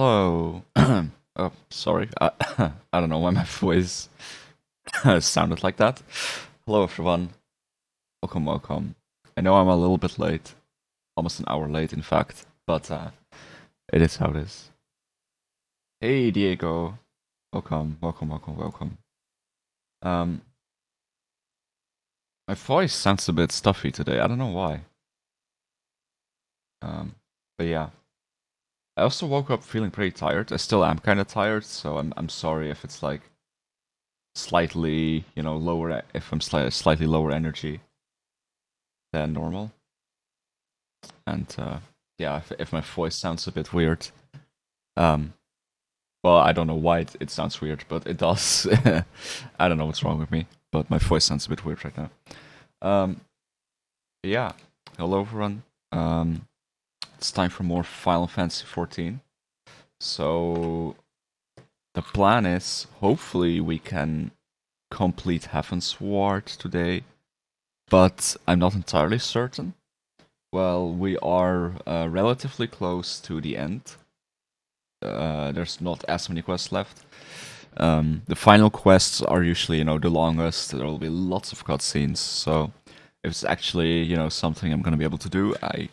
Hello. Oh, sorry. I don't know why my voice sounded like that. Hello, everyone. Welcome, welcome. I know I'm a little bit late, almost an hour late, in fact, but it is how it is. Hey, Diego. Welcome, welcome, welcome, welcome. Um, my voice sounds a bit stuffy today. I don't know why. Um, but yeah. I also woke up feeling pretty tired. I still am kind of tired, so I'm sorry if it's like slightly, lower, if I'm slightly lower energy than normal. And yeah, if my voice sounds a bit weird, um, well, I don't know why it sounds weird, but it does. I don't know what's wrong with me, but my voice sounds a bit weird right now. Um, yeah, hello everyone. It's time for more Final Fantasy 14. So the plan is hopefully we can complete Heavensward today, but I'm not entirely certain. Well, we are relatively close to the end. There's not as many quests left. The final quests are usually, the longest. There will be lots of cutscenes. So if it's actually, something I'm gonna be able to do, I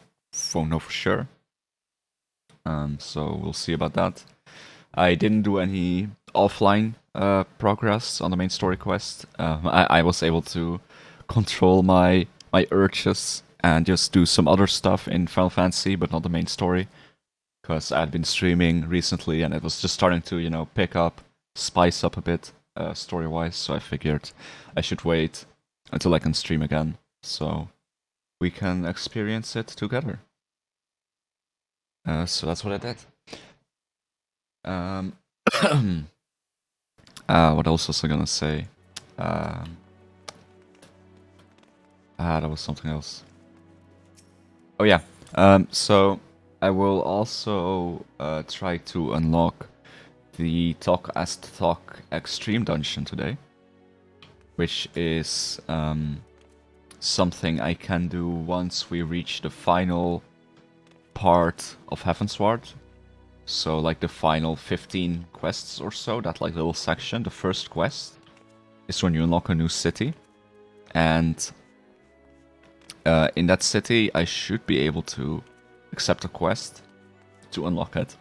won't know for sure. So we'll see about that. I didn't do any offline progress on the main story quest. I was able to control my urges and just do some other stuff in Final Fantasy, but not the main story, because I had been streaming recently and it was just starting to, pick up, spice up a bit story-wise. So I figured I should wait until I can stream again, so we can experience it together. So that's what I did. What else was I gonna say? That was something else. Oh yeah. So I will also try to unlock the Talk as Talk Extreme Dungeon today, which is something I can do once we reach the final part of Heavensward. So like the final 15 quests or so, that like little section, the first quest is when you unlock a new city. And in that city, I should be able to accept a quest to unlock it.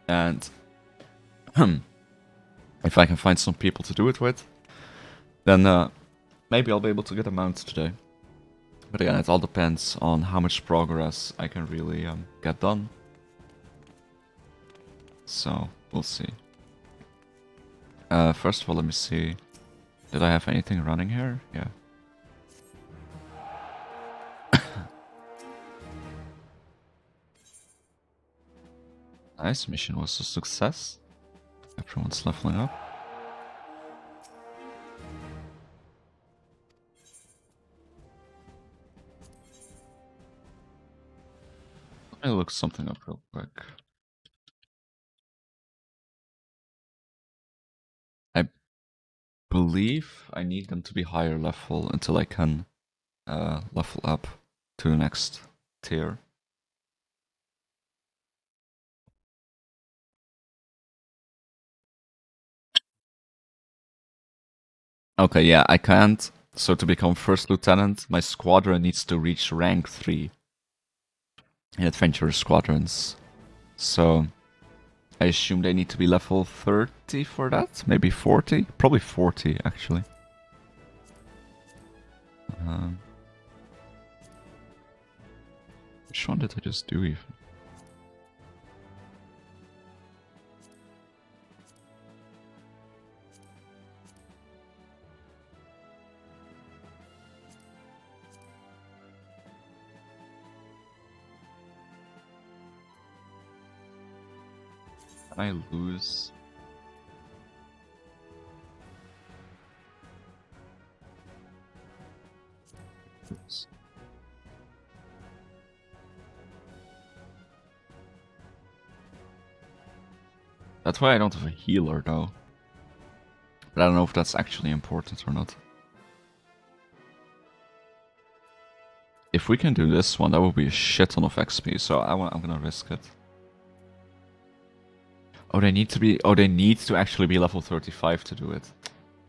And if I can find some people to do it with, then maybe I'll be able to get a mount today. But again, it all depends on how much progress I can really get done. So, we'll see. First of all, let me see. Did I have anything running here? Yeah. Nice, mission was a success. Everyone's leveling up. Let me look something up real quick. I believe I need them to be higher level until I can level up to the next tier. Okay, yeah, I can't. So to become first lieutenant, my squadron needs to reach rank 3 in adventurous squadrons. So I assume they need to be level 30 for that? Maybe 40? Probably 40, actually. Which one did I just do even? Can I lose? Oops. That's why I don't have a healer though. But I don't know if that's actually important or not. If we can do this one, that would be a shit ton of XP, so I'm gonna risk it. Oh, they need to be. Oh, they need to actually be level 35 to do it.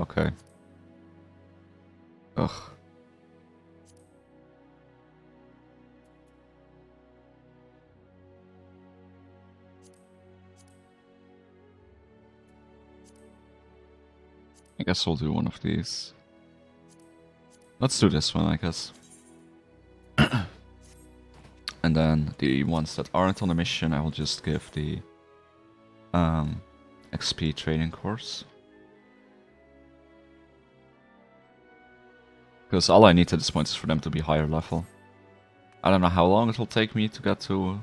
Okay. Ugh. I guess I'll do one of these. Let's do this one, I guess. And then the ones that aren't on the mission, I will just give the XP training course. Because all I need at this point is for them to be higher level. I don't know how long it will take me to get to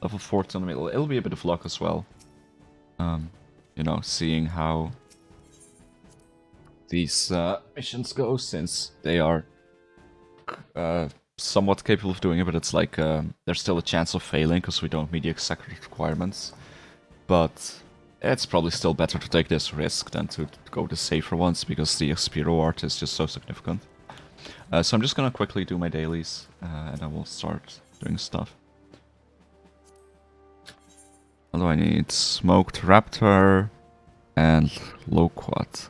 level 40 on the middle. It'll be a bit of luck as well. You know, seeing how these missions go, since they are somewhat capable of doing it, but it's like there's still a chance of failing because we don't meet the exact requirements. But it's probably still better to take this risk than to go the safer ones, because the XP reward is just so significant. So I'm just gonna quickly do my dailies, and I will start doing stuff. What do I need? Smoked Raptor and Loquat.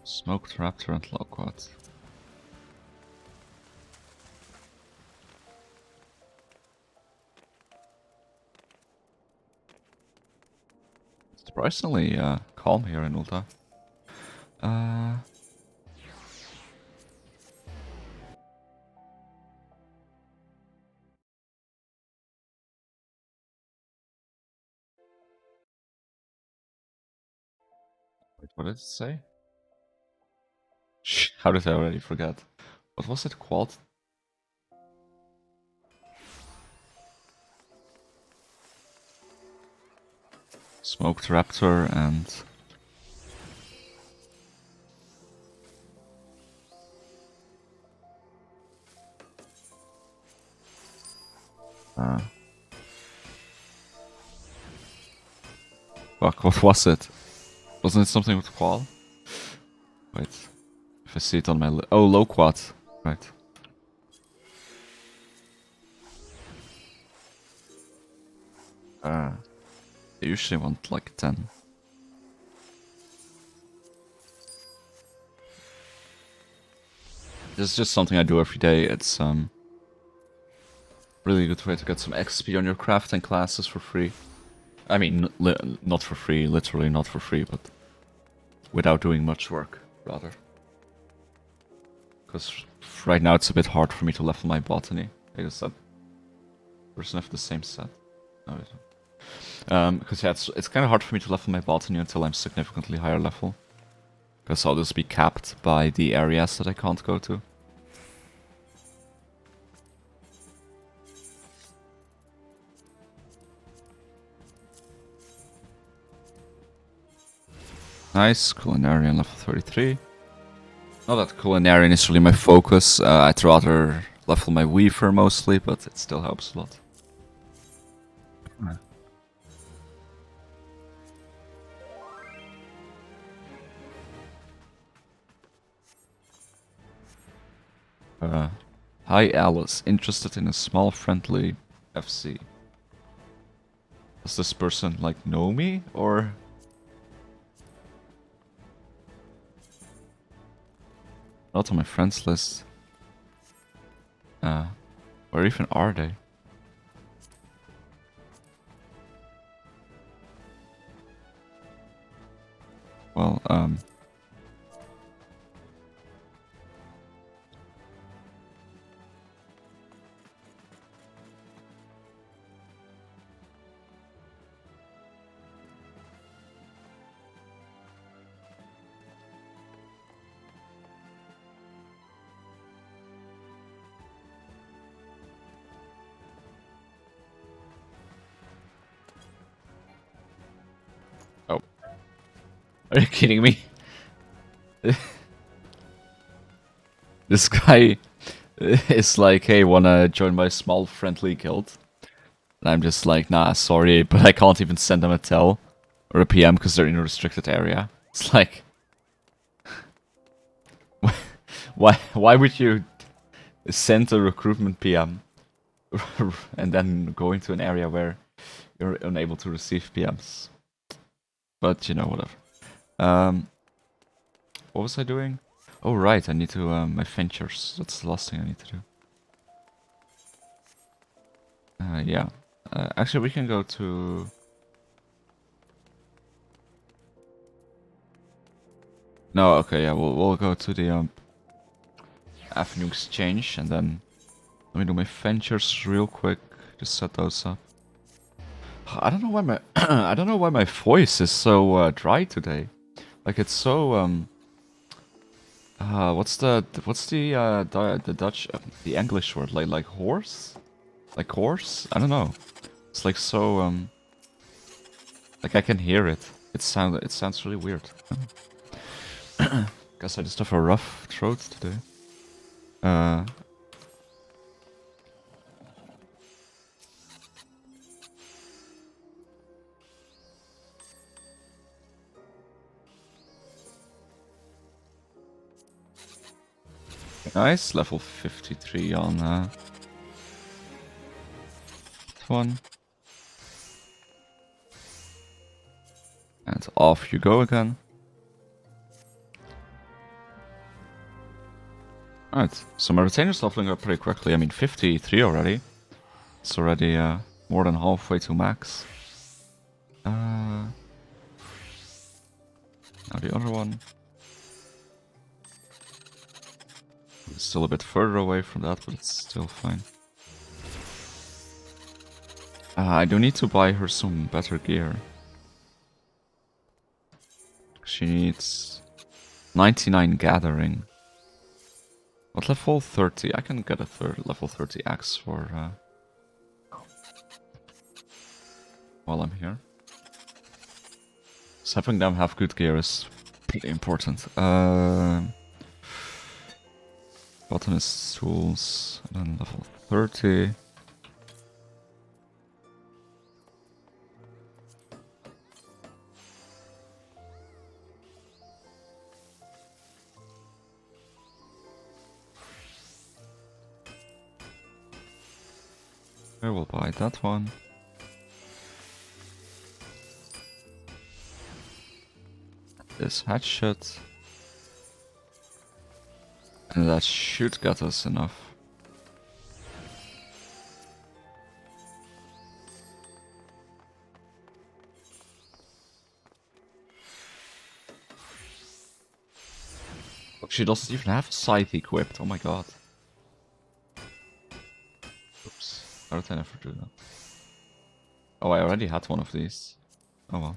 Smoked Raptor and Loquat. Surprisingly calm here in Ulta. Wait, what did it say? Shh, how did I already forget? What was it called? Smoked Raptor and... Fuck, what was it? Wasn't it something with Qual? Wait. If I see it on my oh, Loquat. Right. I usually want like 10. This is just something I do every day. It's really good way to get some XP on your crafting classes for free. I mean, not for free, literally not for free, but without doing much work, rather. Because right now it's a bit hard for me to level my botany. I guess that person have the same set. No, because yeah, it's kind of hard for me to level my botany until I'm significantly higher level. Because I'll just be capped by the areas that I can't go to. Nice, Culinarian level 33. Not that Culinarian is really my focus, I'd rather level my Weaver mostly, but it still helps a lot. Hi Alice, interested in a small friendly FC. Does this person like know me, or? Not on my friends list. Where even are they? Well, oh. Are you kidding me? This guy is like, hey, wanna join my small friendly guild? And I'm just like, nah, sorry, but I can't even send them a tell or a PM because they're in a restricted area. It's like, why would you send a recruitment PM and then go into an area where you're unable to receive PMs. But, you know, whatever. What was I doing? Oh, right, I need to, my ventures. That's the last thing I need to do. Yeah. Actually, we can go to... No, okay, yeah, we'll go to the, Avenue Exchange, and then... Let me do my ventures real quick. Just set those up. I don't know why my... I don't know why my voice is so, dry today. Like, it's so, what's the Dutch, the English word, like horse? Like horse? I don't know. It's like so, like I can hear it. It sounds really weird. Guess I just have a rough throat today. Nice, level 53 on that one. And off you go again. Alright, so my retainer's leveling up pretty quickly. I mean, 53 already. It's already more than halfway to max. Now the other one. It's still a bit further away from that, but it's still fine. I do need to buy her some better gear. She needs 99 gathering. What level 30? I can get a level 30 axe for while I'm here. So having them have good gear is pretty important. Botanist tools, and then level 30. I will buy that one. This hatchet. And that should get us enough. Look, she doesn't even have a scythe equipped, oh my god. Oops, how did I never do that? Oh, I already had one of these. Oh well.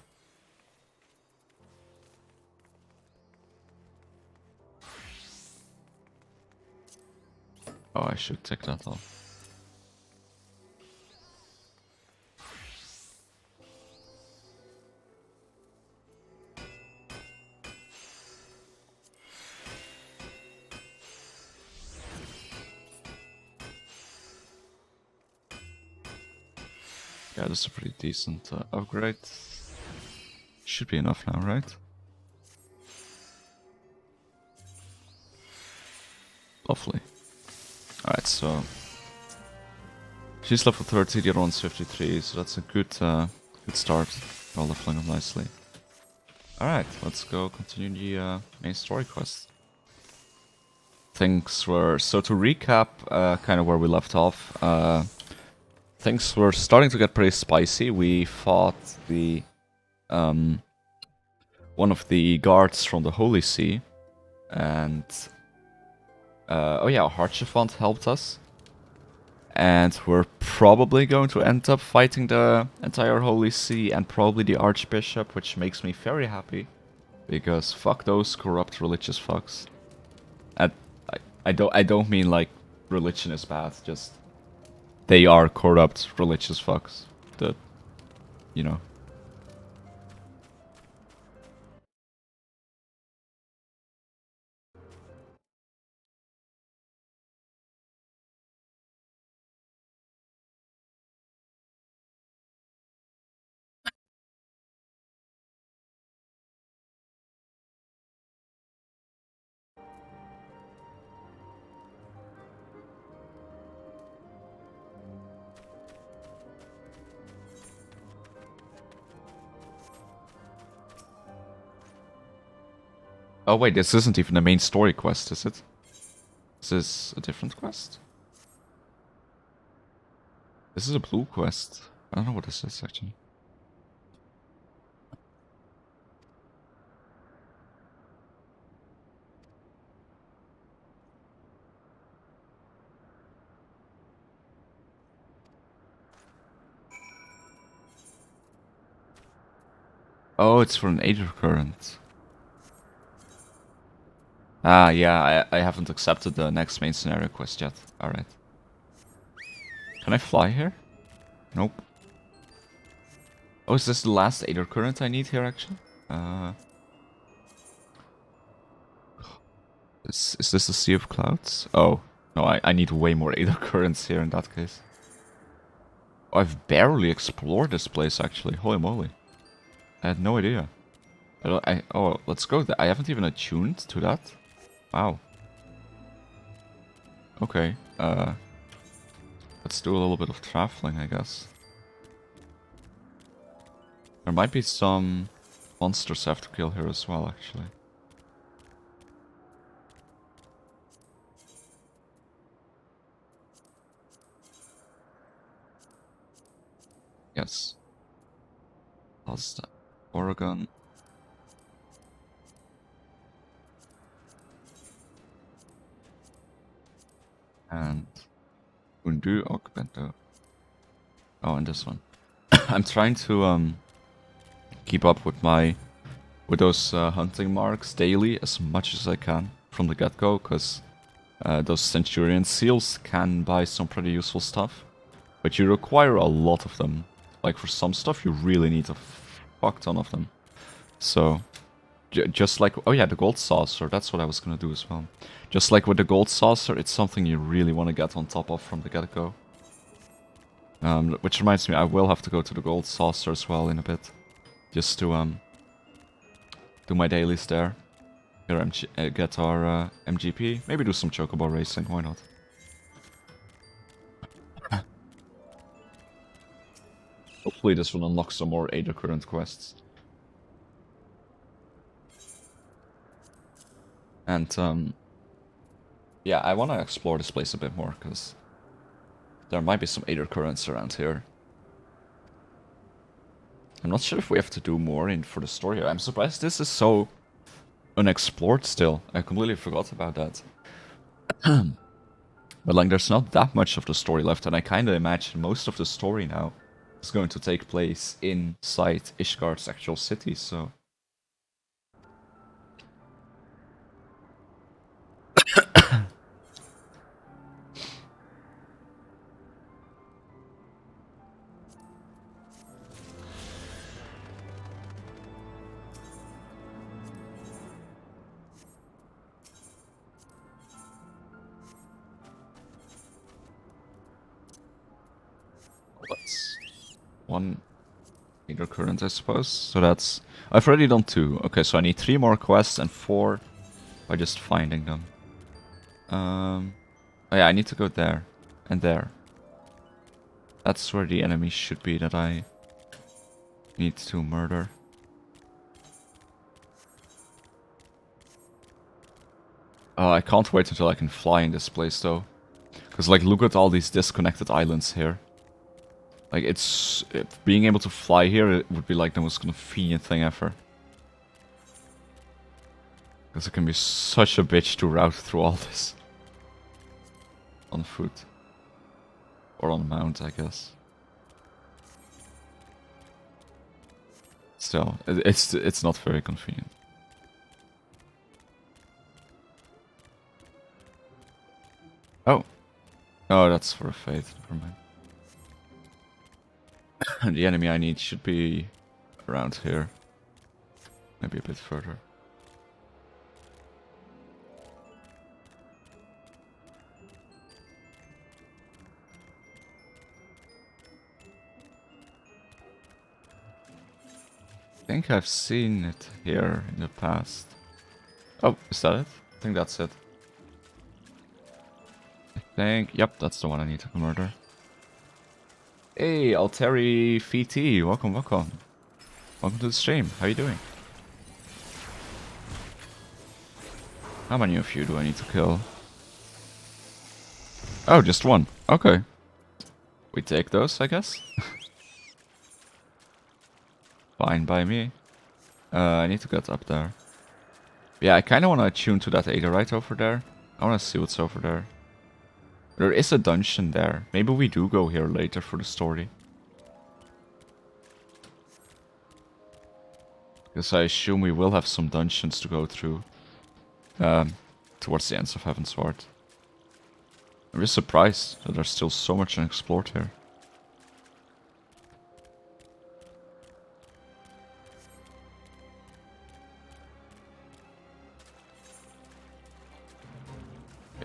Oh, I should take that off. Yeah, this is a pretty decent upgrade. Should be enough now, right? Lovely. Alright, so... She's level 30, the other one's 53, so that's a good good start. All leveling up nicely. Alright, let's go continue the main story quest. Things were... So to recap kind of where we left off, things were starting to get pretty spicy. We fought the... one of the guards from the Holy See, and... oh yeah, Harchefant helped us. And we're probably going to end up fighting the entire Holy See and probably the Archbishop, which makes me very happy. Because fuck those corrupt religious fucks. And I don't mean like religion is bad, just they are corrupt religious fucks. That, you know. Oh wait, this isn't even the main story quest, is it? Is this a different quest? This is a blue quest. I don't know what this is actually. Oh, it's for an Aether Current. Ah, yeah, I haven't accepted the next main scenario quest yet. Alright. Can I fly here? Nope. Oh, is this the last Aether Current I need here, actually? Is this the Sea of Clouds? Oh, no, I need way more Aether Currents here in that case. Oh, I've barely explored this place, actually. Holy moly. I had no idea. Oh, let's go there. I haven't even attuned to that. Wow. Okay, let's do a little bit of traveling, I guess. There might be some monsters I have to kill here as well, actually. Yes. Lost Oregon. And Undu Okbento. Oh, and this one. I'm trying to keep up with those hunting marks daily as much as I can from the get-go, because those Centurion seals can buy some pretty useful stuff, but you require a lot of them. Like for some stuff, you really need a fuck ton of them. So, just like, oh yeah, the gold saucer, that's what I was gonna do as well. Just like with the gold saucer, it's something you really want to get on top of from the get-go. Which reminds me, I will have to go to the gold saucer as well in a bit, just to do my dailies there. Get our MGP, maybe do some chocobo racing, why not? Hopefully this will unlock some more Aether Current quests. And yeah, I want to explore this place a bit more, because there might be some Aether Currents around here. I'm not sure if we have to do more for the story here. I'm surprised this is so unexplored still. I completely forgot about that. But like, there's not that much of the story left, and I kind of imagine most of the story now is going to take place inside Ishgard's actual city, so... That's one Aether Current, I suppose. So that's... I've already done 2. Okay, so I need 3 more quests and 4 by just finding them. Oh yeah, I need to go there. And there. That's where the enemy should be that I need to murder. Oh, I can't wait until I can fly in this place though. Because like, look at all these disconnected islands here. Like, being able to fly here, it would be like the most convenient thing ever. Because it can be such a bitch to route through all this. On foot. Or on mount, I guess. Still, it's not very convenient. Oh. Oh, that's for a fate. Never mind. The enemy I need should be around here. Maybe a bit further. I think I've seen it here in the past. Oh, is that it? I think that's it. Yep, that's the one I need to murder. Hey, Alteri VT, welcome, welcome. Welcome to the stream, how you doing? How many of you do I need to kill? Oh, just one. Okay. We take those, I guess. Fine by me. I need to get up there. Yeah, I kind of want to attune to that Aetheryte over there. I want to see what's over there. There is a dungeon there. Maybe we do go here later for the story. Because I assume we will have some dungeons to go through. Towards the ends of Heavensward. I'm just surprised that there's still so much unexplored here.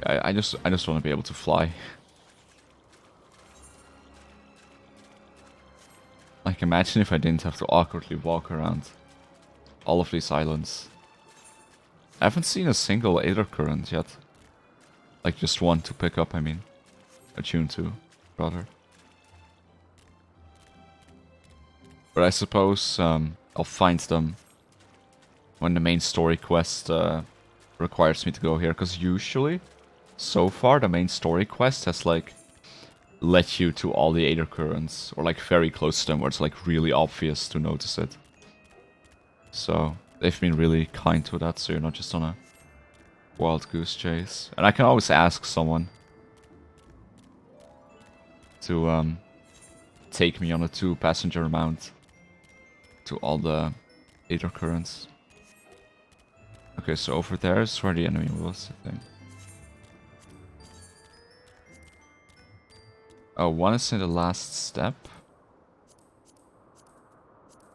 I just want to be able to fly. Like, imagine if I didn't have to awkwardly walk around all of these islands. I haven't seen a single Aether current yet. Like, just one to pick up, I mean. Attune to, rather. But I suppose I'll find them when the main story quest requires me to go here. Because usually, so far, the main story quest has, like, led you to all the Aether currents. Or, like, very close to them, where it's, like, really obvious to notice it. So, they've been really kind to that, so you're not just on a wild goose chase. And I can always ask someone to take me on a 2-passenger mount to all the Aether currents. Okay, so over there is where the enemy was, I think. Oh, one is in the last step.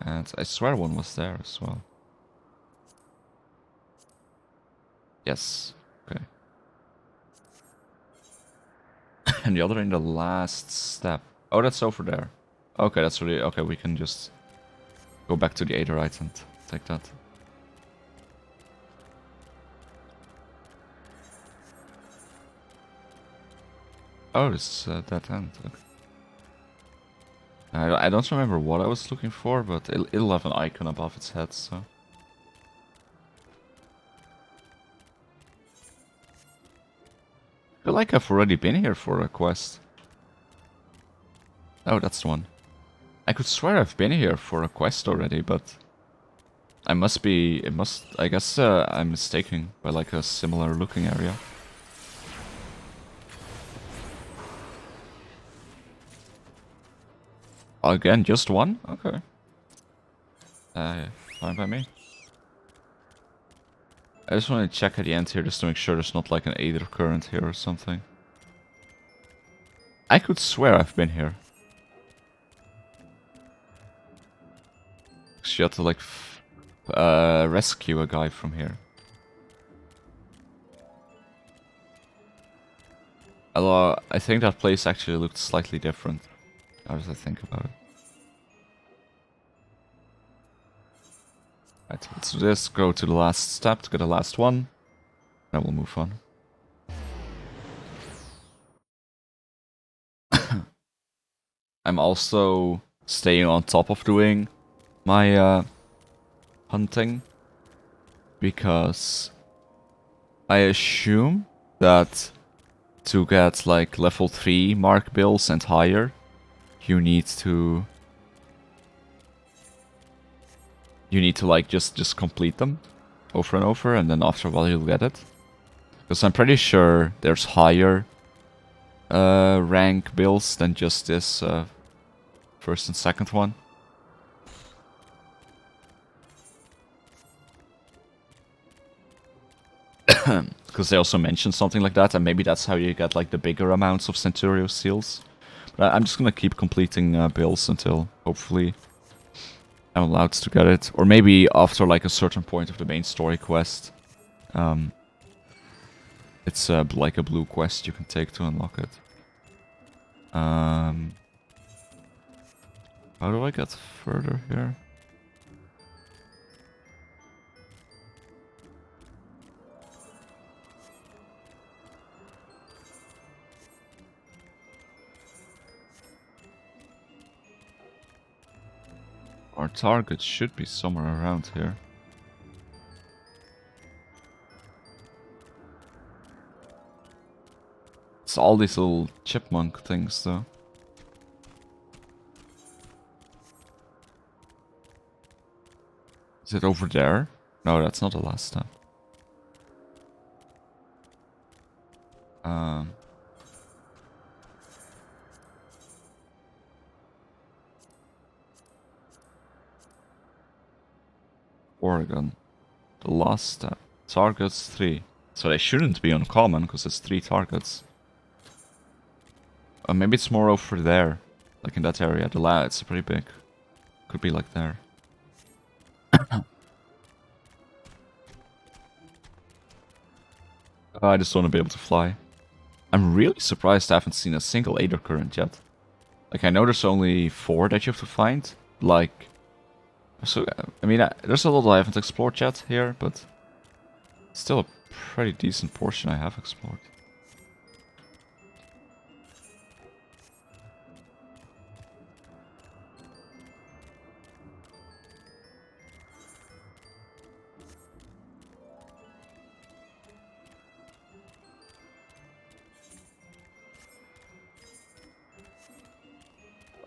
And I swear one was there as well. Yes. Okay. And the other in the last step. Oh, that's over there. Okay, that's really... Okay, we can just go back to the Aetheryte and take that. Oh, this is that end. Okay. I don't remember what I was looking for, but it'll have an icon above its head, so... I feel like I've already been here for a quest. Oh, that's the one. I could swear I've been here for a quest already, but... I must be... I guess I'm mistaken by like a similar looking area. Again, just one? Okay. Fine by me. I just want to check at the end here just to make sure there's not like an Aether current here or something. I could swear I've been here. She had to like rescue a guy from here. Although I think that place actually looked slightly different. How does I think about it? Right, let's do this, go to the last step to get the last one. Then we'll move on. I'm also staying on top of doing my hunting. Because I assume that to get like level 3 mark bills and higher, you need to like just complete them over and over, and then after a while you'll get it. Because I'm pretty sure there's higher rank bills than just this first and second one. Because they also mentioned something like that, and maybe that's how you get like the bigger amounts of Centurio seals. But I'm just gonna keep completing bills until hopefully I'm allowed to get it, or maybe after like a certain point of the main story quest. It's like a blue quest you can take to unlock it. How do I get further here? Our target should be somewhere around here. all these little chipmunk things, though. Is it over there? No, that's not the last step. Oregon. The last step. Targets 3. So they shouldn't be uncommon, because it's 3 targets. Maybe it's more over there. Like in that area. The lab, it's pretty big. Could be like there. I just want to be able to fly. I'm really surprised I haven't seen a single Aether Current yet. Like, I know there's only 4 that you have to find. Like, so, I mean, there's a lot I haven't explored yet here, but still a pretty decent portion I have explored.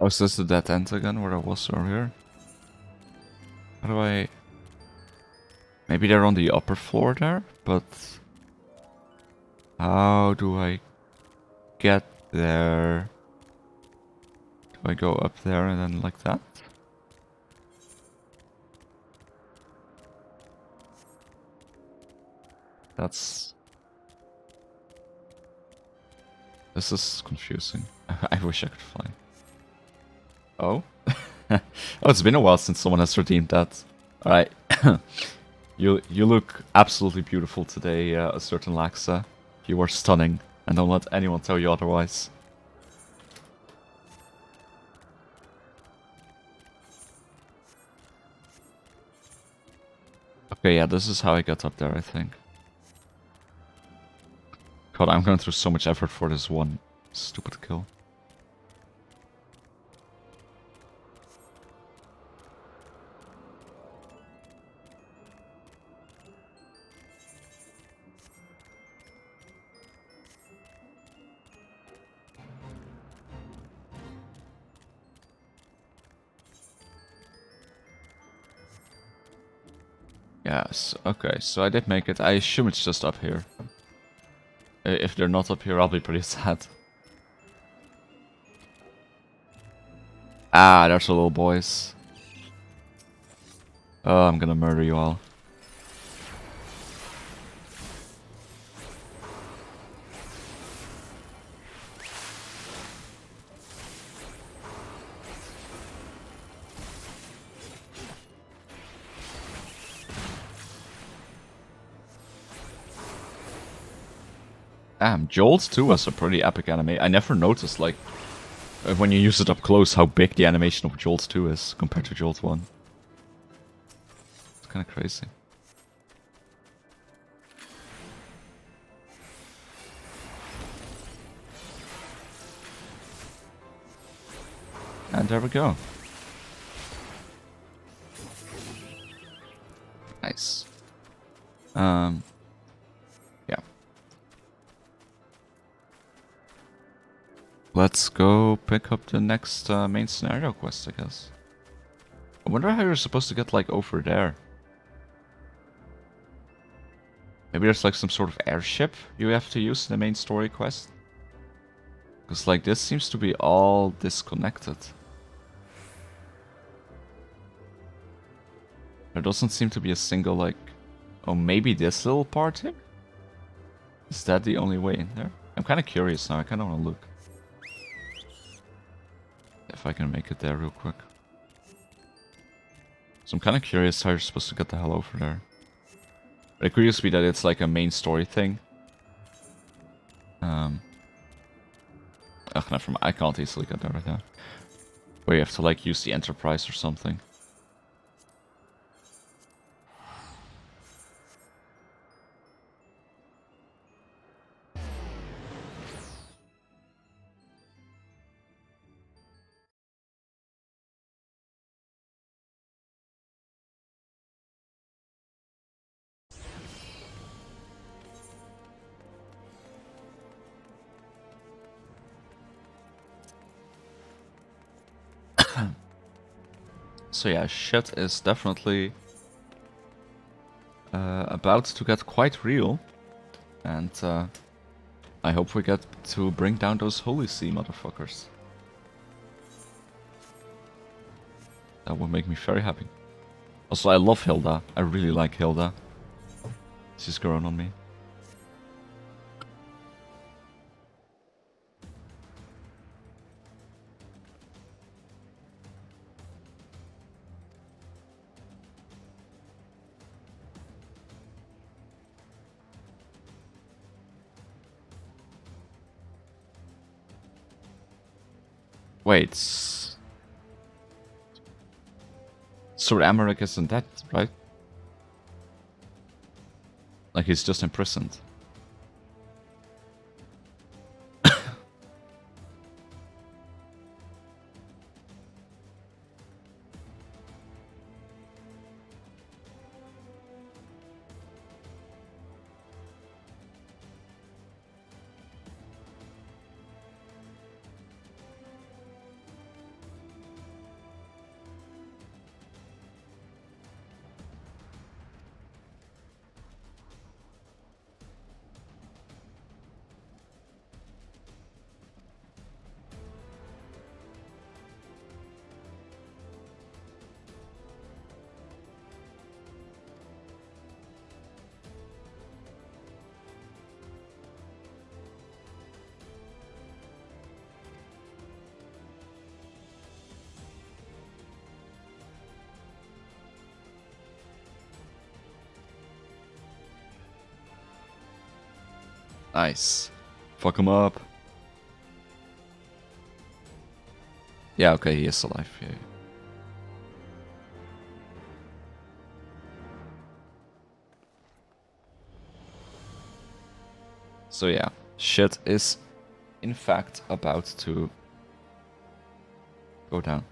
Oh, so this is the dead end again, where I was earlier? How do I... Maybe they're on the upper floor there, but... How do I get there? Do I go up there and then like that? That's... This is confusing. I wish I could fly. Oh? Oh, it's been a while since someone has redeemed that. Alright. You look absolutely beautiful today, a certain Laxa. You are stunning, and don't let anyone tell you otherwise. Okay, yeah, this is how I got up there, I think. God, I'm going through so much effort for this one stupid kill. Yes, okay, so I did make it. I assume it's just up here. If they're not up here, I'll be pretty sad. Ah, there's the little boys. Oh, I'm gonna murder you all. Damn, Jolt 2 was a pretty epic anime. I never noticed, like, when you use it up close, how big the animation of Jolt 2 is compared to Jolt 1. It's kind of crazy. And there we go. Nice. Yeah. Let's go pick up the next main scenario quest, I guess. I wonder how you're supposed to get, like, over there. Maybe there's, like, some sort of airship you have to use in the main story quest? Because, like, this seems to be all disconnected. There doesn't seem to be a single, like... Oh, maybe this little part here? Is that the only way in there? I'm kind of curious now, I kind of want to look. If I can make it there real quick. So I'm kind of curious how you're supposed to get the hell over there. But it could just be that it's like a main story thing. Ugh, never mind. I can't easily get there right now. Where you have to like use the Enterprise or something. So yeah, shit is definitely about to get quite real. And I hope we get to bring down those Holy See motherfuckers. That would make me very happy. Also, I love Hilda. I really like Hilda. She's grown on me. Wait. Sir Amaric isn't dead, right? Like, he's just imprisoned. Nice. Fuck him up. Yeah, okay, he is alive. Yeah. So yeah, shit is in fact about to go down.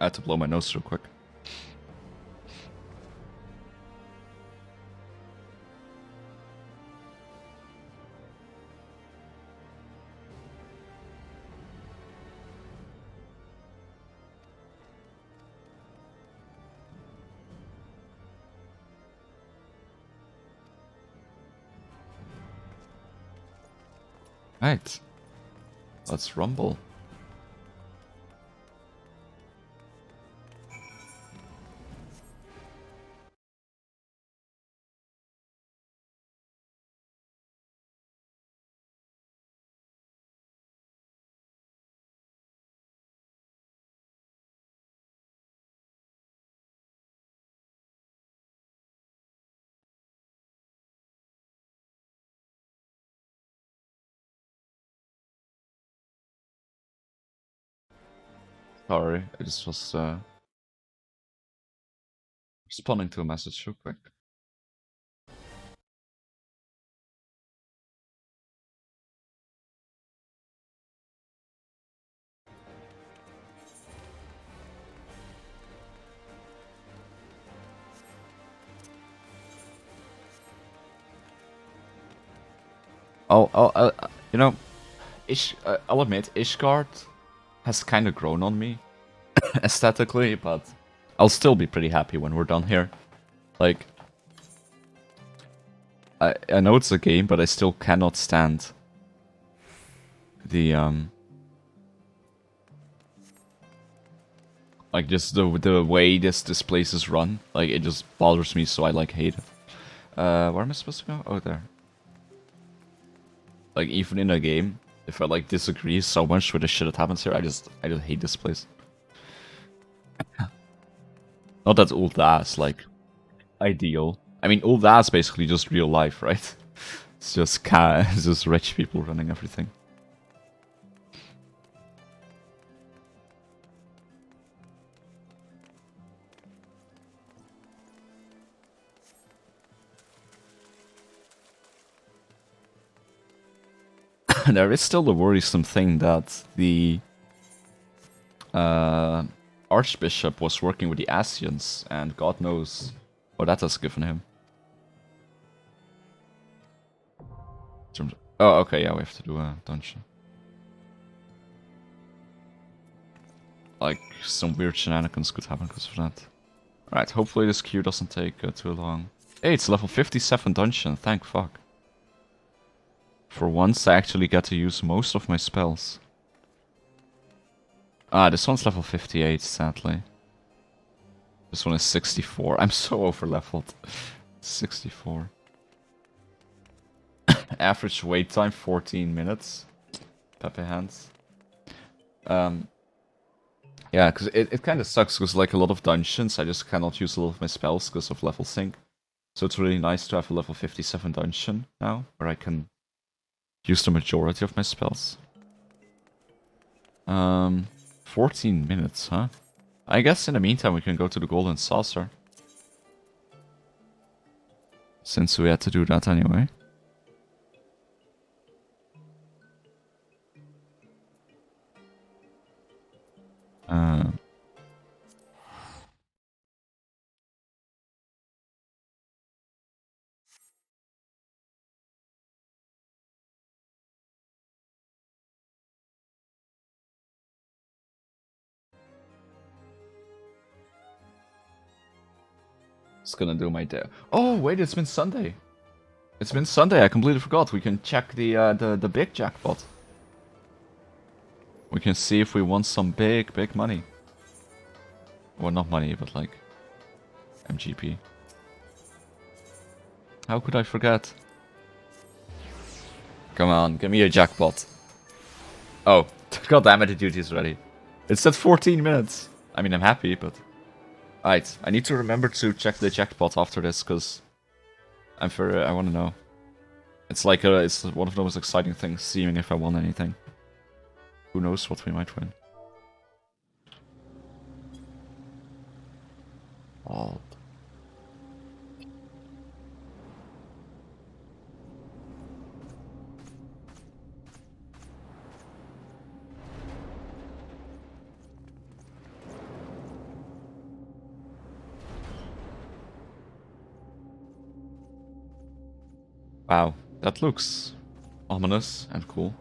I had to blow my nose real quick. Right. Let's rumble. Sorry, I just was responding to a message real quick. You know, I'll admit, Ishgard has kind of grown on me aesthetically, but I'll still be pretty happy when we're done here. Like, I know it's a game, but I still cannot stand the like just the way this place is run. Like, it just bothers me, so I like hate it. Where am I supposed to go? Oh, there. Like, even in a game, if I like disagree so much with the shit that happens here, I just hate this place. Not that Ul'dah's like ideal. I mean, Ul'dah's basically just real life, right? It's just it's just rich people running everything. There is still the worrisome thing that the uh, Archbishop was working with the Asians, and God knows what that has given him. Oh, okay, yeah, we have to do a dungeon. Like, some weird shenanigans could happen because of that. Alright, hopefully this queue doesn't take too long. Hey, it's level 57 dungeon, thank fuck. For once, I actually get to use most of my spells. Ah, this one's level 58, sadly. This one is 64. I'm so over-leveled. 64. Average wait time, 14 minutes. Pepe hands. Yeah, because it kind of sucks, because like a lot of dungeons, I just cannot use a lot of my spells because of level sync. So it's really nice to have a level 57 dungeon now, where I can use the majority of my spells. 14 minutes, huh? I guess in the meantime we can go to the Golden Saucer. Since we had to do that anyway. It's gonna do my day. Oh wait, it's been Sunday. It's been Sunday. I completely forgot. We can check the big jackpot. We can see if we won some big money. Well, not money, but like MGP. How could I forget? Come on, give me a jackpot. Oh, god damn it, the duty is ready. It's at 14 minutes. I mean, I'm happy, but... Alright, I need to remember to check the jackpot after this, because... I want to know. It's like it's one of the most exciting things, seeing if I won anything. Who knows what we might win. Oh. Wow, that looks ominous and cool.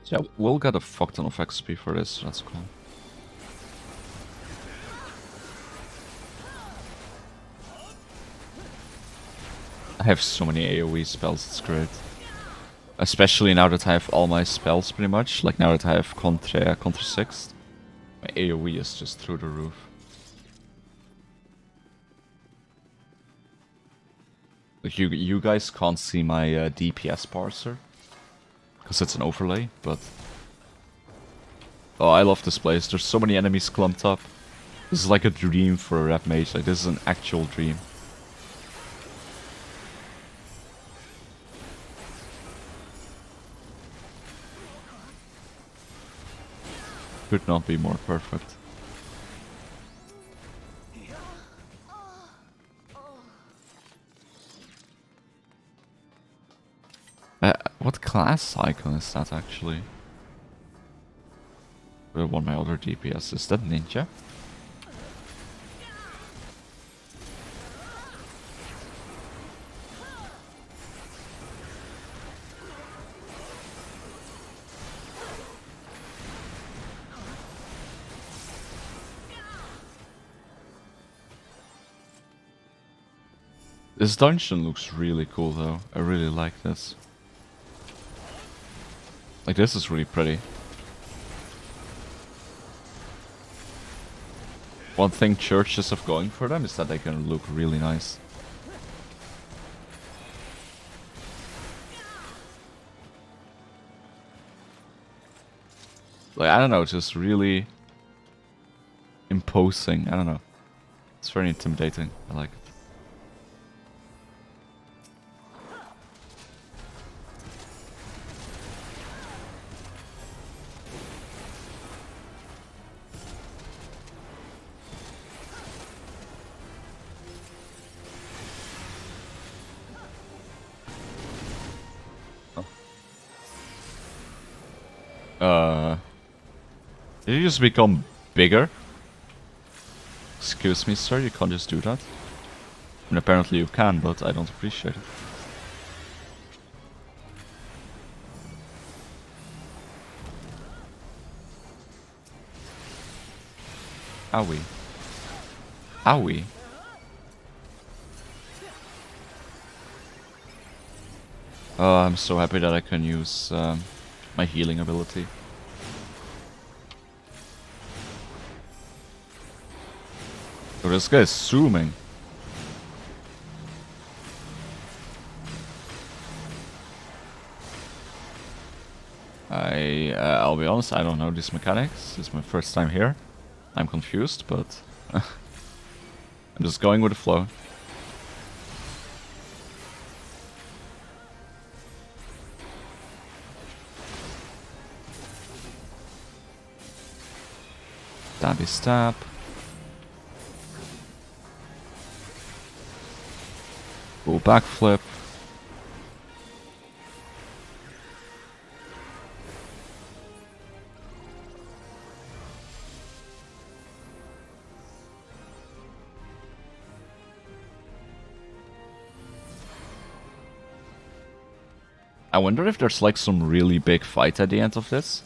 Yeah, we'll get a fuck ton of XP for this, that's cool. I have so many AoE spells, it's great. Especially now that I have all my spells pretty much, like now that I have Contra 6. My AoE is just through the roof. Like you guys can't see my DPS parser. Because it's an overlay, but... Oh, I love this place. There's so many enemies clumped up. This is like a dream for a rep mage. Like, this is an actual dream. Could not be more perfect. What class icon is that actually? One of my other DPS. Is that Ninja? This dungeon looks really cool though. I really like this. Like, this is really pretty. One thing churches have going for them is that they can look really nice. Like, I don't know, just really imposing. I don't know. It's very intimidating. I like it. Did you just become bigger? Excuse me, sir, you can't just do that. I mean, apparently you can, but I don't appreciate it. Owie. Owie. Oh, I'm so happy that I can use my healing ability. Oh, this guy is zooming. I'll be honest, I don't know these mechanics. It's my first time here. I'm confused, but I'm just going with the flow. Stabby stab. Cool backflip. I wonder if there's like some really big fight at the end of this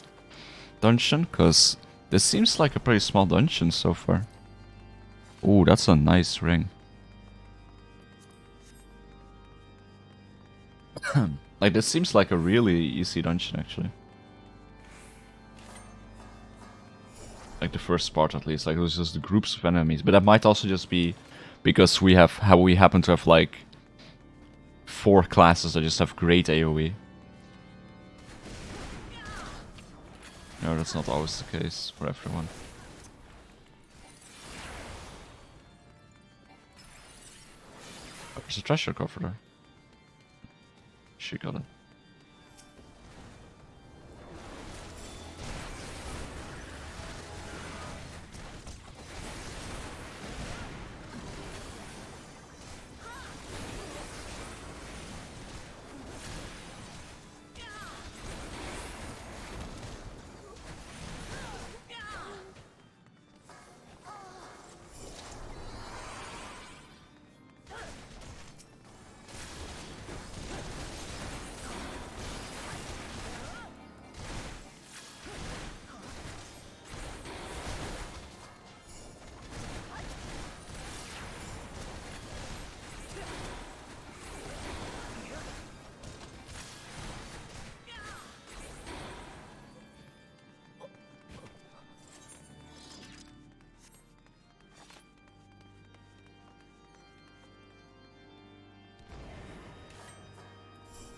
dungeon, because this seems like a pretty small dungeon so far. Ooh, that's a nice ring. Like, this seems like a really easy dungeon, actually. Like, the first part, at least. Like, it was just the groups of enemies. But that might also just be because we happen to have, like, 4 classes that just have great AoE. No, that's not always the case for everyone. Oh, there's a treasure coffer there. She got it.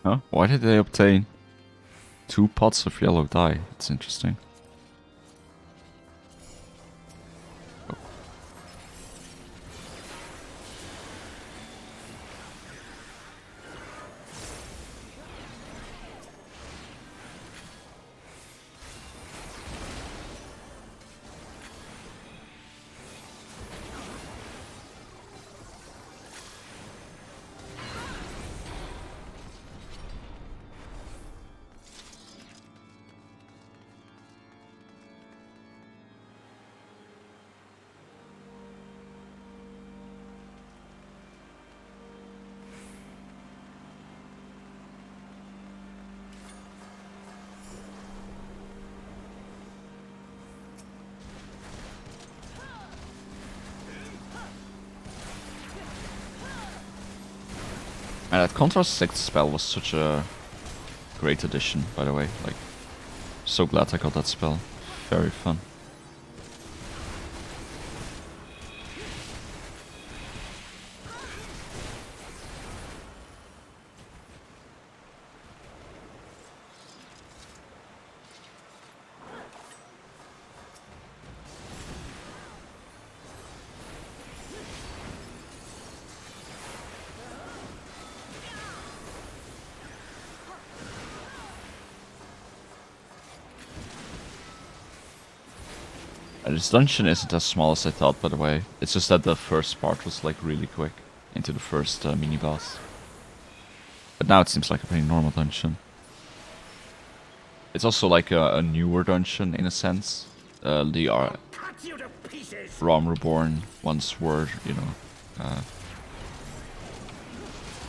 Huh? Why did they obtain 2 pots of yellow dye? It's interesting. Oh. And that Contrast 6 spell was such a great addition, by the way. Like, so glad I got that spell. Very fun. This dungeon isn't as small as I thought, by the way. It's just that the first part was like really quick into the first mini-boss. But now it seems like a pretty normal dungeon. It's also like a newer dungeon in a sense. The Rom Reborn ones were, you know,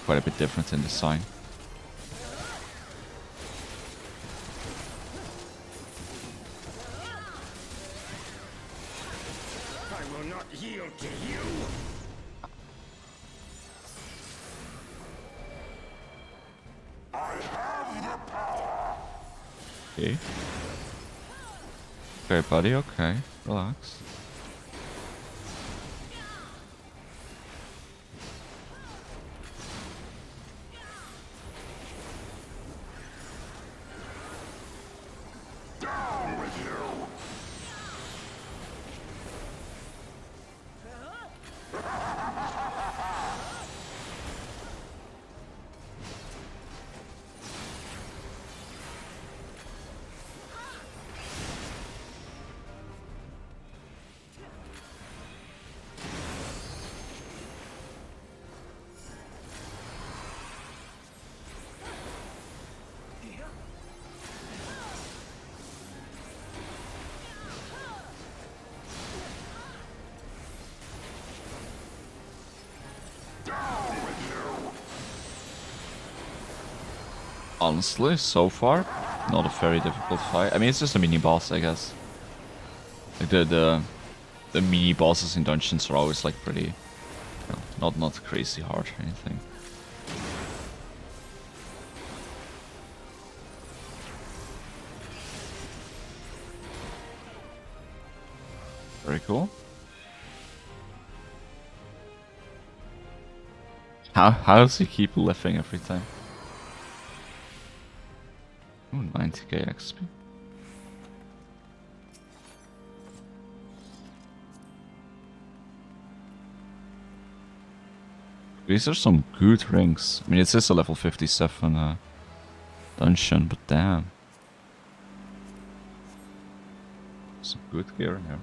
quite a bit different in design. I will not yield to you. Okay. Okay, buddy, okay. Relax. Down with you. Honestly, so far, not a very difficult fight. I mean, it's just a mini boss, I guess. Like the mini bosses in dungeons are always like pretty, you know, not crazy hard or anything. Very cool. How does he keep living every time? Ooh, 90k XP. These are some good rings. I mean, it is a level 57 dungeon, but damn. Some good gear in here.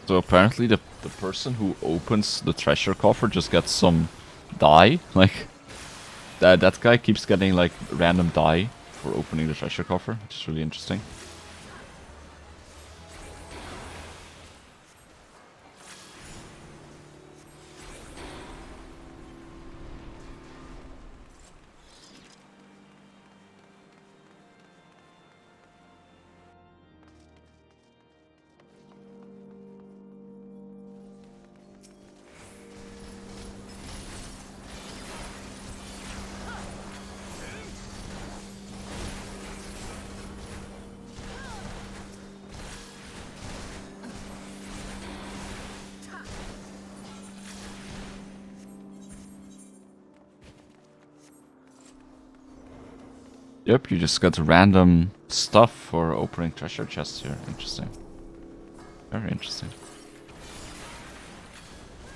So apparently the person who opens the treasure coffer just gets some die. Like that guy keeps getting like random die for opening the treasure coffer, which is really interesting. Yep, you just got random stuff for opening treasure chests here. Interesting. Very interesting.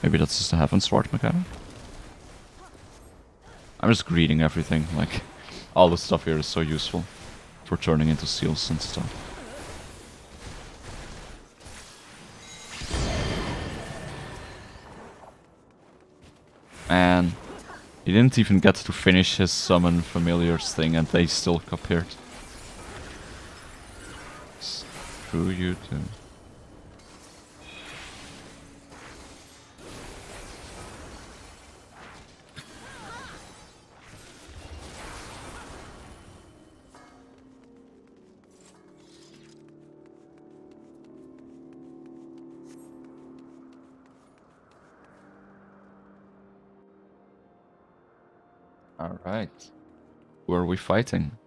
Maybe that's just a Heavensward mechanic? I'm just greeting everything, like, all the stuff here is so useful for turning into seals and stuff. And he didn't even get to finish his summon familiars thing and they still appeared. Screw you too. Alright. Who are we fighting?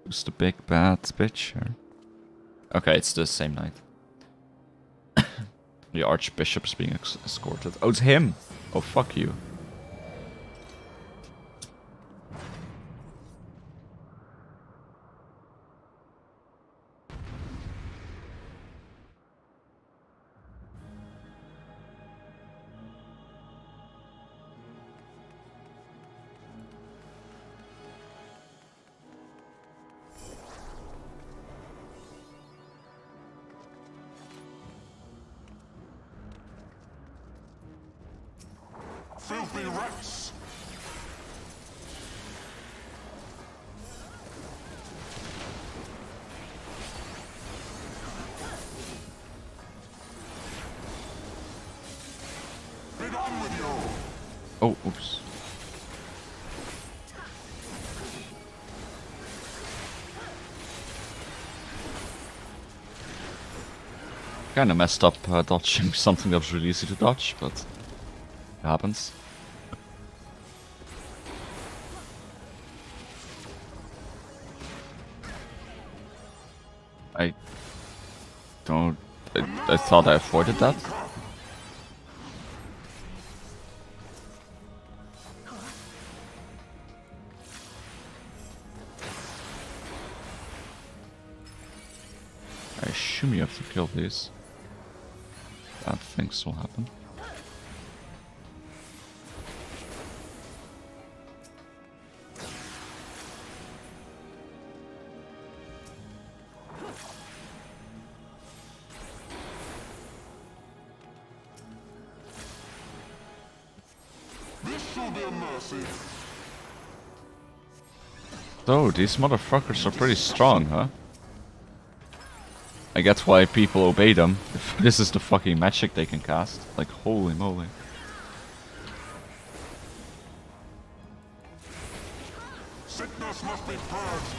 Who's the big bad bitch here? Okay, it's the same knight. The archbishop's being escorted. Oh, it's him! Oh, fuck you. Filthy rats! Be done with you! Oh, oops. Kinda messed up dodging something that was really easy to dodge, but it happens. I don't... I thought I avoided that. I assume you have to kill these. Bad things will happen. This shall be a mercy. So, these motherfuckers are pretty strong, huh? I get why people obey them. If this is the fucking magic they can cast. Like, holy moly. Sickness must be purged.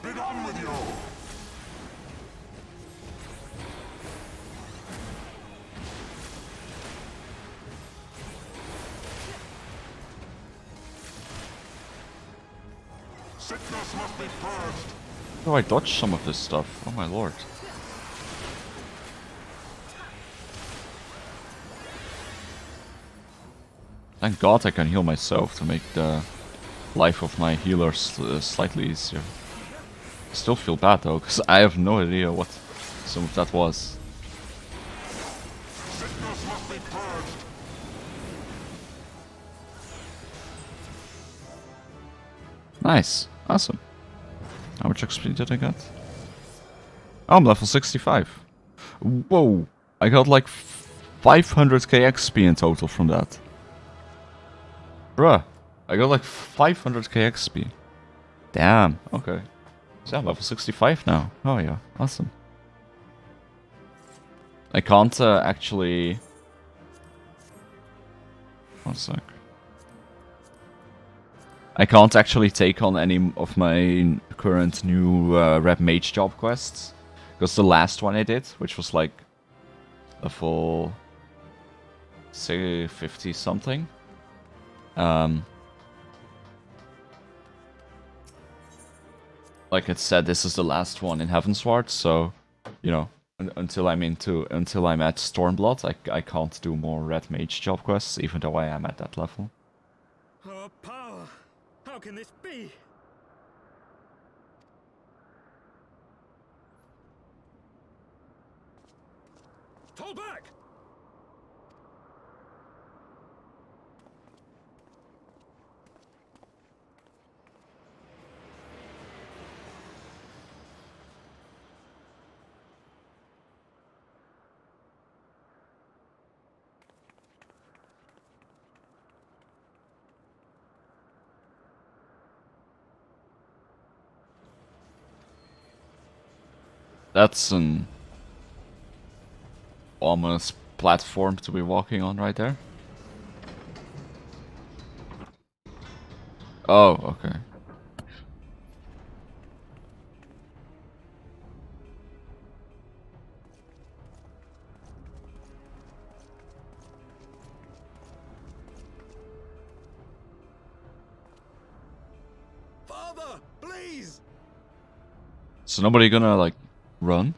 Be done with you! Sickness must be purged. How do I dodge some of this stuff? Oh my lord. Thank god I can heal myself to make the life of my healers slightly easier. I still feel bad though, because I have no idea what some of that was. Sickness must be purged. Nice. Awesome. How much XP did I get? Oh, I'm level 65. Whoa. I got like 500k XP in total from that. Bruh. I got like 500k XP. Damn. Okay. So I'm level 65 now. Oh yeah. Awesome. I can't actually... One sec. I can't actually take on any of my current new Red Mage job quests. Because the last one I did, which was like a full, say, 50 something. Like it said, this is the last one in Heavensward, so, you know, until I'm at Stormblood, I can't do more Red Mage job quests, even though I am at that level. Our power! How can this be? Fall back! That's an ominous platform to be walking on right there. Oh, okay. Father, please! So nobody gonna, like, run?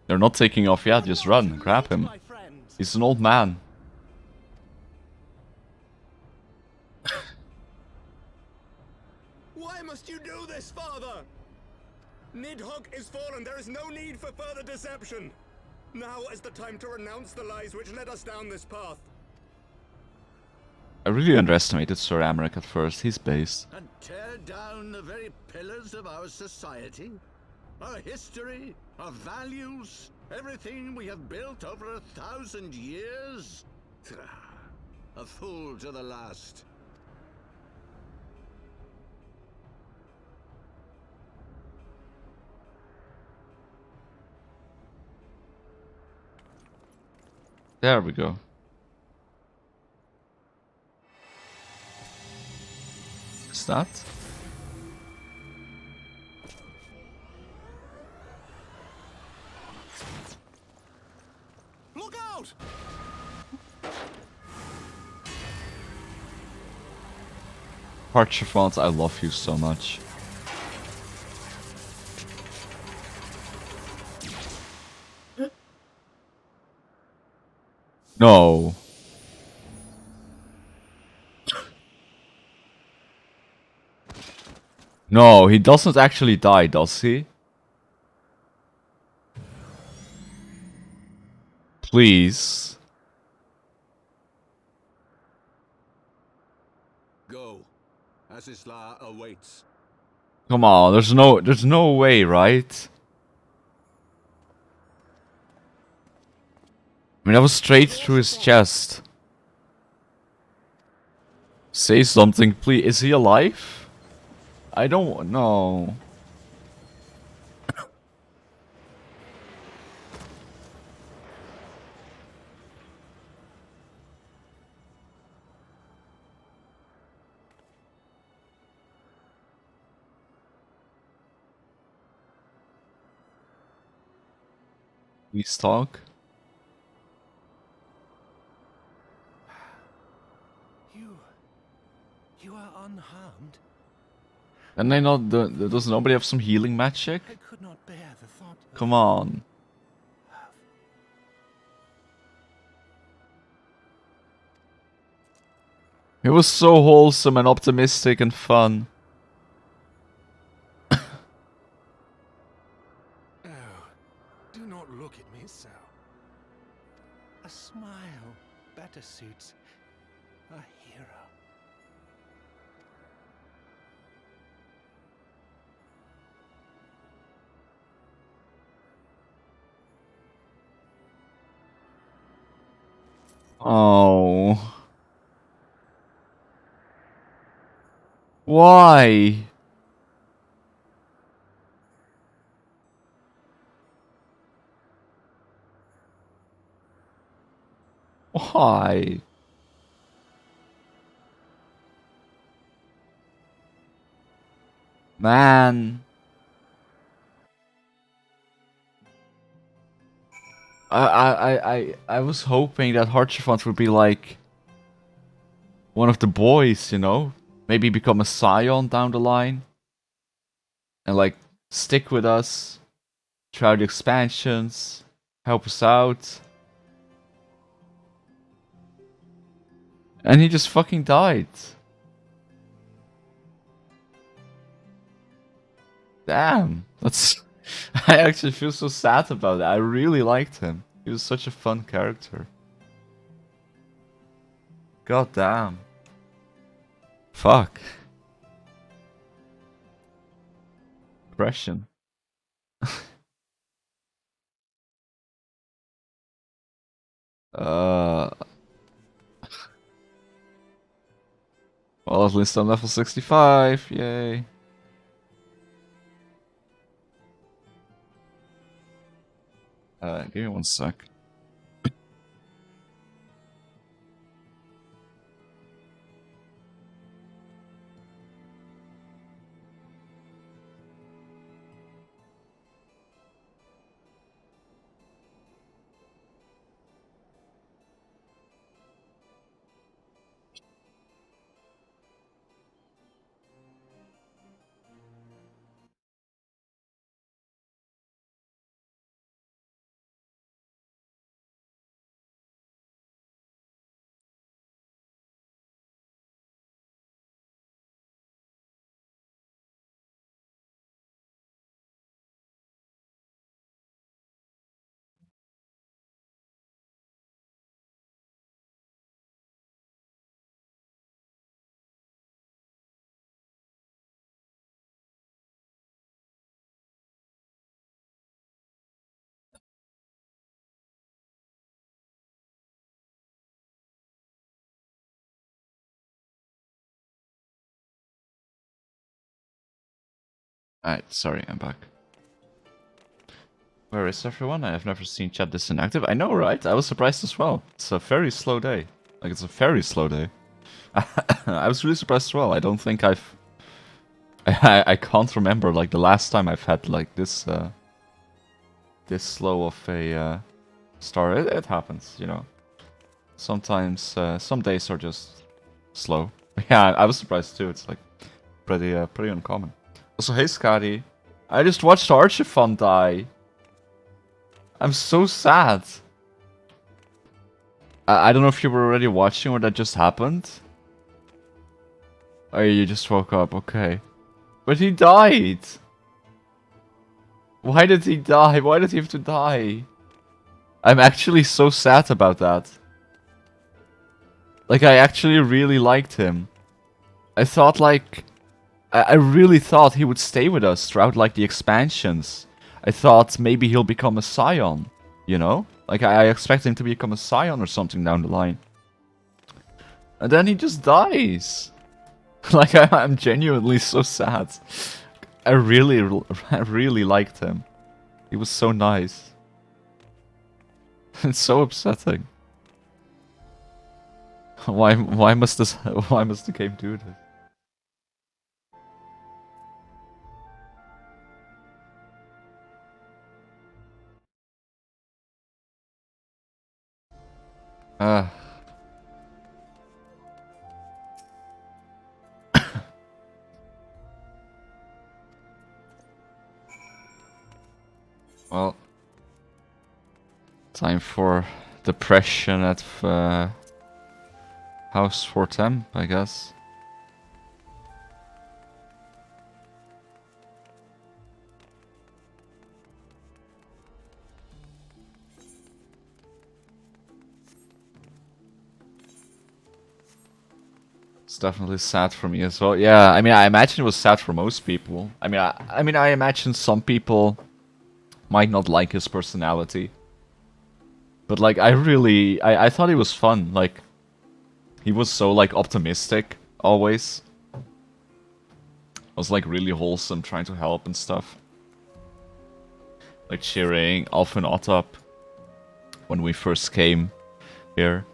They're not taking off yet, just run, grab him. My friends. He's an old man. Why must you do this, Father? Nidhogg is fallen. There is no need for further deception. Now is the time to renounce the lies which led us down this path. I really underestimated Sir Amric at first, he's based. And tear down the very pillars of our society? Our history, our values, everything we have built over 1,000 years. A fool to the last. There we go. What's that? Look out! Parchment, I love you so much. No. No, he doesn't actually die, does he? Please. Go. Asisla awaits. Come on, there's no way, right? I mean, that was straight through his chest. Say something, please. Is he alive? I don't know. Please talk. You are unharmed. And they not does nobody have some healing magic? I could not bear the thought. Come on. It was so wholesome and optimistic and fun. Oh, do not look at me so. A smile better suits a hero. Oh. Why? Why? Man. I was hoping that Harchefant would be like one of the boys, you know? Maybe become a scion down the line. And like stick with us. Try the expansions. Help us out. And he just fucking died. Damn. That's I actually feel so sad about it. I really liked him. He was such a fun character. God damn. Fuck. Depression. uh well, at least I'm level 65, yay. Give me 1 sec. Alright, sorry, I'm back. Where is everyone? I have never seen chat this inactive. I know, right? I was surprised as well. It's a very slow day. Like, it's a very slow day. I was really surprised as well. I don't think I've... I can't remember, like, the last time I've had, like, this, this slow of a, start. It happens, you know. Sometimes, some days are just slow. Yeah, I was surprised too. It's, like, pretty uncommon. Also, hey, Scotty. I just watched Archifon die. I'm so sad. I don't know if you were already watching or that just happened. Oh, you just woke up, okay. But he died! Why did he die? Why did he have to die? I'm actually so sad about that. Like, I actually really liked him. I thought, like... I really thought he would stay with us throughout, like, the expansions. I thought maybe he'll become a Scion, you know? Like, I expect him to become a Scion or something down the line. And then he just dies. Like, I'm genuinely so sad. I really liked him. He was so nice. It's so upsetting. Why must the game do this? Well, time for depression at House 410, I guess. It's definitely sad for me as well. Yeah, I mean, I imagine it was sad for most people. I mean, I imagine some people might not like his personality. But, like, I thought he was fun. Like, he was so, like, optimistic, always. Was, like, really wholesome, trying to help and stuff. Like, cheering Alf and Ott up when we first came here.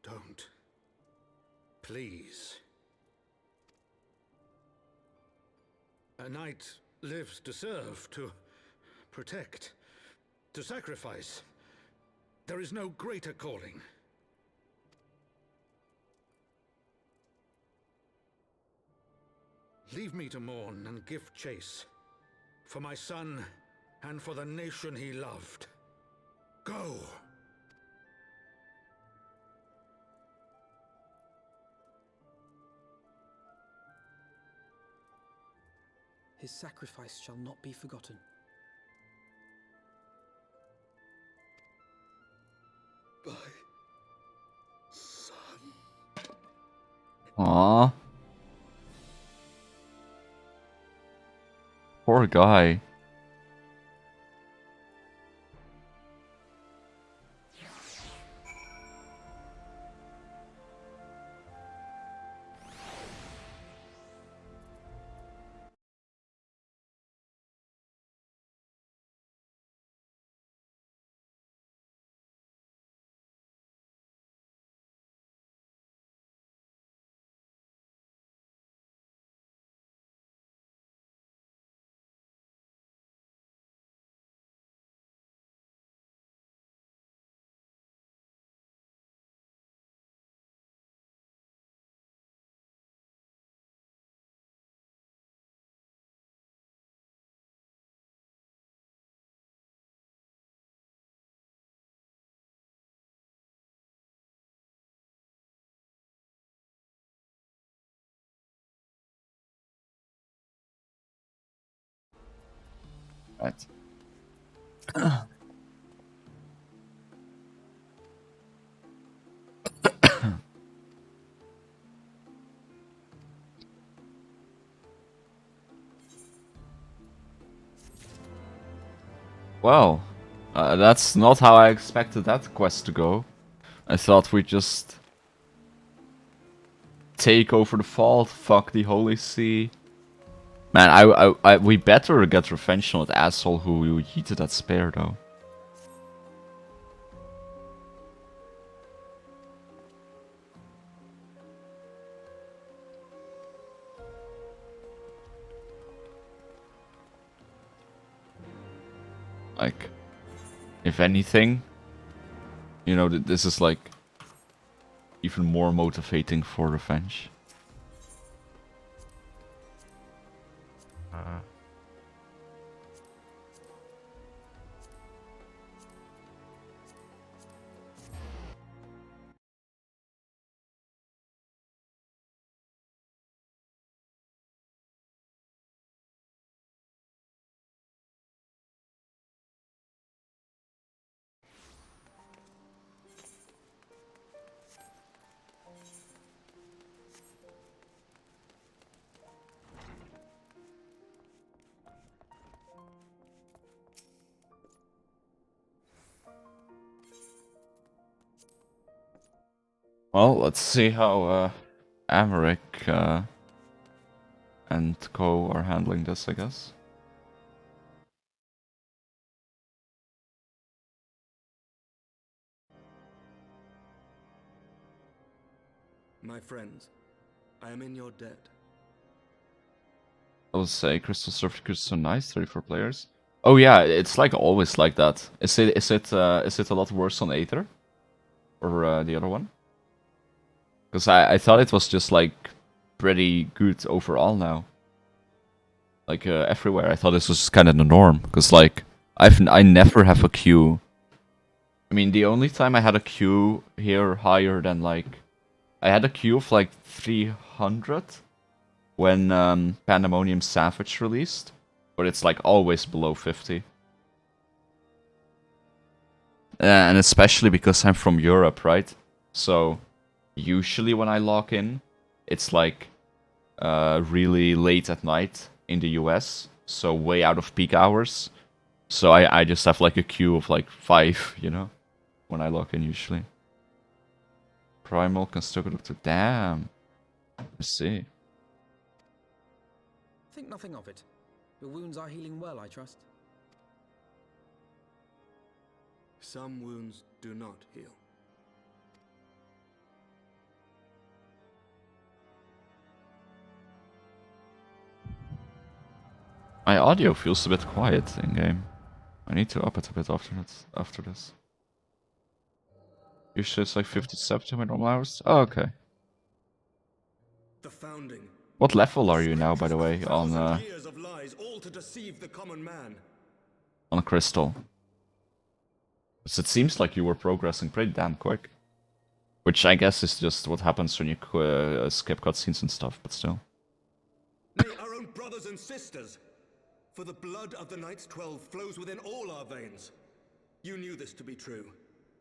Don't. Please. A knight lives to serve, to protect, to sacrifice. There is no greater calling. Leave me to mourn and give chase. For my son, and for the nation he loved. Go! His sacrifice shall not be forgotten. My son. Aww. Poor guy. Right. Well, that's not how I expected that quest to go. I thought we'd just take over the vault, fuck the Holy See. Man, we better get revenge on that asshole who yeeted that spear, though. Like, if anything, you know, this is like even more motivating for revenge. Well, let's see how Amaric and Co are handling this, I guess. My friends, I am in your debt. I would say Crystal Surfer is so nice, 34 players. Oh yeah, it's like always like that. Is it a lot worse on Aether? Or the other one? Because I thought it was just like pretty good overall now. Like everywhere, I thought this was kind of the norm. Because like I never have a queue. I mean, the only time I had a queue here higher than like I had a queue of like 300 when Pandemonium Savage released, but it's like always below 50. And especially because I'm from Europe, right? So usually when I log in, it's like really late at night in the US, so way out of peak hours. So I just have like a queue of like 5, you know, when I log in usually. Primal can still go up to damn. Let's see. Think nothing of it. Your wounds are healing well, I trust. Some wounds do not heal. My audio feels a bit quiet in game. I need to up it a bit after this. Usually it's like 57 to my normal hours. Oh, okay. The founding. What level are you now, by the way, on Years of lies, all to deceive the common man. Crystal? Because it seems like you were progressing pretty damn quick. Which I guess is just what happens when you skip cutscenes and stuff, but still. Nay, our own brothers and sisters. For the blood of the Knights 12 flows within all our veins. You knew this to be true.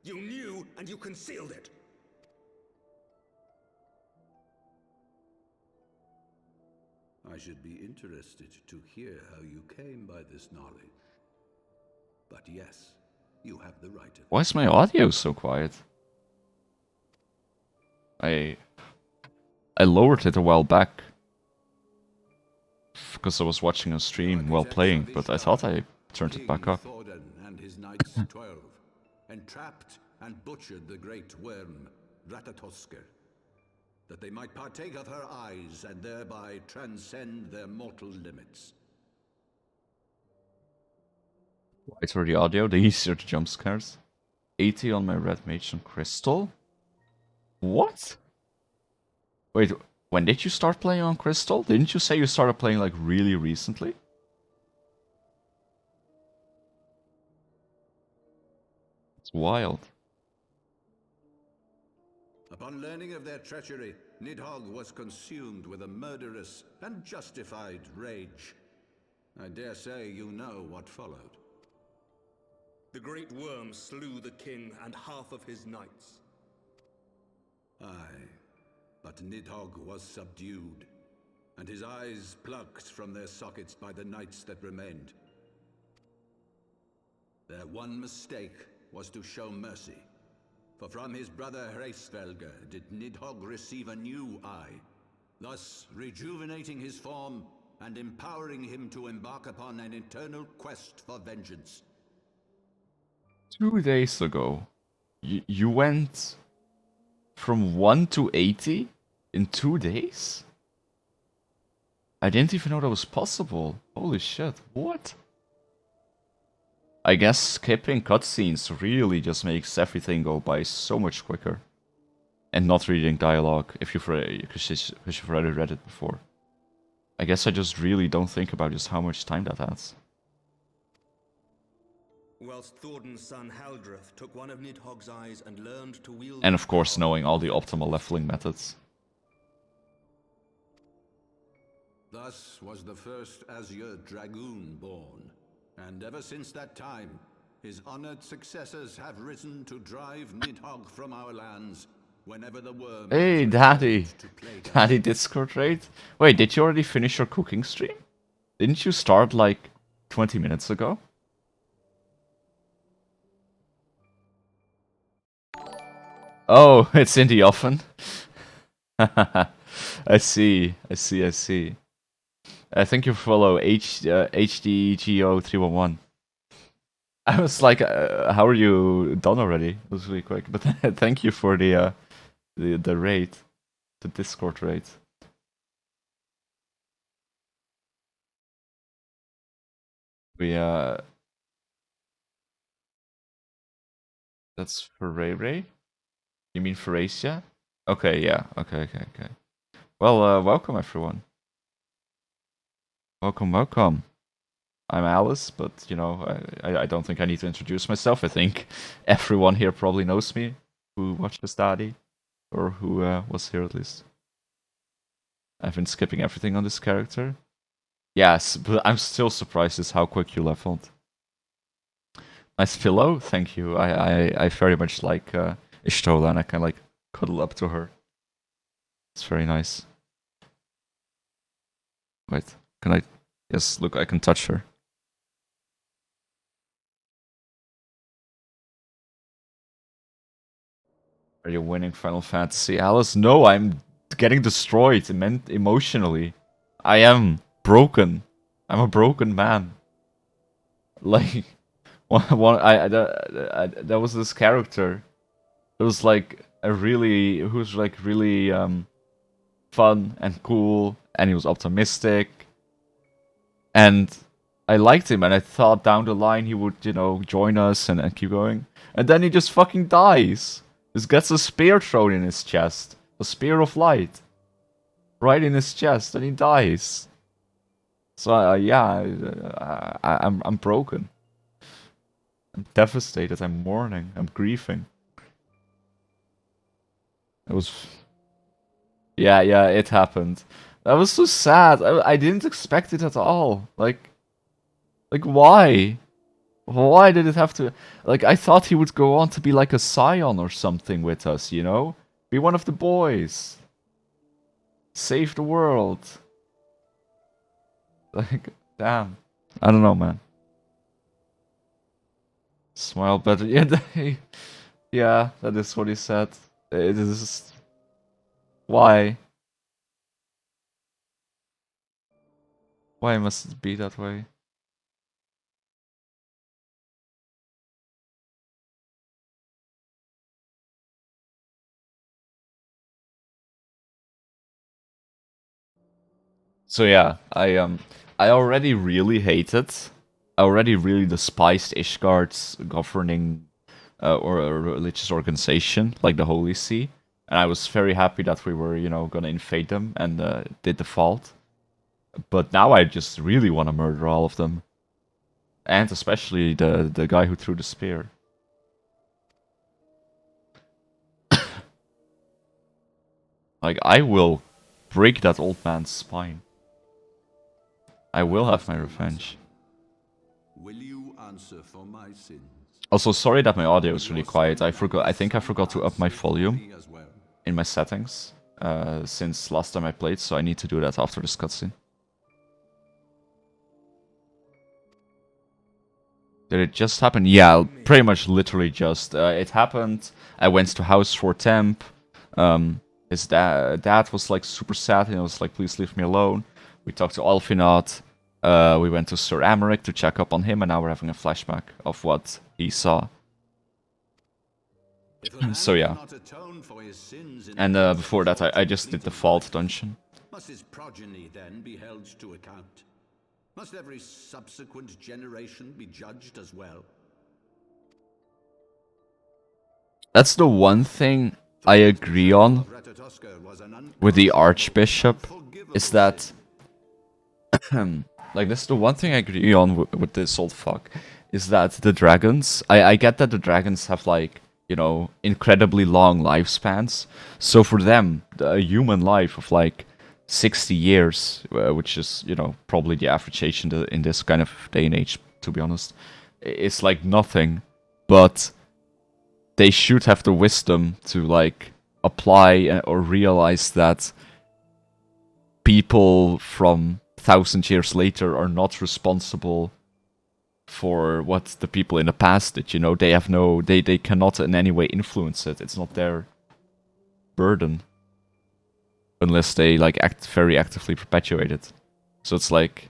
You knew, and you concealed it. I should be interested to hear how you came by this knowledge. But yes, you have the right of it. Why is my audio so quiet? I lowered it a while back. Because I was watching a stream while playing, but I thought I turned it back up. Thordan and his Knights 12 entrapped and butchered the great worm, Ratatosker, that they might partake of her eyes and thereby transcend their mortal limits. Lighter the audio, the easier the jump scares. 80 on my red mage and crystal? What? Wait, when did you start playing on crystal? Didn't you say you started playing like really recently? It's wild. Upon learning of their treachery, Nidhogg was consumed with a murderous and justified rage. I dare say you know what followed. The great worm slew the king and half of his knights. Aye, but Nidhogg was subdued, and his eyes plucked from their sockets by the knights that remained. Their one mistake was to show mercy, for from his brother Hreisvelger did Nidhogg receive a new eye, thus rejuvenating his form and empowering him to embark upon an eternal quest for vengeance. 2 days ago, you went from 1 to 80 in 2 days? I didn't even know that was possible. Holy shit, what? I guess skipping cutscenes really just makes everything go by so much quicker. And not reading dialogue, if you've already read it before. I guess I just really don't think about just how much time that adds. Whilst Thorden's son Haldreth took one of Nidhogg's eyes and learned to wield... And of course knowing all the optimal leveling methods. Thus was the first Azure Dragoon born, and ever since that time, his honored successors have risen to drive Nidhogg from our lands whenever the worm... Hey, Daddy! Daddy Discord raid? Wait, did you already finish your cooking stream? Didn't you start like 20 minutes ago? Oh, it's in the oven. I see. I think you follow HDGO311. I was like, how are you done already? It was really quick. But thank you for the raid. The Discord raid. We, that's for Ray? You mean Feracia? Okay, yeah. Okay. Well, welcome everyone. Welcome. I'm Alice, but, you know, I don't think I need to introduce myself. I think everyone here probably knows me, who watched the study, or who was here at least. I've been skipping everything on this character. Yes, but I'm still surprised at how quick you leveled. Nice pillow, thank you. I very much like Ishtola, and I can, like, cuddle up to her. It's very nice. Wait, can I... Yes, look, I can touch her. Are you winning Final Fantasy, Alice? No, I'm getting destroyed emotionally. I am broken. I'm a broken man. Like, there was this character. It was like who's like really fun and cool, and he was optimistic. And I liked him, and I thought down the line he would, you know, join us and keep going. And then he just fucking dies. Just gets a spear thrown in his chest. A spear of light. Right in his chest, and he dies. So, yeah, I'm broken. I'm devastated, I'm mourning, I'm grieving. It was... Yeah, it happened. That was so sad. I didn't expect it at all. Like, why? Why did it have to... Like, I thought he would go on to be like a scion or something with us, you know? Be one of the boys. Save the world. Like, damn. I don't know, man. Smile better. Yeah, that is what he said. It is... Why? Why must it be that way? So yeah, I already really hated, I already really despised Ishgard's governing or a religious organization like the Holy See, and I was very happy that we were, you know, gonna invade them and did the fault. But now I just really want to murder all of them, and especially the guy who threw the spear. Like, I will break that old man's spine. I will have my revenge. Will you answer for my sins? Also, sorry that my audio is really quiet. I think I forgot to up my volume As well. in my settings since last time I played, so I need to do that after this cutscene. Did it just happen? Yeah, pretty much literally just. It happened. I went to house for temp. His dad was like super sad and he was like, please leave me alone. We talked to Alfinat. We went to Sir Amaric to check up on him, and now we're having a flashback of what he saw. So yeah. And before that, I just did the Vault dungeon. Must his progeny then be held to account? Must every subsequent generation be judged as well? That's the one thing I agree on with the Archbishop, is that like this is the one thing I agree on with this old fuck, is that the dragons, I get that the dragons have like, you know, incredibly long lifespans. So for them, a human life of like 60 years, which is, you know, probably the average age in this kind of day and age, to be honest, it's like nothing. But they should have the wisdom to like apply or realize that people from 1,000 years later are not responsible for what the people in the past did. You know, they have no, they cannot in any way influence it. It's not their burden unless they like very actively perpetuate it. So it's like,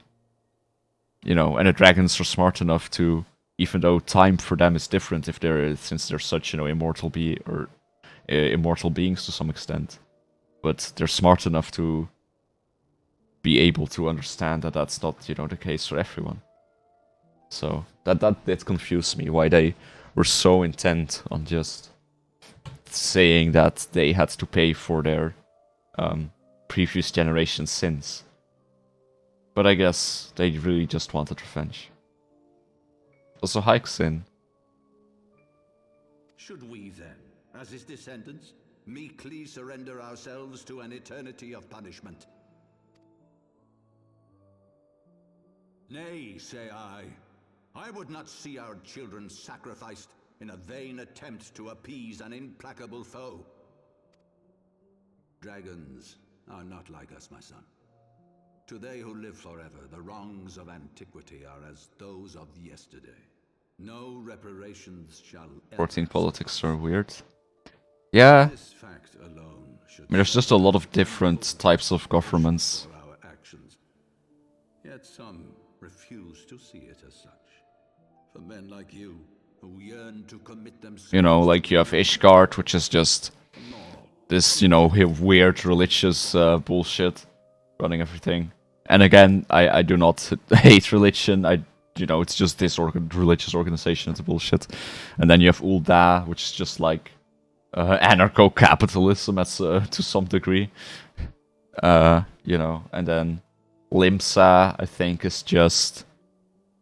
you know, and the dragons are smart enough to, even though time for them is different if since they're such, you know, immortal beings to some extent, but they're smart enough to be able to understand that that's not, you know, the case for everyone. So that did confuse me, why they were so intent on just saying that they had to pay for their previous generation's sins. But I guess they really just wanted revenge. Also, Hikesin. Should we then, as his descendants, meekly surrender ourselves to an eternity of punishment? Nay, say I. I would not see our children sacrificed in a vain attempt to appease an implacable foe. Dragons are not like us, my son. To they who live forever, the wrongs of antiquity are as those of yesterday. No reparations shall 14 politics are weird. Yeah. This fact alone should I mean, there's just a lot of different types of governments. for our actions. Yet some refuse to see it as such. For men like you, who yearn to commit themselves, You know, like you have Ishgard, which is just this, you know, weird religious bullshit running everything. And again, I do not hate religion. You know, it's just this religious organization. It's bullshit. And then you have Ul'dah, which is just like anarcho-capitalism to some degree. You know, and then Limsa, I think, is just...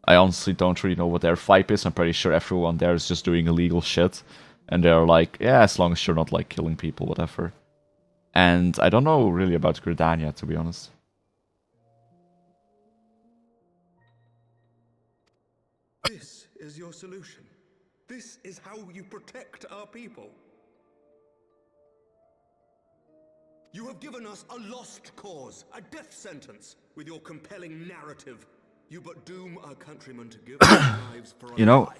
I honestly don't really know what their vibe is. I'm pretty sure everyone there is just doing illegal shit. And they're like, yeah, as long as you're not like killing people, whatever. And I don't know really about Gridania, to be honest. This is your solution. This is how you protect our people. You have given us a lost cause, a death sentence. With your compelling narrative, you but doom our countrymen to give their lives for a You know,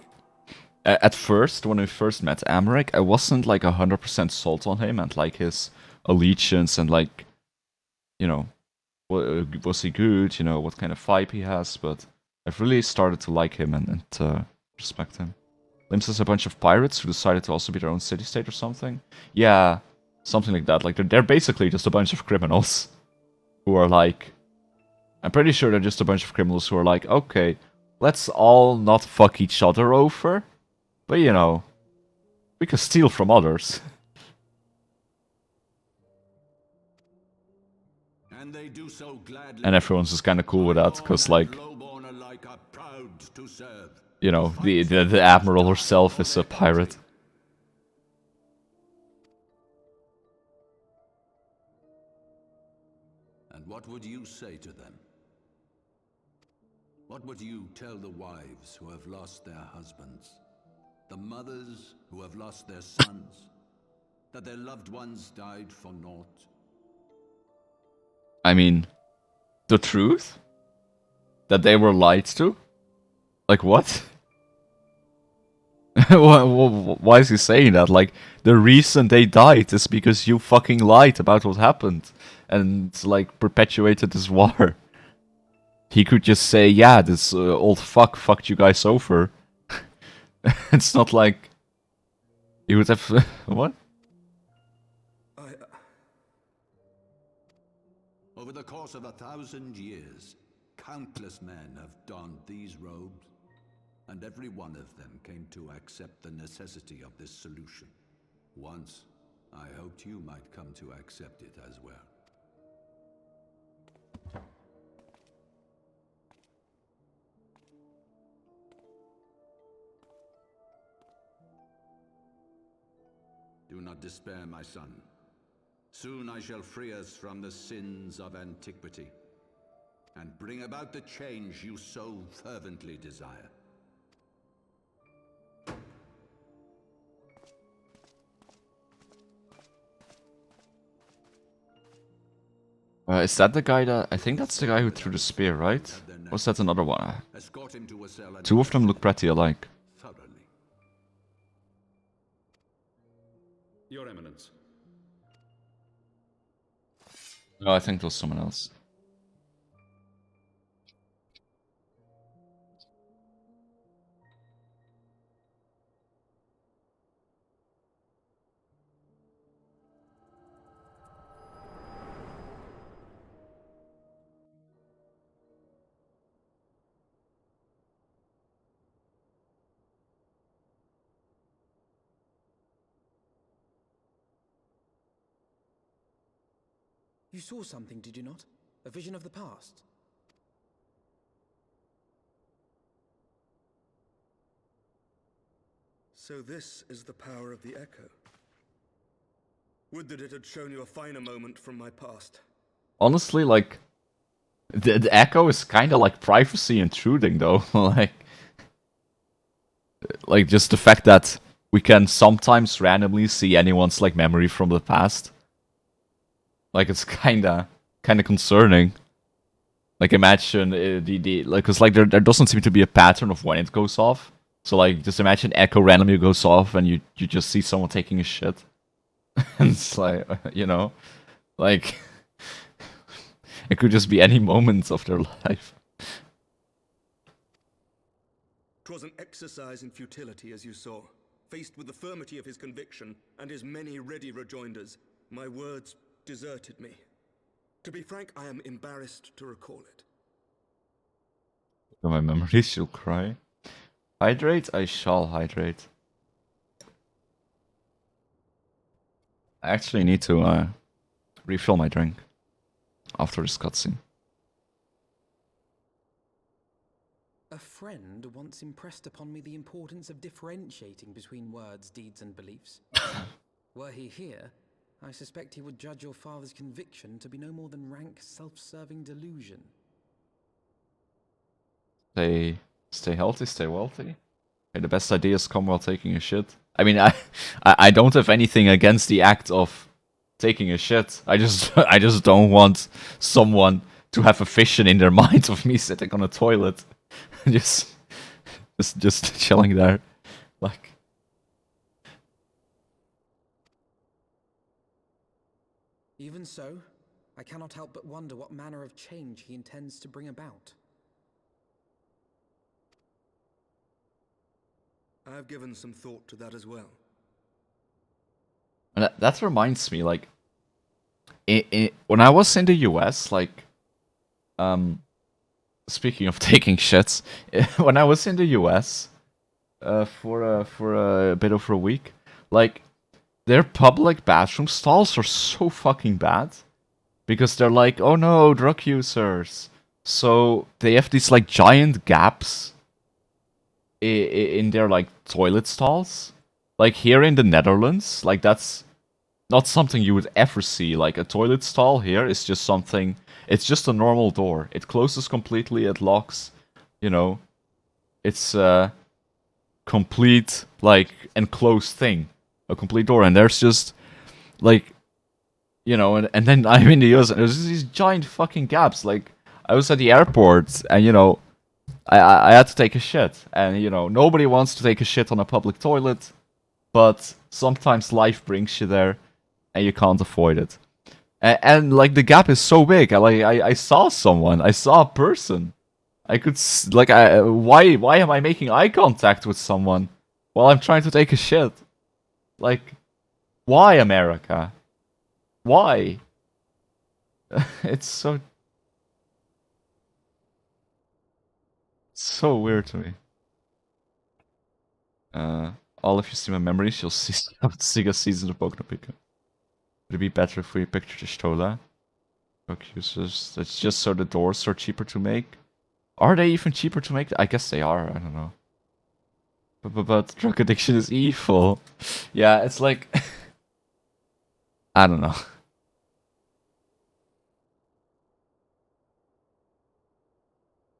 lie. at first, when we first met Amaric, I wasn't like 100% sold on him and like his allegiance and like, you know, was he good, you know, what kind of vibe he has, but I've really started to like him and respect him. Limbs is a bunch of pirates who decided to also be their own city-state or something. Yeah, something like that. Like, they're basically just a bunch of criminals who are like... I'm pretty sure they're just a bunch of criminals who are like, okay, let's all not fuck each other over, but, you know, we can steal from others. and they do so gladly. And everyone's just kind of cool with that, because, like, Lowborn alike are proud to serve. you know, the Admiral herself is a pirate. And what would you say to them? What would you tell the wives who have lost their husbands? The mothers who have lost their sons? That their loved ones died for naught? I mean, the truth? That they were lied to? Like, what? Why is he saying that? Like, the reason they died is because you fucking lied about what happened. And, like, perpetuated this war. He could just say, yeah, this old fuck fucked you guys over. It's not like... He would have... what? Over the course of 1,000 years, countless men have donned these robes, and every one of them came to accept the necessity of this solution. Once, I hoped you might come to accept it as well. Do not despair, my son. Soon I shall free us from the sins of antiquity, and bring about the change you so fervently desire. Is that the guy that... I think that's the guy who threw the spear, right? Or was that another one? Escort him to a cell and Two of them look pretty alike. thoroughly. Your Eminence. No, I think it was someone else. You saw something, did you not? A vision of the past? So this is the power of the Echo. Would that it had shown you a finer moment from my past. Honestly, like... The echo is kinda like privacy intruding, though. Like, just the fact that we can sometimes randomly see anyone's, like, memory from the past. Like, it's kinda concerning. Like, imagine like, cause like there doesn't seem to be a pattern of when it goes off. So like, just imagine Echo randomly goes off and you just see someone taking a shit. And it's like, you know, like, it could just be any moment of their life. 'Twas an exercise in futility, as you saw. Faced with the firmity of his conviction and his many ready rejoinders, my words deserted me. To be frank, I am embarrassed to recall it. My memory, she'll cry. Hydrate? I shall hydrate. I actually need to refill my drink after this cutscene. A friend once impressed upon me the importance of differentiating between words, deeds, and beliefs. Were he here, I suspect he would judge your father's conviction to be no more than rank, self-serving delusion. Stay healthy, stay wealthy. Hey, the best ideas come while taking a shit. I mean, I don't have anything against the act of taking a shit. I just don't want someone to have a vision in their mind of me sitting on a toilet, just chilling there, like. Even so, I cannot help but wonder what manner of change he intends to bring about. I have given some thought to that as well. And that reminds me, like, when I was in the US, like, speaking of taking shits, when I was in the US, for a bit over a week, like, their public bathroom stalls are so fucking bad, because they're like, oh no, drug users. So they have these like giant gaps in their like toilet stalls. Like here in the Netherlands, like that's not something you would ever see. Like a toilet stall here is just something. It's just a normal door. It closes completely. It locks. you know, it's a complete, like, enclosed thing. A complete door. And there's just, like, you know, and then I'm in the US and there's these giant fucking gaps. Like, I was at the airport and, you know, I had to take a shit. And, you know, nobody wants to take a shit on a public toilet. But sometimes life brings you there and you can't avoid it. And like, the gap is so big. I saw someone. I saw a person. I could, why am I making eye contact with someone while I'm trying to take a shit? Like, why, America? Why? It's so weird to me. All of you see my memories, you'll see Sega season of Boku no Pico. Would it be better if we pictured the Stola? Users. It's just so the doors are cheaper to make. Are they even cheaper to make? I guess they are. I don't know. But drug addiction is evil. Yeah, it's like I don't know.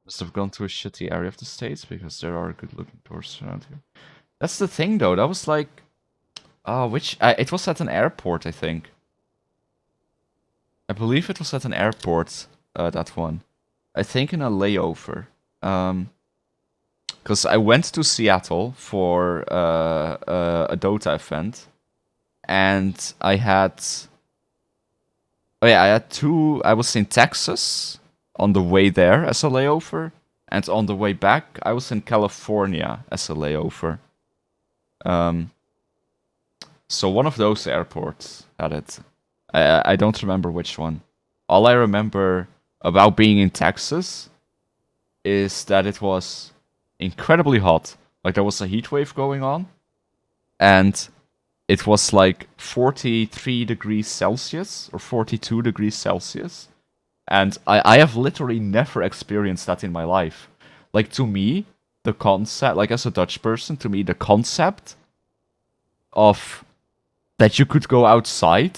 Must have gone to a shitty area of the States because there are good-looking doors around here. That's the thing, though. That was like, it was at an airport, I think. I believe it was at an airport. That one. I think in a layover. Because I went to Seattle for a Dota event, and I had. Oh yeah, I had two. I was in Texas on the way there as a layover, and on the way back, I was in California as a layover. So one of those airports had it. I don't remember which one. All I remember about being in Texas is that it was incredibly hot. Like, there was a heat wave going on, and it was like 43 degrees Celsius or 42 degrees Celsius. And I have literally never experienced that in my life. Like, to me, the concept, like, as a Dutch person, to me, the concept of that you could go outside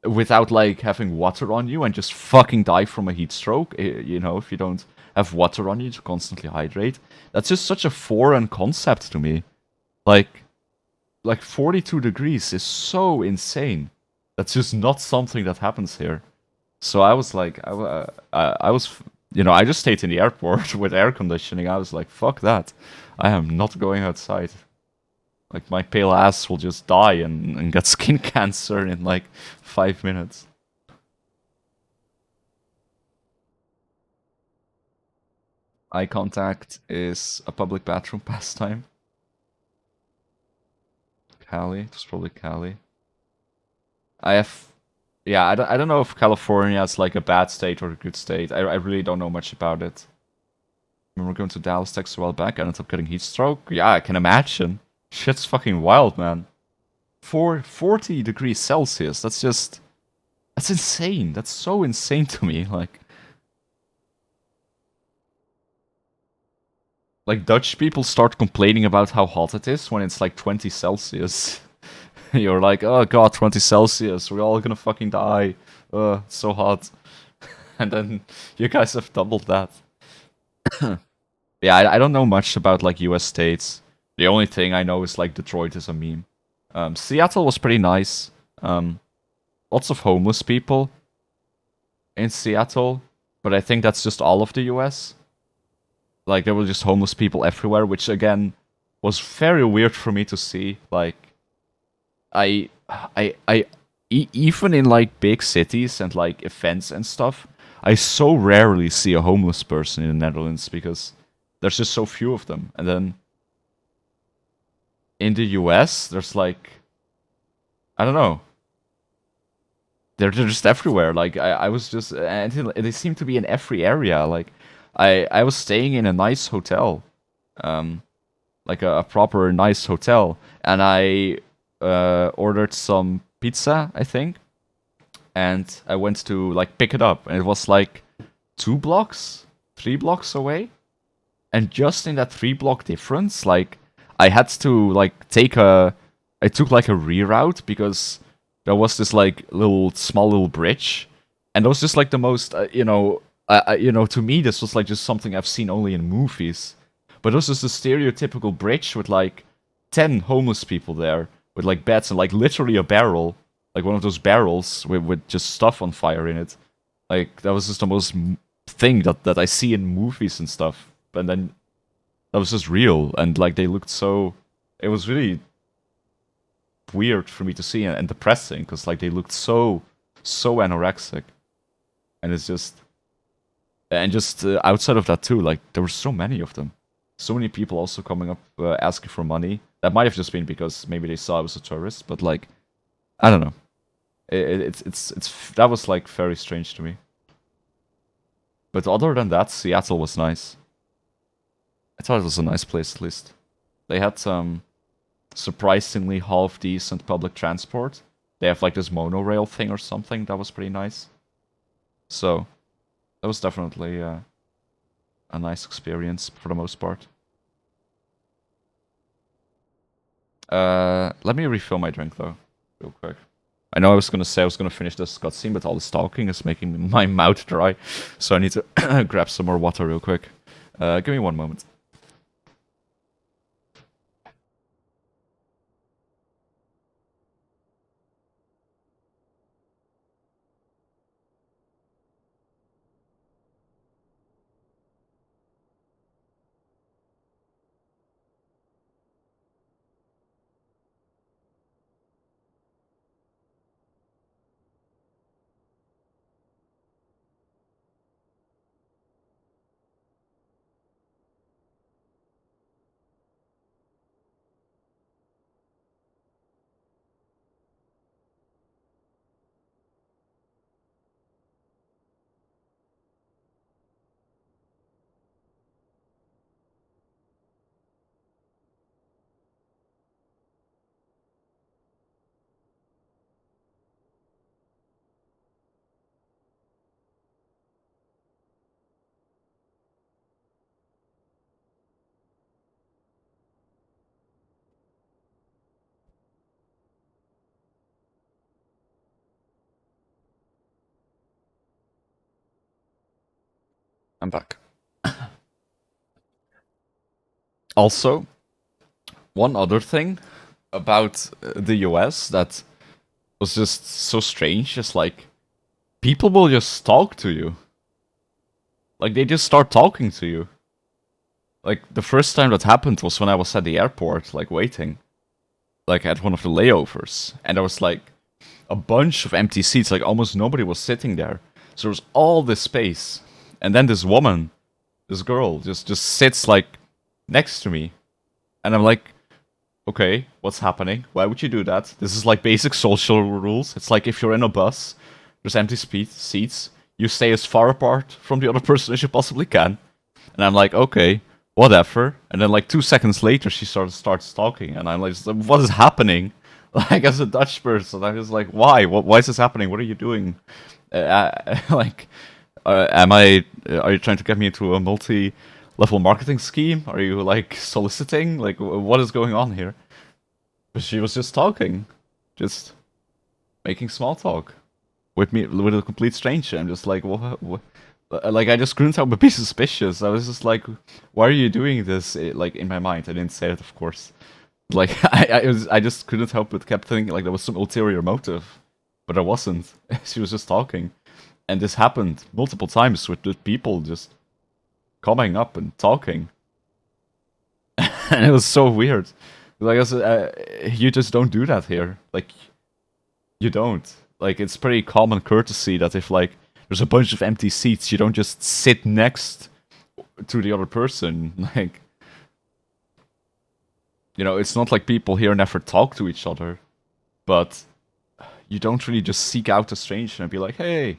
without, like, having water on you and just fucking die from a heat stroke, you know, if you don't have water on you to constantly hydrate. That's just such a foreign concept to me. Like 42 degrees is so insane. That's just not something that happens here. So I was like, I was, you know, I just stayed in the airport with air conditioning. I was like, fuck that. I am not going outside. Like, my pale ass will just die and get skin cancer in like 5 minutes. Eye contact is a public bathroom pastime. Cali, it was probably Cali. Yeah, I don't know if California is like a bad state or a good state. I really don't know much about it. I remember going to Dallas, Texas a while back. I ended up getting heat stroke. Yeah, I can imagine. Shit's fucking wild, man. 40 degrees Celsius. That's insane. That's so insane to me. Like Dutch people start complaining about how hot it is when it's like 20 Celsius. You're like, oh god, 20 Celsius, we're all gonna fucking die. It's so hot. And then you guys have doubled that. Yeah, I don't know much about like US states. The only thing I know is like Detroit is a meme. Seattle was pretty nice. Lots of homeless people in Seattle, but I think that's just all of the US. Like, there were just homeless people everywhere, which again was very weird for me to see. Like, even in like big cities and like events and stuff, I so rarely see a homeless person in the Netherlands because there's just so few of them. And then in the US, there's like, I don't know, they're just everywhere. Like, I was just, and they seem to be in every area. Like, I was staying in a nice hotel, like a proper nice hotel, and I ordered some pizza, I think, and I went to like pick it up, and it was like 3 blocks away, and just in that 3-block difference, like I had to like I took like a reroute because there was this like small little bridge, and it was just like the most you know, to me this was like just something I've seen only in movies. But it was just a stereotypical bridge with like 10 homeless people there with like beds and like literally a barrel, like one of those barrels with just stuff on fire in it. Like that was just the most thing that I see in movies and stuff. And then that was just real, and like they looked so. It was really weird for me to see and depressing because like they looked so anorexic, and it's just outside of that too, like there were so many of them, so many people also coming up asking for money. That might have just been because maybe they saw I was a tourist, but like I don't know. It's that was like very strange to me. But other than that, Seattle was nice. I thought it was a nice place at least. They had some surprisingly half decent public transport. They have like this monorail thing or something that was pretty nice. So that was definitely a nice experience for the most part. Let me refill my drink though, real quick. I know I was gonna say I was gonna finish this cutscene, but all this talking is making my mouth dry, so I need to grab some more water real quick. Give me one moment. I'm back. Also, one other thing about the US that was just so strange is like people will just talk to you. Like they just start talking to you. Like the first time that happened was when I was at the airport, like waiting, like at one of the layovers, and there was like a bunch of empty seats, like almost nobody was sitting there. So there was all this space, and then this woman, this girl, just sits like next to me, and I'm like, okay, what's happening? Why would you do that? This is like basic social rules. It's like if you're in a bus, there's empty seats, you stay as far apart from the other person as you possibly can. And I'm like, okay, whatever. And then like 2 seconds later, she starts talking, and I'm like, what is happening? Like as a Dutch person, I was like, why? Why is this happening? What are you doing? Like, are you trying to get me into a multi-level marketing scheme? Are you like soliciting? Like, what is going on here? But she was just talking, just making small talk with me, with a complete stranger. I'm just like, what? Like, I just couldn't help but be suspicious. I was just like, why are you doing this? Like, in my mind, I didn't say it, of course. Like, I just couldn't help but kept thinking like there was some ulterior motive, but there wasn't. She was just talking, and this happened multiple times with people just coming up and talking, and it was so weird. Like I said, you just don't do that here. Like, you don't. Like, it's pretty common courtesy that if like there's a bunch of empty seats, you don't just sit next to the other person. Like, you know, it's not like people here never talk to each other, but you don't really just seek out a stranger and be like, hey.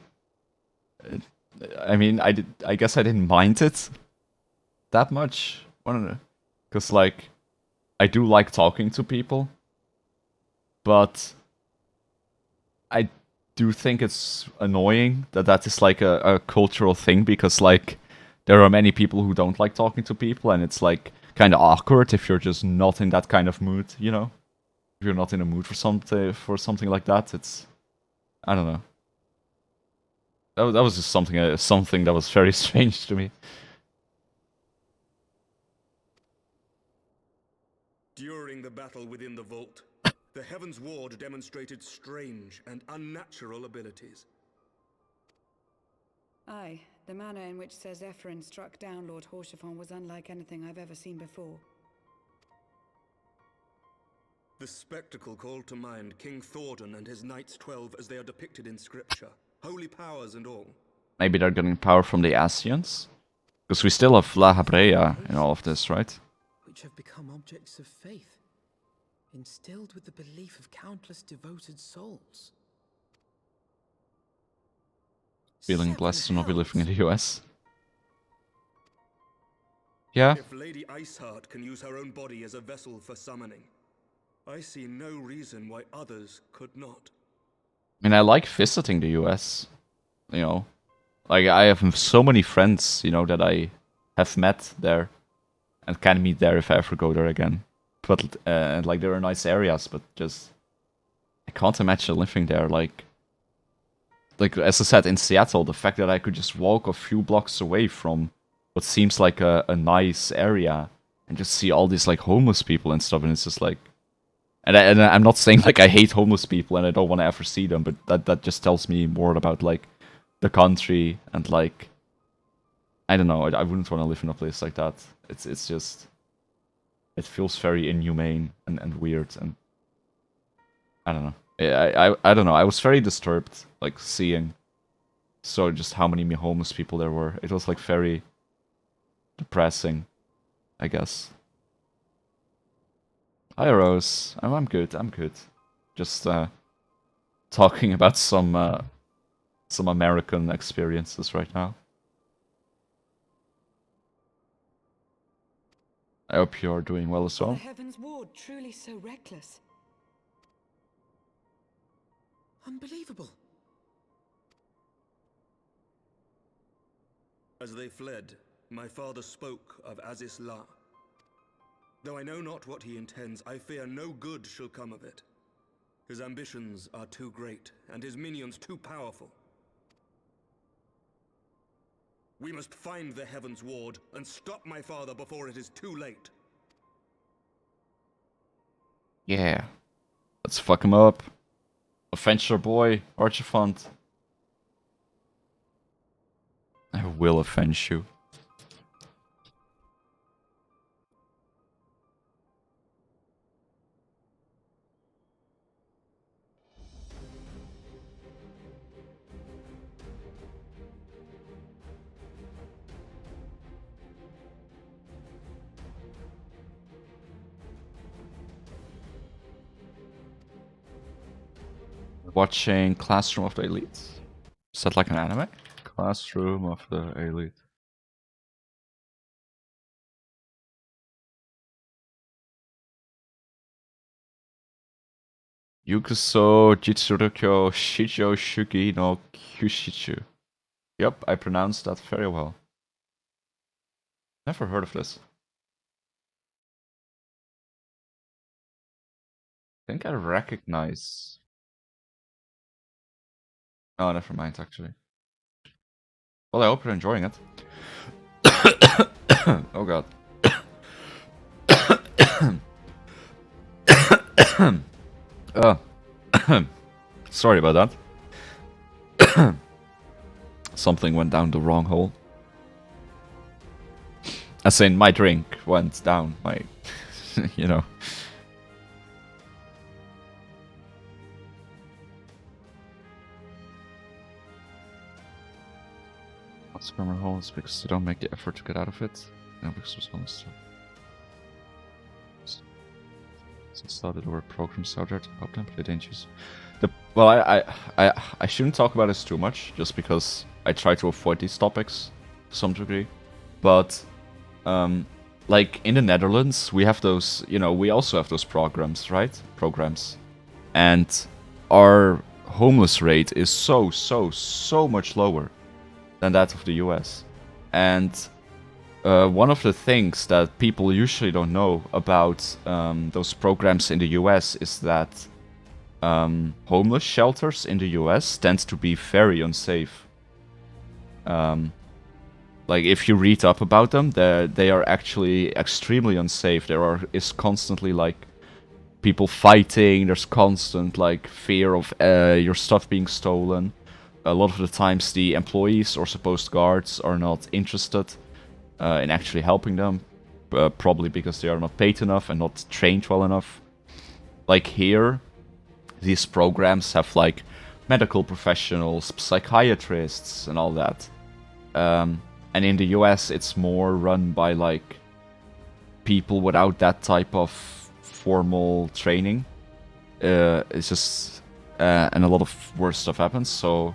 I mean, I guess I didn't mind it that much. I don't know, because like I do like talking to people, but I do think it's annoying that is like a cultural thing, because like there are many people who don't like talking to people, and it's like kind of awkward if you're just not in that kind of mood, you know? If you're not in a mood for something like that, it's, I don't know. that was just something that was very strange to me. During the battle within the vault, the Heavensward demonstrated strange and unnatural abilities. Aye, the manner in which Ser Zephyrin struck down Lord Horshafon was unlike anything I've ever seen before. The spectacle called to mind King Thordan and his Knights 12 as they are depicted in scripture, holy powers and all. Maybe they're getting power from the Asians? Because we still have La Habrea in all of this, right? Which have become objects of faith, instilled with the belief of countless devoted souls. Feeling blessed to not be living in the US. Yeah. If Lady Iceheart can use her own body as a vessel for summoning, I see no reason why others could not. I mean, I like visiting the US. You know, like I have so many friends, you know, that I have met there and can meet there if I ever go there again. But like there are nice areas, but just I can't imagine living there. Like as I said in Seattle, the fact that I could just walk a few blocks away from what seems like a nice area and just see all these like homeless people and stuff, and it's just like. And I'm not saying like I hate homeless people and I don't want to ever see them, but that just tells me more about like the country and like I don't know. I wouldn't want to live in a place like that. It's just it feels very inhumane and weird, and I don't know. I don't know. I was very disturbed like seeing just how many homeless people there were. It was like very depressing, I guess. Hi Rose, I'm good. Just talking about some American experiences right now. I hope you're doing well as well. The Heavensward truly so reckless. Unbelievable. As they fled, my father spoke of Azis La. Though I know not what he intends, I fear no good shall come of it. His ambitions are too great, and his minions too powerful. We must find the Heavensward and stop my father before it is too late. Yeah. Let's fuck him up. Avenge your boy, Archifant. I will avenge you. Watching Classroom of the Elite. Is that like an anime? Classroom of the Elite. Yukuso Jitsurukyo Shijo Shugi no Kyushichu. Yep, I pronounced that very well. Never heard of this. I think I recognize... Oh, never mind, actually. Well, I hope you're enjoying it. Oh god. Sorry about that. Something went down the wrong hole. As in, my drink went down my... you know. Spammer holes because they don't make the effort to get out of it. No, because there's no stuff. Since thought there were programs out there to help them, but they didn't use. Well, I shouldn't talk about this too much, just because I try to avoid these topics to some degree. But like in the Netherlands, we have those. You know, we also have those programs, right? And our homeless rate is so much lower than that of the US. And one of the things that people usually don't know about those programs in the US is that homeless shelters in the US tend to be very unsafe. Like, if you read up about them, they are actually extremely unsafe. Is constantly, like, people fighting. There's constant, like, fear of your stuff being stolen. A lot of the times, the employees or supposed guards are not interested in actually helping them. Probably because they are not paid enough and not trained well enough. Like, here, these programs have, like, medical professionals, psychiatrists, and all that. And in the US, it's more run by, like, people without that type of formal training. It's just... and a lot of worse stuff happens, so...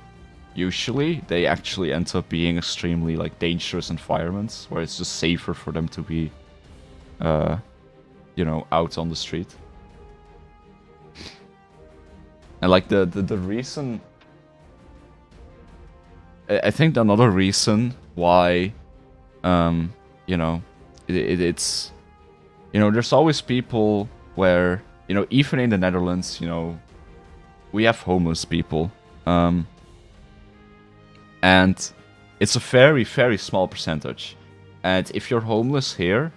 Usually, they actually end up being extremely, like, dangerous environments, where it's just safer for them to be, you know, out on the street. And, like, the reason... I think another reason why, you know, it's... You know, there's always people where, you know, even in the Netherlands, you know, we have homeless people. And it's a very, very small percentage. And if you're homeless here,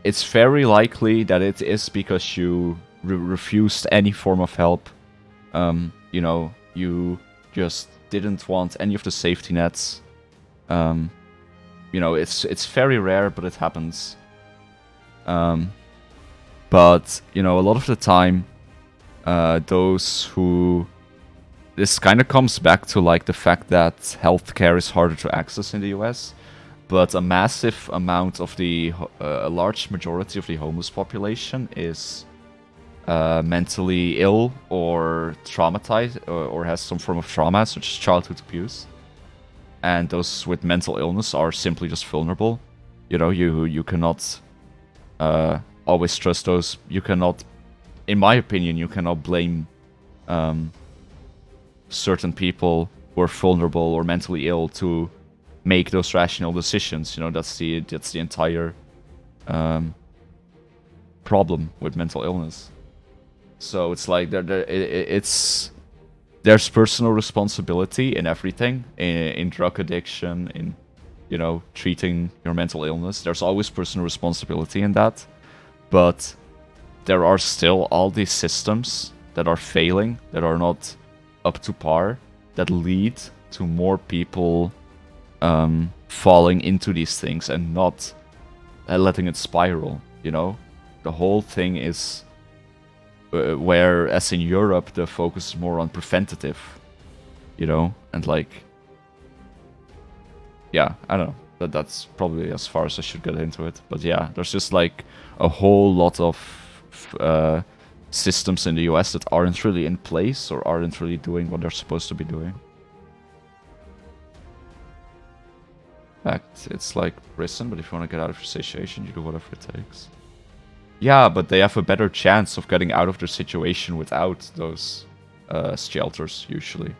it's very likely that it is because you refused any form of help. You know, you just didn't want any of the safety nets. You know, it's very rare, but it happens. But, you know, a lot of the time, those who... This kind of comes back to, like, the fact that healthcare is harder to access in the US, but a massive amount of a large majority of the homeless population is mentally ill or traumatized, or has some form of trauma, such as childhood abuse. And those with mental illness are simply just vulnerable. You know, you cannot always trust those. You cannot, in my opinion, you cannot blame... certain people who are vulnerable or mentally ill to make those rational decisions. You know, that's the entire problem with mental illness. So it's like there's personal responsibility in everything, in drug addiction, in, you know, treating your mental illness. There's always personal responsibility in that, but there are still all these systems that are failing, that are not up to par, that lead to more people falling into these things and not letting it spiral, you know? The whole thing is... whereas in Europe, the focus is more on preventative, you know? And, like... Yeah, I don't know. That's probably as far as I should get into it. But yeah, there's just, like, a whole lot of... systems in the US that aren't really in place or aren't really doing what they're supposed to be doing. In fact, it's like prison, but if you want to get out of your situation, you do whatever it takes. Yeah, but they have a better chance of getting out of their situation without those shelters, usually.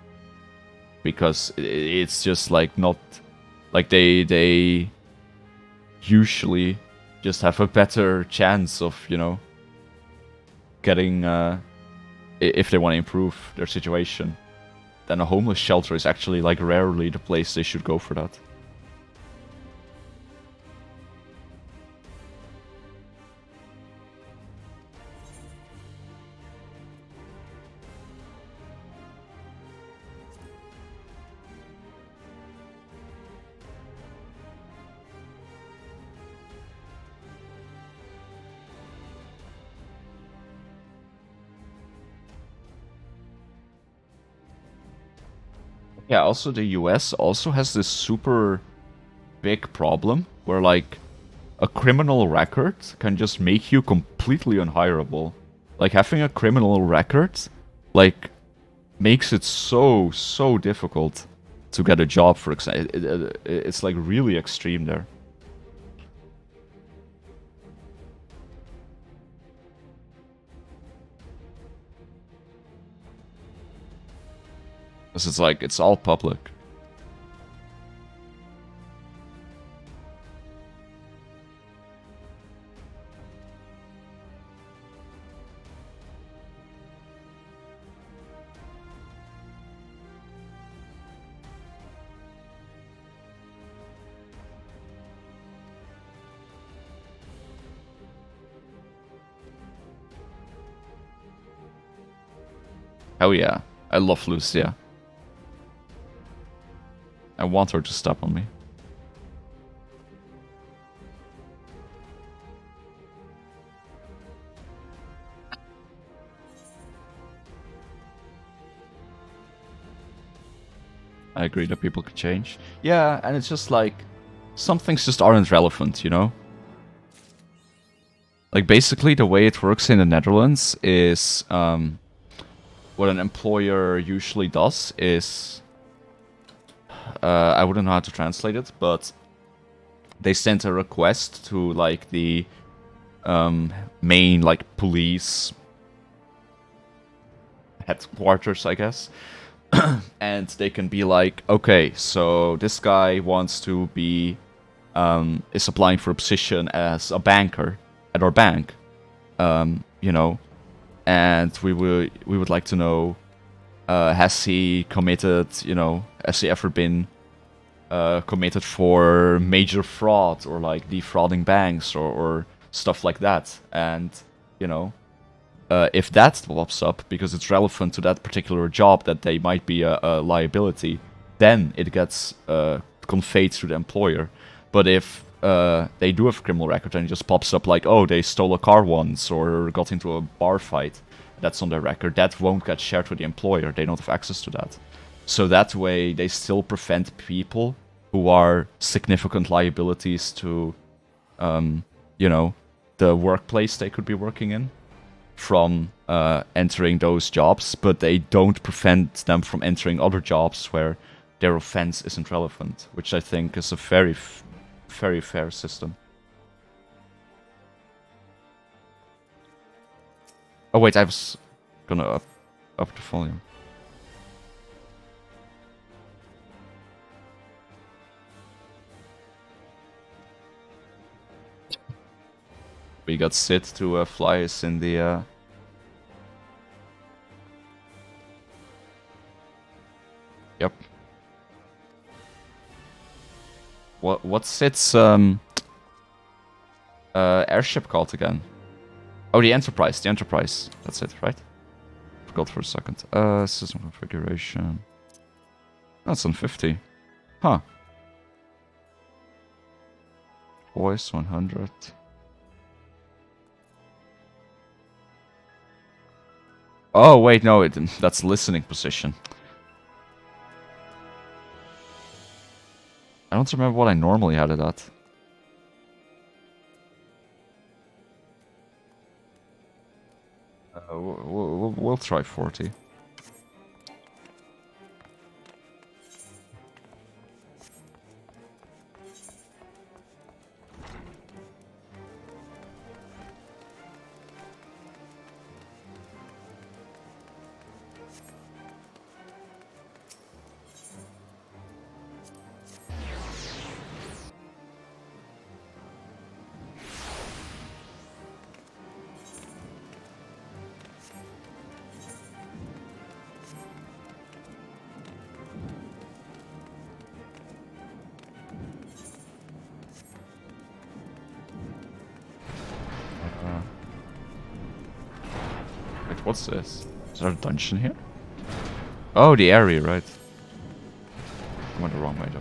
Because it's just, like, not... Like, they usually just have a better chance of, you know, getting, if they want to improve their situation, then a homeless shelter is actually, like, rarely the place they should go for that. Yeah, also the US also has this super big problem where, like, a criminal record can just make you completely unhireable. Like, having a criminal record, like, makes it so difficult to get a job, for example. It's, like, really extreme there. Because it's like, it's all public. Hell yeah. I love Lucia. I want her to step on me. I agree that people could change. Yeah, and it's just like, some things just aren't relevant, you know? Like, basically, the way it works in the Netherlands is, what an employer usually does is, I wouldn't know how to translate it, but they send a request to, like, the main, like, police headquarters, I guess. And they can be like, okay, so this guy wants to be, is applying for a position as a banker at our bank, you know, and we would like to know, has he committed, you know, has he ever been committed for major fraud or like defrauding banks or stuff like that, and you know. If that pops up because it's relevant to that particular job that they might be a liability, then it gets conveyed to the employer. But if they do have a criminal record and it just pops up like, oh, they stole a car once or got into a bar fight, that's on their record, that won't get shared with the employer. They don't have access to that. So that way, they still prevent people who are significant liabilities to, you know, the workplace they could be working in, from entering those jobs, but they don't prevent them from entering other jobs where their offense isn't relevant, which I think is a very, very fair system. Oh wait, I was gonna up the volume. We got Sid to fly us in the... Yep. What's Sid's airship called again? Oh, the Enterprise. The Enterprise. That's it, right? Forgot for a second. System configuration. That's on 50. Huh. Voice 100. Oh, wait, no, that's listening position. I don't remember what I normally had it at. We'll try 40. Wait, what's this? Is there a dungeon here? Oh, the area, right. I went the wrong way, though.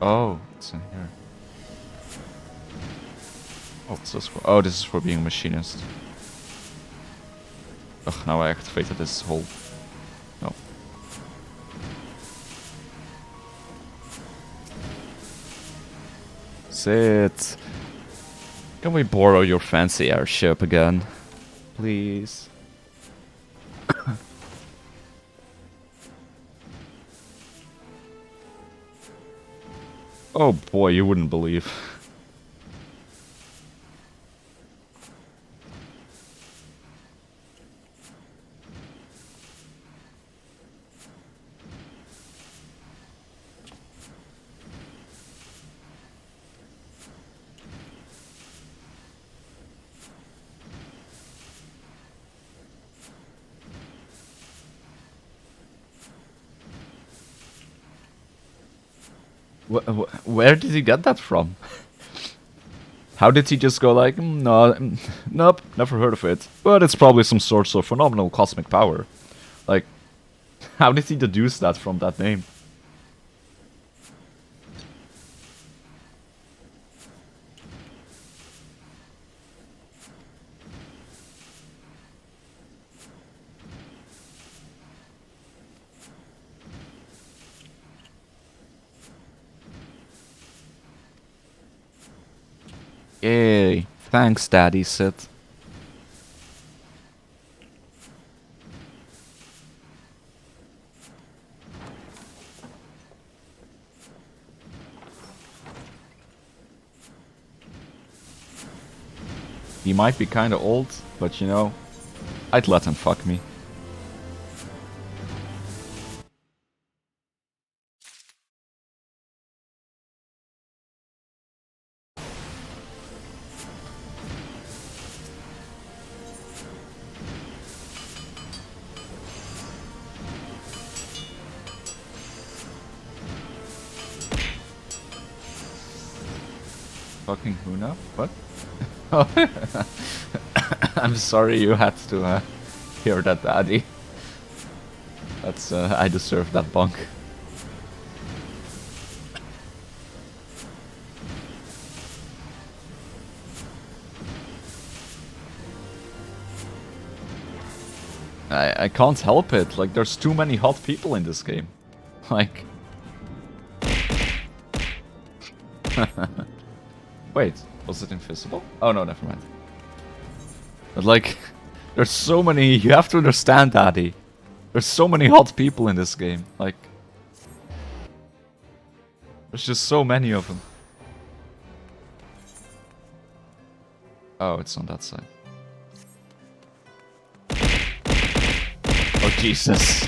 Oh, it's in here. Oh, what's this for? Oh, this is for being a machinist. Ugh, now I activated this whole... No. Sit. Can we borrow your fancy airship again? Please. Oh boy, you wouldn't believe. Where did he get that from? How did he just go like, no, nope, never heard of it, but it's probably some sorts of phenomenal cosmic power. Like, how did he deduce that from that name? Yay, thanks Daddy Sid. He might be kinda old, but you know, I'd let him fuck me. Fucking Huna? What? I'm sorry you had to hear that, Daddy. That's, I deserve that bunk. I can't help it, like, there's too many hot people in this game. Like... Wait, was it invisible? Oh no, never mind. But like, there's so many, you have to understand, Daddy. There's so many hot people in this game, like... There's just so many of them. Oh, it's on that side. Oh, Jesus.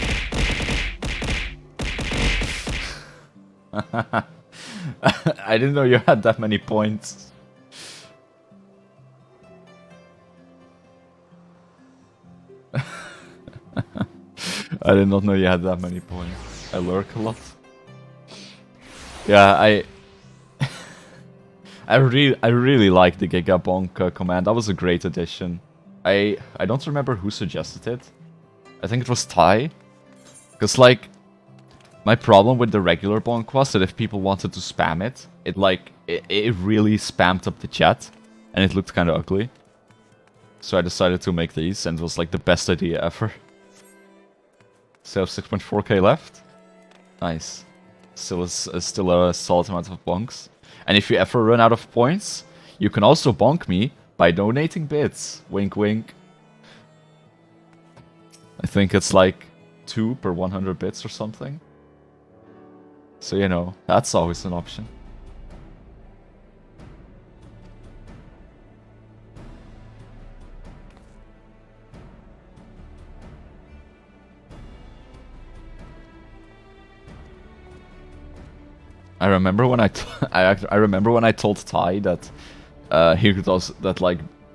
I didn't know you had that many points. I did not know you had that many points. I lurk a lot. Yeah, I really like the Gigabonk command. That was a great addition. I don't remember who suggested it. I think it was Ty. Because like, my problem with the regular bonk was that if people wanted to spam it, it really spammed up the chat, and it looked kind of ugly. So I decided to make these, and it was like the best idea ever. So 6.4k left. Nice. Still a solid amount of bonks. And if you ever run out of points, you can also bonk me by donating bits. Wink wink. I think it's like 2 per 100 bits or something. So, you know, that's always an option. I remember when I remember when I told Ty that he could also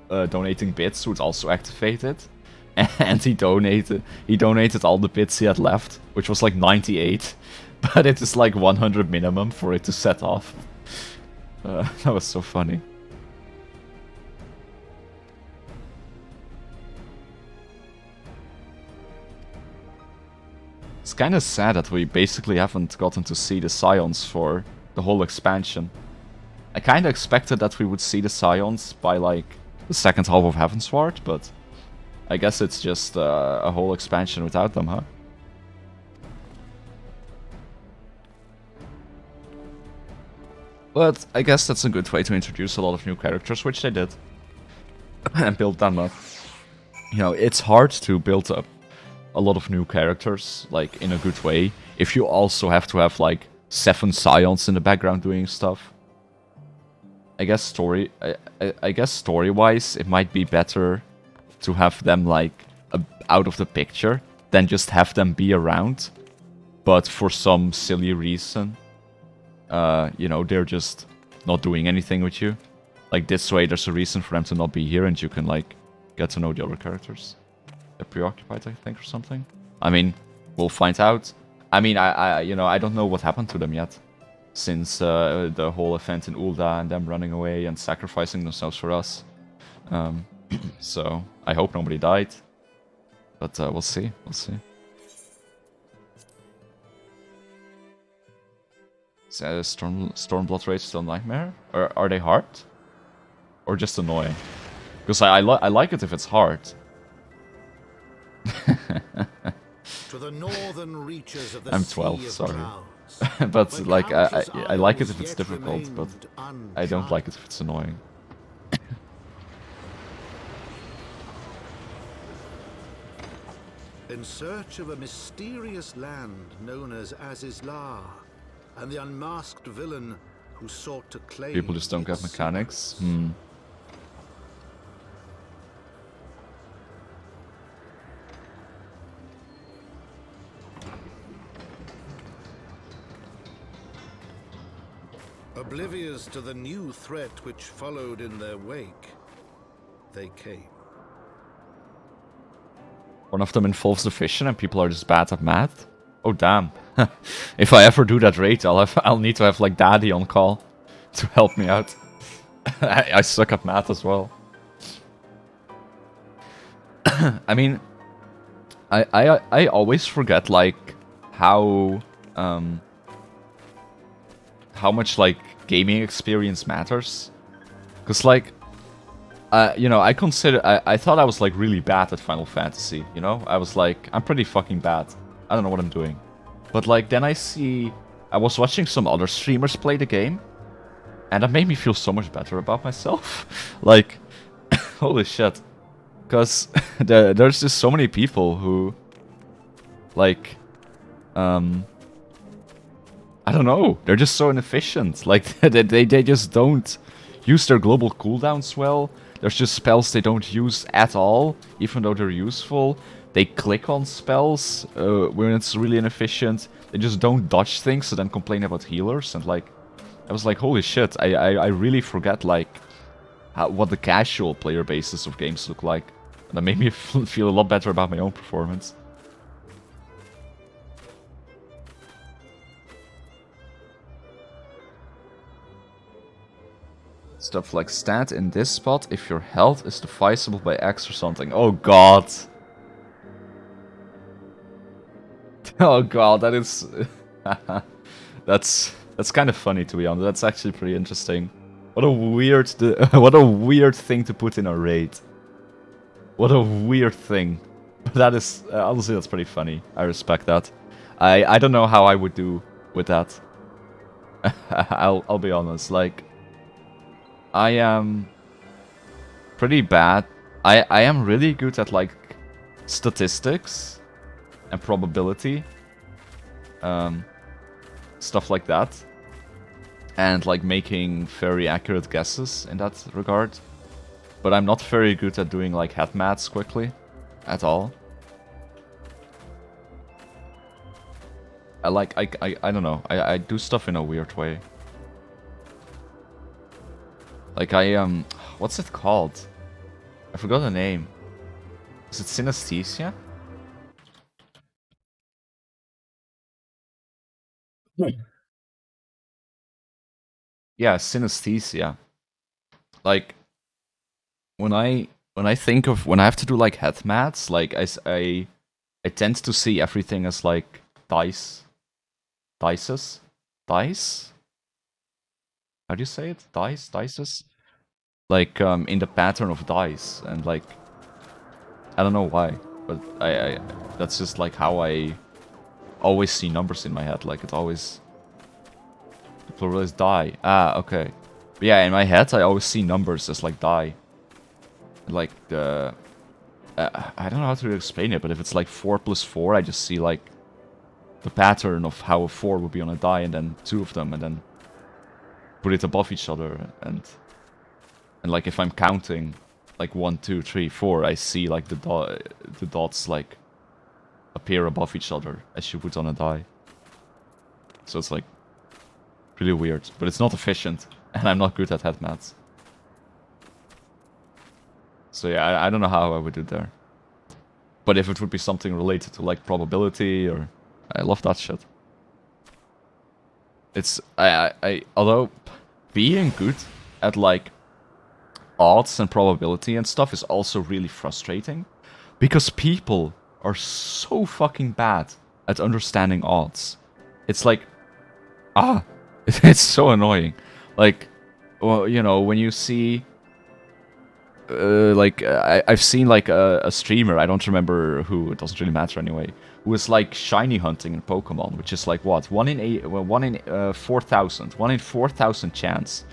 donating bits would also activate it, and he donated all the bits he had left, which was like 98. But it is like 100 minimum for it to set off. That was so funny. It's kind of sad that we basically haven't gotten to see the Scions for the whole expansion. I kind of expected that we would see the Scions by like the second half of Heavensward, but I guess it's just a whole expansion without them, huh? But I guess that's a good way to introduce a lot of new characters, which they did. And build them up. You know, it's hard to build up a lot of new characters, like, in a good way, if you also have to have, like, 7 Scions in the background doing stuff. I guess story-wise, it might be better to have them, like, out of the picture, than just have them be around. But for some silly reason, you know, they're just not doing anything with you. Like, this way, there's a reason for them to not be here, and you can, like, get to know the other characters. They're preoccupied, I think, or something. I mean, we'll find out. I mean, you know, I don't know what happened to them yet. since the whole event in Ul'dah and them running away and sacrificing themselves for us. So I hope nobody died, but we'll see. We'll see. Is Stormblood Rage still Nightmare? Or are they hard? Or just annoying? Because I like it if it's hard. To the northern reaches of the I'm 12, sea of sorry. clouds, But where like countless I like it isles if it's yet difficult, but remained I don't like it uncharted. if it's annoying. In search of a mysterious land known as Azizlar, and the unmasked villain who sought to claim People just don't get its mechanics. secrets. Oblivious to the new threat which followed in their wake, they came. One of them involves the vision and people are just bad at math? Oh damn. If I ever do that raid, I'll need to have like Daddy on call to help me out. I suck at math as well. I mean, I always forget like how much like gaming experience matters. Cause like you know, I thought I was like really bad at Final Fantasy, you know? I was like, I'm pretty fucking bad. I don't know what I'm doing. But like then I was watching some other streamers play the game, and that made me feel so much better about myself. Like, holy shit. Because there's just so many people who, like, I don't know, they're just so inefficient. Like, they just don't use their global cooldowns well. There's just spells they don't use at all, even though they're useful. They click on spells when it's really inefficient. They just don't dodge things, so then complain about healers. And like, I was like, holy shit, I really forget like what the casual player bases of games look like. And that made me feel a lot better about my own performance. Stuff like stat in this spot if your health is divisible by X or something. Oh god. Oh god, that is... that's kind of funny, to be honest. That's actually pretty interesting. What a weird what a weird thing to put in a raid. What a weird thing. But that is honestly, that's pretty funny. I respect that. I don't know how I would do with that. I'll be honest. Like, I am pretty bad. I am really good at like statistics and probability, stuff like that, and like making very accurate guesses in that regard. But I'm not very good at doing like head maths quickly, at all. I don't know. I do stuff in a weird way. Like what's it called? I forgot the name. Is it synesthesia? Yeah, synesthesia. Like when I have to do like head maths, like I tend to see everything as like dice. Dices? Dice? How do you say it? Dice? Dices? Like in the pattern of dice, and like I don't know why, but I that's just like how I always see numbers in my head. Like it's always the plural is die. Ah, okay. But yeah, in my head I always see numbers as like die. Like the I don't know how to explain it, but if it's like 4 plus 4, I just see like the pattern of how a 4 would be on a die, and then 2 of them, and then put it above each other, and like if I'm counting like 1, 2, 3, 4, I see like the dots like appear above each other as you put on a die. So it's like really weird, but it's not efficient, and I'm not good at head maths. So yeah, I don't know how I would do there. But if it would be something related to like probability, or I love that shit. It's although being good at like odds and probability and stuff is also really frustrating because people are so fucking bad at understanding odds. It's like it's so annoying. Like, well, you know, when you see I've seen like a streamer, I don't remember who, it doesn't really matter anyway, who was like shiny hunting in Pokemon, which is like what, 1 in 4,000, 1 in 4,000 chance,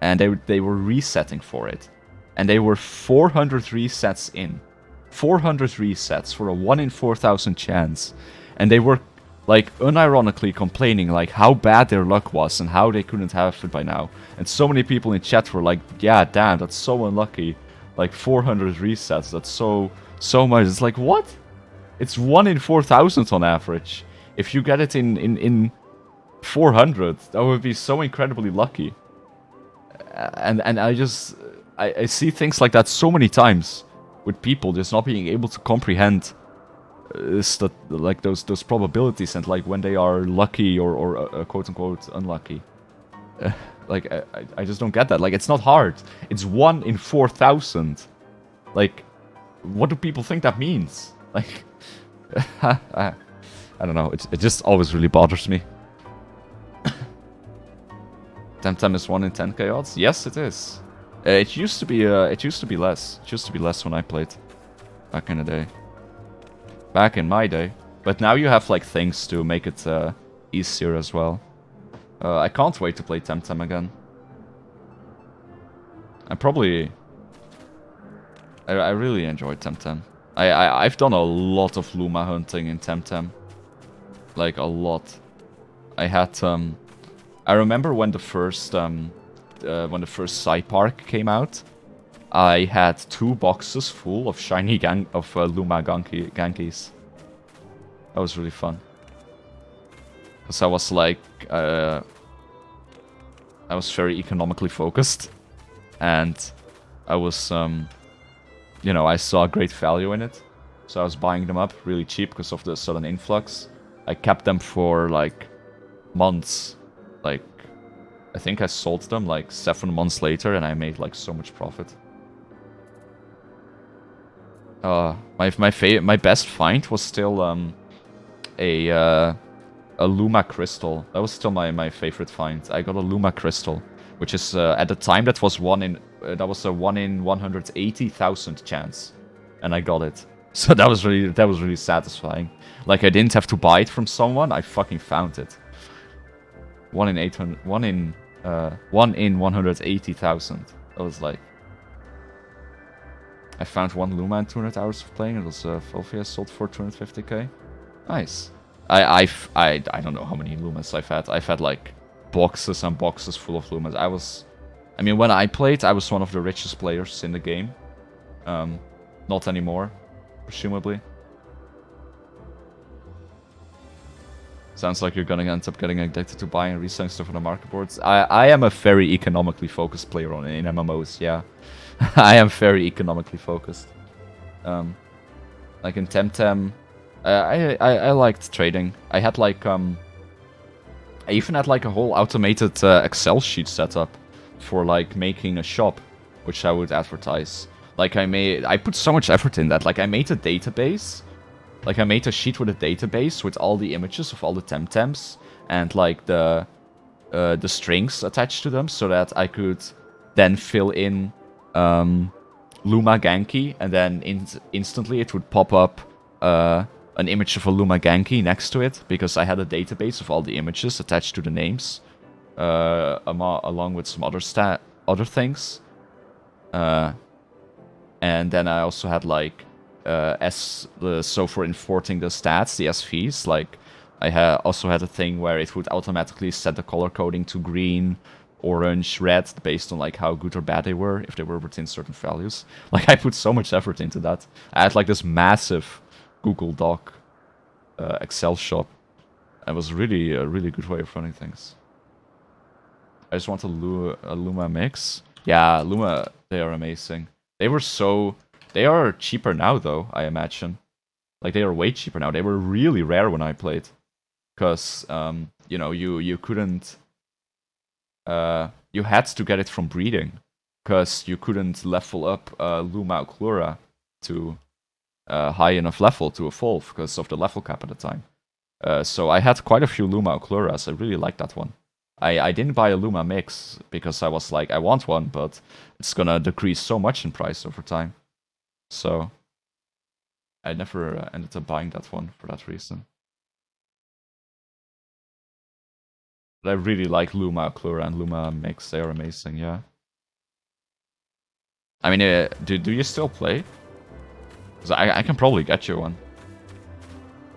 and they were resetting for it, and they were 400 resets in, 400 resets for a 1 in 4,000 chance, and they were like unironically complaining like how bad their luck was and how they couldn't have it by now, and so many people in chat were like, yeah, damn, that's so unlucky. Like 400 resets, that's so much. It's like, what? It's 1 in 4,000 on average. If you get it in 400, that would be so incredibly lucky. And I see things like that so many times with people just not being able to comprehend like those probabilities and like when they are lucky or quote unquote unlucky. Like, I just don't get that. Like, it's not hard. It's 1 in 4,000. Like, what do people think that means? Like, I don't know. It just always really bothers me. Temtem is 1 in 10k odds? Yes, it is. It used to be less. It used to be less when I played back in the day. Back in my day. But now you have like things to make it easier as well. I can't wait to play Temtem again. I really enjoyed Temtem. I've done a lot of Luma hunting in Temtem. Like, a lot. I had, I remember when the first Psy Park came out, I had 2 boxes full of shiny Luma Gankies. That was really fun. Because I was like, I was very economically focused, and I was, you know, I saw great value in it, so I was buying them up really cheap because of the sudden influx. I kept them for like months. Like, I think I sold them like 7 months later, and I made like so much profit. My best find was still a Luma crystal. That was still my favorite find. I got a Luma crystal, which is at the time that was a 1 in 180,000 chance, and I got it. So that was really satisfying. Like, I didn't have to buy it from someone. I fucking found it. 1 in 180,000. That was like, I found 1 Luma in 200 hours of playing. It was Fulvia sold for 250k. Nice. I don't know how many Lumas I've had. I've had like boxes and boxes full of Lumas. I mean, when I played, I was one of the richest players in the game. Not anymore, presumably. Sounds like you're gonna end up getting addicted to buying and reselling stuff on the market boards. I am a very economically focused player in MMOs, yeah. I am very economically focused. Like in Temtem, I liked trading. I had like I even had like a whole automated Excel sheet set up for like making a shop, which I would advertise. Like I put so much effort in that. Like I made a database. Like I made a sheet with a database with all the images of all the Temtems and like the strings attached to them, so that I could then fill in Luma Genki, and then instantly it would pop up an image of a Luma Genki next to it, because I had a database of all the images attached to the names, along with some other things. And then I also had like so for importing the stats, the SVs, like I also had a thing where it would automatically set the color coding to green, orange, red, based on like how good or bad they were, if they were within certain values. Like I put so much effort into that. I had like this massive Google Doc Excel shop. It was really a really good way of running things. I just want a Luma mix. Yeah, Luma, they are amazing. They are cheaper now though, I imagine. Like they are way cheaper now. They were really rare when I played. Because, you know, you couldn't you had to get it from breeding, because you couldn't level up Luma Oklura to high enough level to evolve because of the level cap at the time. So I had quite a few Luma Okluras. I really liked that one. I didn't buy a Luma Mix because I was like, I want one, but it's gonna decrease so much in price over time. So I never ended up buying that one for that reason. But I really like Luma Oklura and Luma Mix. They are amazing, yeah. I mean, do you still play? 'Cause I can probably get you one.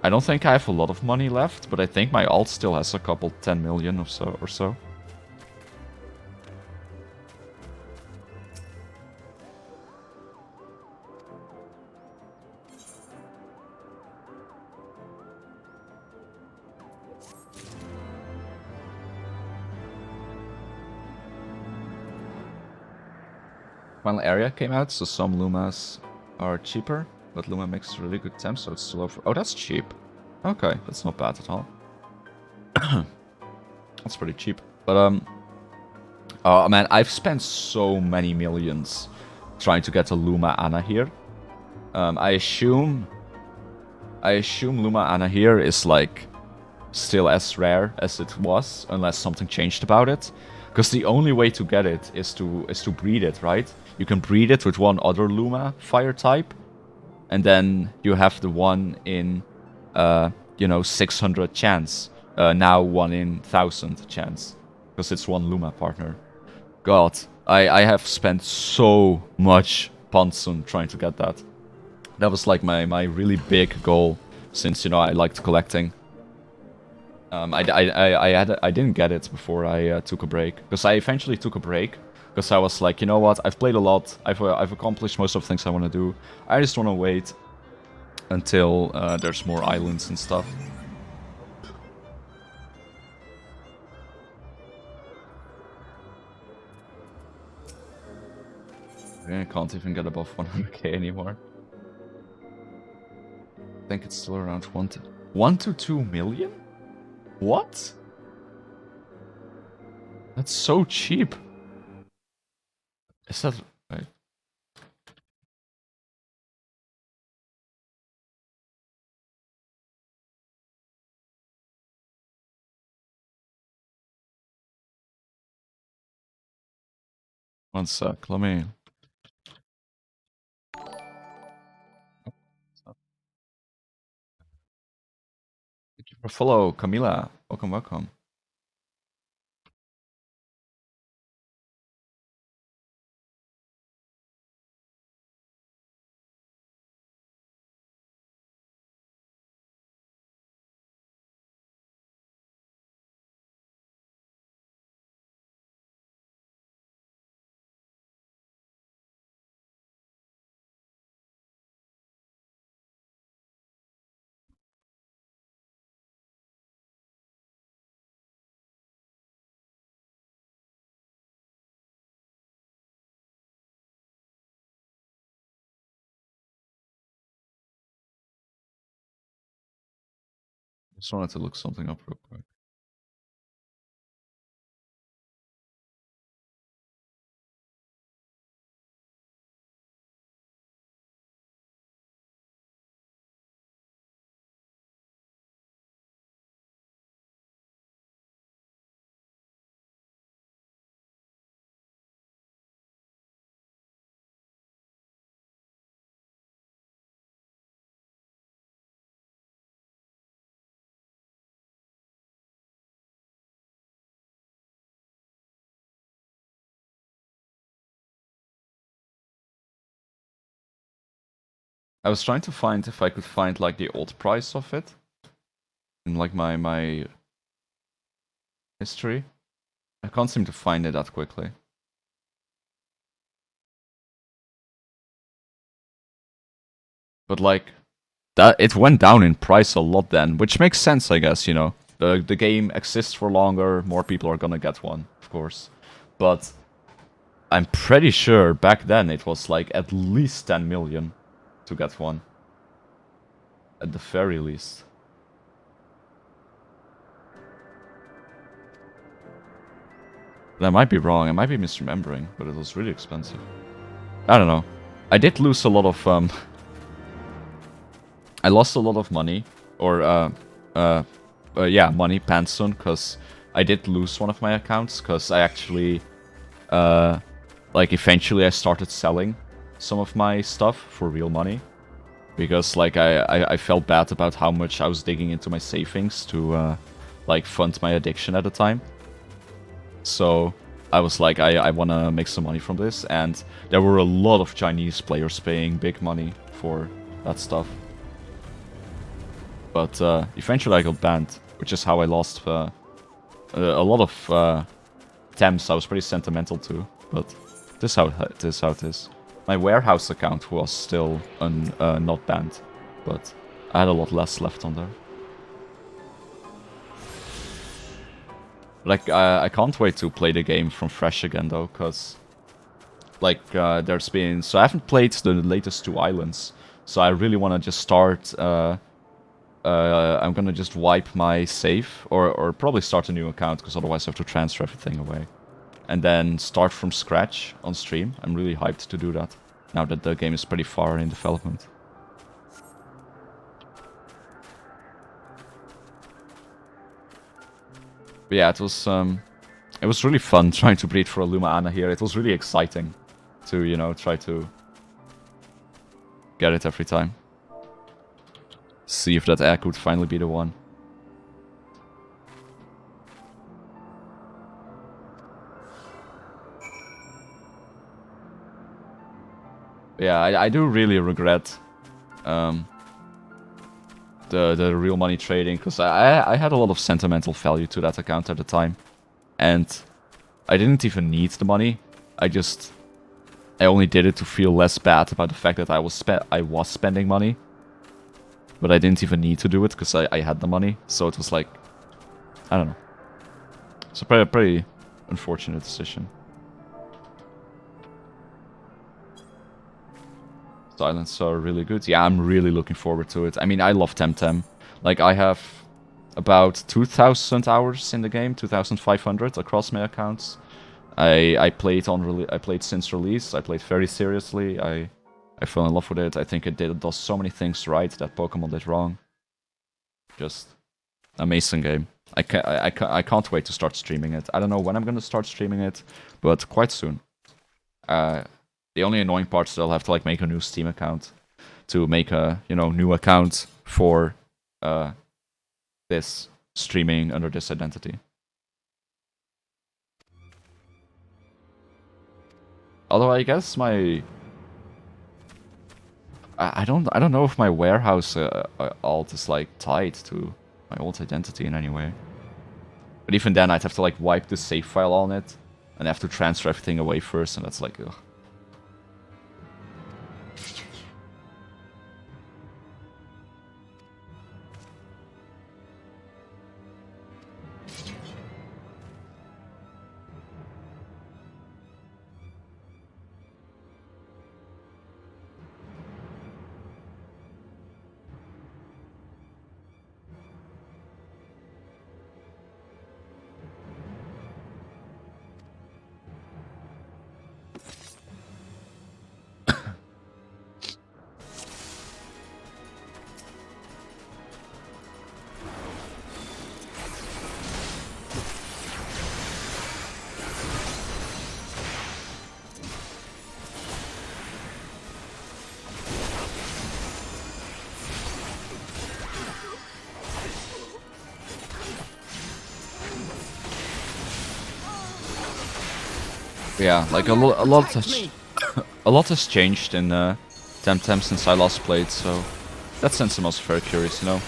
I don't think I have a lot of money left, but I think my alt still has a couple 10 million or so. Final area came out, so some Lumas are cheaper, but Luma makes really good temp, so it's still over. Oh, that's cheap. Okay, that's not bad at all. That's pretty cheap. But oh man, I've spent so many millions trying to get a Luma Anna here. I assume Luma Anna here is like still as rare as it was, unless something changed about it. Because the only way to get it is to breed it, right? You can breed it with one other Luma fire type, and then you have the one in 600 chance. Now 1 in 1,000 chance, because it's one Luma partner. God, I have spent so much Ponson trying to get that. That was like my really big goal, since I liked collecting. I didn't get it before I took a break, because I eventually took a break, because I was like, you know what, I've played a lot, I've accomplished most of the things I want to do. I just want to wait until there's more islands and stuff. I can't even get above 100k anymore. I think it's still around 1 to 2 million? What? That's so cheap. Is that right? One sec, let me... Thank you for follow, Camila. Welcome, welcome. Just wanted to look something up real quick. I was trying to find if I could find like the old price of it in like my history. I can't seem to find it that quickly. But like that, it went down in price a lot then, which makes sense, I guess. The game exists for longer, more people are gonna get one, of course. But I'm pretty sure back then it was like at least 10 million to get one. At the very least. But I might be wrong, I might be misremembering, but it was really expensive. I don't know. I did lose a lot of, I lost a lot of money, or, yeah, money, Panson, because I did lose one of my accounts, because I actually, like, eventually I started selling some of my stuff for real money. Because, like, I felt bad about how much I was digging into my savings to, like, fund my addiction at the time. So, I was like, I want to make some money from this, and there were a lot of Chinese players paying big money for that stuff. But eventually I got banned, which is how I lost a lot of Thames I was pretty sentimental to, but this is how it is. My warehouse account was still not banned, but I had a lot less left on there. Like, I can't wait to play the game from fresh again, though, because, like, there's been... So I haven't played the latest 2 islands, so I really want to just start... I'm gonna just wipe my save, or probably start a new account, because otherwise I have to transfer everything away. And then start from scratch on stream. I'm really hyped to do that, now that the game is pretty far in development. But yeah, it was really fun trying to breed for a Luma Ana here. It was really exciting to, you know, try to get it every time. See if that egg would finally be the one. Yeah, I do really regret the real money trading, because I had a lot of sentimental value to that account at the time, and I didn't even need the money. I only did it to feel less bad about the fact that I was spending money, but I didn't even need to do it because I had the money. So it was like, I don't know. It's a pretty unfortunate decision. Silence are really good. Yeah, I'm really looking forward to it. I mean, I love Temtem. Like, I have about 2,000 hours in the game, 2,500 across my accounts. I played since release. I played very seriously. I fell in love with it. I think it does so many things right that Pokemon did wrong. Just amazing game. I can't wait to start streaming it. I don't know when I'm gonna start streaming it, but quite soon. The only annoying part is that I'll have to like make a new Steam account to make a new account for this streaming under this identity. Although I guess I don't know if my warehouse alt is like tied to my old identity in any way. But even then, I'd have to like wipe the save file on it and have to transfer everything away first, and that's like, ugh. Yeah, like a lot has changed in Temtem since I last played, so that sense I'm also very curious, you know.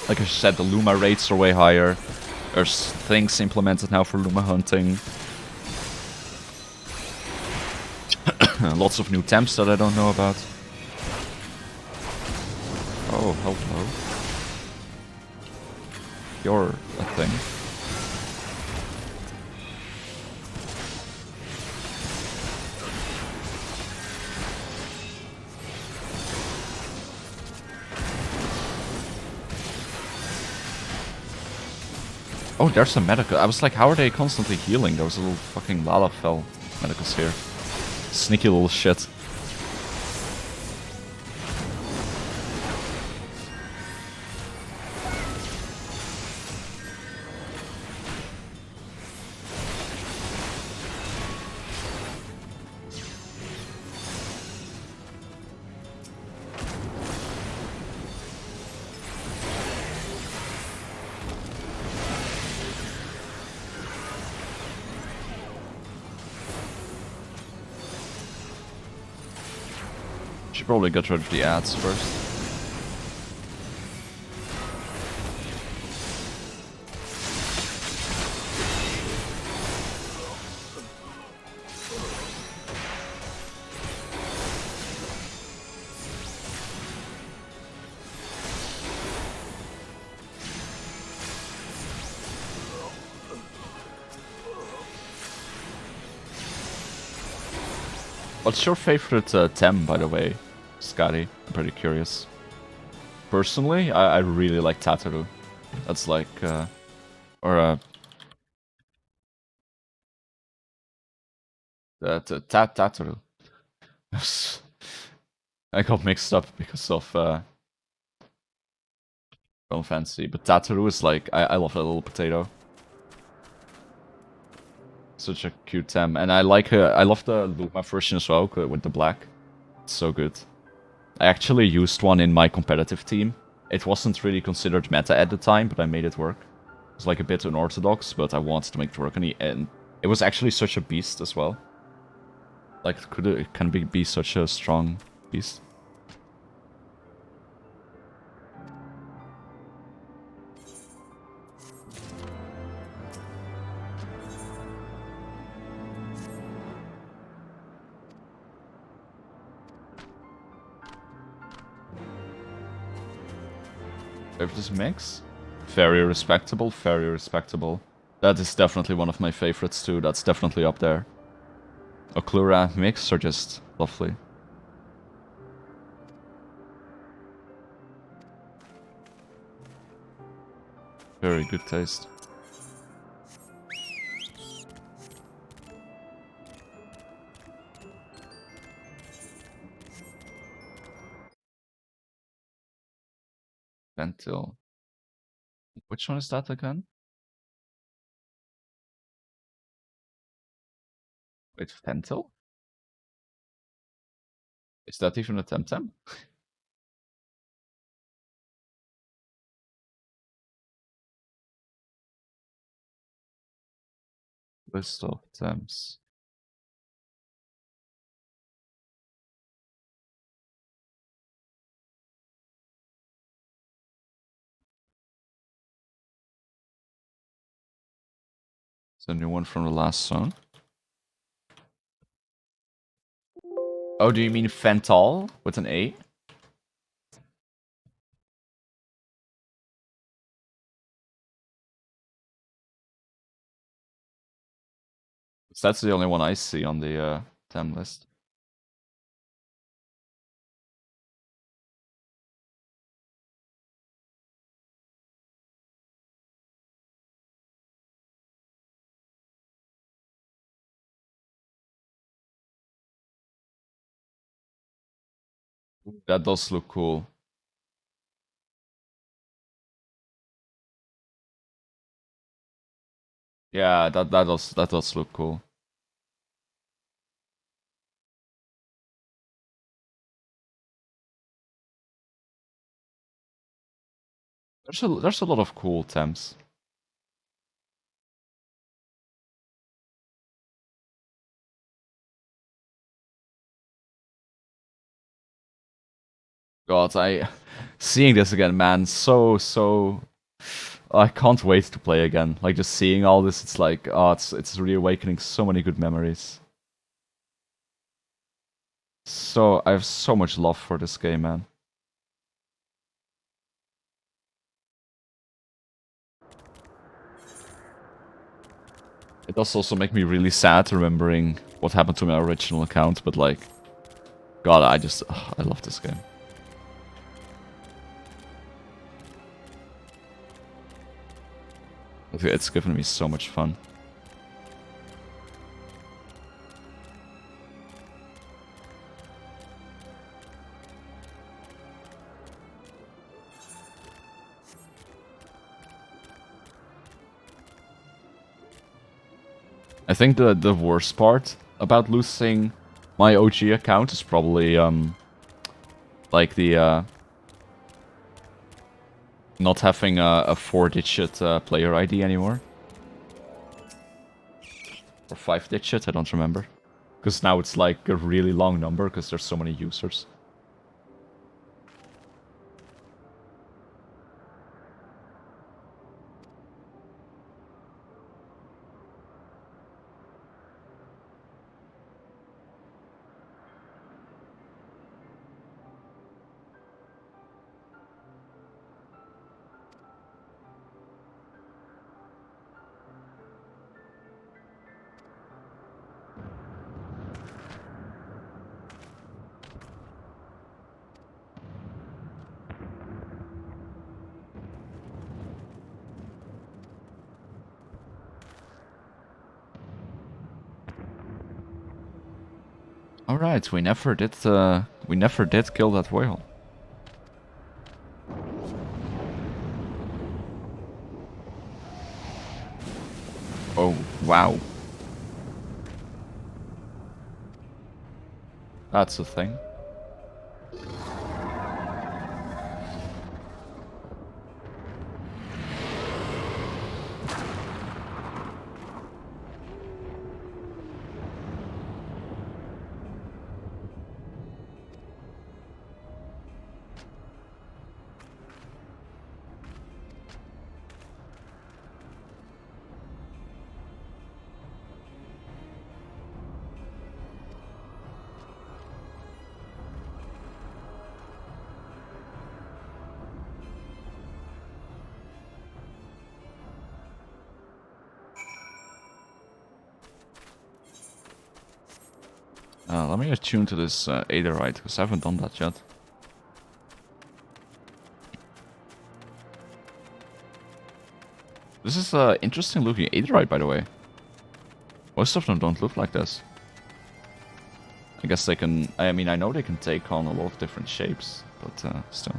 Like I said, the Luma rates are way higher. There's things implemented now for Luma hunting. Lots of new temps that I don't know about. Oh, hello. You're a thing. Oh, there's a medical. I was like, how are they constantly healing? There was a little fucking Lalafell medicals here. Sneaky little shit. Should probably get rid of the ads first. What's your favorite Tem, by the way, Scotty? I'm pretty curious. Personally, I really like Tataru. That's like, Tataru. I got mixed up because of Final Fantasy, but Tataru is like, I love that little potato. Such a cute Tem, and I like her. I love the Luma version as well with the black. It's so good. I actually used one in my competitive team. It wasn't really considered meta at the time, but I made it work. It was like a bit unorthodox, but I wanted to make it work, and it was actually such a beast as well. Like, it can be such a strong beast. If this mix, very respectable, very respectable. That is definitely one of my favorites too. That's definitely up there. Oklura mix are just lovely. Very good taste. Ventil. Which one is that again? Wait, Ventil? Is that even a Temtem? List of Temps. It's a new one from the last song. Oh, do you mean Fental with an A? That's the only one I see on the Tem list. That does look cool. Yeah, that does look cool. There's a lot of cool Temps. God, seeing this again, man, so I can't wait to play again. Like just seeing all this, it's like, oh, it's reawakening so many good memories. So I have so much love for this game, man. It does also make me really sad remembering what happened to my original account, but like, God, I love this game. It's given me so much fun. I think the worst part about losing my OG account is probably like the not having a 4-digit player ID anymore. Or 5-digit, I don't remember. Because now it's like a really long number because there's so many users. Alright, we never did kill that whale. Oh, wow. That's a thing. Let me attune to this Aetherite, because I haven't done that yet. This is interesting looking Aetherite, by the way. Most of them don't look like this. I guess they can... I mean, I know they can take on a lot of different shapes, but still.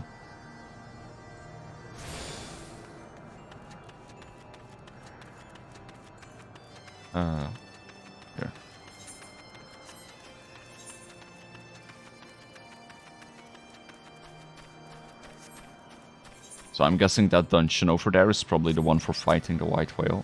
Here. So I'm guessing that dungeon over there is probably the one for fighting the white whale.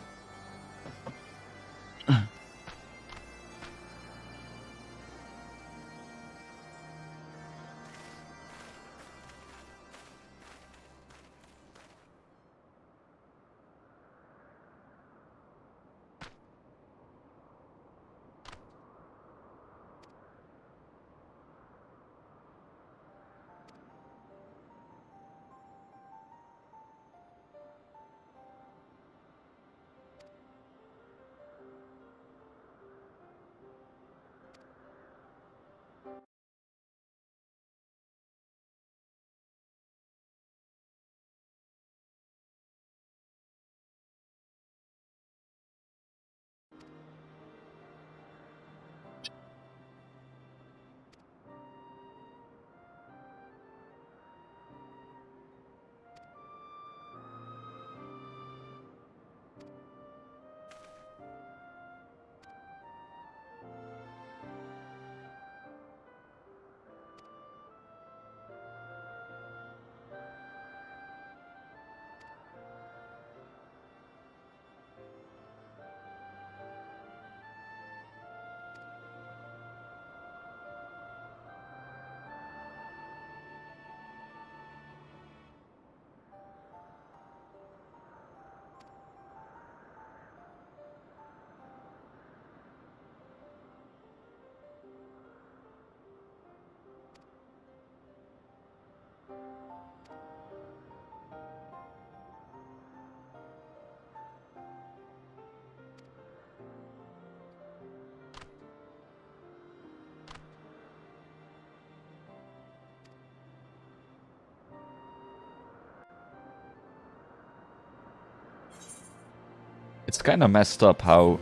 It's kind of messed up how,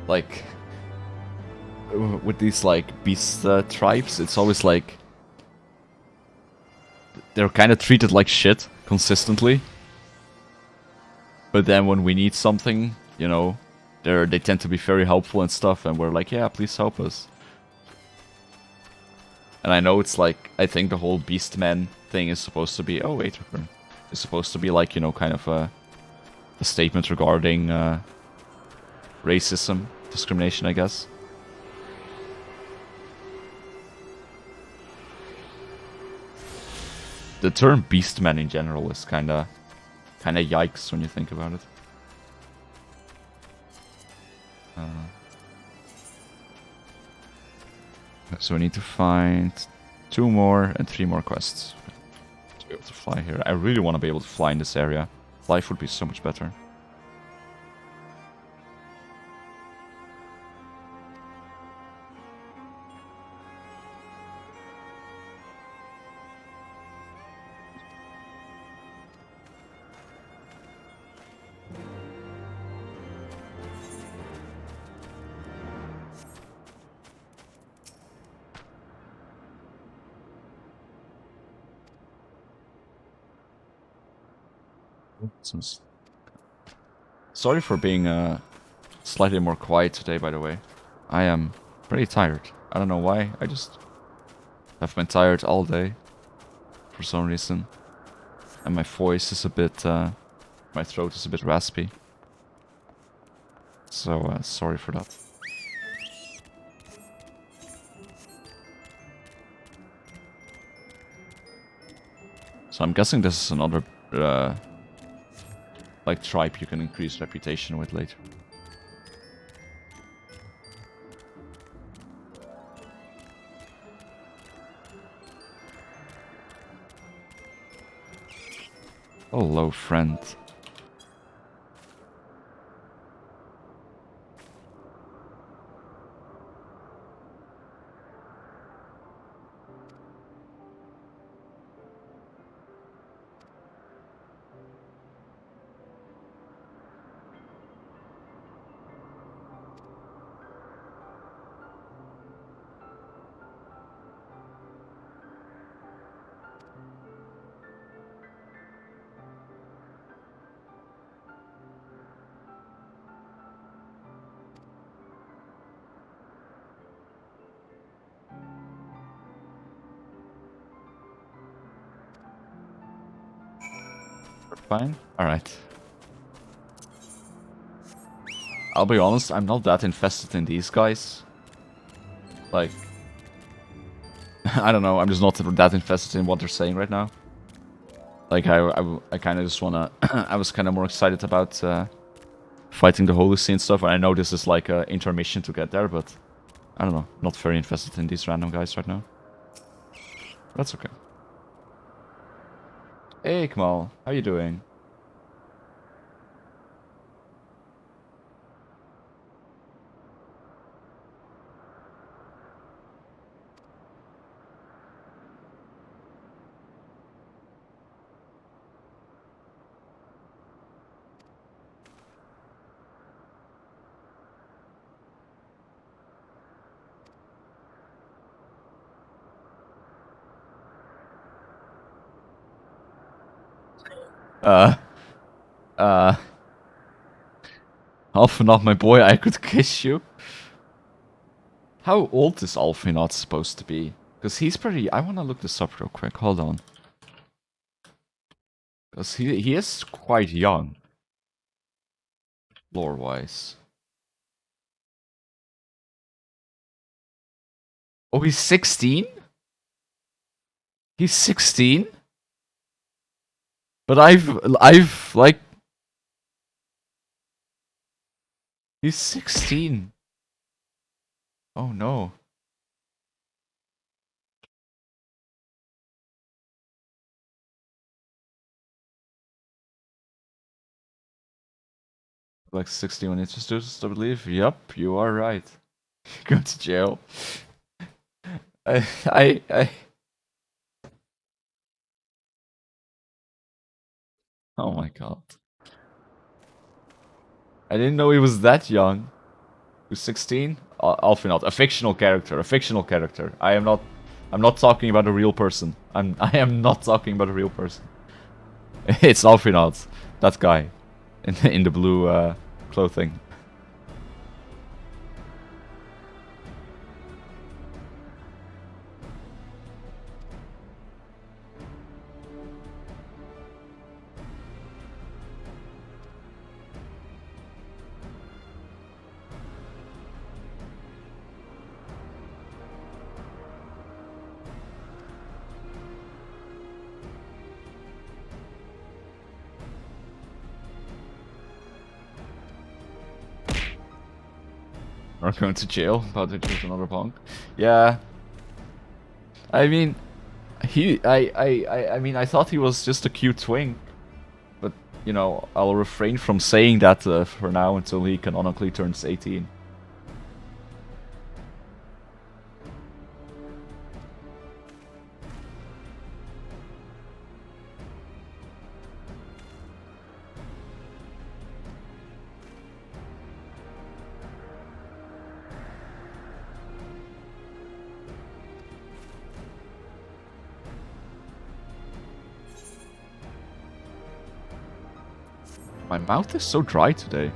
like, with these like beast tribes, it's always like they're kind of treated like shit consistently. But then when we need something, you know, they tend to be very helpful and stuff, and we're like, yeah, please help us. And I know it's like, I think the whole Beastman thing is supposed to be, oh wait, it's supposed to be like, you know, kind of a statement regarding racism, discrimination, I guess. The term Beastman in general is kinda yikes when you think about it. So we need to find 2 more and 3 more quests to be able to fly here. I really want to be able to fly in this area. Life would be so much better. Sorry for being slightly more quiet today, by the way. I am pretty tired. I don't know why. I just have been tired all day for some reason. And my voice is a bit... my throat is a bit raspy. So, sorry for that. So I'm guessing this is another... like tribe you can increase reputation with later. Hello, friend. Fine. Alright. I'll be honest, I'm not that invested in these guys. Like... I don't know, I'm just not that invested in what they're saying right now. Like, I kind of just wanna... I was kind of more excited about fighting the Holy See and stuff, and I know this is like an intermission to get there, but... I don't know, not very invested in these random guys right now. That's okay. Hey, Kamal, how you doing? Alphanot, my boy, I could kiss you. How old is Alphanot supposed to be? Because he's pretty... I want to look this up real quick. Hold on. Because he is quite young. Lore-wise. Oh, he's 16? He's 16? But I've, like... He's 16. Oh, no. Like 61 inches, I believe. Yep, you are right. Go to jail. I... Oh my god. I didn't know he was that young. Who's 16? Alfinaud, a fictional character. A fictional character. I'm not talking about a real person. I am not talking about a real person. It's Alfinaud, that guy, in the blue clothing. Or going to jail, about to choose another punk. Yeah. I mean, I mean, I thought he was just a cute twink. But, you know, I'll refrain from saying that for now until he canonically turns 18. My mouth is so dry today.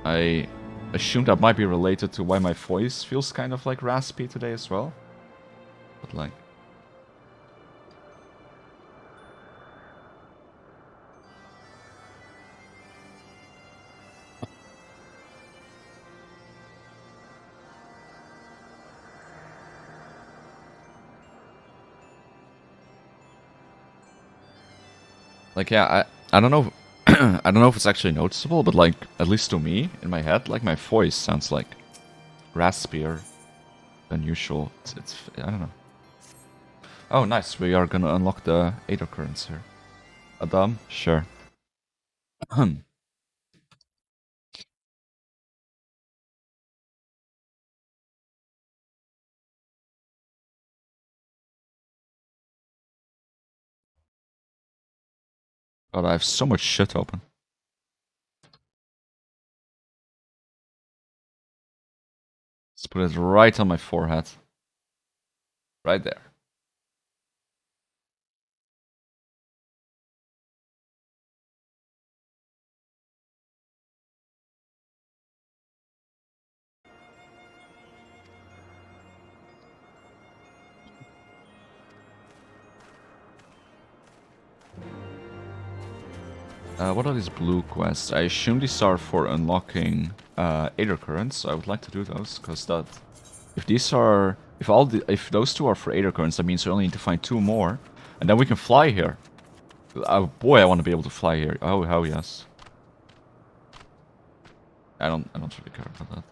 I assume that might be related to why my voice feels kind of like raspy today as well. But like... Like, yeah, I don't know. I don't know if it's actually noticeable, but like, at least to me, in my head, like my voice sounds like raspier than usual. It's I don't know. Oh, nice. We are gonna unlock the Aether Currents here. Adam, sure. God, I have so much shit open. Let's put it right on my forehead. Right there. What are these blue quests? I assume these are for unlocking Aether Currents. So I would like to do those, because that... If these are... If those two are for Aether Currents, that means we only need to find 2 more. And then we can fly here. Oh boy, I want to be able to fly here. Oh yes. I don't really care about that.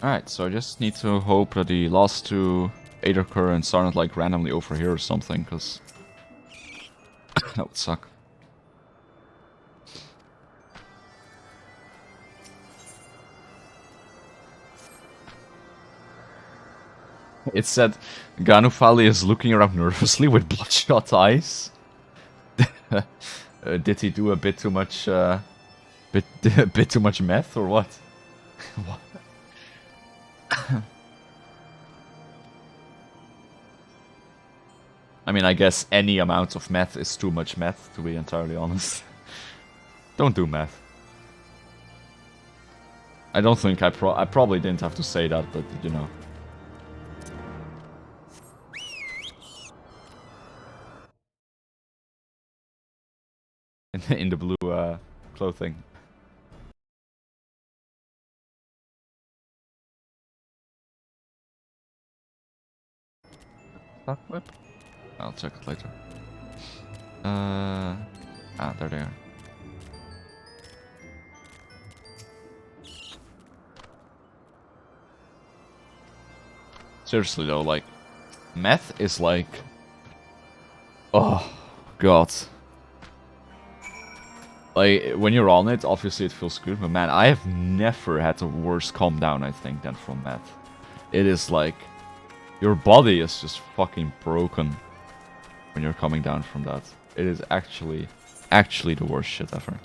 Alright, so I just need to hope that the last 2 Aether Currents aren't like randomly over here or something, because that would suck. It said Ganufali is looking around nervously with bloodshot eyes. Did he do a bit too much bit too much meth or what? What? I mean, I guess any amount of meth is too much meth, to be entirely honest. Don't do meth. I don't think I probably didn't have to say that, but you know. In the blue clothing. That whip? I'll check it later. There they are. Seriously though, like, meth is like... Oh, God. Like, when you're on it, obviously it feels good, but man, I have never had a worse calm down, I think, than from meth. It is like... Your body is just fucking broken when you're coming down from that. It is actually the worst shit ever.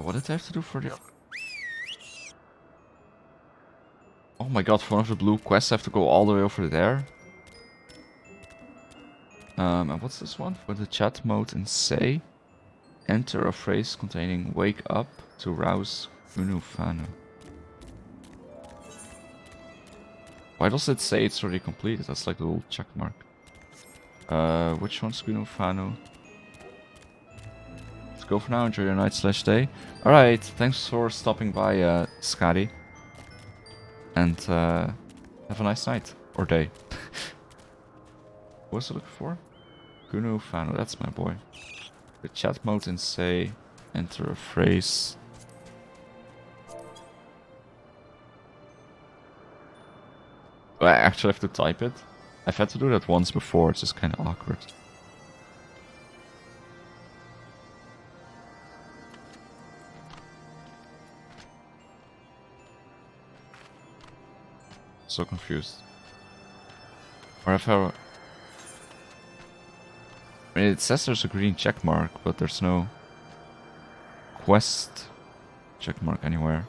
What did I have to do for the... Oh my god, for one of the blue quests I have to go all the way over there. And what's this one? For the chat mode and say, enter a phrase containing wake up to rouse Unu Fanu. Why does it say it's already completed? That's like a little check mark. Which one's Unu Fanu? Let's go for now. Enjoy your night/day. Alright, thanks for stopping by, Scotty. And have a nice night. Or day. What was I looking for? Gunu Fanu, that's my boy. The chat mode and say, enter a phrase. I actually have to type it. I've had to do that once before, it's just kind of awkward. So confused. Or if I mean, it says there's a green check mark, but there's no quest check mark anywhere.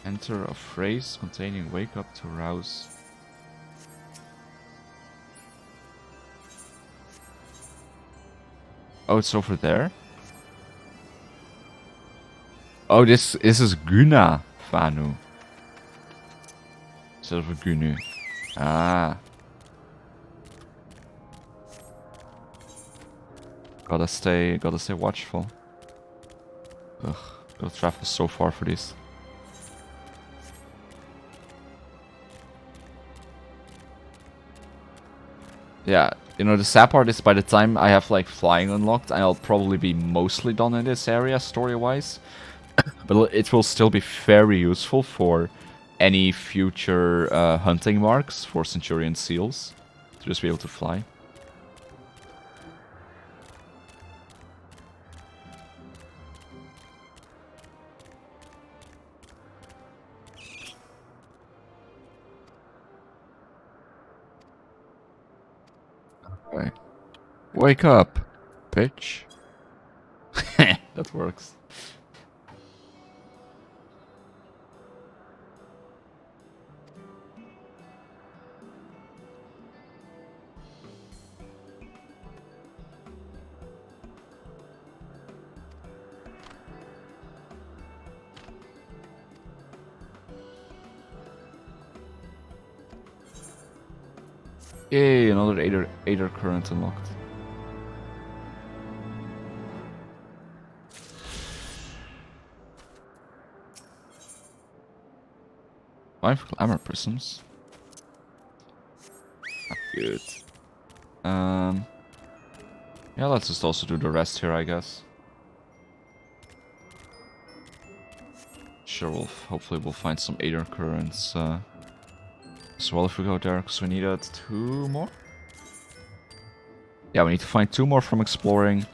Enter a phrase containing wake up to rouse. Oh, it's over there? Oh, this is Guna Fanu. Instead of a Gunu. Ah. Gotta stay watchful. Ugh, gotta travel so far for this. Yeah, you know, the sad part is by the time I have like flying unlocked, I'll probably be mostly done in this area story-wise. But it will still be very useful for any future hunting marks for Centurion seals. To just be able to fly. Okay. Wake up, bitch. That works. Yay, another Aether current unlocked. Five glamour prisms. Not good. Yeah, let's just also do the rest here, I guess. Sure, hopefully we'll find some Aether currents as well if we go there, because we needed 2 more. Yeah, we need to find 2 more from exploring,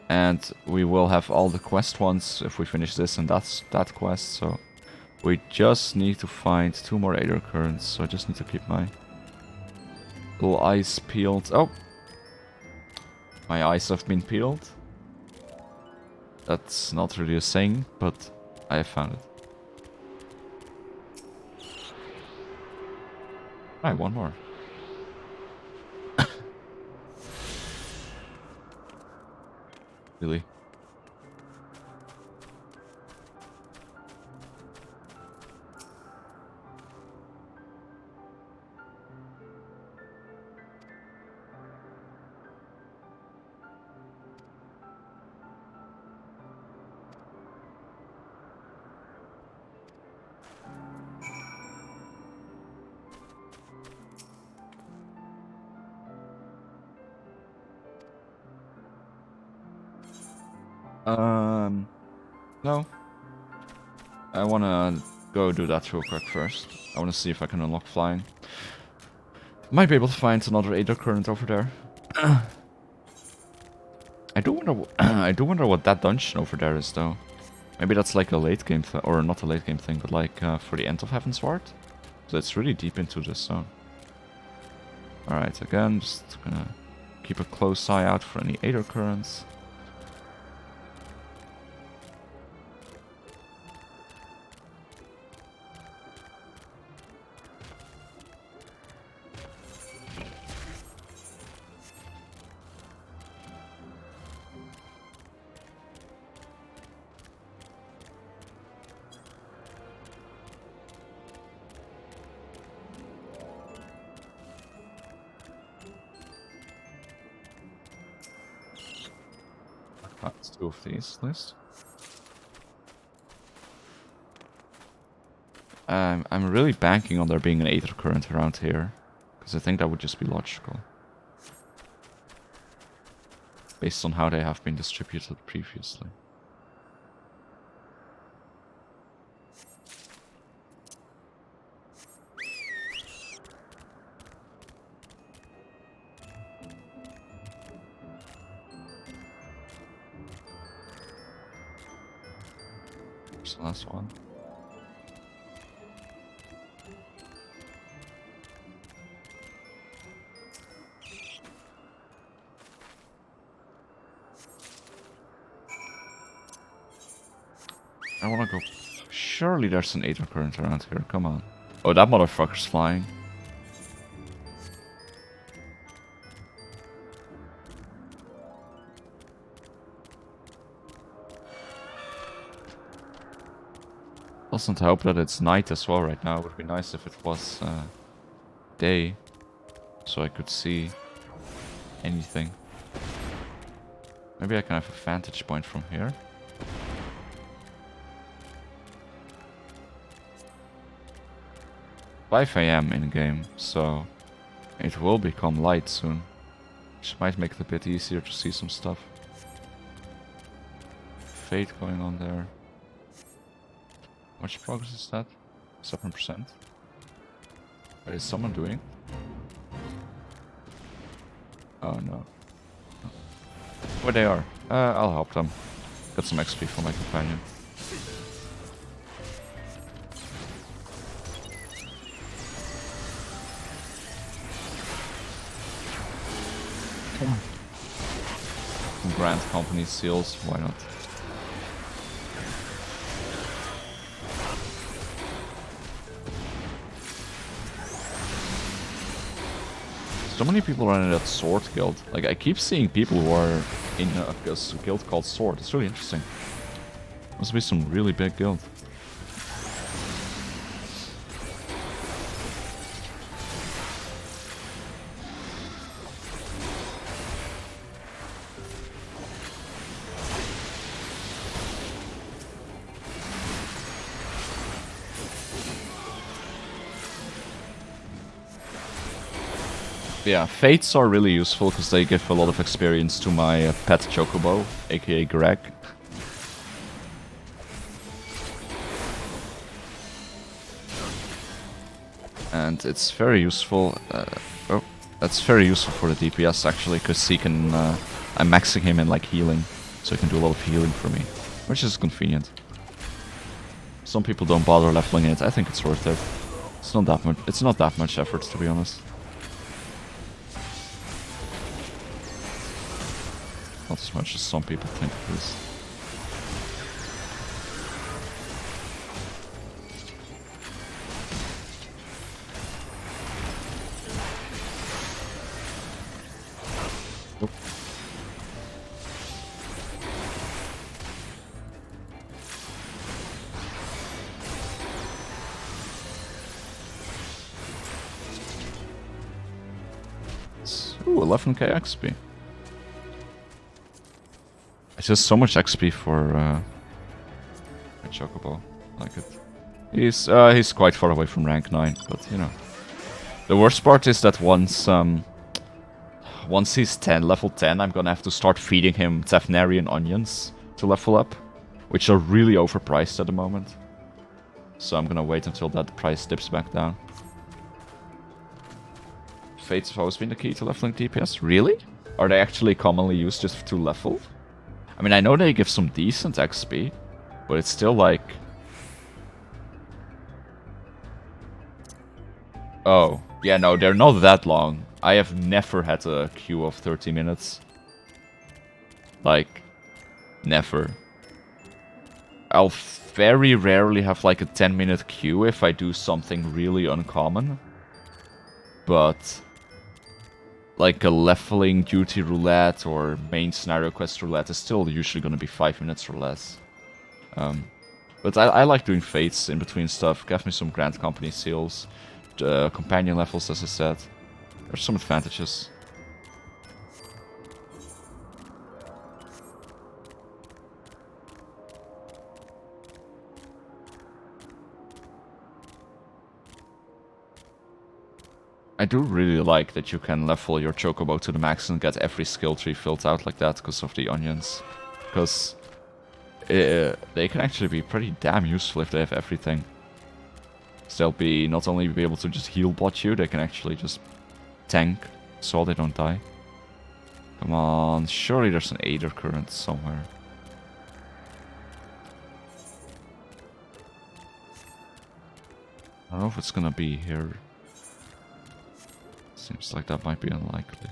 and we will have all the quest ones if we finish this and that quest. So we just need to find 2 more Aether currents. So I just need to keep my little eyes peeled. Oh, my eyes have been peeled. That's not really a saying, but I have found it. Alright, one more. Really? No. I wanna go do that real quick first. I wanna see if I can unlock flying. Might be able to find another Aether Current over there. I do wonder. I do wonder what that dungeon over there is, though. Maybe that's like a late game thing, or not a late game thing, but like for the end of Heavensward. So it's really deep into this zone. All right, again, just gonna keep a close eye out for any Aether Currents. That's two of these, at least. I'm really banking on there being an Aether Current around here, because I think that would just be logical. Based on how they have been distributed previously. There's the last one. I wanna go. Surely there's an Aether Current around here, come on. Oh, that motherfucker's flying. Doesn't hope that it's night as well right now. It would be nice if it was day, so I could see anything. Maybe I can have a vantage point from here. 5 AM in game, so it will become light soon, which might make it a bit easier to see some stuff. Fate going on there. How much progress is that? 7%. What is someone doing? Oh no. Where they are. I'll help them. Got some XP for my companion. Grant company seals, why not? So many people running that sword guild. Like, I keep seeing people who are in a guild called Sword. It's really interesting. Must be some really big guild. Yeah, Fates are really useful because they give a lot of experience to my pet Chocobo, aka Greg. And it's very useful. That's very useful for the DPS actually, because he can. I'm maxing him in like healing, so he can do a lot of healing for me, which is convenient. Some people don't bother leveling it. I think it's worth it. It's not that much. It's not that much effort, to be honest. Not as much as some people think it is. 11k XP. It's just so much XP for a Chocobo. I like it. He's quite far away from rank 9, but you know. The worst part is that once he's level 10, I'm gonna have to start feeding him Tefnarian onions to level up, which are really overpriced at the moment. So I'm gonna wait until that price dips back down. Fates have always been the key to leveling DPS. Really? Are they actually commonly used just to level? I mean, I know they give some decent XP, but it's still like... Oh, yeah, no, they're not that long. I have never had a queue of 30 minutes. Like, never. I'll very rarely have like a 10-minute queue if I do something really uncommon. But like a leveling duty roulette or main scenario quest roulette is still usually going to be 5 minutes or less. But I like doing fates in between stuff. Give me some Grand Company seals. Companion levels, as I said. There's some advantages. I do really like that you can level your Chocobo to the max and get every skill tree filled out like that because of the onions. Because they can actually be pretty damn useful if they have everything. So they'll be not only be able to just heal bot you, they can actually just tank so they don't die. Come on, surely there's an Aether current somewhere. I don't know if it's gonna be here. Seems like that might be unlikely.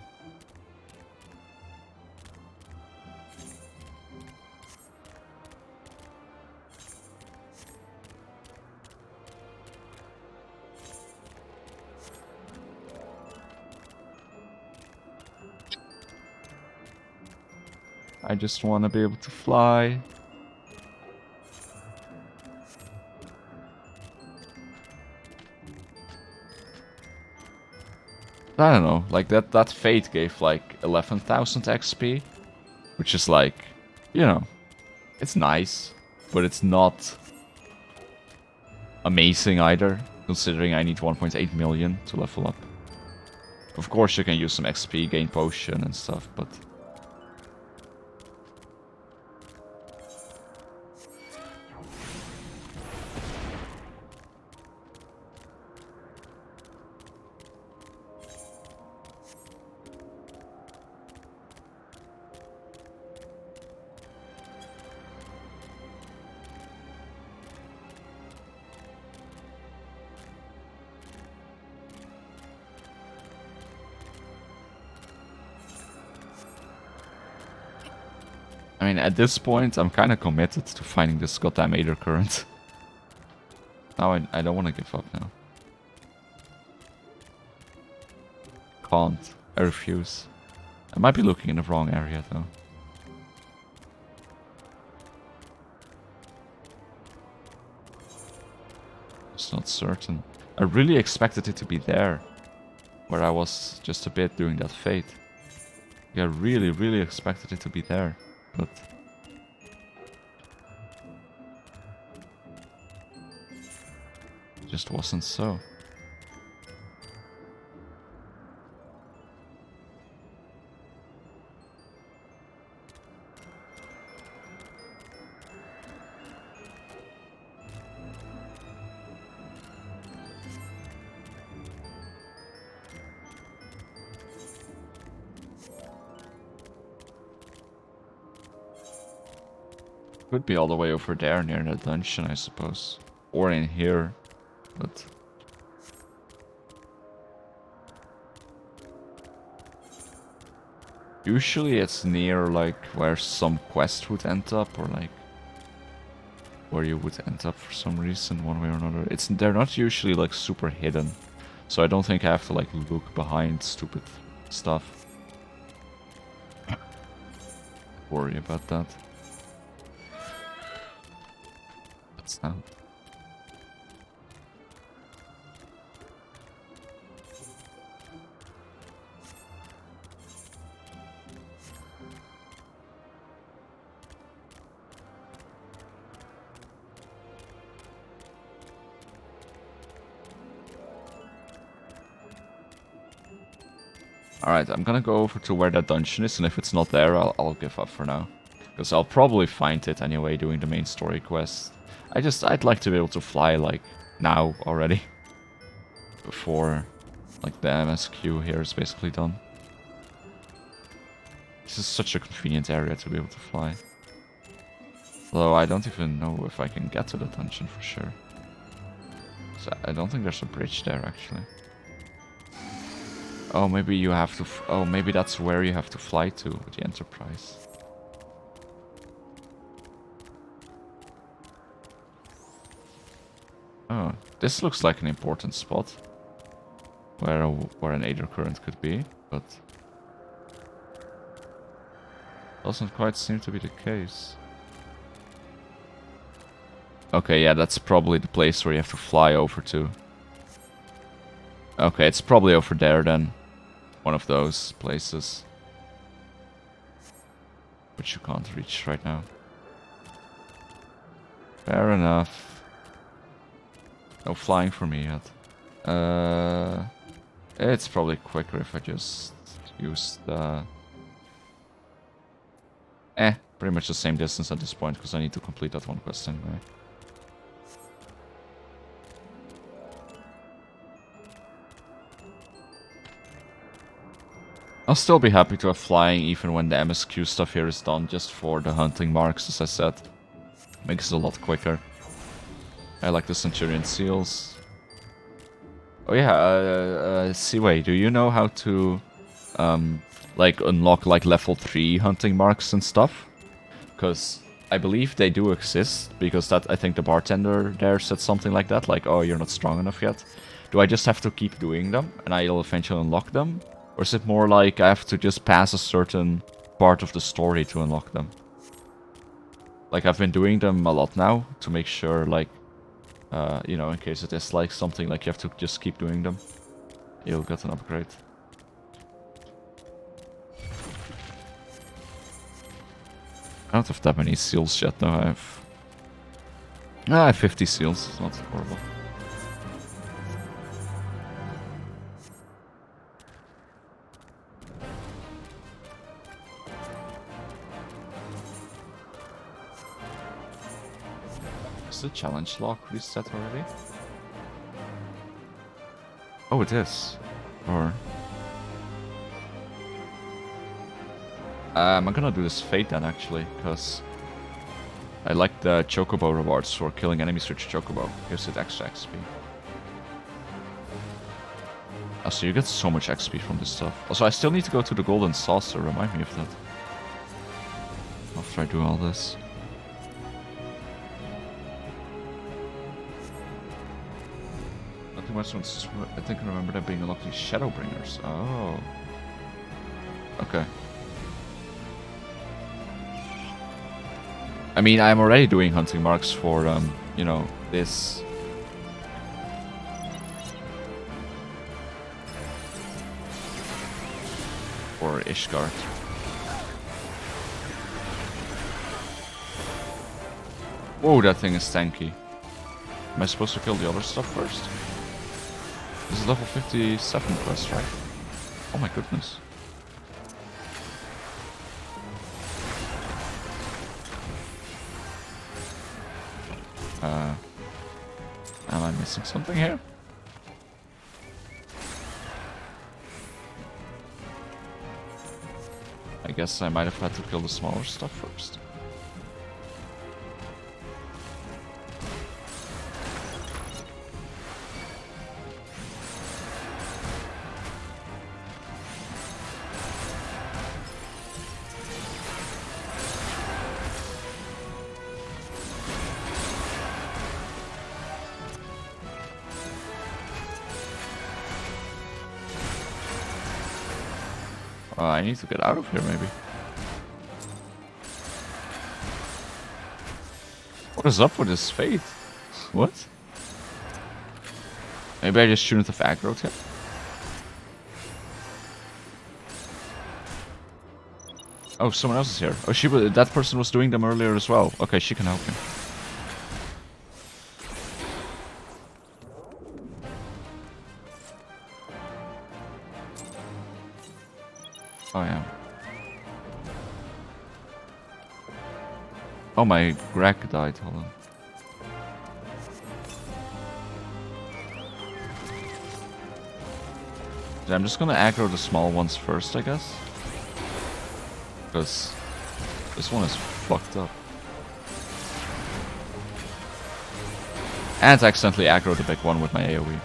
I just want to be able to fly. I don't know, like that Fate gave like 11,000 XP, which is like, you know, it's nice, but it's not amazing either, considering I need 1.8 million to level up. Of course you can use some XP, gain potion and stuff, but... I mean, at this point, I'm kind of committed to finding this goddamn Aether current. Now I don't want to give up now. Can't. I refuse. I might be looking in the wrong area, though. It's not certain. I really expected it to be there. Where I was just a bit doing that Fate. Yeah, I really, really expected it to be there. But it just wasn't so. Could be all the way over there near the dungeon, I suppose. Or in here, but... Usually it's near, like, where some quest would end up, or like... Where you would end up for some reason, one way or another. They're not usually, like, super hidden. So I don't think I have to, like, look behind stupid stuff. Worry about that. Sound. Alright, I'm gonna go over to where that dungeon is, and if it's not there, I'll give up for now. Because I'll probably find it anyway doing the main story quest. I'd like to be able to fly, like, now already. Before, like, the MSQ here is basically done. This is such a convenient area to be able to fly. Although I don't even know if I can get to the dungeon for sure. So I don't think there's a bridge there, actually. Oh, maybe you have to... oh, maybe that's where you have to fly to with the Enterprise. Oh, this looks like an important spot. Where an Aether current could be, but... doesn't quite seem to be the case. Okay, yeah, that's probably the place where you have to fly over to. Okay, it's probably over there then. One of those places. Which you can't reach right now. Fair enough. No flying for me yet. It's probably quicker if I just use the... pretty much the same distance at this point, because I need to complete that one quest anyway. I'll still be happy to have flying even when the MSQ stuff here is done, just for the hunting marks, as I said. Makes it a lot quicker. I like the Centurion seals. Oh yeah, Seaway, do you know how to like unlock like level 3 hunting marks and stuff? Because I believe they do exist, because that I think the bartender there said something like that, like, oh, you're not strong enough yet. Do I just have to keep doing them and I'll eventually unlock them? Or is it more like I have to just pass a certain part of the story to unlock them? Like, I've been doing them a lot now to make sure, like, you know, in case it is like something like you have to just keep doing them. You'll get an upgrade. I don't have that many seals yet, no, I have 50 seals, it's not horrible. Is the challenge lock reset already? Oh, it is. Or... I'm gonna do this fate then, actually, because I like the Chocobo rewards for killing enemies with Chocobo. Gives it extra XP. Also, you get so much XP from this stuff. Also, I still need to go to the Golden Saucer, remind me of that. After I do all this. Nothing much on I think I remember that being unlocked in Shadowbringers. Oh. Okay. I mean, I'm already doing hunting marks for, you know, this. For Ishgard. Whoa, that thing is tanky. Am I supposed to kill the other stuff first? This is level 57 quest, right? Oh my goodness. Am I missing something here? I guess I might have had to kill the smaller stuff first. I need to get out of here, maybe. What is up with this fate? What? Maybe I just shouldn't have aggroed him? Oh, someone else is here. Oh, that person was doing them earlier as well. Okay, she can help me. Oh, my Greg died. Hold on. Yeah, I'm just gonna aggro the small ones first, I guess. Because this one is fucked up. And I accidentally aggro the big one with my AoE.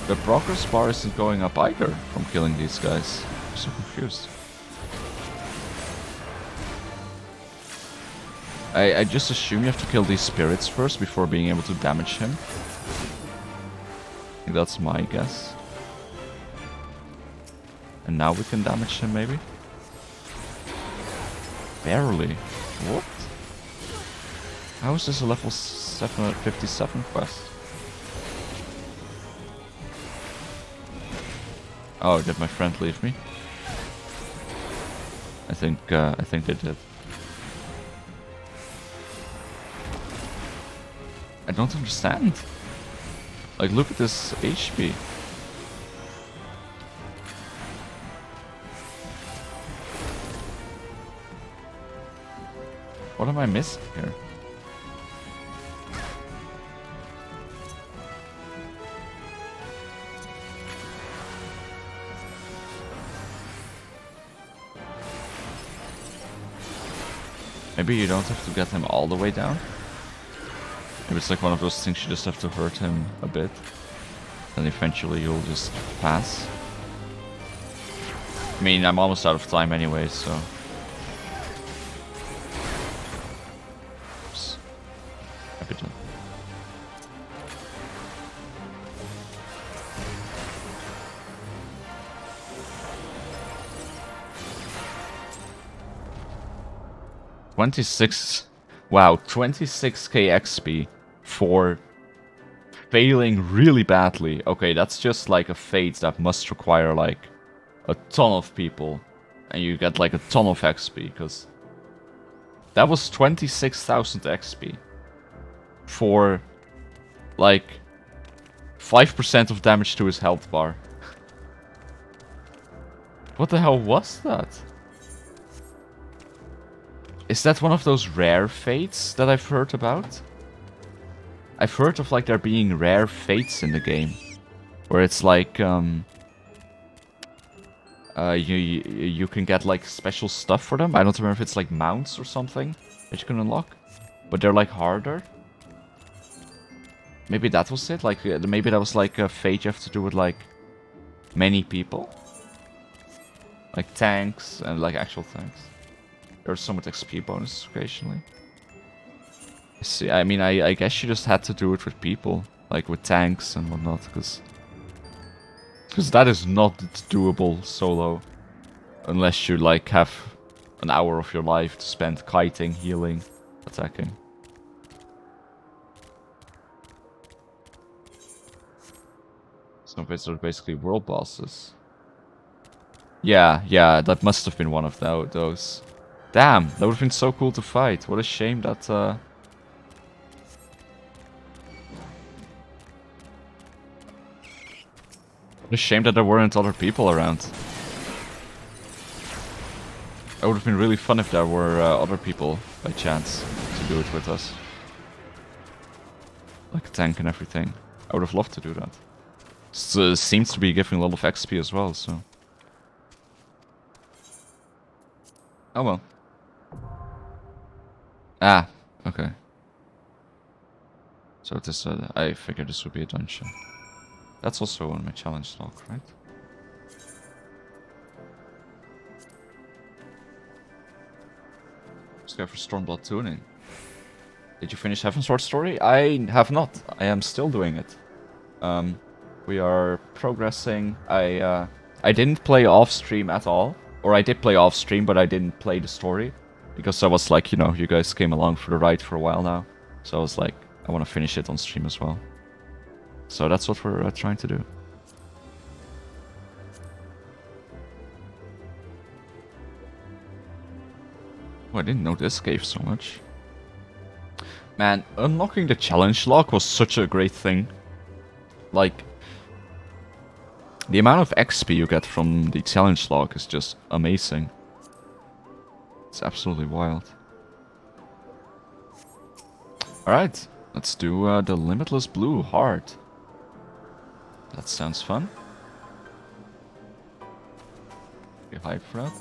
The progress bar isn't going up either from killing these guys. I'm so confused. I just assume you have to kill these spirits first before being able to damage him. I think that's my guess. And now we can damage him, maybe? Barely. What? How is this a level 757 quest? Oh, did my friend leave me? I think they did. I don't understand. Like, look at this HP. What am I missing here? Maybe you don't have to get him all the way down. Maybe it's like one of those things you just have to hurt him a bit. Then eventually you'll just pass. I mean, I'm almost out of time anyway, so... Oops. Happy to... Wow, 26k XP for failing really badly. Okay, that's just like a fate that must require like a ton of people. And you get like a ton of XP, because that was 26,000 XP for like 5% of damage to his health bar. What the hell was that? Is that one of those rare fates that I've heard about? I've heard of like there being rare fates in the game, where it's like you can get like special stuff for them. I don't remember if it's like mounts or something that you can unlock, but they're like harder. Maybe that was it. Like maybe that was like a fate you have to do with like many people, like tanks and like actual tanks. There's so much XP bonus occasionally. See, I mean, I guess you just had to do it with people, like with tanks and whatnot, because that is not doable solo, unless you like have an hour of your life to spend kiting, healing, attacking. So these are basically world bosses. Yeah, that must have been one of those. Damn, that would have been so cool to fight. What a shame that... What a shame that there weren't other people around. It would have been really fun if there were other people, by chance, to do it with us. Like a tank and everything. I would have loved to do that. So it seems to be giving a lot of XP as well, so... Oh well. Ah, okay. So this, I figured this would be a dungeon. That's also on my challenge log, right? Let's go for Stormblood tuning. Did you finish Heavensward story? I have not. I am still doing it. We are progressing. I didn't play off stream at all. Or I did play off stream, but I didn't play the story. Because I was like, you know, you guys came along for the ride for a while now. So I was like, I want to finish it on stream as well. So that's what we're trying to do. Oh, I didn't know this gave so much. Man, unlocking the challenge log was such a great thing. Like, the amount of XP you get from the challenge log is just amazing. It's absolutely wild. Alright, let's do the Limitless Blue Heart. That sounds fun. Get hyped for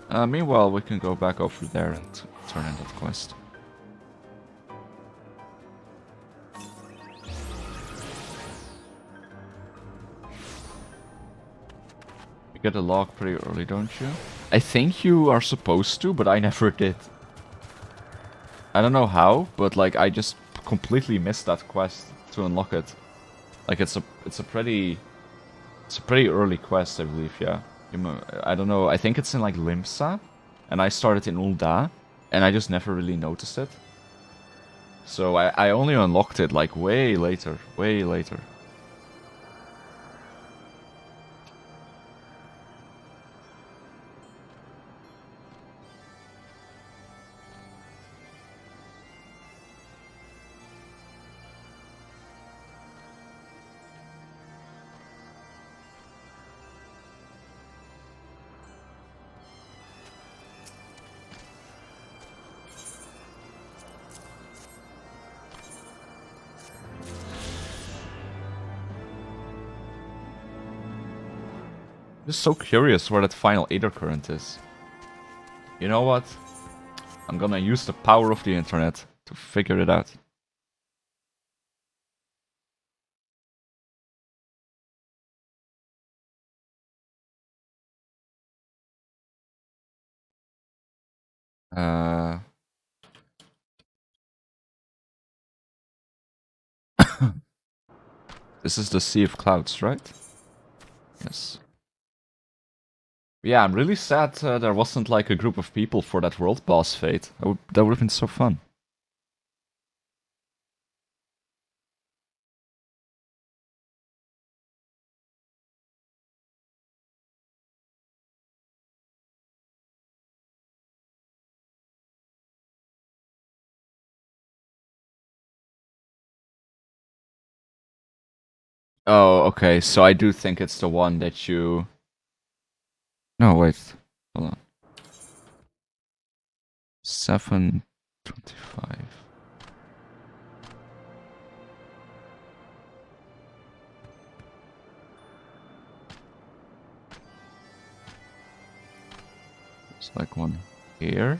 that. Meanwhile, we can go back over there and turn in that quest. You get a log pretty early, don't you? I think you are supposed to, but I never did. I don't know how, but like I just completely missed that quest to unlock it. Like it's a pretty early quest, I believe. Yeah, I don't know. I think it's in like Limsa, and I started in Ul'dah, and I just never really noticed it. So I only unlocked it like way later, way later. Just so curious where that final Aether Current is. You know what? I'm gonna use the power of the internet to figure it out. This is the Sea of Clouds, right? Yes. Yeah, I'm really sad there wasn't like a group of people for that world boss fate. That would have been so fun. Oh, okay, so I do think it's the one that you... No, wait. Hold on. 725. It's like one here.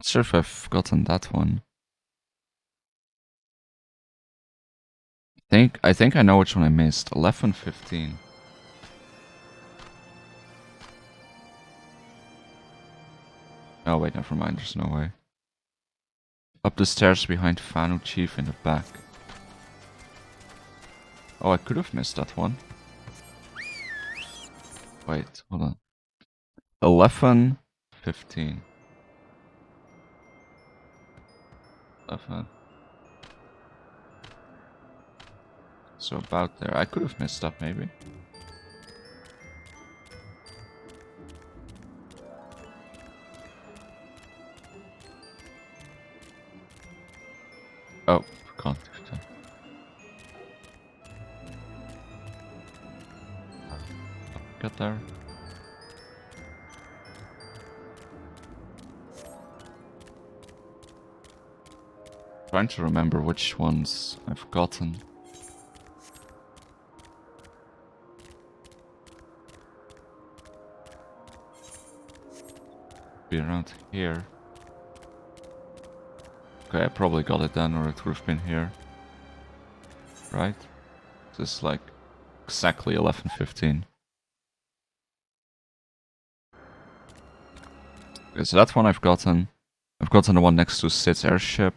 Not sure if I've gotten that one. I think I know which one I missed. 1115. Oh wait, never mind, there's no way. Up the stairs behind Fanu Chief in the back. Oh, I could have missed that one. Wait, hold on. 1115. 11. So about there. I could have missed that maybe. Oh, can't. Get there. Trying to remember which ones I've gotten. Be around here. Okay, I probably got it then, or it would have been here. Right? This is like exactly 11:15. Okay, so that one I've gotten. I've gotten the one next to Sid's airship.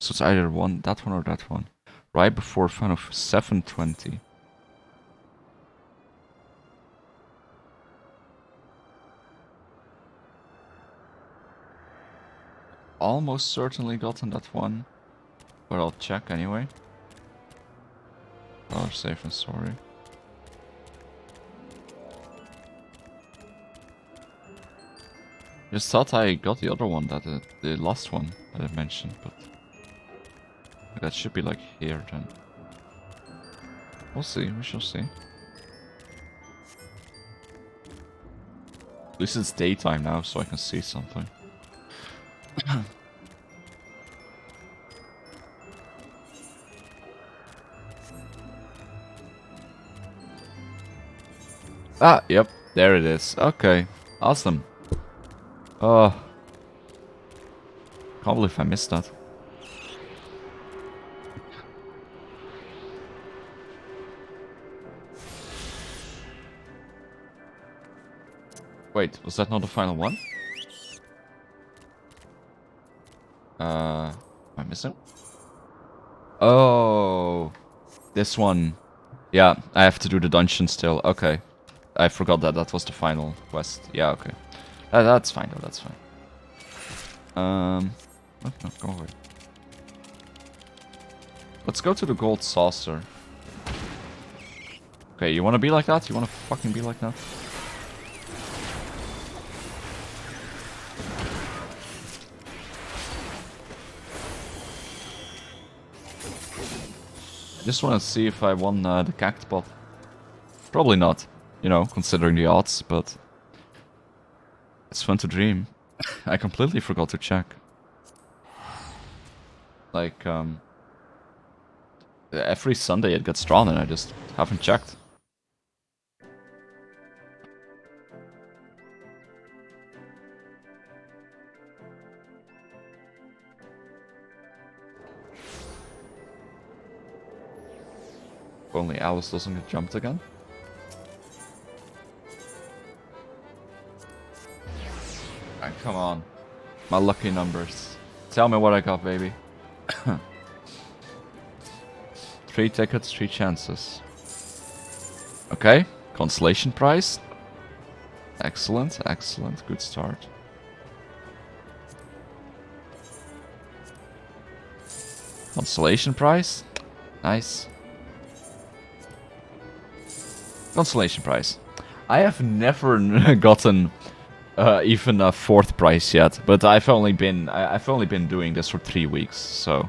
So it's either that one or that one. Right before fun of 720. Almost certainly gotten that one. But I'll check anyway. Oh, safe and sorry. Just thought I got the other one, the last one that I mentioned, but that should be like here then. We'll see, we shall see. At least it's daytime now, so I can see something. Ah, yep, there it is. Okay, awesome. Oh, can't believe I missed that. Wait, was that not the final one? Am I missing? Oh, this one. Yeah, I have to do the dungeon still. Okay, I forgot that that was the final quest. Yeah, okay. That's fine though, that's fine. No, go away. Let's go to the gold saucer. Okay, you wanna be like that? You wanna fucking be like that? I just wanna see if I won the cact bot. Probably not, you know, considering the odds, but it's fun to dream. I completely forgot to check. Like, every Sunday it gets drawn and I just haven't checked. If only Alice doesn't get jumped again. Ah, come on. My lucky numbers. Tell me what I got, baby. 3 tickets, 3 chances. Okay, consolation prize. Excellent, excellent, good start. Consolation prize. Nice. Consolation prize. I have never gotten even a 4th prize yet, but I've only been doing this for 3 weeks, so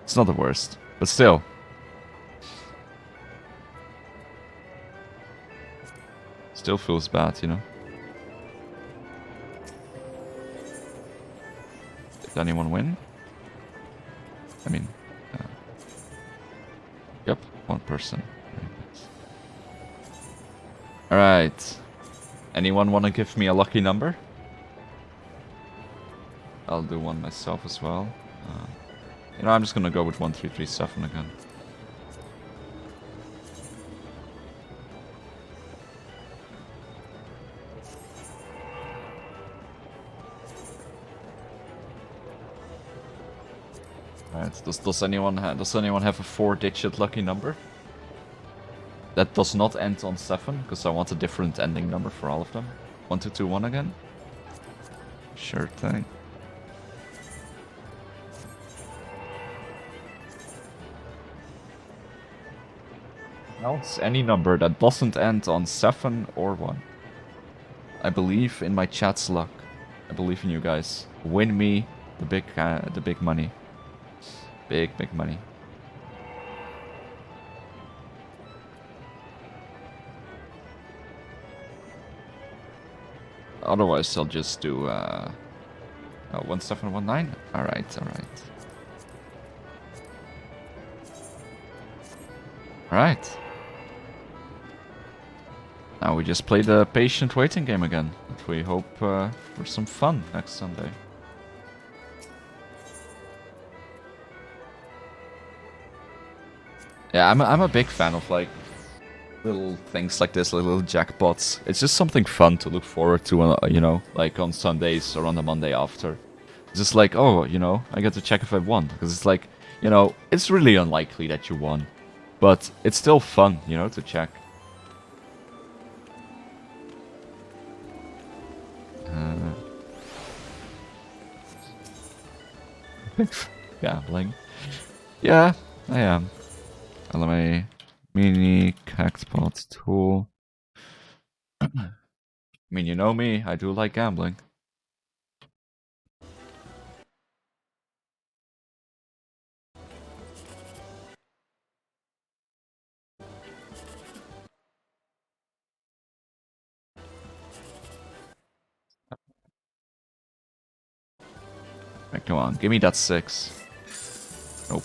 it's not the worst. But still. Still feels bad, you know. Did anyone win? I mean, yep, 1 person. Alright. Anyone want to give me a lucky number? I'll do one myself as well. You know, I'm just gonna go with 1337 again. Alright, does anyone have a 4-digit lucky number? That does not end on 7, because I want a different ending number for all of them. 1221 again? Sure thing. Now it's any number that doesn't end on 7 or 1. I believe in my chat's luck. I believe in you guys. Win me the big money. Big money. Otherwise, I'll just do 1719. Alright. Alright. Now we just play the patient waiting game again. And we hope for some fun next Sunday. Yeah, I'm a big fan of like little things like this, little jackpots. It's just something fun to look forward to, you know, like on Sundays or on the Monday after. It's just like, oh, you know, I get to check if I won. Because it's like, you know, it's really unlikely that you won. But it's still fun, you know, to check. Gambling. Yeah, I am. LMA mini cactpot tool. I mean, you know me, I do like gambling. Right, come on, give me that 6. Nope.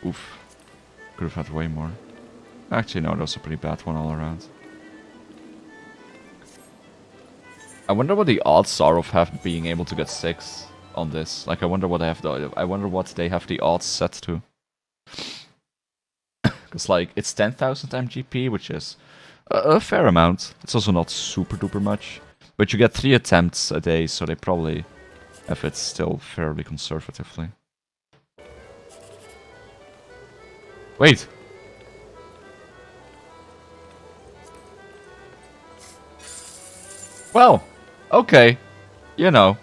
Oof. Could have had way more. Actually, no, that was a pretty bad one all around. I wonder what the odds are of being able to get 6 on this. Like, I wonder what I wonder what they have the odds set to. Because, like, it's 10,000 MGP, which is a fair amount. It's also not super duper much. But you get 3 attempts a day, so they probably have it still fairly conservatively. Wait! Well, okay. You know.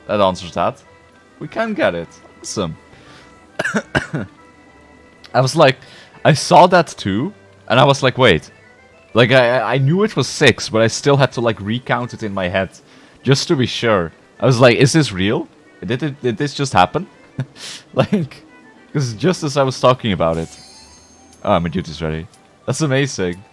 That answers that. We can get it. Awesome. I was like, I saw that too, and I was like, wait. Like, I knew it was 6, but I still had to, like, recount it in my head. Just to be sure. I was like, is this real? Did this just happen? Like, because just as I was talking about it. Oh, my duty's ready. That's amazing.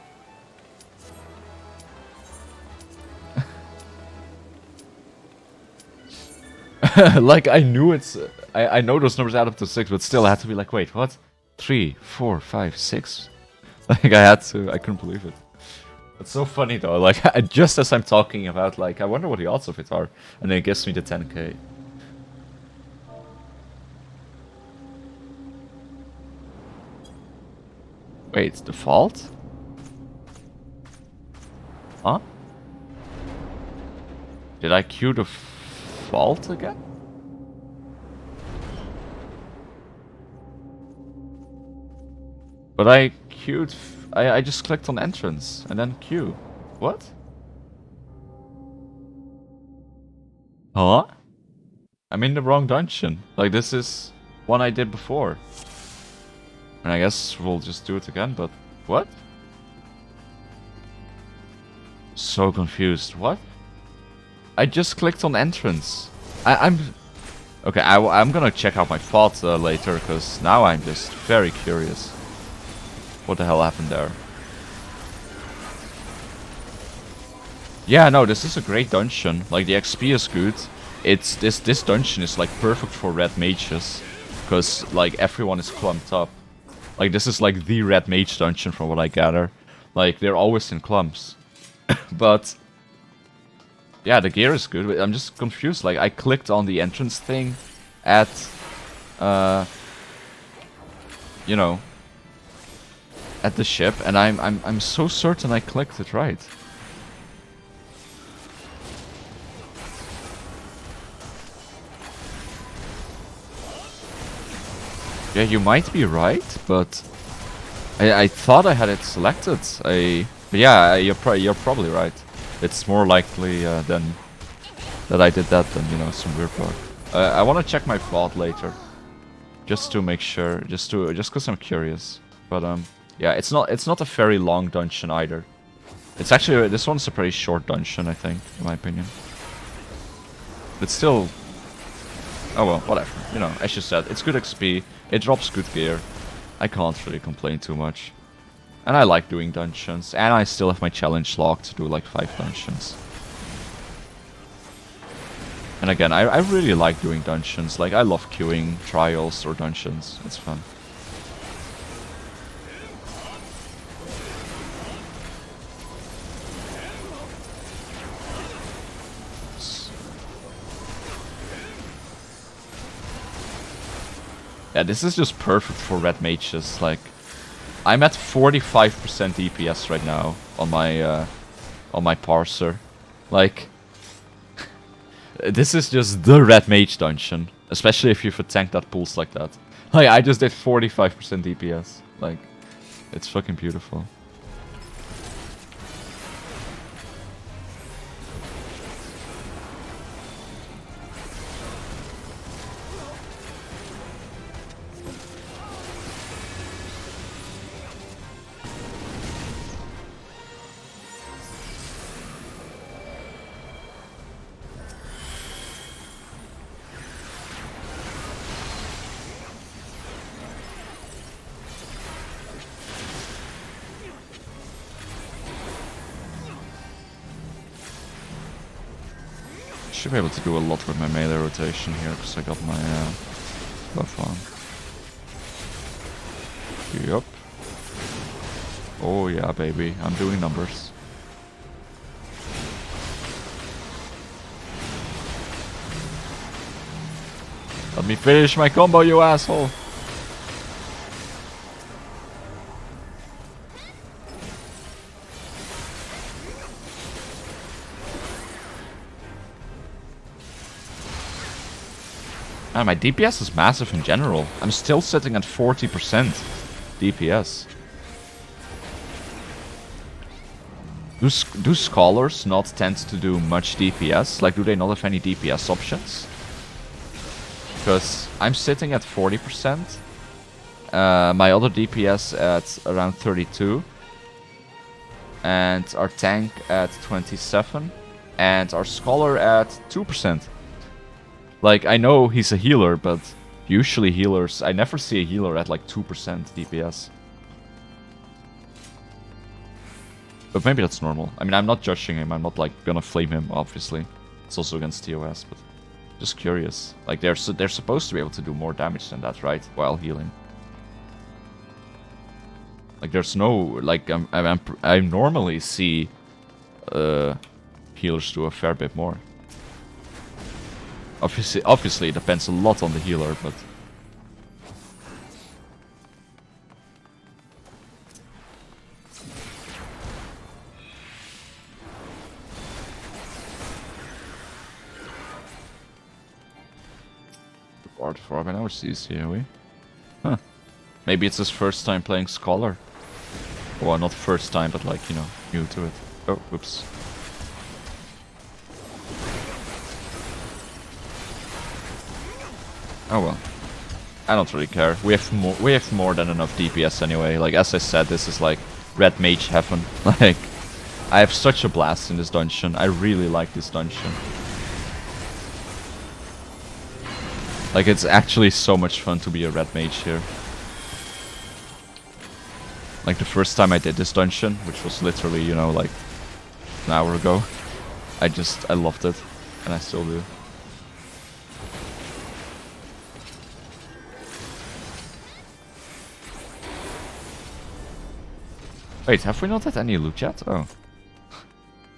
Like, I knew it's... I know those numbers add up to 6, but still I had to be like, wait, what? 3, 4, 5, 6? Like, I had to... I couldn't believe it. It's so funny, though. Like, just as I'm talking about, like, I wonder what the odds of it are. And then it gives me the 10k. Wait, default? Huh? Did I queue the fault again? But I queued... I just clicked on entrance and then queue. What? Huh? I'm in the wrong dungeon. Like, this is one I did before. And I guess we'll just do it again, but... What? So confused. What? I just clicked on entrance. I'm... Okay, I'm gonna check out my fault later, because now I'm just very curious. What the hell happened there? Yeah, no, this is a great dungeon. Like, the XP is good. It's this dungeon is like perfect for red mages, because like everyone is clumped up. Like, this is like the red mage dungeon from what I gather. Like, they're always in clumps. But yeah, the gear is good. I'm just confused. Like, I clicked on the entrance thing at you know, at the ship, and I'm so certain I clicked it right. Yeah, you might be right, but I thought I had it selected. But yeah, you're probably right. It's more likely than that I did that than, you know, some weird bug. I want to check my fault later, just to make sure, just because I'm curious. But yeah, it's not a very long dungeon either. It's actually, this one's a pretty short dungeon, I think, in my opinion. But still, oh well, whatever. You know, as you said, it's good XP. It drops good gear. I can't really complain too much. And I like doing dungeons. And I still have my challenge log to do like 5 dungeons. And again, I really like doing dungeons. Like, I love queuing trials or dungeons. It's fun. Yeah, this is just perfect for red mages. Like, I'm at 45% DPS right now on my parser. Like, this is just the red mage dungeon, especially if you have a tank that pulls like that. Like, I just did 45% DPS. Like, it's fucking beautiful. should be able to do a lot with my melee rotation here, because I got my buff on. Yup. Oh yeah, baby, I'm doing numbers. Let me finish my combo, you asshole! Man, my DPS is massive in general. I'm still sitting at 40% DPS. Do scholars not tend to do much DPS? Like, do they not have any DPS options? Because I'm sitting at 40%. My other DPS at around 32. And our tank at 27. And our scholar at 2%. Like, I know he's a healer, but usually healers... I never see a healer at like 2% DPS. But maybe that's normal. I mean, I'm not judging him. I'm not like gonna flame him, obviously. It's also against TOS, but... Just curious. Like, they're supposed to be able to do more damage than that, right? While healing. Like, there's no... Like, I normally see... healers do a fair bit more. Obviously, it depends a lot on the healer, but... Art for I've never seen here, we? Huh. Maybe it's his first time playing Scholar. Well, not first time, but like, you know, new to it. Oh, whoops. Oh well. I don't really care. We have more than enough DPS anyway. Like, as I said, this is like red mage heaven. Like, I have such a blast in this dungeon. I really like this dungeon. Like, it's actually so much fun to be a red mage here. Like, the first time I did this dungeon, which was literally, you know, like an hour ago, I loved it. And I still do. Wait, have we not had any loot yet? Oh.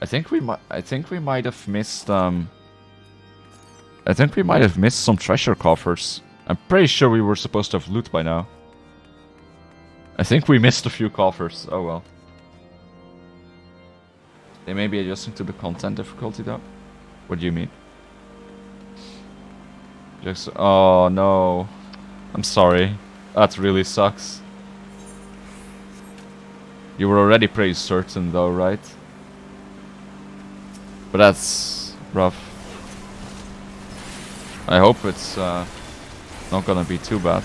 I think we might have missed I think we might have missed some treasure coffers. I'm pretty sure we were supposed to have loot by now. I think we missed a few coffers. Oh well. They may be adjusting to the content difficulty though. What do you mean? Just, oh no. I'm sorry. That really sucks. You were already pretty certain though, right? But that's rough. I hope it's not gonna be too bad.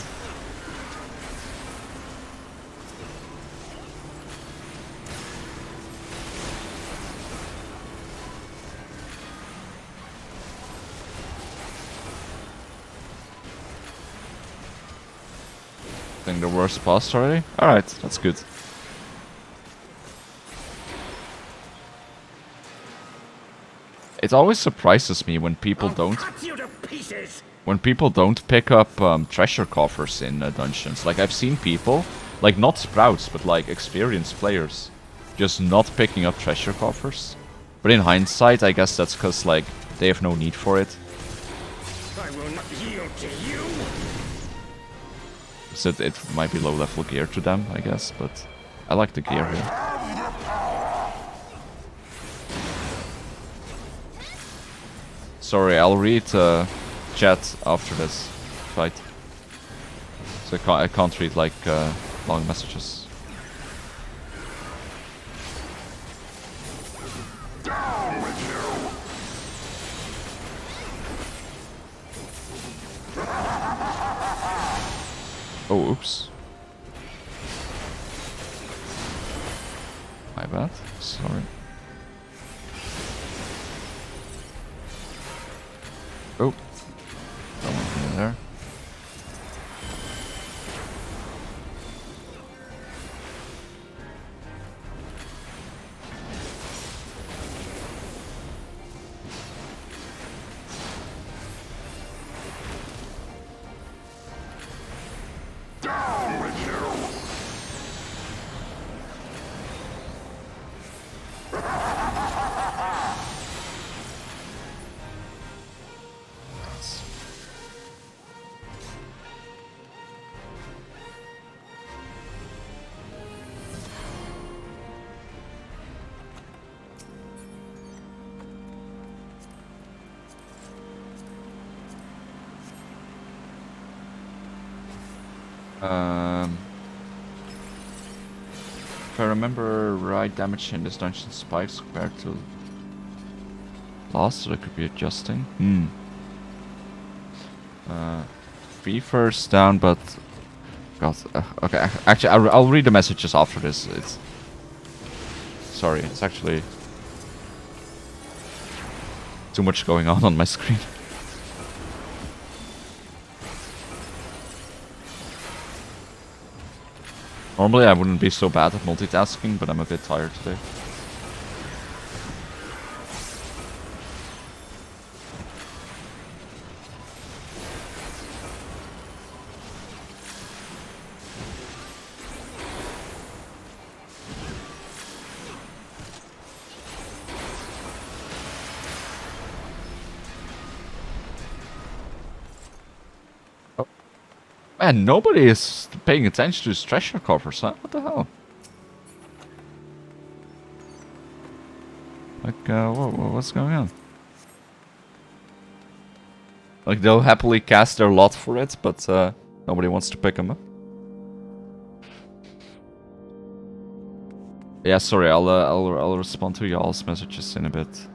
I think the worst passed already? Alright, that's good. It always surprises me when people don't pick up treasure coffers in dungeons. Like, I've seen people, like not sprouts, but like experienced players, just not picking up treasure coffers. But in hindsight, I guess that's because like they have no need for it. I will not yield to you. So it might be low level gear to them, I guess, but I like the gear here. Sorry, I'll read chat after this fight. So I can't read like long messages. Down with you! Oh, oops. My bad. Sorry. Oh, don't want me there. If I remember right, damage in this dungeon spikes compared to last, so that could be adjusting. 3 first down, but God. Okay, actually, I'll read the messages after this. It's sorry, it's actually too much going on my screen. Normally I wouldn't be so bad at multitasking, but I'm a bit tired today. Man, nobody is paying attention to his treasure covers, huh? What the hell? Like, what's going on? Like, they'll happily cast their lot for it, but nobody wants to pick them up. Yeah, sorry, I'll respond to y'all's messages in a bit.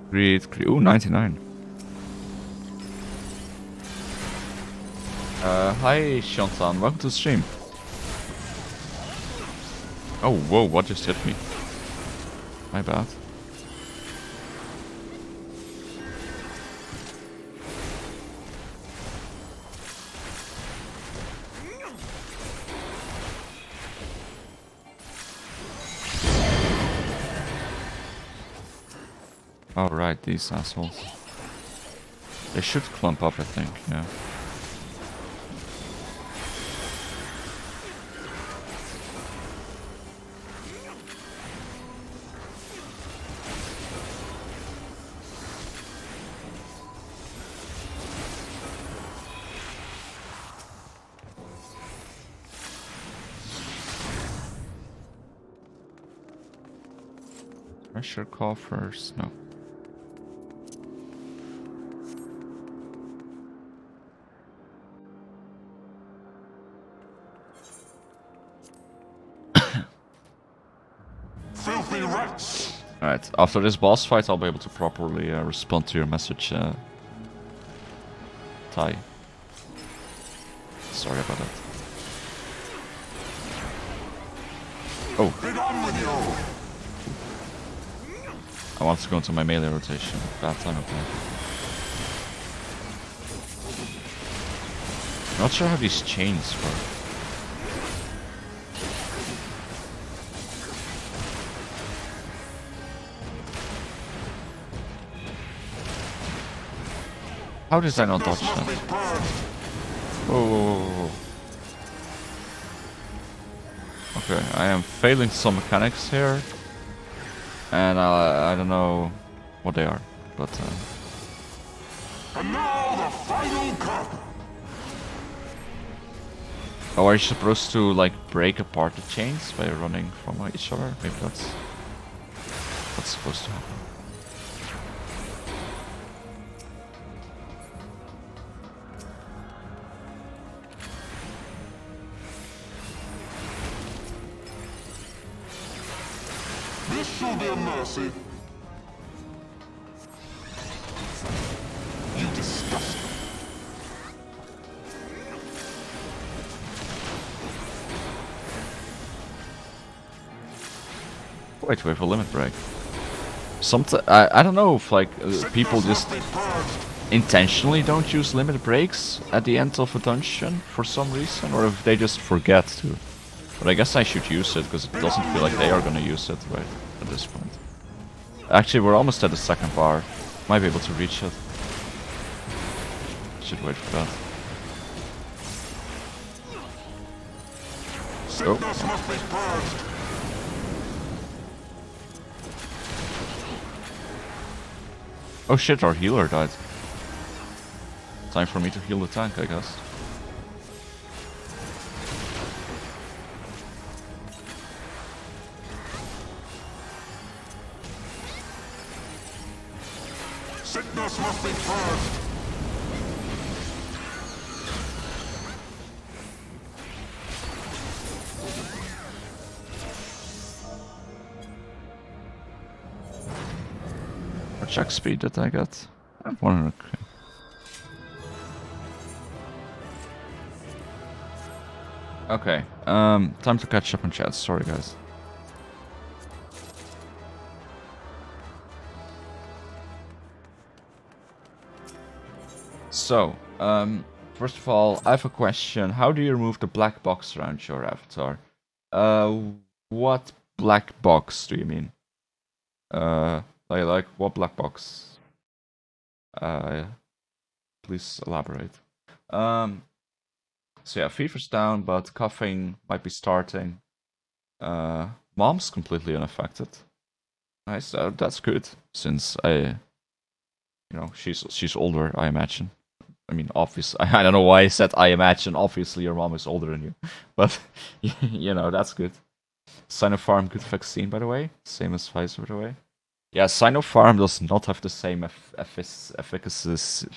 Great, ooh, 99. Hi Shantan, welcome to the stream. Oh, whoa, what just hit me? My bad. Alright, these assholes. They should clump up, I think, yeah. Treasure coffers, no. Filthy rats! Alright, after this boss fight I'll be able to properly respond to your message, Ty. Sorry about that. Oh. Get on with you! I want to go into my melee rotation. Bad time of that. Not sure how these chains work. How did I not dodge that? Whoa. Okay, I am failing some mechanics here. And I don't know what they are, but And now the final cup! oh, are you supposed to like break apart the chains by running from each other? Maybe that's what's supposed to happen. This shall be a mercy. You disgust me. Wait, we have a limit break. I don't know if like people just intentionally don't use limit breaks at the end of a dungeon for some reason, or if they just forget to. But I guess I should use it because it doesn't feel like they are gonna use it right at this point. Actually, we're almost at the second bar. Might be able to reach it. Should wait for that. Sickness must be purged. Oh shit, our healer died. Time for me to heal the tank, I guess. Sickness must be purged. much XP did I get? 100. Okay, time to catch up on chat. Sorry, guys. So, first of all, I have a question. How do you remove the black box around your avatar? What black box do you mean? Like what black box? Please elaborate. So yeah, fever's down, but coughing might be starting. Mom's completely unaffected. Nice, that's good, since she's older, I imagine. I mean, obviously, I don't know why I said I imagine. Obviously, your mom is older than you, but that's good. Sinopharm, good vaccine, by the way. Same as Pfizer, by the way. Yeah, Sinopharm does not have the same efficacy.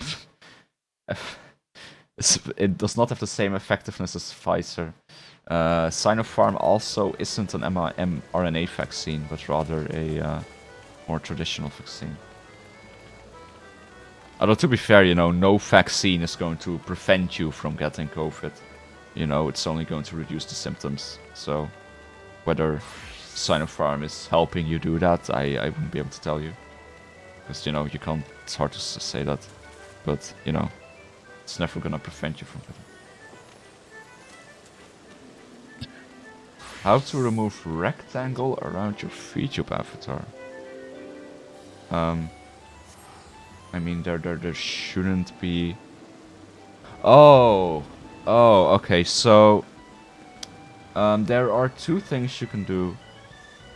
It does not have the same effectiveness as Pfizer. Sinopharm also isn't an mRNA vaccine, but rather a more traditional vaccine. Although, to be fair, no vaccine is going to prevent you from getting COVID. It's only going to reduce the symptoms. So, whether Sinopharm is helping you do that, I wouldn't be able to tell you. Because, you can't, it's hard to say that. But, it's never gonna prevent you from getting. How to remove rectangle around your VTube avatar? I mean, there shouldn't be. Oh, okay. So, there are two things you can do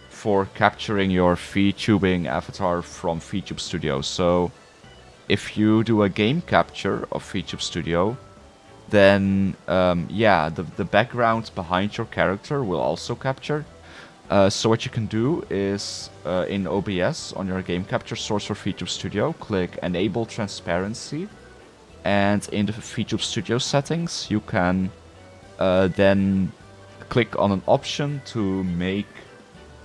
for capturing your VTubing avatar from VTube Studio. So, if you do a game capture of VTube Studio, then the background behind your character will also capture. So what you can do is, in OBS, on your game capture source for VTube Studio, click Enable Transparency. And in the VTube Studio settings, you can then click on an option to make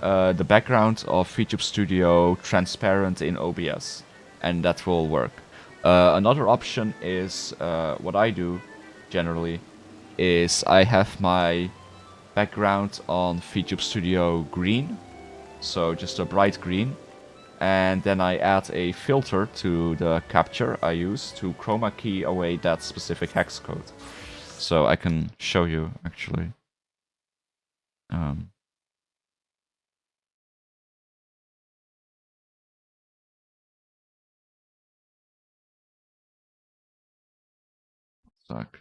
the background of VTube Studio transparent in OBS. And that will work. Another option is, what I do, generally, is I have my background on VTube Studio green, so just a bright green, and then I add a filter to the capture I use to chroma key away that specific hex code. So I can show you, actually. Suck.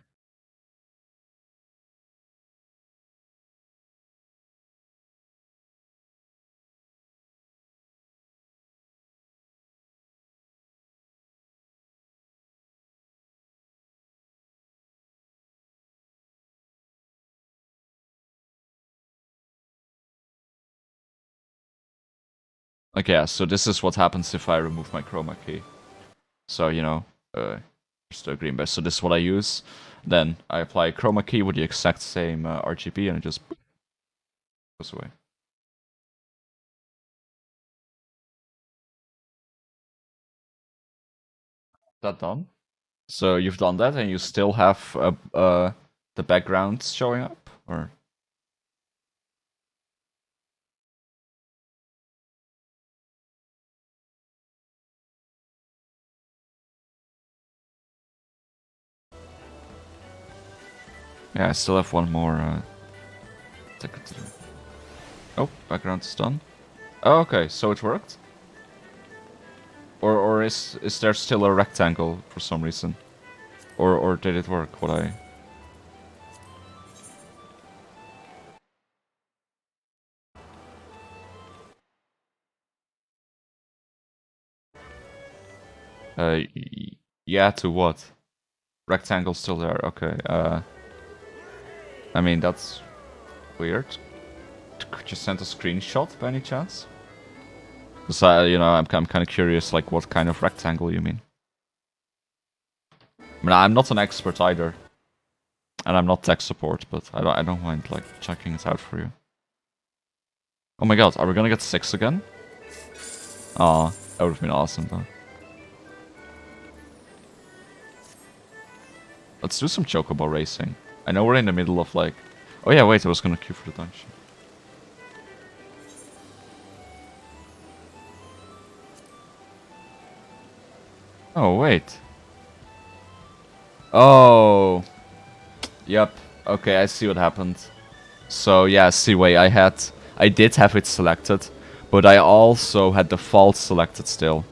Okay, yeah, so this is what happens if I remove my chroma key. So, just the green base. So this is what I use. Then I apply chroma key with the exact same RGB and it just goes away. That done? So you've done that and you still have the background showing up? Or? Yeah, I still have one more ticket to do. Oh, background is done. Oh, okay, so it worked? Or is there still a rectangle for some reason? Or did it work, what I... Yeah, to what? Rectangle's still there, okay. I mean, that's weird. Could you send a screenshot by any chance? Because I'm kind of curious, like, what kind of rectangle you mean. I mean, I'm not an expert either, and I'm not tech support, but I don't mind like checking it out for you. Oh my god, are we gonna get 6 again? Aw, That would have been awesome, though. Let's do some chocobo racing. I know we're in the middle of like... Oh yeah, wait, I was gonna queue for the dungeon. Oh, wait. Oh. Yep. Okay, I see what happened. So yeah, see, wait, I did have it selected, but I also had the false selected still.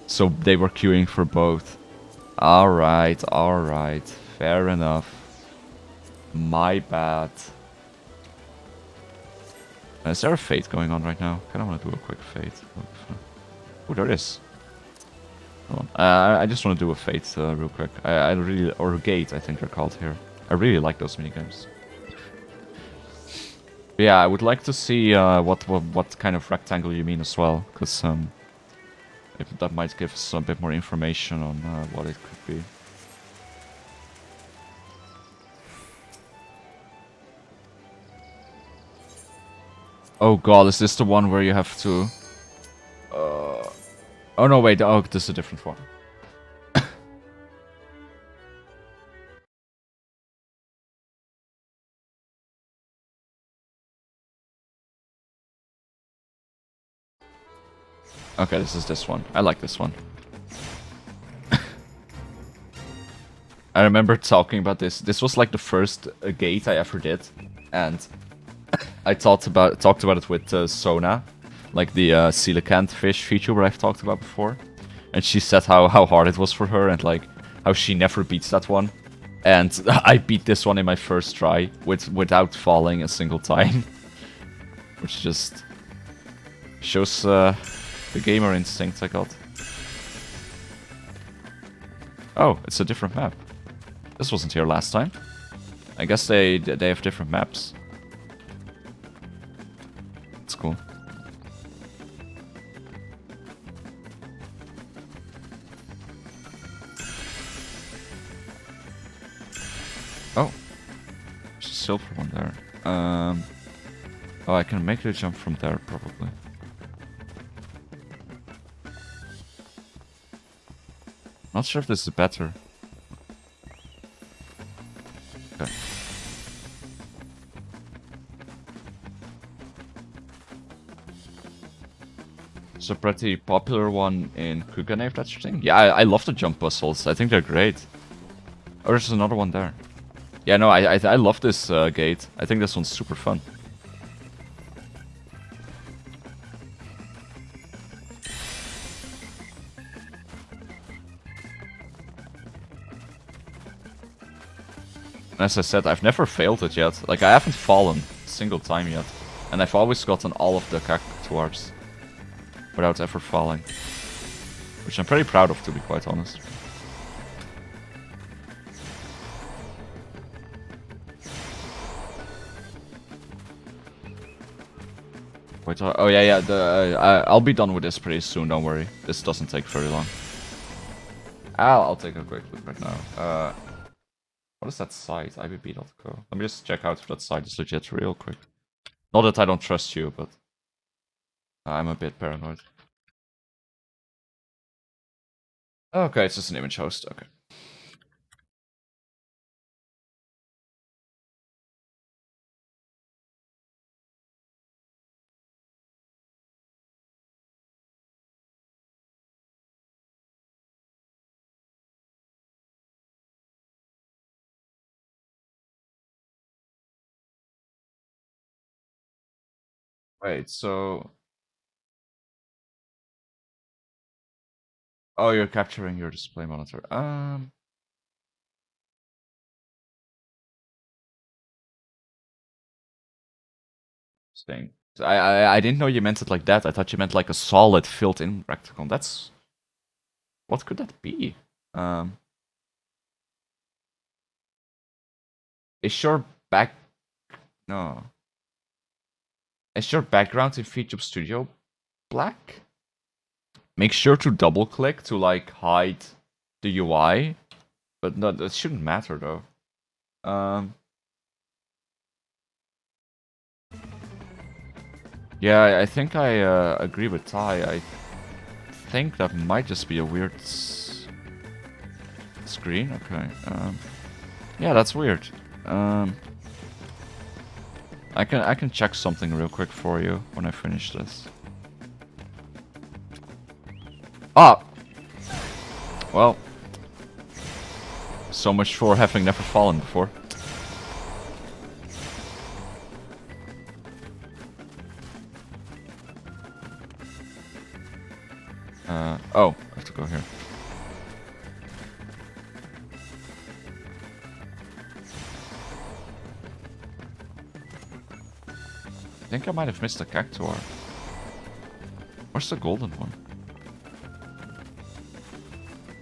So they were queuing for both. Alright, fair enough. My bad. Is there a fate going on right now? Kinda wanna do a quick fate. Oh, there is. Hold on. I just wanna do a fate real quick. I really... Or gate, I think they're called here. I really like those minigames. Yeah, I would like to see what kind of rectangle you mean as well, because that might give us a bit more information on what it could be. Oh god, is this the one where you have to... Oh no, wait, oh, this is a different one. Okay, this is this one. I like this one. I remember talking about this. This was like the first gate I ever did, and I talked about it with Sona, like the coelacanth fish feature where I've talked about before, and she said how hard it was for her and like how she never beats that one, and I beat this one in my first try without falling a single time, which just shows the gamer instinct I got. Oh, it's a different map. This wasn't here last time. I guess they have different maps. It's cool. Oh, there's a silver one there. Oh, I can make the jump from there probably. Not sure if this is better. Okay. It's a pretty popular one in Kugane, if that's your thing. Yeah, I love the jump puzzles. I think they're great. Oh, there's another one there. Yeah, no, I love this gate. I think this one's super fun. As I said, I've never failed it yet. Like, I haven't fallen a single time yet. And I've always gotten all of the cactuars without ever falling. Which I'm pretty proud of, to be quite honest. Wait, oh yeah, I'll be done with this pretty soon, don't worry. This doesn't take very long. I'll take a quick look right now. What is that site? IBB.co. Let me just check out if that site is legit real quick. Not that I don't trust you, but I'm a bit paranoid. Okay, it's just an image host. Okay. Wait, so... Oh, you're capturing your display monitor. Interesting. I didn't know you meant it like that. I thought you meant like a solid filled-in rectangle. That's... What could that be? Is your back... No. Is your background in Feature Studio black? Make sure to double click to like hide the UI. But no, that shouldn't matter though. Yeah, I think I agree with Ty. I think that might just be a weird screen. Okay. Yeah, that's weird. I can check something real quick for you when I finish this. Ah! Well. So much for having never fallen before. Oh, I have to go here. I think I might have missed a cactuar. Where's the golden one?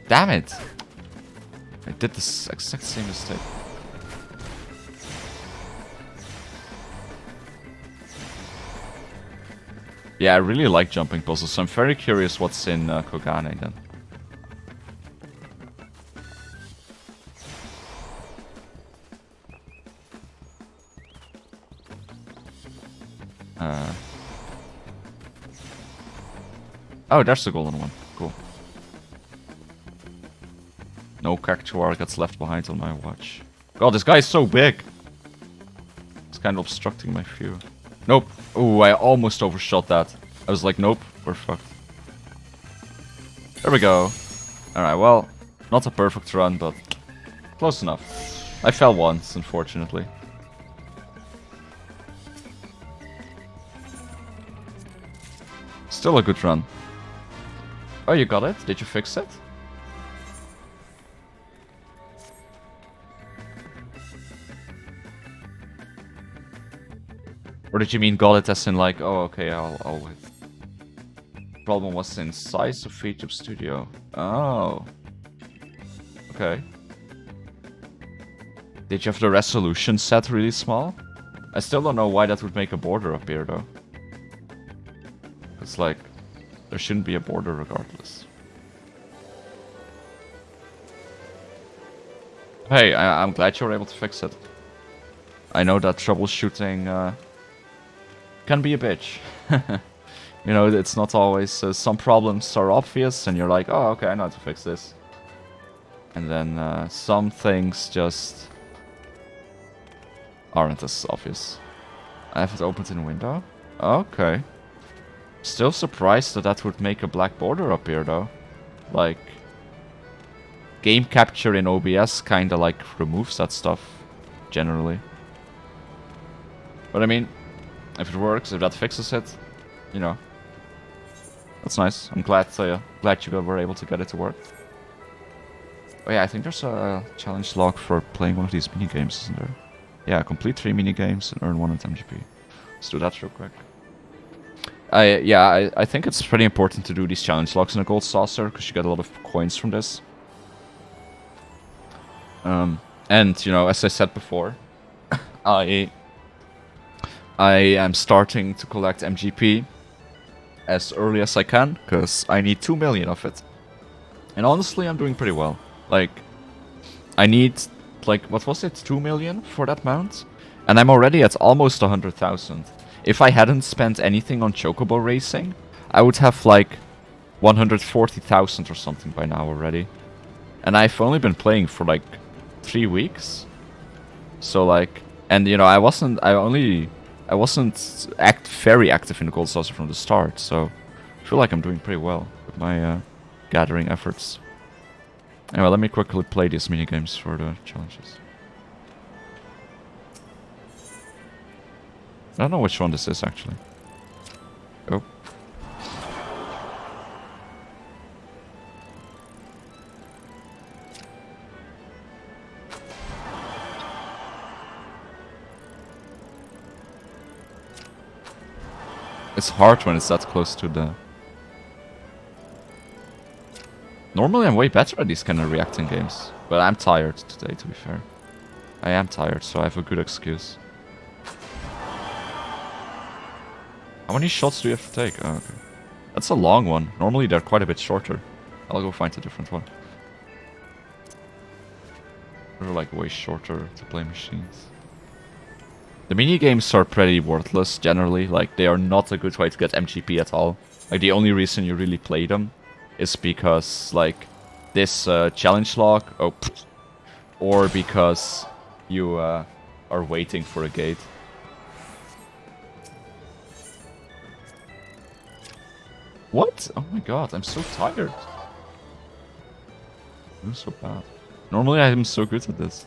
Damn it! I did this exact same mistake. Yeah, I really like jumping puzzles, so I'm very curious what's in Kogane then. Oh, there's the golden one. Cool. No cactuar gets left behind on my watch. God, this guy is so big! It's kind of obstructing my view. Nope. Ooh, I almost overshot that. I was like, nope, we're fucked. There we go. Alright, well, not a perfect run, but close enough. I fell once, unfortunately. Still a good run. Oh, you got it? Did you fix it? Or did you mean got it as in like, oh, okay, I'll wait. Problem was in size of VTube Studio. Oh. Okay. Did you have the resolution set really small? I still don't know why that would make a border appear though. It's like, there shouldn't be a border regardless. Hey, I'm glad you were able to fix it. I know that troubleshooting can be a bitch. You know, it's not always... some problems are obvious and you're like, oh, okay, I know how to fix this. And then some things just aren't as obvious. I have it opened in a window? Okay. Still surprised that that would make a black border appear though. Like, game capture in OBS kinda like removes that stuff, generally. But I mean, if it works, if that fixes it, you know, that's nice. I'm glad you were able to get it to work. Oh yeah, I think there's a challenge log for playing one of these mini games, isn't there? Yeah, complete 3 mini games and earn 1 at MGP. Let's do that real quick. I think it's pretty important to do these challenge logs in a gold saucer because you get a lot of coins from this. And you know, as I said before, I am starting to collect MGP as early as I can because I need 2 million of it. And honestly, I'm doing pretty well. Like, I need, like, what was it, 2 million for that mount? And I'm already at almost 100,000. If I hadn't spent anything on Chocobo racing, I would have like 140,000 or something by now already. And I've only been playing for like 3 weeks. So like, and you know, I wasn't very active in the Gold Saucer from the start, so I feel like I'm doing pretty well with my gathering efforts. Anyway, let me quickly play these minigames for the challenges. I don't know which one this is, actually. Oh. It's hard when it's that close to the... Normally I'm way better at these kind of reacting games. But I'm tired today, to be fair. I am tired, so I have a good excuse. How many shots do you have to take? Oh, okay. That's a long one. Normally they're quite a bit shorter. I'll go find a different one. They're like way shorter to play machines. The minigames are pretty worthless generally. Like, they are not a good way to get MGP at all. Like, the only reason you really play them is because, like, this challenge log, or because you are waiting for a gate. What? Oh my god, I'm so tired. I'm so bad. Normally I'm so good at this.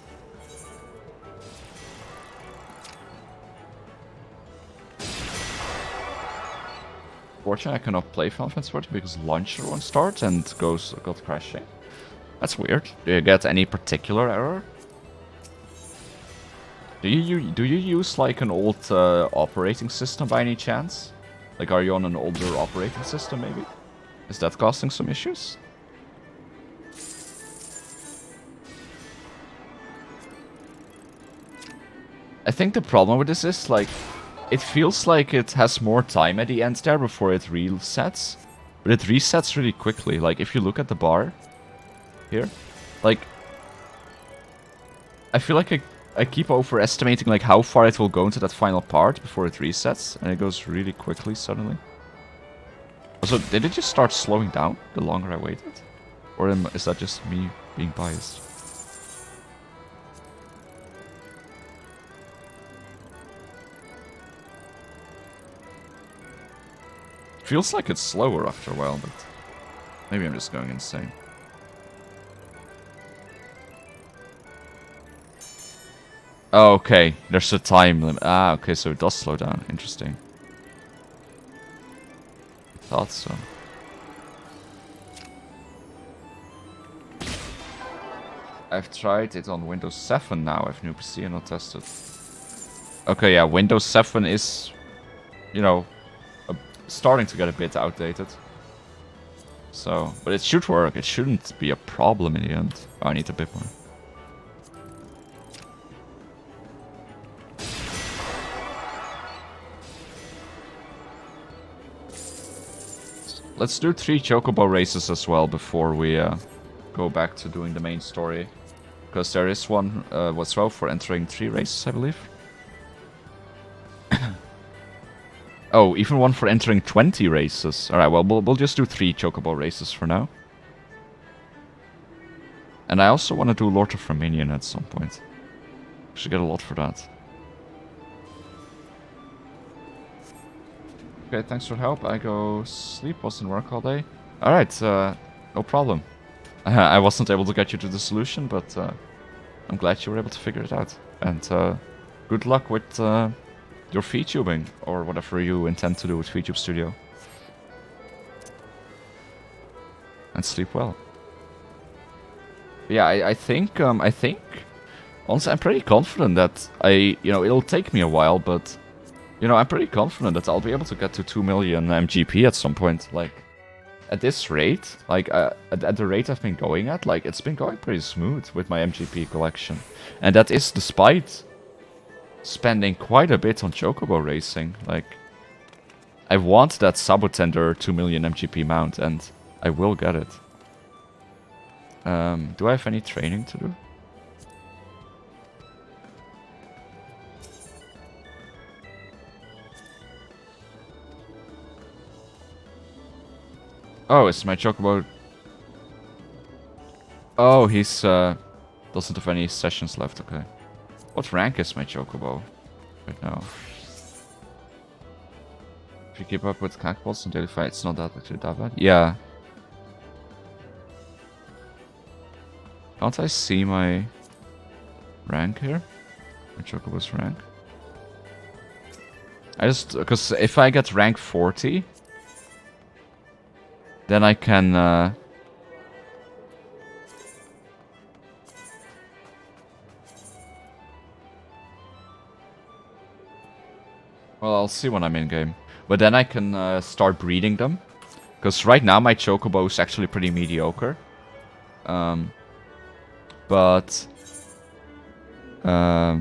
Fortunately, I cannot play Heavensward because launcher won't start and got crashing. That's weird. Do you get any particular error? Do you use like an old operating system by any chance? Like, are you on an older operating system maybe? Is that causing some issues? I think the problem with this is, like, it feels like it has more time at the end there before it resets. But it resets really quickly. Like, if you look at the bar here, like, I feel like I keep overestimating, like, how far it will go into that final part before it resets. And it goes really quickly suddenly. Also, did it just start slowing down the longer I waited? Or is that just me being biased? Feels like it's slower after a while, but maybe I'm just going insane. Oh, okay, there's a time limit. Ah, okay, so it does slow down. Interesting. I thought so. I've tried it on Windows 7 now. I've new PC and not tested. Okay, yeah, Windows 7 is, you know, starting to get a bit outdated. So, but it should work. It shouldn't be a problem in the end. Oh, I need a bit more. Let's do 3 Chocobo races as well before we go back to doing the main story. Because there is one as well for entering 3 races, I believe. Oh, even one for entering 20 races. Alright, well, we'll just do 3 Chocobo races for now. And I also want to do Lord of Verminion at some point. Should get a lot for that. Okay, thanks for help. I go sleep, wasn't work all day. Alright, no problem. I wasn't able to get you to the solution, but I'm glad you were able to figure it out. And good luck with your VTubing, or whatever you intend to do with VTube Studio. And sleep well. But yeah, I think, honestly, I'm pretty confident that it'll take me a while, but, I'm pretty confident that I'll be able to get to 2 million MGP at some point. Like, at this rate, like, at the rate I've been going at, like, it's been going pretty smooth with my MGP collection. And that is despite spending quite a bit on Chocobo racing. Like, I want that Sabotender 2 million MGP mount, and I will get it. Do I have any training to do? Oh, is my Chocobo... Oh, he's doesn't have any sessions left, okay. What rank is my Chocobo right now? If you keep up with Cacballs and daily fight, it's not that actually that bad. Yeah. Can't I see my rank here? My Chocobo's rank? Because if I get rank 40, then I can... Well, I'll see when I'm in-game. But then I can start breeding them. Because right now my Chocobo is actually pretty mediocre. But... Oh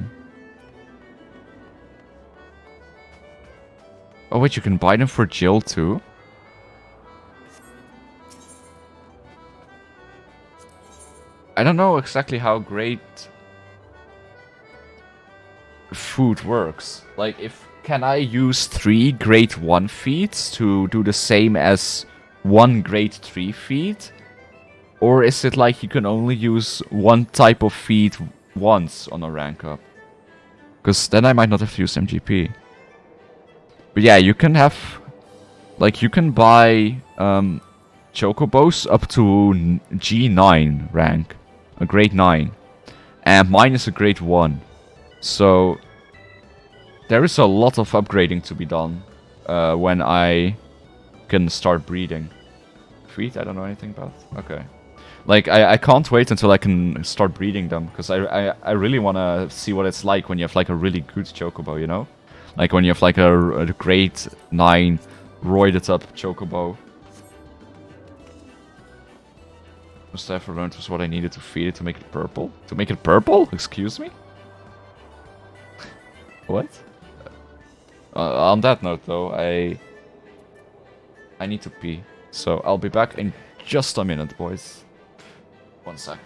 wait, you can buy them for Jill too? I don't know exactly how great food works. Like, can I use 3 grade 1 feeds to do the same as one grade 3 feat? Or is it like you can only use one type of feat once on a rank up? Because then I might not have to use MGP. But yeah, you can have... Like, you can buy chocobos up to G9 rank. A grade 9. And mine is a grade 1. So... There is a lot of upgrading to be done when I can start breeding. Feet? I don't know anything about. Okay. Like, I can't wait until I can start breeding them. Because I really want to see what it's like when you have like a really good chocobo, you know? Like when you have like a grade 9 roided up chocobo. Must I ever learned was what I needed to feed it to make it purple? To make it purple? Excuse me? What? On that note though, I need to pee. So I'll be back in just a minute, boys. One sec.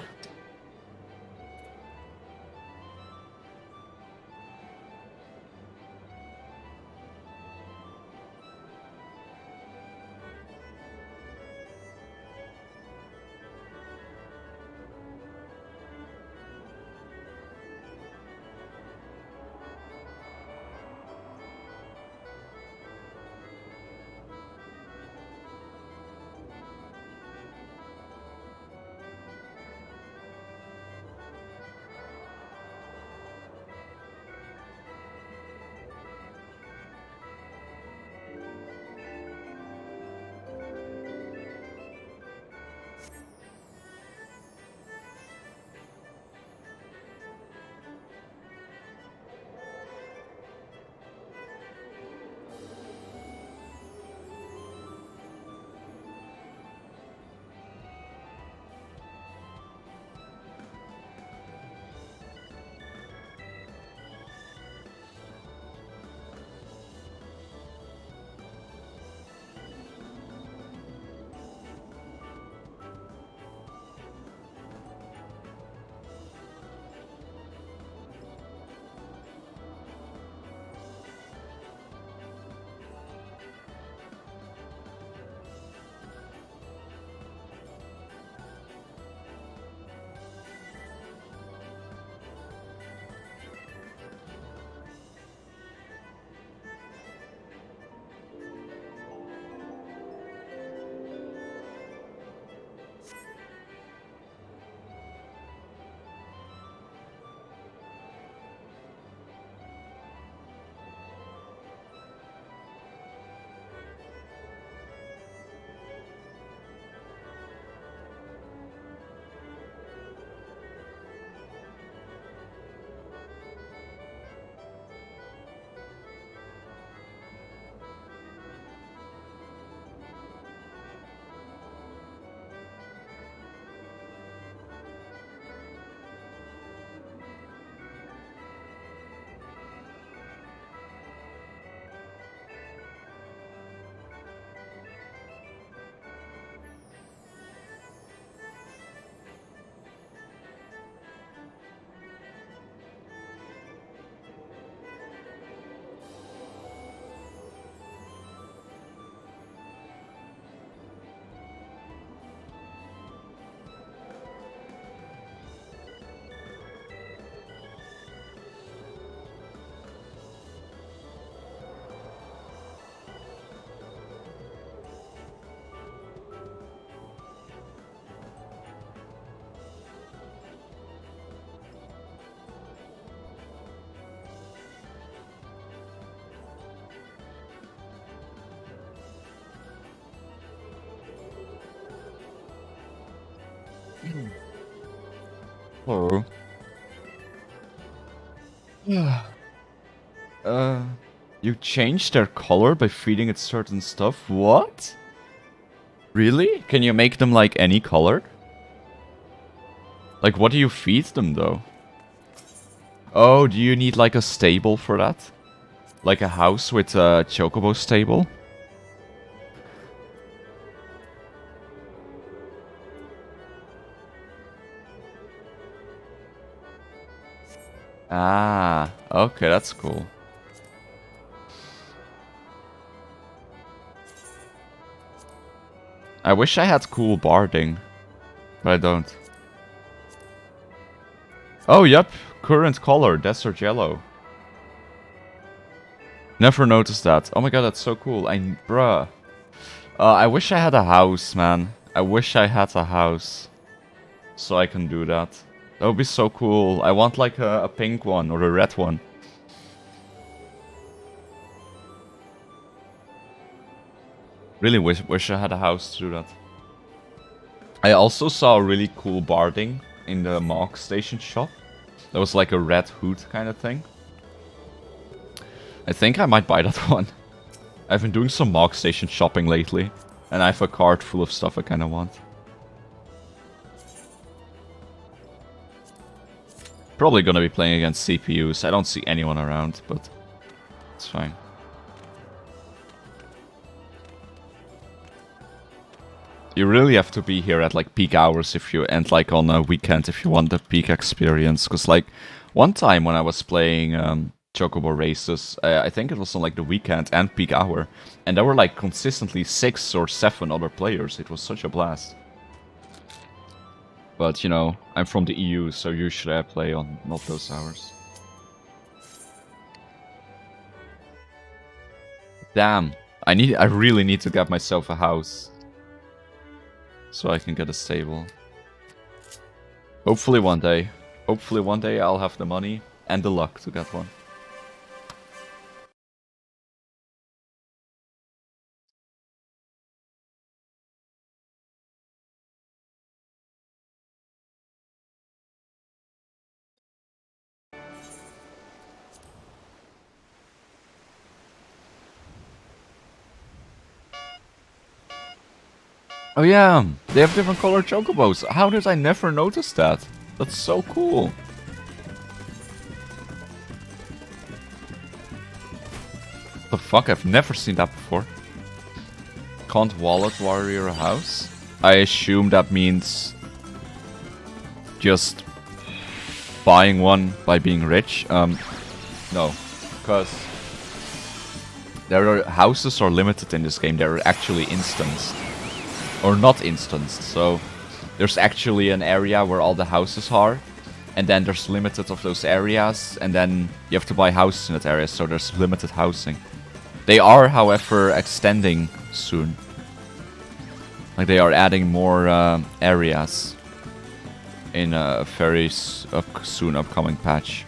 Hello. You changed their color by feeding it certain stuff? What? Really? Can you make them like any color? Like, what do you feed them though? Oh, do you need like a stable for that? Like a house with a chocobo stable? Ah, okay, that's cool. I wish I had cool barding, but I don't. Oh, yep. Current color, desert yellow. Never noticed that. Oh my god, that's so cool. Bruh. I wish I had a house, man. I wish I had a house. So I can do that. That would be so cool. I want like a pink one or a red one. Really wish I had a house to do that. I also saw a really cool barding in the Mog Station shop. That was like a red hood kind of thing. I think I might buy that one. I've been doing some Mog Station shopping lately. And I have a cart full of stuff I kind of want. Probably gonna be playing against CPUs. I don't see anyone around, but it's fine. You really have to be here at like peak hours if you, and like on a weekend if you want the peak experience. Because like one time when I was playing Chocobo races, I think it was on like the weekend and peak hour, and there were like consistently 6 or 7 other players. It was such a blast. But you know, I'm from the EU, so usually I play on not those hours. Damn, I really need to get myself a house. So I can get a stable. Hopefully one day. Hopefully one day I'll have the money and the luck to get one. Oh yeah, they have different colored chocobos. How did I never notice that? That's so cool. The fuck, I've never seen that before. Can't wallet warrior a house? I assume that means just buying one by being rich. No, because houses are limited in this game. They're actually instanced. Or not instanced, so there's actually an area where all the houses are, and then there's limited of those areas, and then you have to buy houses in that area, so there's limited housing. They are, however, extending soon. Like they are adding more areas in a very soon upcoming patch.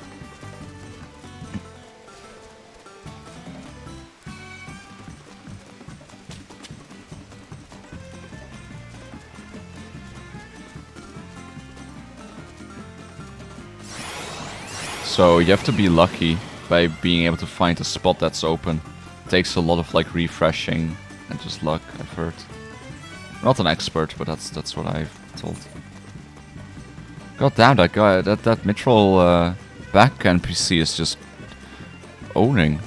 So you have to be lucky by being able to find a spot that's open. It takes a lot of like refreshing and just luck, I've heard. I'm not an expert, but that's what I've told. God damn, that guy, that Mithril back NPC is just owning.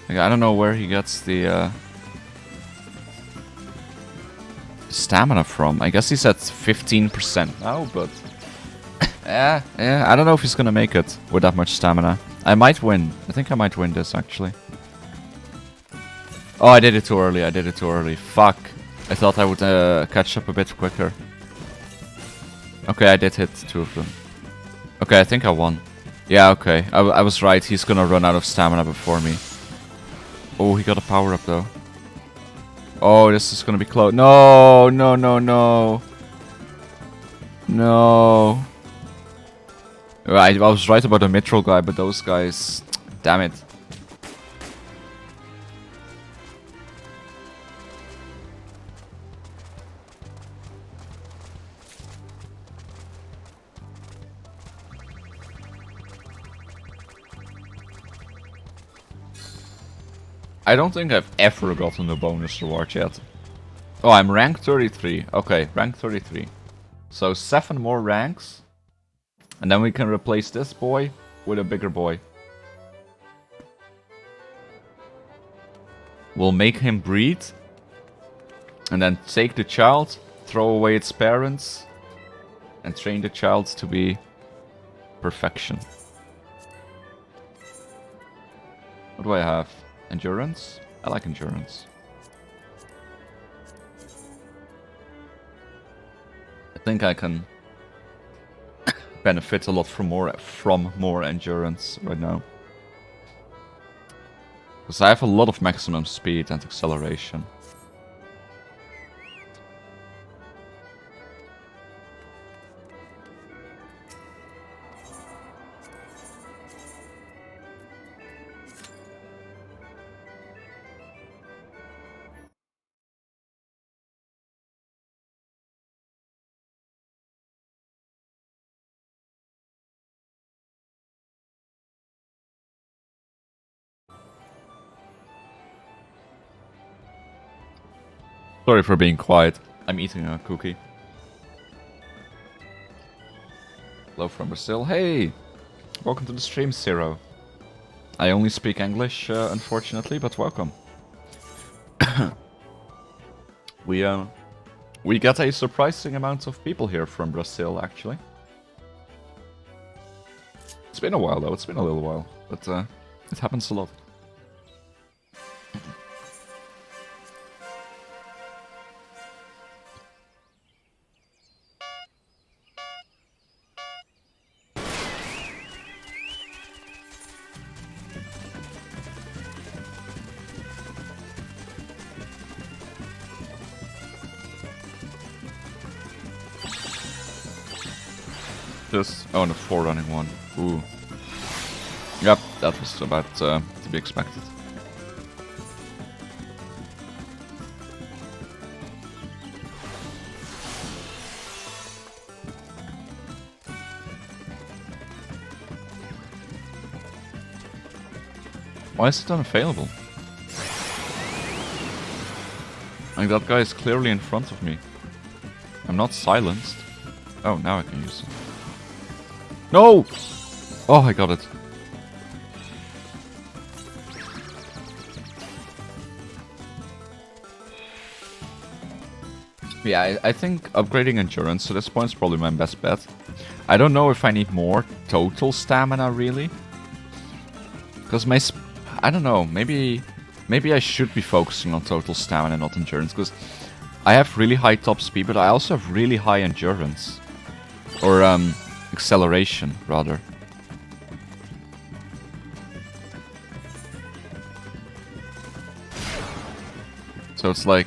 Like, I don't know where he gets the stamina from. I guess he's at 15% now, but yeah, I don't know if he's gonna make it with that much stamina. I might win. I think I might win this actually. Oh, I did it too early. Fuck. I thought I would catch up a bit quicker. Okay, I did hit 2 of them. Okay, I think I won. Yeah, okay. I was right. He's gonna run out of stamina before me. Oh, he got a power up though. Oh, this is gonna be close. No. I was right about the Mithril guy, but those guys... Damn it. I don't think I've ever gotten the bonus reward yet. Oh, I'm rank 33. Okay, rank 33. So 7 more ranks. And then we can replace this boy with a bigger boy. We'll make him breed. And then take the child, throw away its parents. And train the child to be perfection. What do I have? Endurance? I like endurance. I think I can benefit a lot from more endurance right now. Because I have a lot of maximum speed and acceleration. Sorry for being quiet. I'm eating a cookie. Hello from Brazil. Hey! Welcome to the stream, Zero. I only speak English, unfortunately, but welcome. We get a surprising amount of people here from Brazil, actually. It's been a while, though. It's been a little while, but it happens a lot. Oh, and a 4 running one. Ooh. Yep, that was about to be expected. Why is it unavailable? Like, that guy is clearly in front of me. I'm not silenced. Oh, now I can use it. No! Oh, I got it. Yeah, I think upgrading endurance to this point is probably my best bet. I don't know if I need more total stamina, really. Because I don't know, maybe I should be focusing on total stamina, not endurance. Because I have really high top speed, but I also have really high endurance. Or, acceleration, rather. So it's like...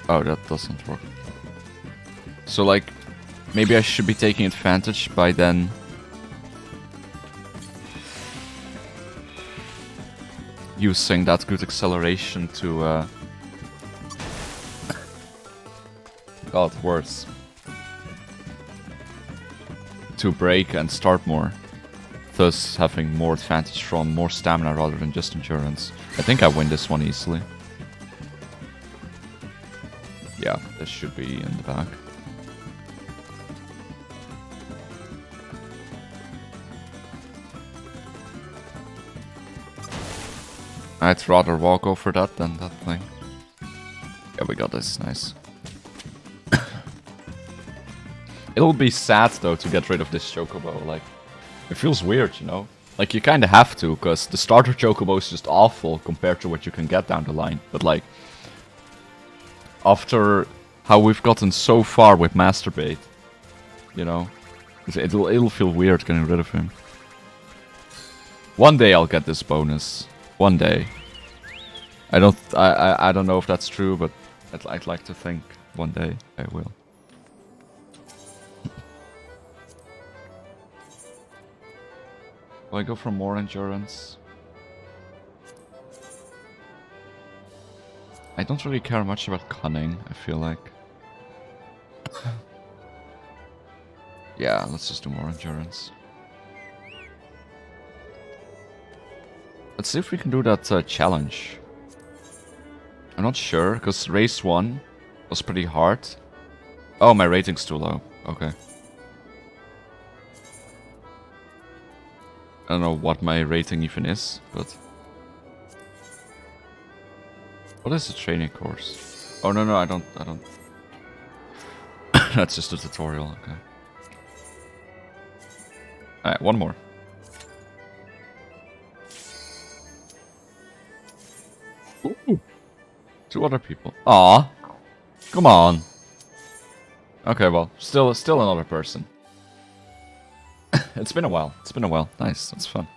Oh, that doesn't work. So like, maybe I should be taking advantage by then... using that good acceleration to... God, words. To break and start more, thus having more advantage from more stamina rather than just endurance. I think I win this one easily. Yeah, this should be in the back. I'd rather walk over that than that thing. Yeah, we got this, nice. It'll be sad, though, to get rid of this Chocobo. Like, it feels weird, you know? Like, you kinda have to, because the starter Chocobo is just awful compared to what you can get down the line. But, like, after how we've gotten so far with Masturbate, you know? It'll feel weird getting rid of him. One day I'll get this bonus. One day. I don't know if that's true, but I'd like to think one day I will. Will I go for more endurance? I don't really care much about cunning, I feel like. Yeah, let's just do more endurance. Let's see if we can do that challenge. I'm not sure, because race 1 was pretty hard. Oh, my rating's too low. Okay. I don't know what my rating even is, but... What is the training course? Oh, no, I don't... That's just a tutorial, okay. Alright, one more. 2 other people. Aw. Come on. Okay, well, still another person. It's been a while. It's been a while. Nice. That's fun.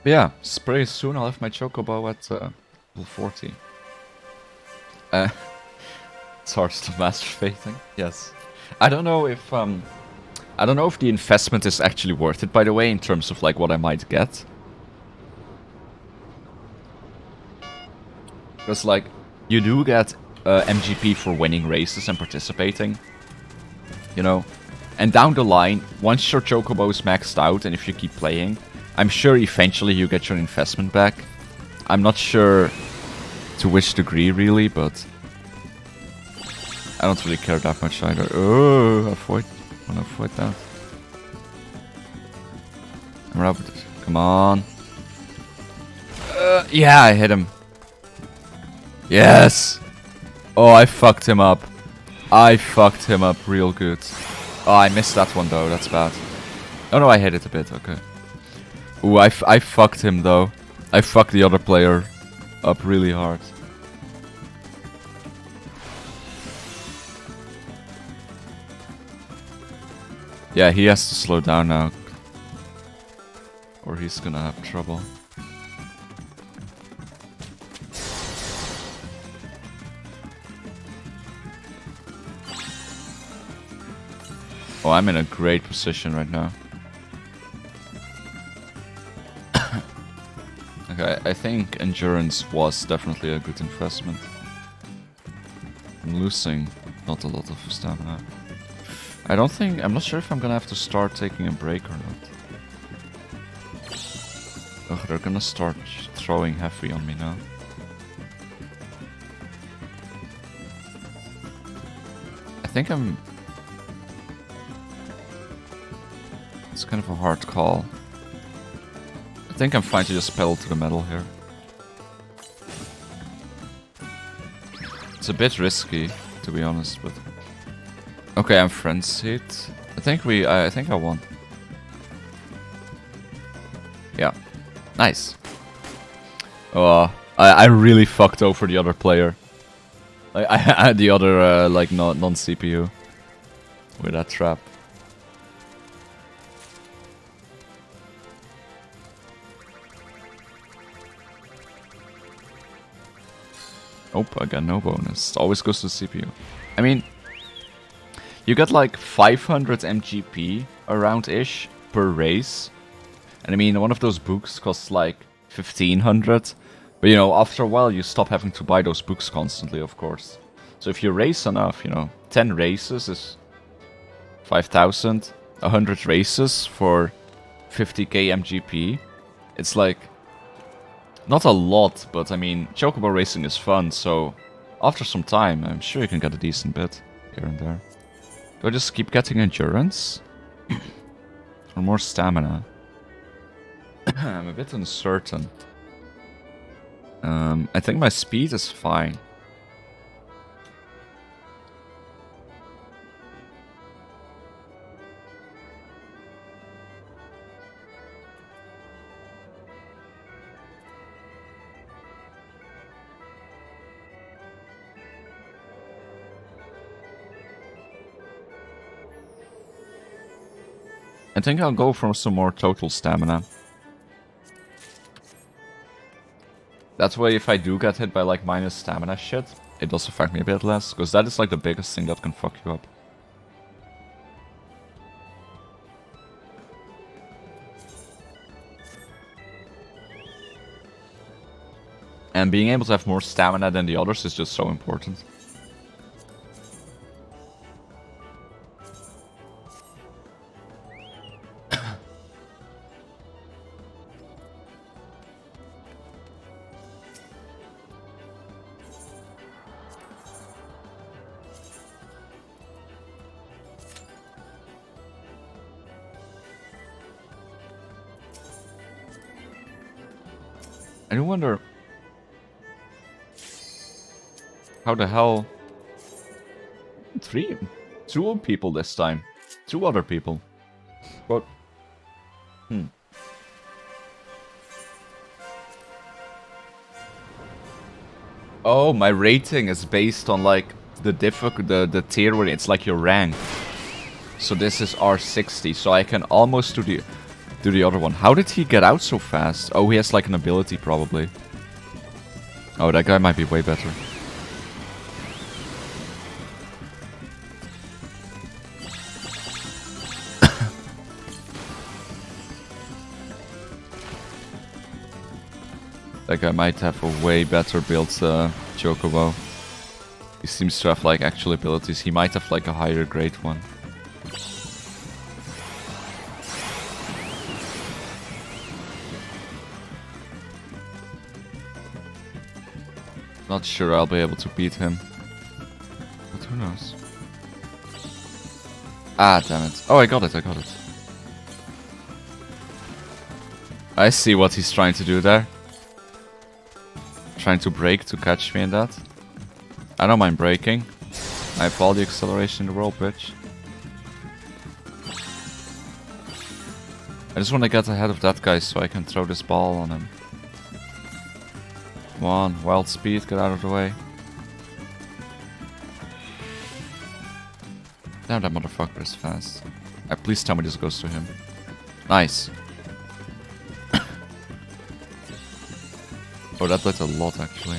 But yeah, pretty soon I'll have my chocobo at level 40. It's hard to master faithing. Yes. I don't know if the investment is actually worth it, by the way, in terms of like what I might get. Because like you do get MGP for winning races and participating, you know. And down the line, once your chocobo is maxed out, and if you keep playing, I'm sure eventually you get your investment back. I'm not sure to which degree really, but I don't really care that much either. Oh, avoid that. Come on. Yeah, I hit him. Yes! Oh, I fucked him up. I fucked him up real good. Oh, I missed that one though, that's bad. Oh no, I hit it a bit, okay. Ooh, I fucked him though. I fucked the other player up really hard. Yeah, he has to slow down now. Or he's gonna have trouble. Oh, I'm in a great position right now. Okay, I think endurance was definitely a good investment. I'm losing not a lot of stamina. I'm not sure if I'm gonna have to start taking a break or not. Oh, they're gonna start throwing heavy on me now. I think it's kind of a hard call. I think I'm fine to just pedal to the metal here. It's a bit risky, to be honest, but... Okay, I'm frenzied. I think I won. Yeah. Nice. Oh, I really fucked over the other player. I had the other, like, non-CPU. With that trap. Oh, I got no bonus. It always goes to CPU. I mean, you get like 500 MGP around-ish per race. And I mean, one of those books costs like 1500. But you know, after a while you stop having to buy those books constantly, of course. So if you race enough, you know, 10 races is 5000. 100 races for 50k MGP. It's like... not a lot, but I mean, chocobo racing is fun, so after some time, I'm sure you can get a decent bit here and there. Do I just keep getting endurance? Or more stamina? I'm a bit uncertain. I think my speed is fine. I think I'll go for some more total stamina. That way, if I do get hit by like minus stamina shit, it does affect me a bit less, because that is like the biggest thing that can fuck you up. And being able to have more stamina than the others is just so important. I do wonder how the hell 2 people this time, 2 other people, but Oh, my rating is based on like the tier where it's like your rank. So this is R60, so I can almost do the other one. How did he get out so fast? Oh, he has like an ability probably. Oh, that guy might be way better. That guy might have a way better built Chocobo. He seems to have like actual abilities. He might have like a higher grade one. Not sure I'll be able to beat him. But who knows? Ah, damn it. Oh, I got it, I got it. I see what he's trying to do there. Trying to break to catch me in that. I don't mind breaking. I have all the acceleration in the world, bitch. I just want to get ahead of that guy so I can throw this ball on him. Come on, wild speed, get out of the way. Damn, that motherfucker is fast. Please tell me this goes to him. Nice. Oh, that did a lot, actually.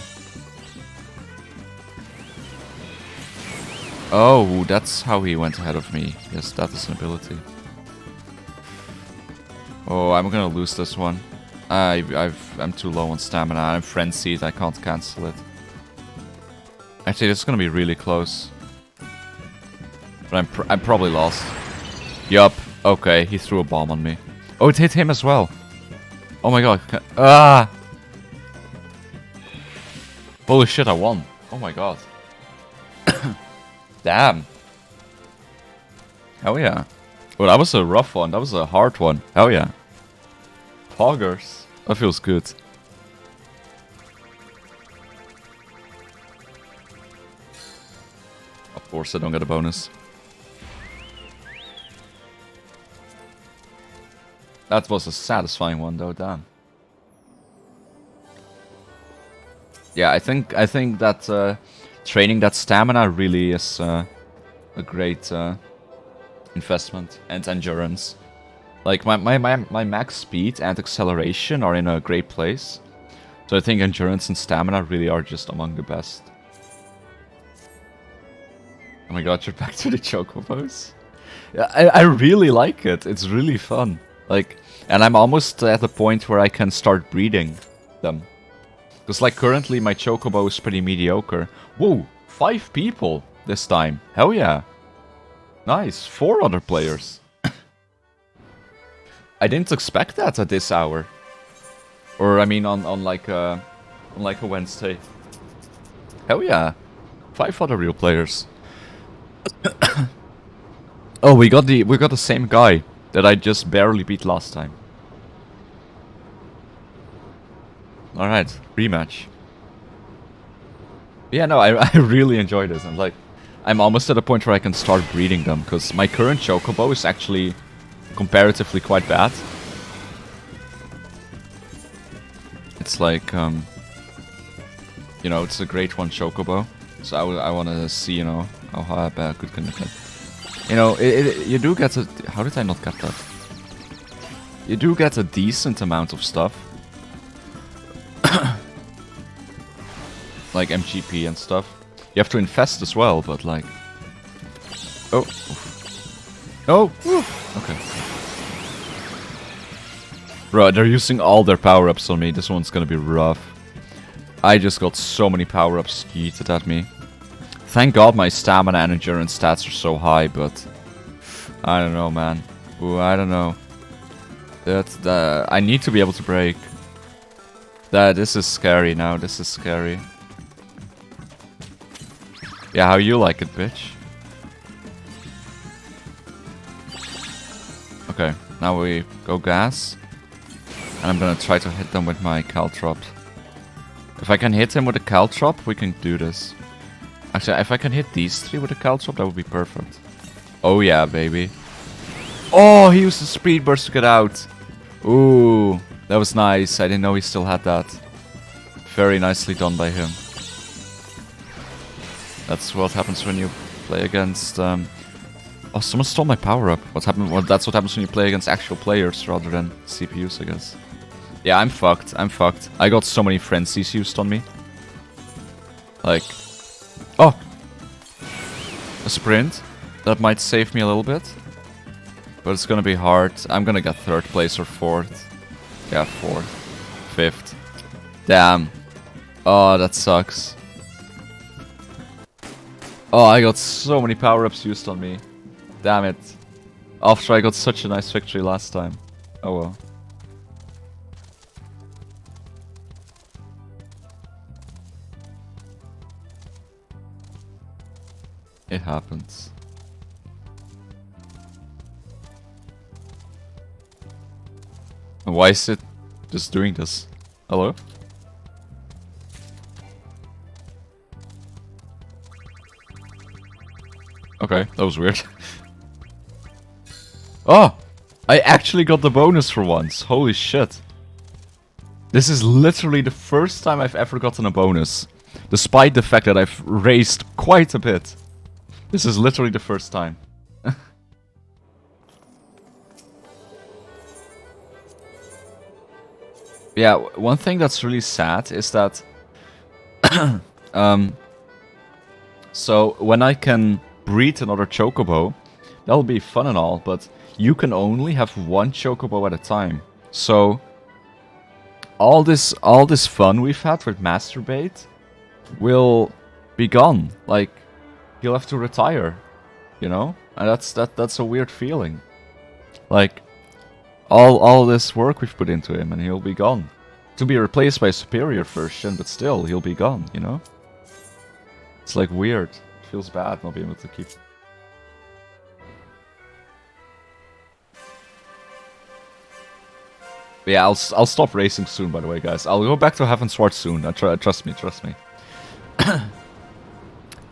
Oh, that's how he went ahead of me. Yes, that is an ability. Oh, I'm gonna lose this one. I'm too low on stamina. I'm frenzied. I can't cancel it. Actually, this is gonna be really close. But I'm probably lost. Yup. Okay, he threw a bomb on me. Oh, it hit him as well. Oh my god. Ah! Holy shit, I won. Oh my god. Damn. Hell yeah. Well, that was a rough one. That was a hard one. Hell yeah. Poggers. That feels good. Of course I don't get a bonus. That was a satisfying one though, damn. Yeah, I think that training that stamina really is a great investment, and endurance. Like my max speed and acceleration are in a great place, so I think endurance and stamina really are just among the best. Oh my god, you're back to the chocobos. Yeah, I really like it. It's really fun. Like, and I'm almost at the point where I can start breeding them. Because like currently my chocobo is pretty mediocre. Whoa, 5 people this time. Hell yeah. Nice, 4 other players. I didn't expect that at this hour. Or I mean on like a Wednesday. Hell yeah. 5 other real players. Oh, we got the same guy that I just barely beat last time. Alright, rematch. Yeah, no, I really enjoy this. I'm almost at a point where I can start breeding them, because my current chocobo is actually comparatively quite bad. It's like, you know, it's a grade 1 chocobo. So I want to see, you know, how bad good can it get. You know, you do get a... How did I not get that? You do get a decent amount of stuff. Like MGP and stuff. You have to invest as well, but like... Oh. Oh! Okay. Bro, they're using all their power-ups on me. This one's gonna be rough. I just got so many power-ups skeeted at me. Thank god my stamina and endurance stats are so high, but... I don't know, man. Ooh, I don't know. I need to be able to break. This is scary now. This is scary. Yeah, how you like it, bitch? Okay, now we go gas. And I'm gonna try to hit them with my Caltrop. If I can hit him with a Caltrop, we can do this. Actually, if I can hit these 3 with a Caltrop, that would be perfect. Oh yeah, baby. Oh, he used the speed burst to get out. Ooh, that was nice. I didn't know he still had that. Very nicely done by him. That's what happens when you play against... Oh, someone stole my power-up. What happened? Well, that's what happens when you play against actual players rather than CPUs, I guess. Yeah, I'm fucked. I'm fucked. I got so many frenzies used on me. Like... Oh! A sprint. That might save me a little bit. But it's gonna be hard. I'm gonna get 3rd place or 4th. Yeah, 4th. 5th. Damn. Oh, that sucks. Oh, I got so many power-ups used on me. Damn it. After I got such a nice victory last time. Oh well. It happens. Why is it just doing this? Hello? Okay, that was weird. Oh! I actually got the bonus for once. Holy shit. This is literally the first time I've ever gotten a bonus. Despite the fact that I've raised quite a bit. This is literally the first time. Yeah, one thing that's really sad is that... so, when I can breed another chocobo, that'll be fun and all, but you can only have one chocobo at a time. So, all this fun we've had with Masturbate will be gone. Like, he'll have to retire, you know? And that's a weird feeling. Like, all this work we've put into him, and he'll be gone. To be replaced by a superior version, but still, he'll be gone, you know? It's like weird. It feels bad not being able to keep... But yeah, I'll stop racing soon, by the way, guys. I'll go back to Heavensward soon. Trust me, trust me.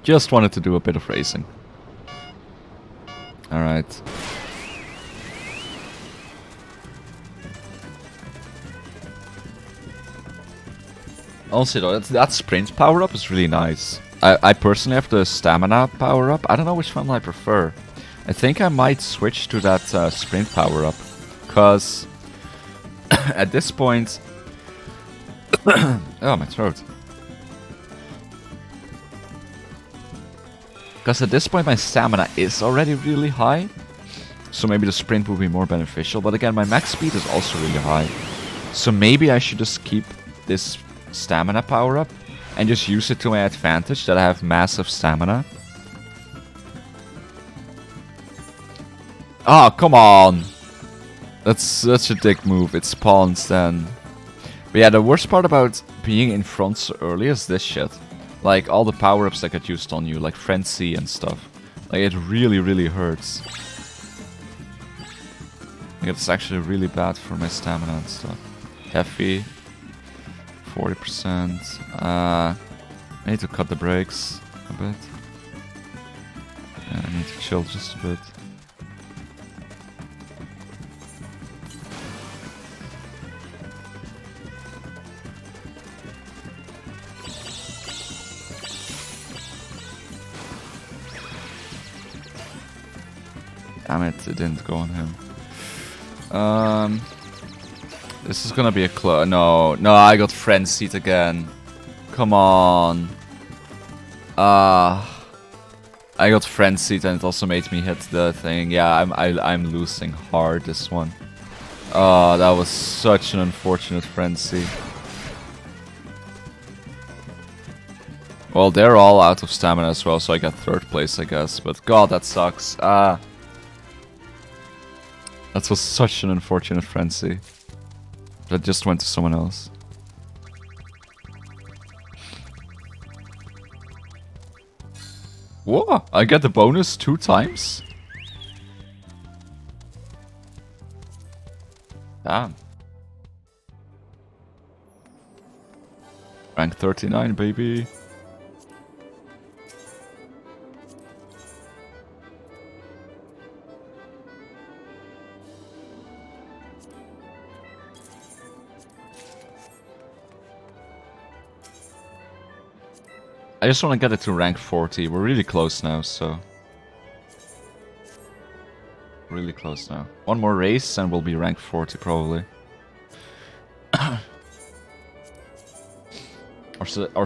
Just wanted to do a bit of racing. Alright. Honestly though, that sprint power-up is really nice. I personally have the stamina power-up. I don't know which one I prefer. I think I might switch to that sprint power-up. Because... at this point... oh, my throat. Because at this point my stamina is already really high. So maybe the sprint would be more beneficial. But again, my max speed is also really high. So maybe I should just keep this stamina power up and just use it to my advantage that I have massive stamina. Oh, come on! That's such a dick move. It spawns then. But yeah, the worst part about being in front so early is this shit. Like all the power-ups that get used on you, like Frenzy and stuff. Like it really, really hurts. Like, it's actually really bad for my stamina and stuff. Heavy. 40%. I need to cut the brakes a bit. Yeah, I need to chill just a bit. Damn it, it didn't go on him. This is gonna be a no, I got frenzied again. Come on. I got frenzied and it also made me hit the thing. Yeah, I'm losing hard this one. Oh, that was such an unfortunate frenzy. Well, they're all out of stamina as well, so I got 3rd place, I guess. But god, that sucks. That was such an unfortunate frenzy. That just went to someone else. Whoa! I get the bonus 2 times? Damn. Rank 39, baby. I just want to get it to rank 40. We're really close now, so... Really close now. One more race and we'll be rank 40 probably. Our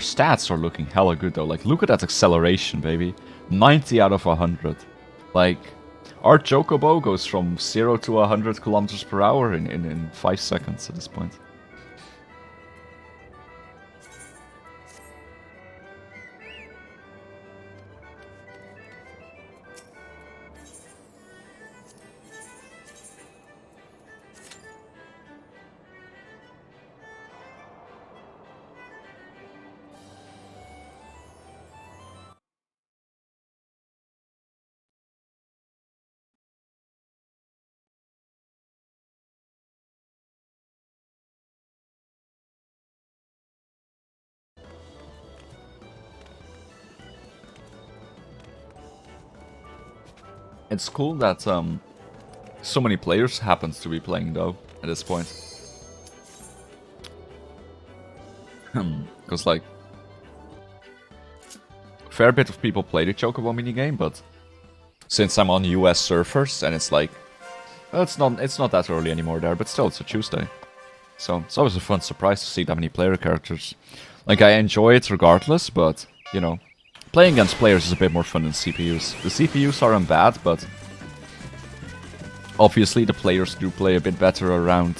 stats are looking hella good though. Like, look at that acceleration, baby. 90 out of 100. Like, our Chocobo goes from 0 to 100 kilometers per hour in 5 seconds at this point. It's cool that so many players happens to be playing though at this point. Because like a fair bit of people play the Chocobo minigame, but since I'm on US servers and it's like it's not that early anymore there, but still it's a Tuesday. So it's always a fun surprise to see that many player characters. Like I enjoy it regardless, but you know, playing against players is a bit more fun than CPUs. The CPUs aren't bad, but obviously the players do play a bit better around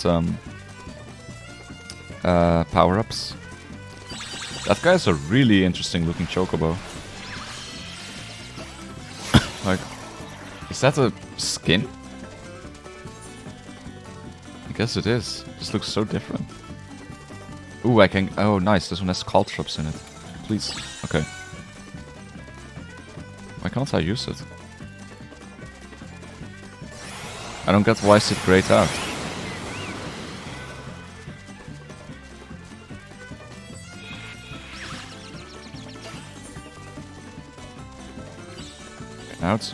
power-ups. That guy's a really interesting looking Chocobo. Like, is that a skin? I guess it is. This looks so different. Ooh, I can... Oh, nice. This one has caltrops in it. Please. Okay. Why can't I use it? I don't get why is it grayed out. Okay, now it's...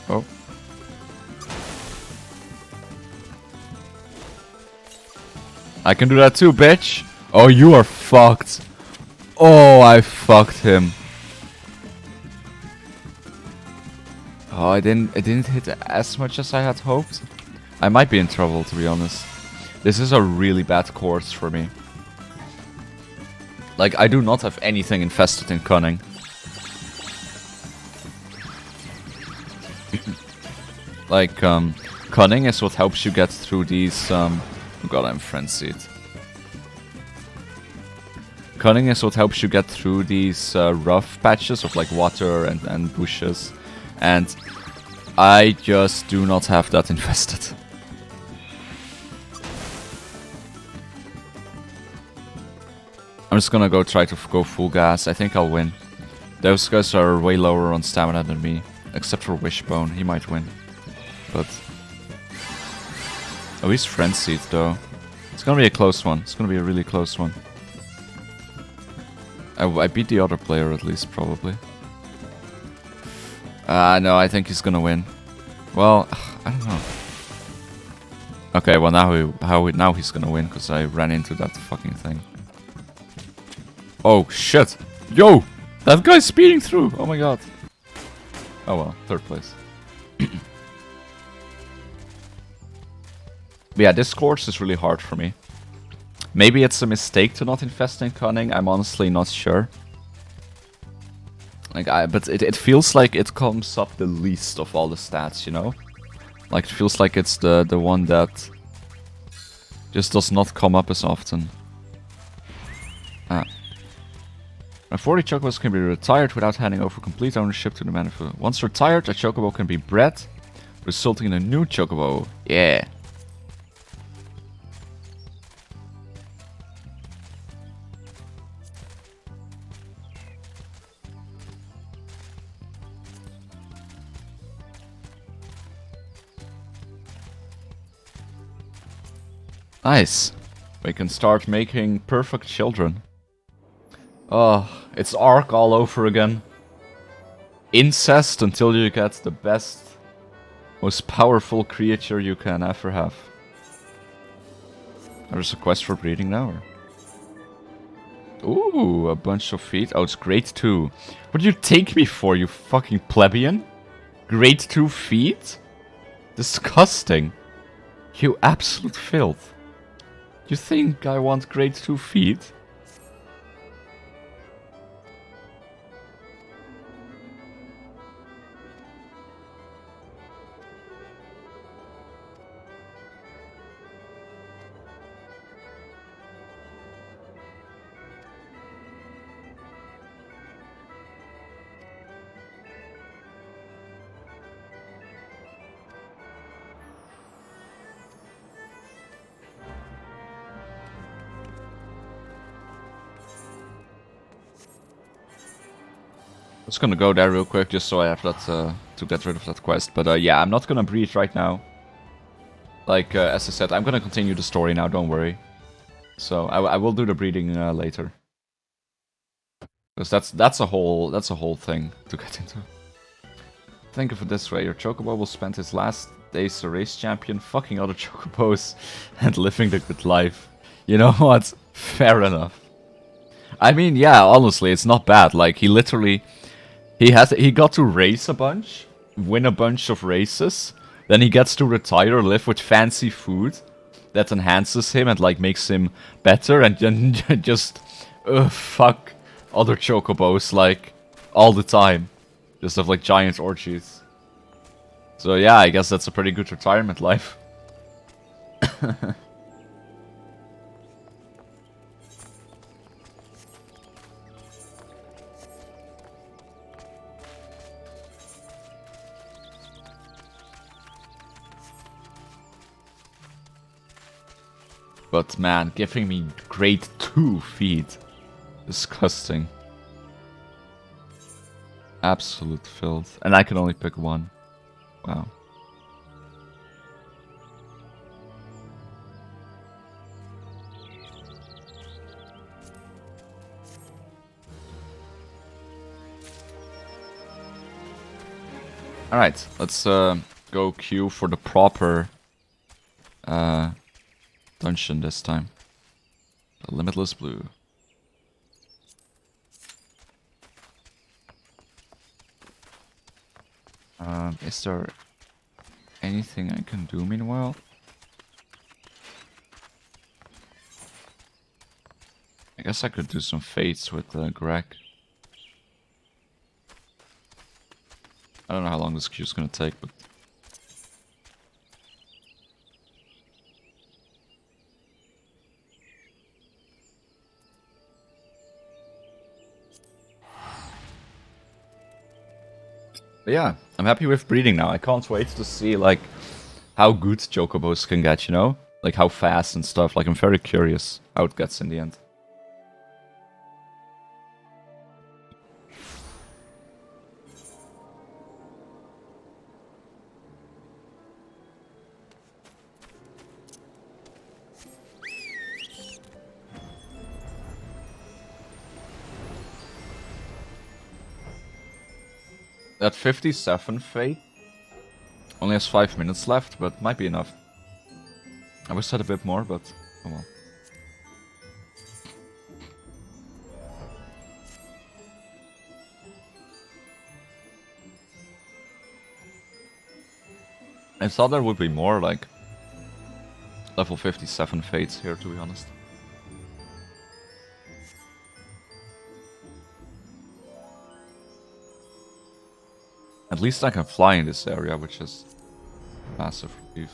Oh. I can do that too, bitch! Oh, you are fucked. Oh, I fucked him. Oh, it didn't hit as much as I had hoped. I might be in trouble, to be honest. This is a really bad course for me. Like, I do not have anything infested in Cunning. Like, Cunning is what helps you get through these, oh god, I'm frenzied. Cunning is what helps you get through these rough patches of like water and bushes. And I just do not have that infested. I'm just gonna go try to go full gas. I think I'll win. Those guys are way lower on stamina than me. Except for Wishbone, he might win. But... oh, he's frenzied though. It's gonna be a close one. It's gonna be a really close one. I beat the other player at least, probably. No, I think he's gonna win. Well, I don't know. Okay, well now he's gonna win because I ran into that fucking thing. Oh shit! Yo, that guy's speeding through. Oh my god. Oh well, third place. But yeah, this course is really hard for me. Maybe it's a mistake to not invest in Cunning. I'm honestly not sure. Like, but it feels like it comes up the least of all the stats, you know? Like, it feels like it's the one that just does not come up as often. Ah. Now, 40 chocobos can be retired without handing over complete ownership to the manufacturer. Once retired, a chocobo can be bred, resulting in a new chocobo. Yeah. Nice. We can start making perfect children. Oh, it's Ark all over again. Incest until you get the best, most powerful creature you can ever have. There's a quest for breeding now, or? Ooh, a bunch of feet. Oh, it's grade 2. What do you take me for, you fucking plebeian? Grade 2 feet? Disgusting. You absolute filth. You think I want grade 2 feet? Just gonna go there real quick, just so I have that to get rid of that quest. But yeah, I'm not gonna breed right now. Like as I said, I'm gonna continue the story now. Don't worry. So I will do the breeding later, because that's a whole thing to get into. Think of it this way: your chocobo will spend his last days a race champion, fucking other chocobos, and living the good life. You know what? Fair enough. I mean, yeah, honestly, it's not bad. Like he literally. He got to race a bunch, win a bunch of races, then he gets to retire, live with fancy food that enhances him and like makes him better, and then just fuck other chocobos like all the time, just have like giant orgies. So yeah, I guess that's a pretty good retirement life. But man, giving me grade 2 feet. Disgusting. Absolute filth. And I can only pick one. Wow. Alright, let's go queue for the proper dungeon this time. The Limitless Blue. Is there anything I can do meanwhile? I guess I could do some fates with Greg. I don't know how long this queue is gonna take, but yeah, I'm happy with breeding now. I can't wait to see like how good chocobos can get, you know? Like how fast and stuff. Like I'm very curious how it gets in the end. That 57 fate only has 5 minutes left, but might be enough. I wish I had a bit more, but oh well. I thought there would be more like level 57 fates here, to be honest. At least I can fly in this area, which is massive relief.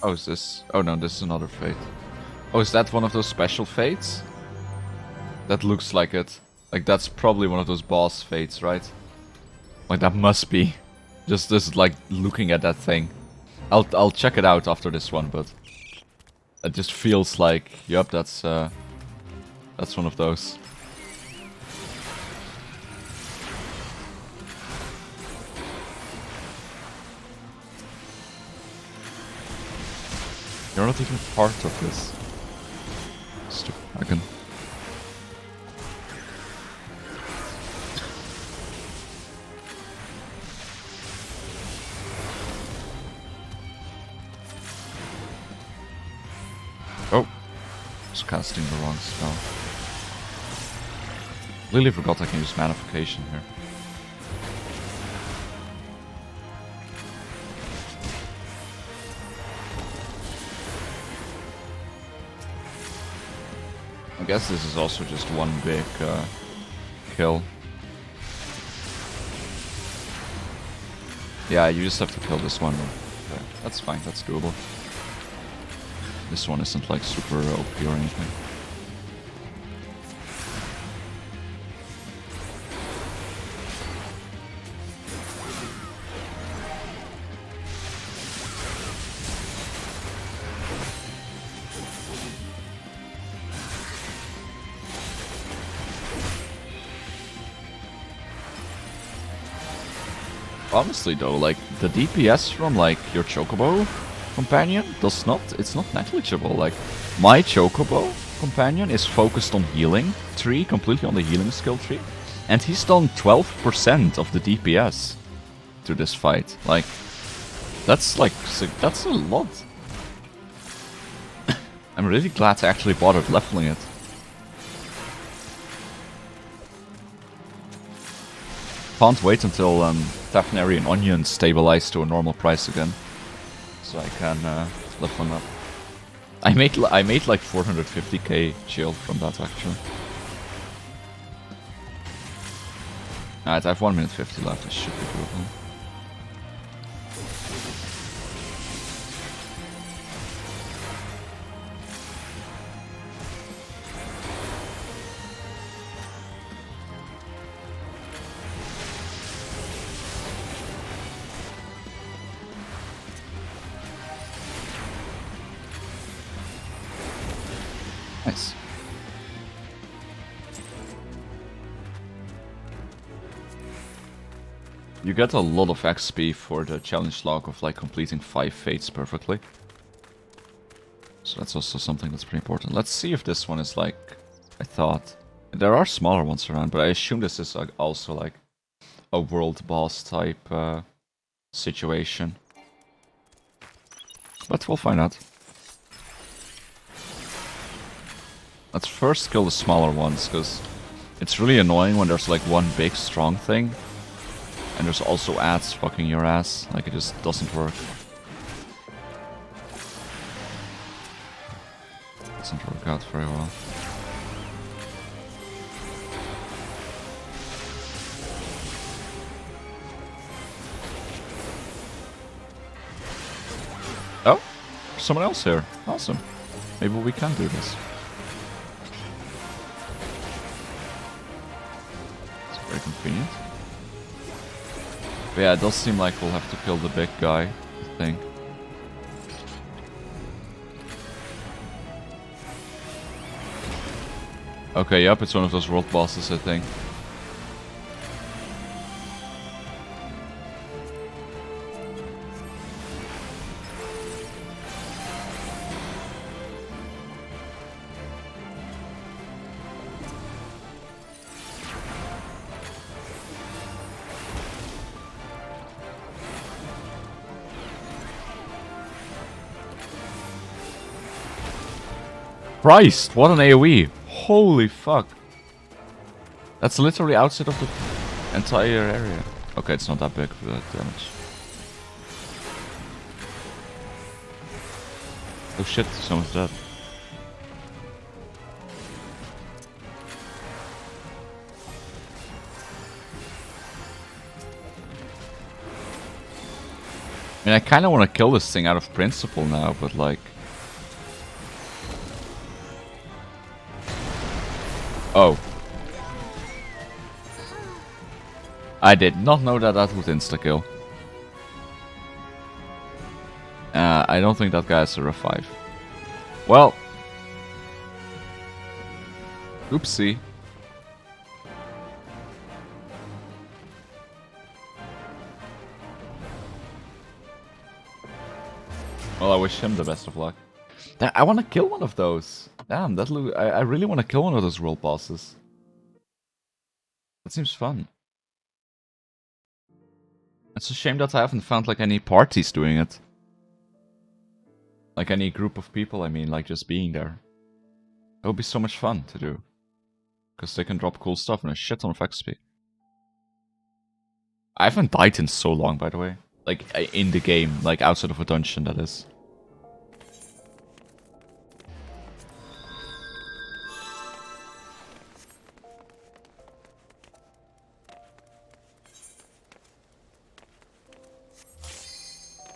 Oh, is this? Oh no, this is another fate. Oh, is that one of those special fates? That looks like it. Like, that's probably one of those boss fates, right? Like, that must be. Just like, looking at that thing. I'll check it out after this one, but... It just feels like, yep, that's one of those. You're not even part of this. Stupid dragon. Oh, just casting the wrong spell. Really forgot I can use Manification here. I guess this is also just one big kill. Yeah, you just have to kill this one. Okay, that's fine, that's doable. This one isn't like super OP or anything. Honestly though, like, the DPS from, like, your Chocobo companion it's not negligible. Like, my Chocobo companion is focused on healing tree, completely on the healing skill tree, and he's done 12% of the DPS to this fight. Like, that's a lot. I'm really glad I actually bothered leveling it. Can't wait until Taphnary and Onion stabilize to a normal price again, so I can lift them up. I made like 450k shield from that actually. Alright, I have 1 minute 50 left. I should be doable. Nice. You get a lot of XP for the challenge log of like completing 5 fates perfectly. So that's also something that's pretty important. Let's see if this one is like I thought. There are smaller ones around, but I assume this is like also like a world boss type situation. But we'll find out. Let's first kill the smaller ones, because it's really annoying when there's like one big strong thing and there's also ads fucking your ass. Like, it just doesn't work. Doesn't work out very well. Oh, there's someone else here. Awesome. Maybe we can do this. Very convenient. But yeah, it does seem like we'll have to kill the big guy, I think. Okay, yep, it's one of those world bosses, I think. Christ, what an AoE! Holy fuck! That's literally outside of the entire area. Okay, it's not that big for that damage. Oh shit, someone's dead. I mean, I kinda wanna kill this thing out of principle now, but like... Oh. I did not know that that would insta-kill. I don't think that guy has a revive. Well. Oopsie. Well, I wish him the best of luck. I want to kill one of those. Damn, that look. I really want to kill one of those world bosses. That seems fun. It's a shame that I haven't found like any parties doing it. Like any group of people, I mean, like just being there. It would be so much fun to do. Because they can drop cool stuff and a shit ton of XP. I haven't died in so long, by the way. Like, in the game. Like, outside of a dungeon, that is.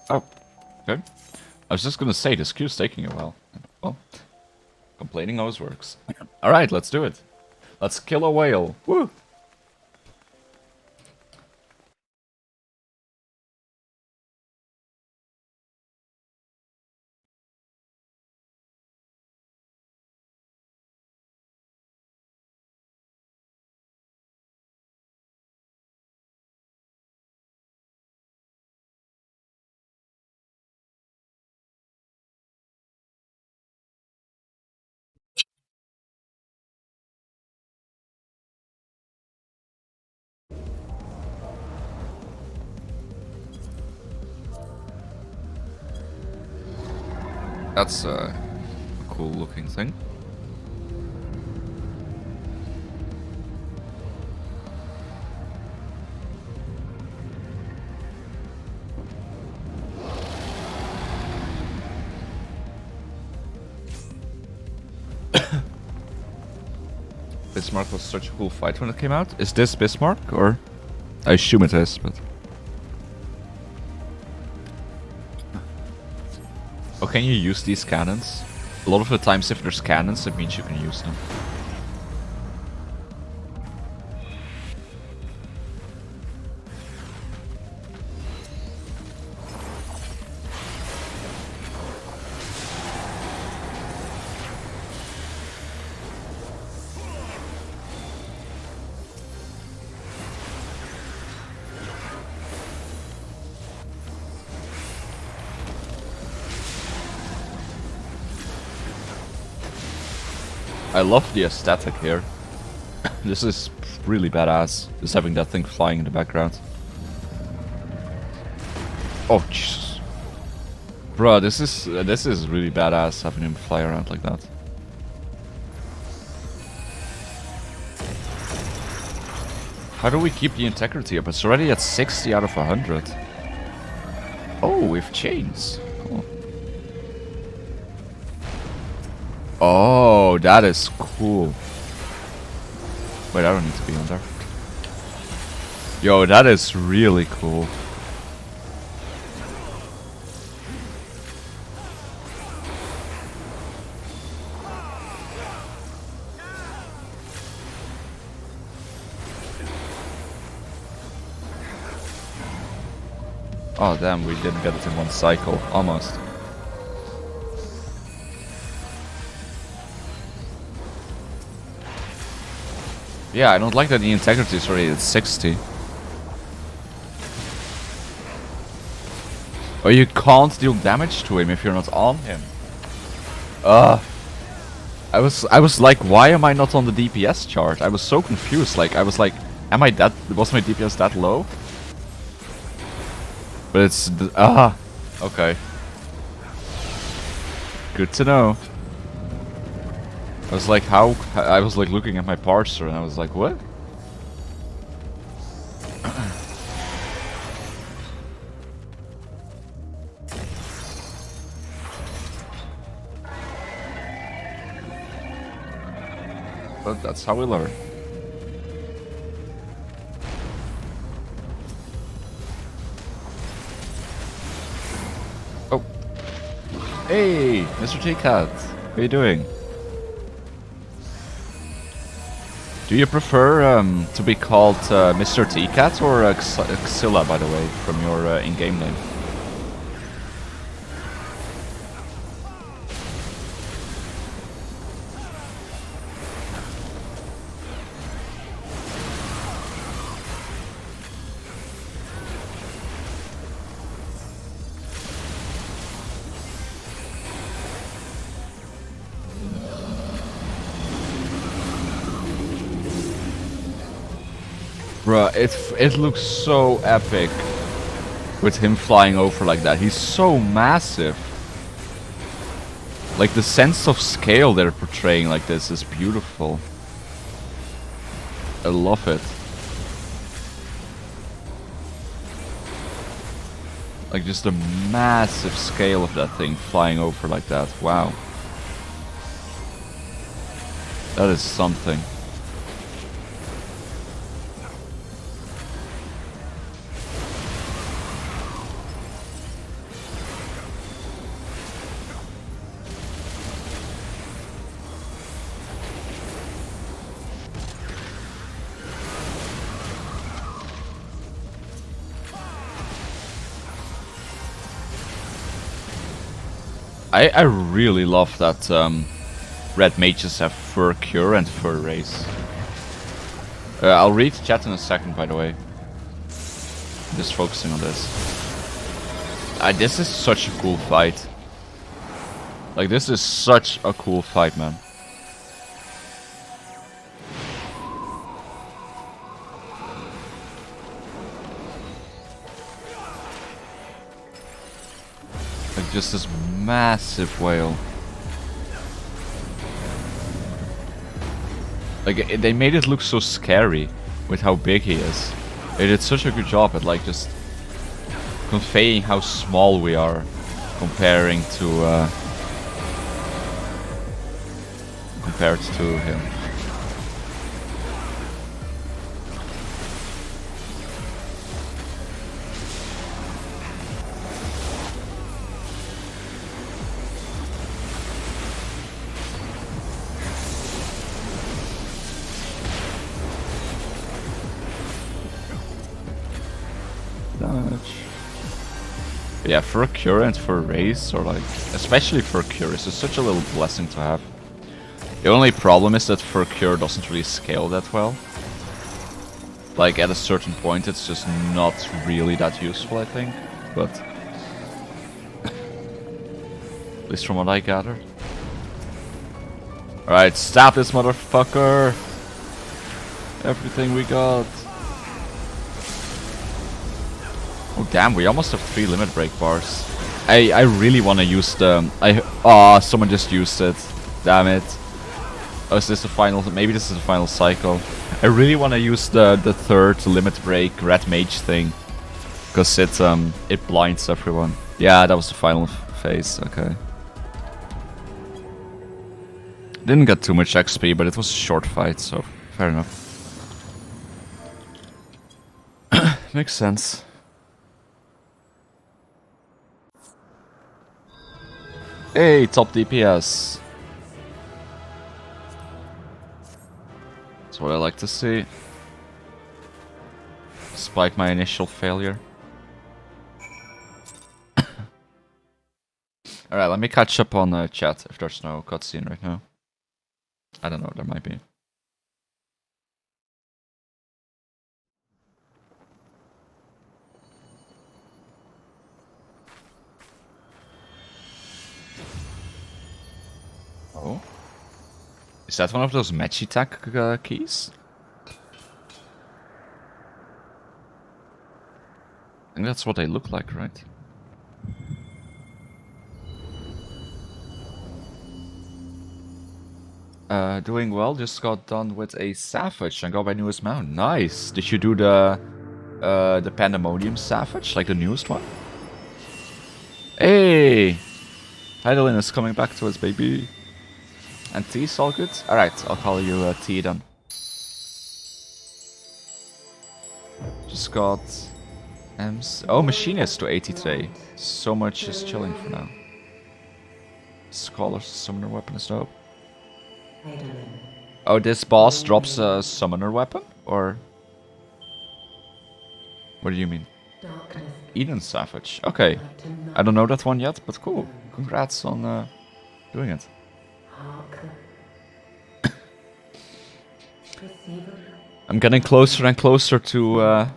Oh, okay. I was just gonna say, this queue's taking a while. Well, complaining always works. Alright, let's do it. Let's kill a whale. Woo! That's a cool looking thing. Bismarck was such a cool fight when it came out. Is this Bismarck, or? I assume it is, but... Oh, can you use these cannons? A lot of the times if there's cannons, it means you can use them. I love the aesthetic here. This is really badass, just having that thing flying in the background. Oh, Jesus. Bruh, this is really badass, having him fly around like that. How do we keep the integrity up? It's already at 60 out of 100. Oh, with chains. Cool. Oh, that is cool. Wait, I don't need to be on there. Yo, that is really cool. Oh damn, we didn't get it in one cycle. Almost. Yeah, I don't like that the integrity is already at 60. Oh, you can't deal damage to him if you're not on him. I was like, why am I not on the DPS chart? I was so confused. Like, I was like, am I that? Was my DPS that low? But it's okay. Good to know. I was like, how? I was like looking at my parser and I was like, what? But that's how we learn. Oh. Hey, Mr. T-Cat. How are you doing? Do you prefer to be called Mr. T-Cat or Xilla, by the way, from your in-game name? Bruh, it looks so epic with him flying over like that. He's so massive. Like the sense of scale they're portraying like this is beautiful. I love it. Like just the massive scale of that thing flying over like that. Wow. That is something. I really love that red mages have fur cure and fur race. I'll read chat in a second, by the way. Just focusing on this. This is such a cool fight. Like, this is such a cool fight, man. Like, just this massive whale. Like, they made it look so scary with how big he is. They did such a good job at, like, just conveying how small we are compared to him. But yeah, for a cure and for a race, or like, especially for a cure, is such a little blessing to have. The only problem is that for a cure doesn't really scale that well. Like, at a certain point, it's just not really that useful, I think. But at least from what I gathered. Alright, stab this motherfucker! Everything we got. Oh damn, we almost have 3 limit break bars. I really want to use the... someone just used it. Damn it. Oh, is this the final... Maybe this is the final cycle. I really want to use the third limit break red mage thing. Because it blinds everyone. Yeah, that was the final phase, okay. Didn't get too much XP, but it was a short fight, so fair enough. Makes sense. Hey, top DPS. That's what I like to see. Despite my initial failure. Alright, let me catch up on chat if there's no cutscene right now. I don't know, there might be. Oh. Is that one of those match attack keys? I think that's what they look like, right? Doing well, just got done with a Savage and got my newest mount. Nice! Did you do the Pandemonium Savage, like the newest one? Hey! Heidelin is coming back to us, baby. And T's all good? Alright, I'll call you T then. Just got M's. Oh, Machinist to 80 today. So much is chilling for now. Scholar's summoner weapon is dope. Oh, this boss drops a summoner weapon? Or... What do you mean? Eden Savage. Okay. I don't know that one yet, but cool. Congrats on doing it. I'm getting closer and closer to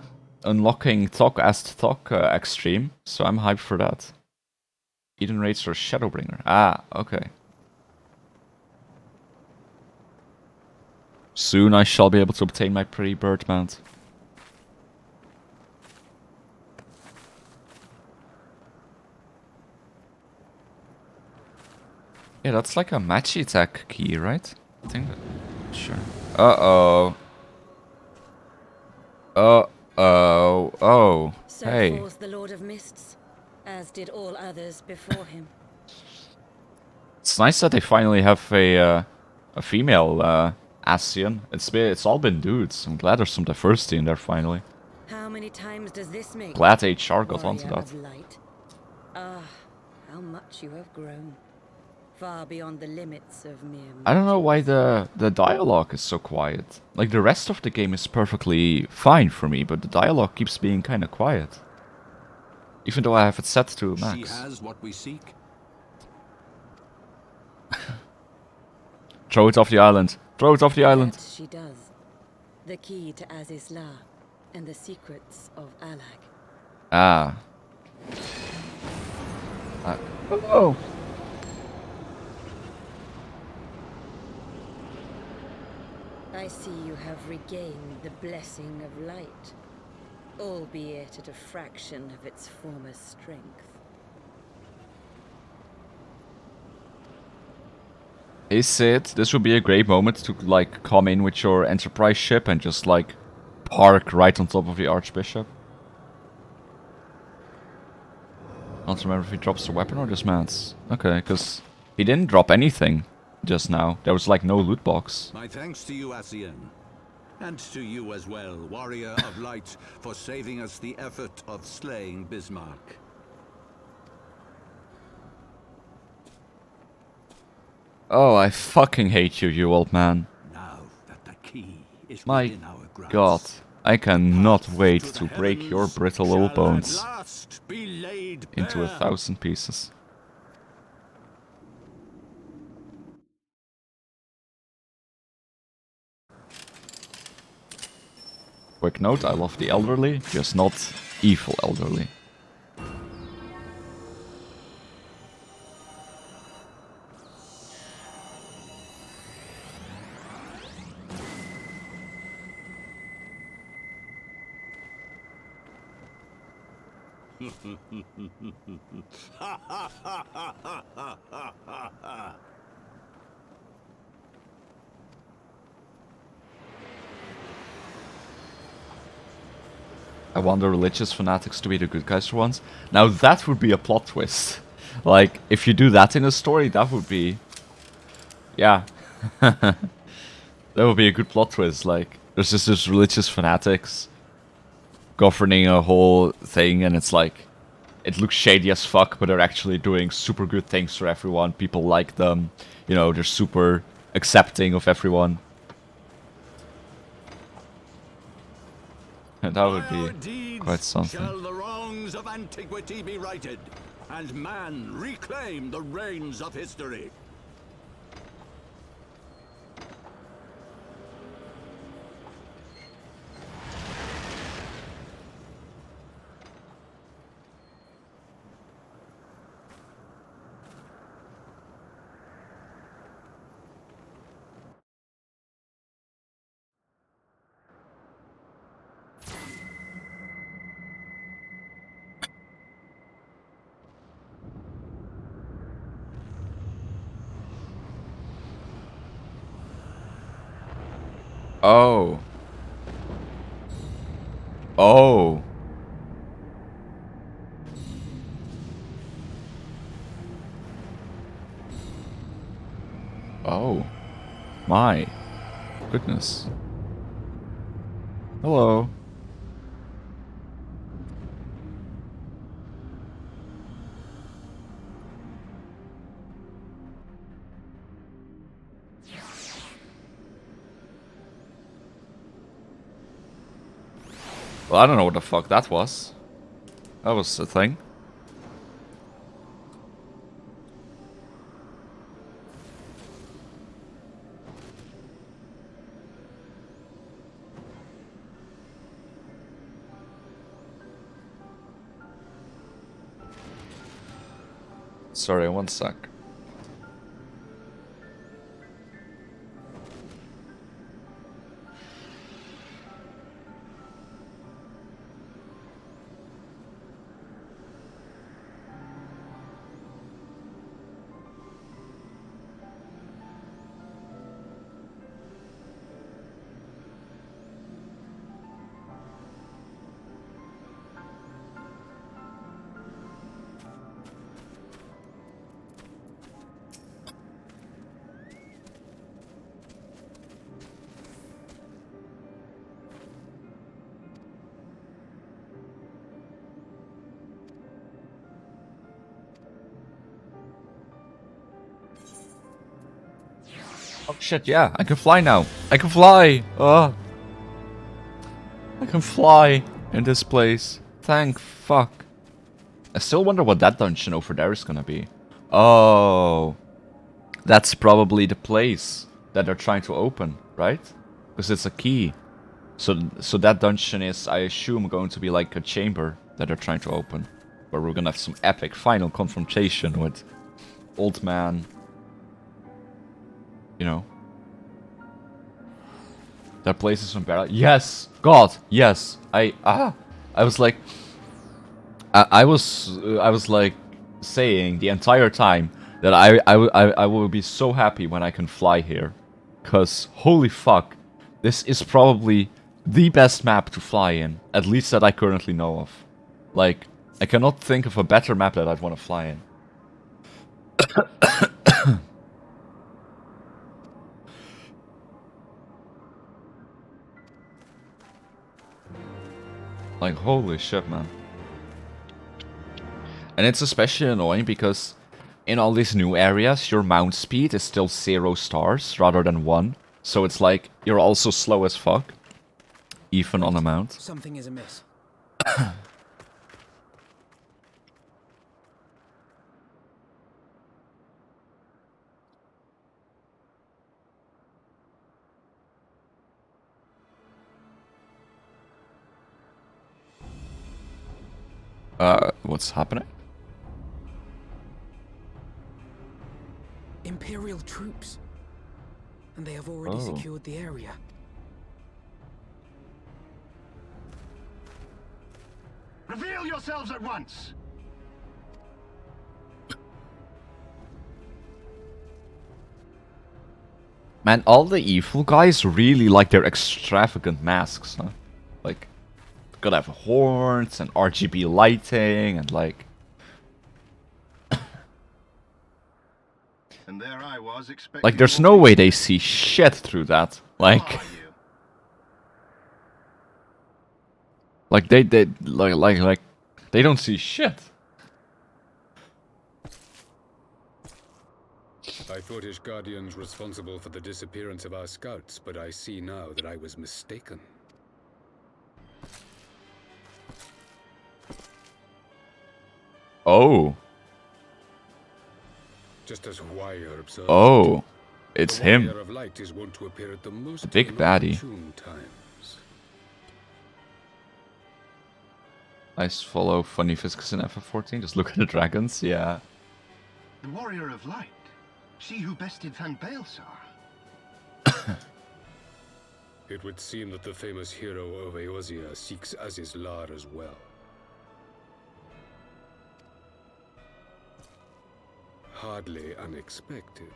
unlocking Talk as Talk Extreme, so I'm hyped for that. Eden Racer Shadowbringer. Ah, okay. Soon I shall be able to obtain my pretty bird mount. Yeah, that's like a match attack key, right? I think that... Sure. Uh-oh. Uh-oh. Oh. So Hey. falls the Lord of Mists, as did all others before him. It's nice that they finally have a female Ascian. It's all been dudes. I'm glad there's some diversity in there finally. How many times does this make Glad HR got onto warrior that. of light? Ah, how much you have grown. Far beyond the limits of mere I don't know why mortals. the dialogue is so quiet. Like, the rest of the game is perfectly fine for me, but the dialogue keeps being kind of quiet. Even though I have it set to She max. has what we seek. Throw it off the island. Throw it off the island. That she does. The key to Azizla and the secrets of Alag. Ah. Oh. I see you have regained the blessing of light, albeit at a fraction of its former strength. Hey Sid, this would be a great moment to, like, come in with your Enterprise ship and just, like, park right on top of the Archbishop. I don't remember if he drops the weapon or just mats. Okay, because he didn't drop anything just now. There was, like, no loot box. My thanks to you, Ascian. And to you as well, warrior of light, for saving us the effort of slaying Bismarck. Oh, I fucking hate you, you old man. Now that the key is My within our grasp, god. I cannot path wait to the to break your heavens brittle little shall bones at last be laid into bare. 1,000 pieces. Quick note, I love the elderly, just not evil elderly. I want the religious fanatics to be the good guys for once. Now that would be a plot twist. Like, if you do that in a story, that would be... Yeah. That would be a good plot twist. Like, there's just this religious fanatics governing a whole thing, and it's like... It looks shady as fuck, but they're actually doing super good things for everyone. People like them. You know, they're super accepting of everyone. And that would By our be deeds quite something. Shall the wrongs of antiquity be righted, and man reclaim the reins of history. Oh. Oh. Oh. My goodness. Hello. Well, I don't know what the fuck that was. That was a thing. Sorry, one sec. Oh shit, yeah, I can fly now. I can fly! I can fly in this place. Thank fuck. I still wonder what that dungeon over there is gonna be. Oh. That's probably the place that they're trying to open, right? Because it's a key. So that dungeon is, I assume, going to be like a chamber that they're trying to open. Where we're gonna have some epic final confrontation with Old Man. You know. That place is unbearable. Yes! God! Yes! I was like... I was like saying the entire time that I will be so happy when I can fly here. Cause holy fuck, this is probably the best map to fly in. At least that I currently know of. Like, I cannot think of a better map that I'd want to fly in. Like, holy shit, man. And it's especially annoying because in all these new areas, your mount speed is still 0 stars rather than 1. So it's like, you're also slow as fuck. Even on a mount. Something is amiss. What's happening? Imperial troops. And they have already secured the area. Reveal yourselves at once! Man, all the evil guys really like their extravagant masks, huh? Like, gotta have horns and RGB lighting and like... And there I was expecting like, there's no way they see shit through that. Like... like, they don't see shit. I thought Ishgardians responsible for the disappearance of our scouts, but I see now that I was mistaken. Oh. Just as Wire observed. Oh. It's the him. Warrior of Light is wont to appear at the most Big baddie. inopportune times. I follow funny physics in FF14. Just look at the dragons. Yeah. The Warrior of Light. She who bested Van Baelsar. It would seem that the famous hero of Eorzea seeks Aziz's Lar as well. Hardly unexpected.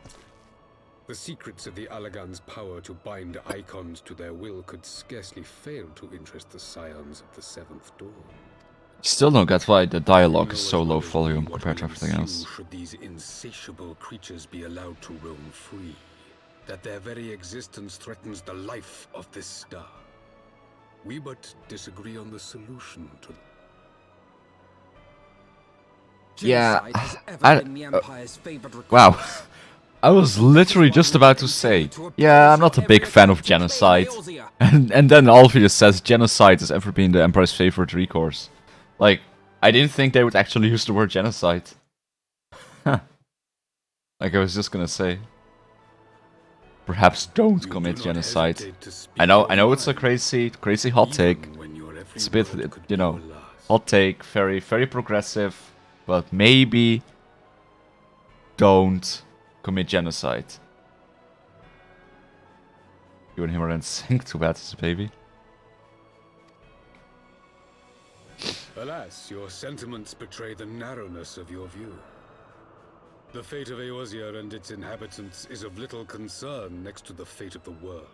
The secrets of the Allagan's power to bind icons to their will could scarcely fail to interest the scions of the Seventh Dawn. Still don't get why the dialogue is so low volume compared to everything else. Should these insatiable creatures be allowed to roam free, that their very existence threatens the life of this star? We but disagree on the solution to them. Yeah, wow. I was literally just about to say, yeah, I'm not a big fan of genocide. And then Alpheus says genocide has ever been the Empire's favorite recourse. Like, I didn't think they would actually use the word genocide. Like I was just gonna say. Perhaps don't commit genocide. I know it's a crazy hot take. It's a bit, you know, hot take, very progressive. But maybe don't commit genocide. You and him are in sync. Too bad it's a baby. Alas, your sentiments betray the narrowness of your view. The fate of Eorzea and its inhabitants is of little concern next to the fate of the world.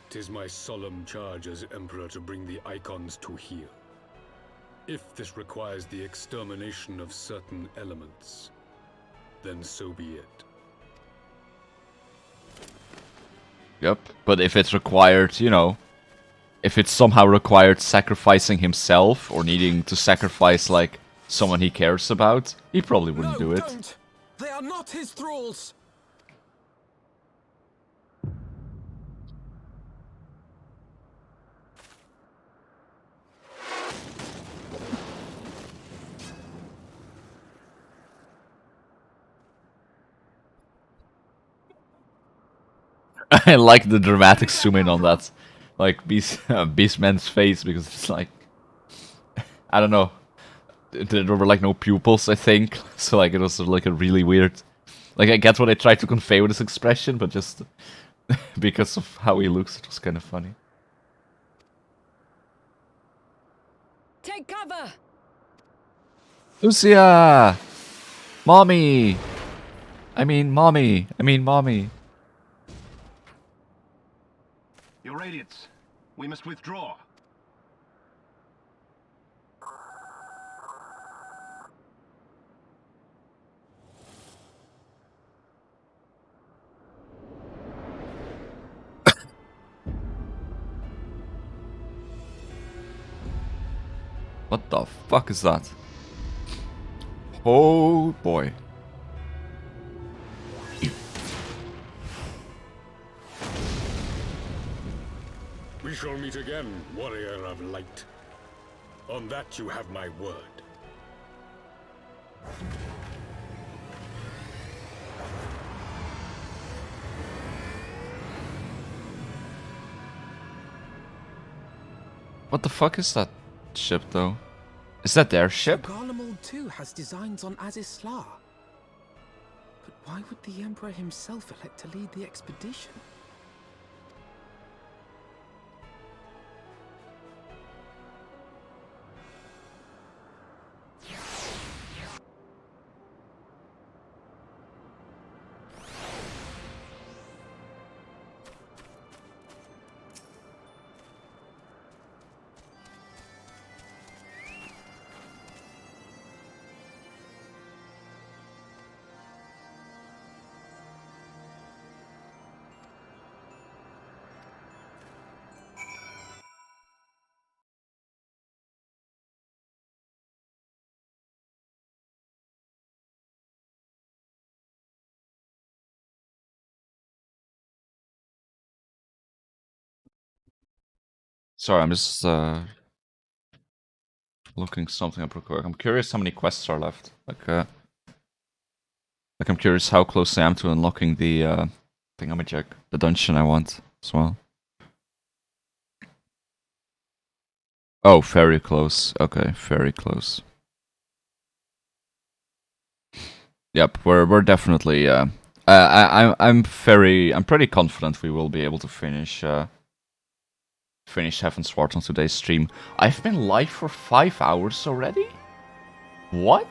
'Tis my solemn charge as Emperor to bring the icons to heel. If this requires the extermination of certain elements, then so be it. Yep, but if it's required, you know, if it's somehow required sacrificing himself or needing to sacrifice, like, someone he cares about, he probably wouldn't do it. Don't. They are not his thralls! I like the dramatic zoom in on that, like Beastman's face, because it's like, I don't know, there were like no pupils, I think, so like it was like a really weird, like I get what they tried to convey with this expression, but just because of how he looks, it was kind of funny. Take cover! Lucia! Mommy! I mean mommy! Your Radiance, we must withdraw. What the fuck is that? Oh boy. We shall meet again, warrior of light. On that you have my word. What the fuck is that ship though? Is that their ship? Garlemald too has designs on Azizlar. But why would the Emperor himself elect to lead the expedition? Sorry, I'm just looking something up real quick. I'm curious how many quests are left. Like I'm curious how close I am to unlocking the thingamajig, the dungeon I want as well. Oh, very close. Okay, very close. Yep, we're definitely. I'm pretty confident we will be able to finish Heavensward on today's stream. I've been live for 5 hours already. What?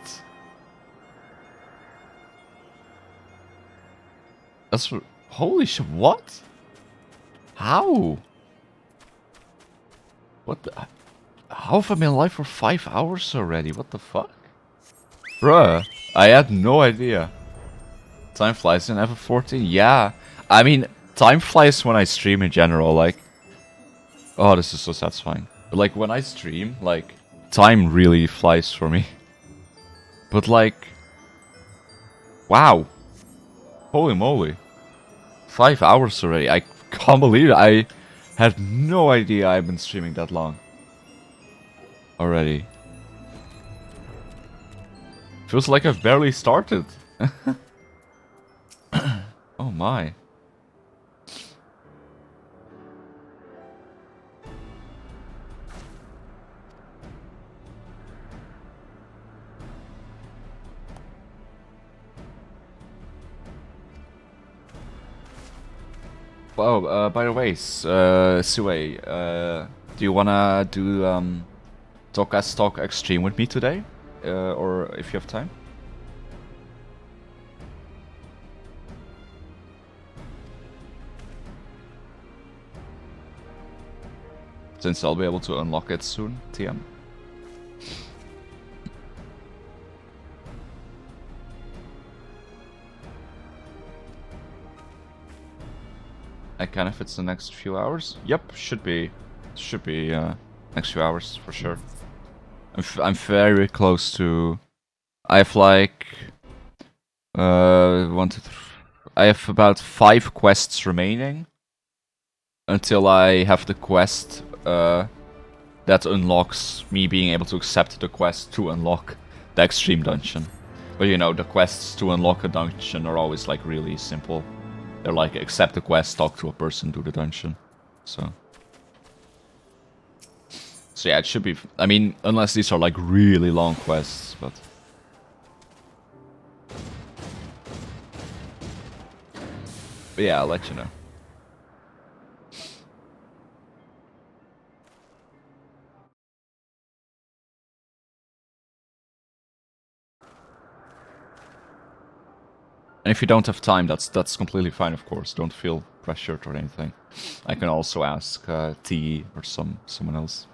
That's holy shit! What? How? What the? How have I been live for 5 hours already? What the fuck? Bruh, I had no idea. Time flies in Ever14? Yeah. I mean, time flies when I stream in general, like... Oh, this is so satisfying. But like, when I stream, like, time really flies for me. But like... Wow. Holy moly. 5 hours already. I can't believe it. I had no idea I've been streaming that long. Already. Feels like I've barely started. Oh my. Wow, by the way, Sue, do you wanna do Talk as Talk Extreme with me today? Or if you have time? Since I'll be able to unlock it soon, TM. I can if it's the next few hours. Yep, should be next few hours for sure. I'm very close to. I have like I have about 5 quests remaining until I have the quest that unlocks me being able to accept the quest to unlock the extreme dungeon. But you know, the quests to unlock a dungeon are always like really simple. They're like accept the quest, talk to a person, do the dungeon. So yeah, it should be. I mean, unless these are like really long quests, but. But yeah, I'll let you know. And if you don't have time, that's completely fine, of course. Don't feel pressured or anything. I can also ask T or someone else.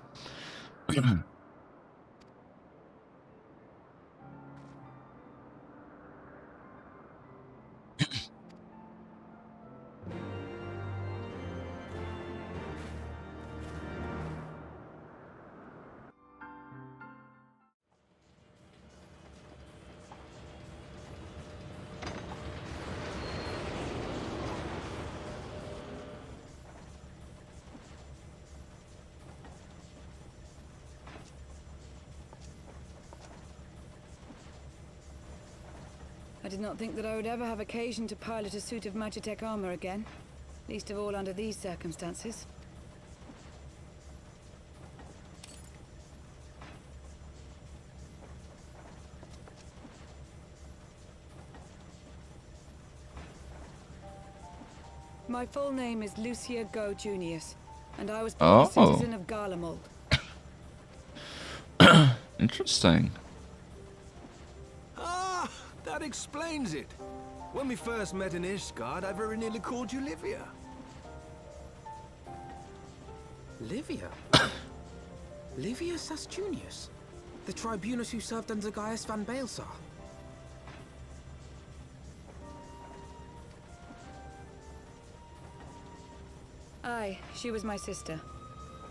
I did not think that I would ever have occasion to pilot a suit of Magitech armor again. Least of all under these circumstances. My full name is Lucia Go Junius, and I was born a citizen of Garlemald. Interesting. Ah, that explains it. When we first met in Ishgard, I very nearly called you Livia. Livia? Livia Sas Junius? The tribunus who served under Gaius van Baelsar? Aye, she was my sister,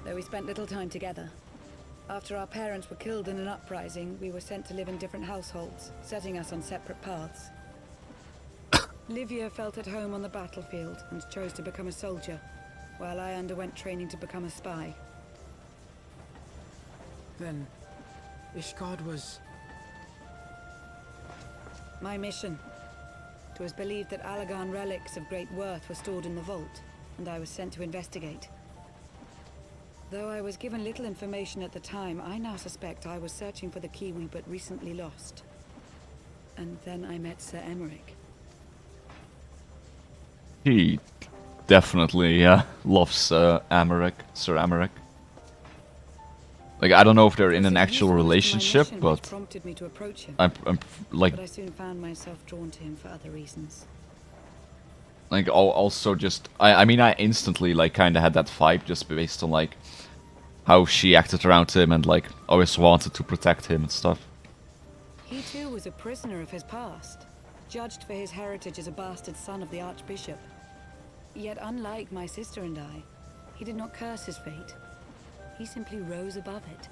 though we spent little time together. After our parents were killed in an uprising, we were sent to live in different households, setting us on separate paths. Livia felt at home on the battlefield and chose to become a soldier, while I underwent training to become a spy. Then, Ishgard was... my mission. It was believed that Allagan relics of great worth were stored in the vault, and I was sent to investigate. Though I was given little information at the time, I now suspect I was searching for the key we but recently lost. And then I met Sir Emmerich. He definitely loves Sir Emmerich. Like, I don't know if they're in an actual relationship, but prompted me to approach him. I'm like, but I soon found myself drawn to him for other reasons. Like, also just, I mean, I instantly, like, kind of had that vibe just based on, like, how she acted around him and, like, always wanted to protect him and stuff. He too was a prisoner of his past, judged for his heritage as a bastard son of the Archbishop. Yet unlike my sister and I, he did not curse his fate. He simply rose above it.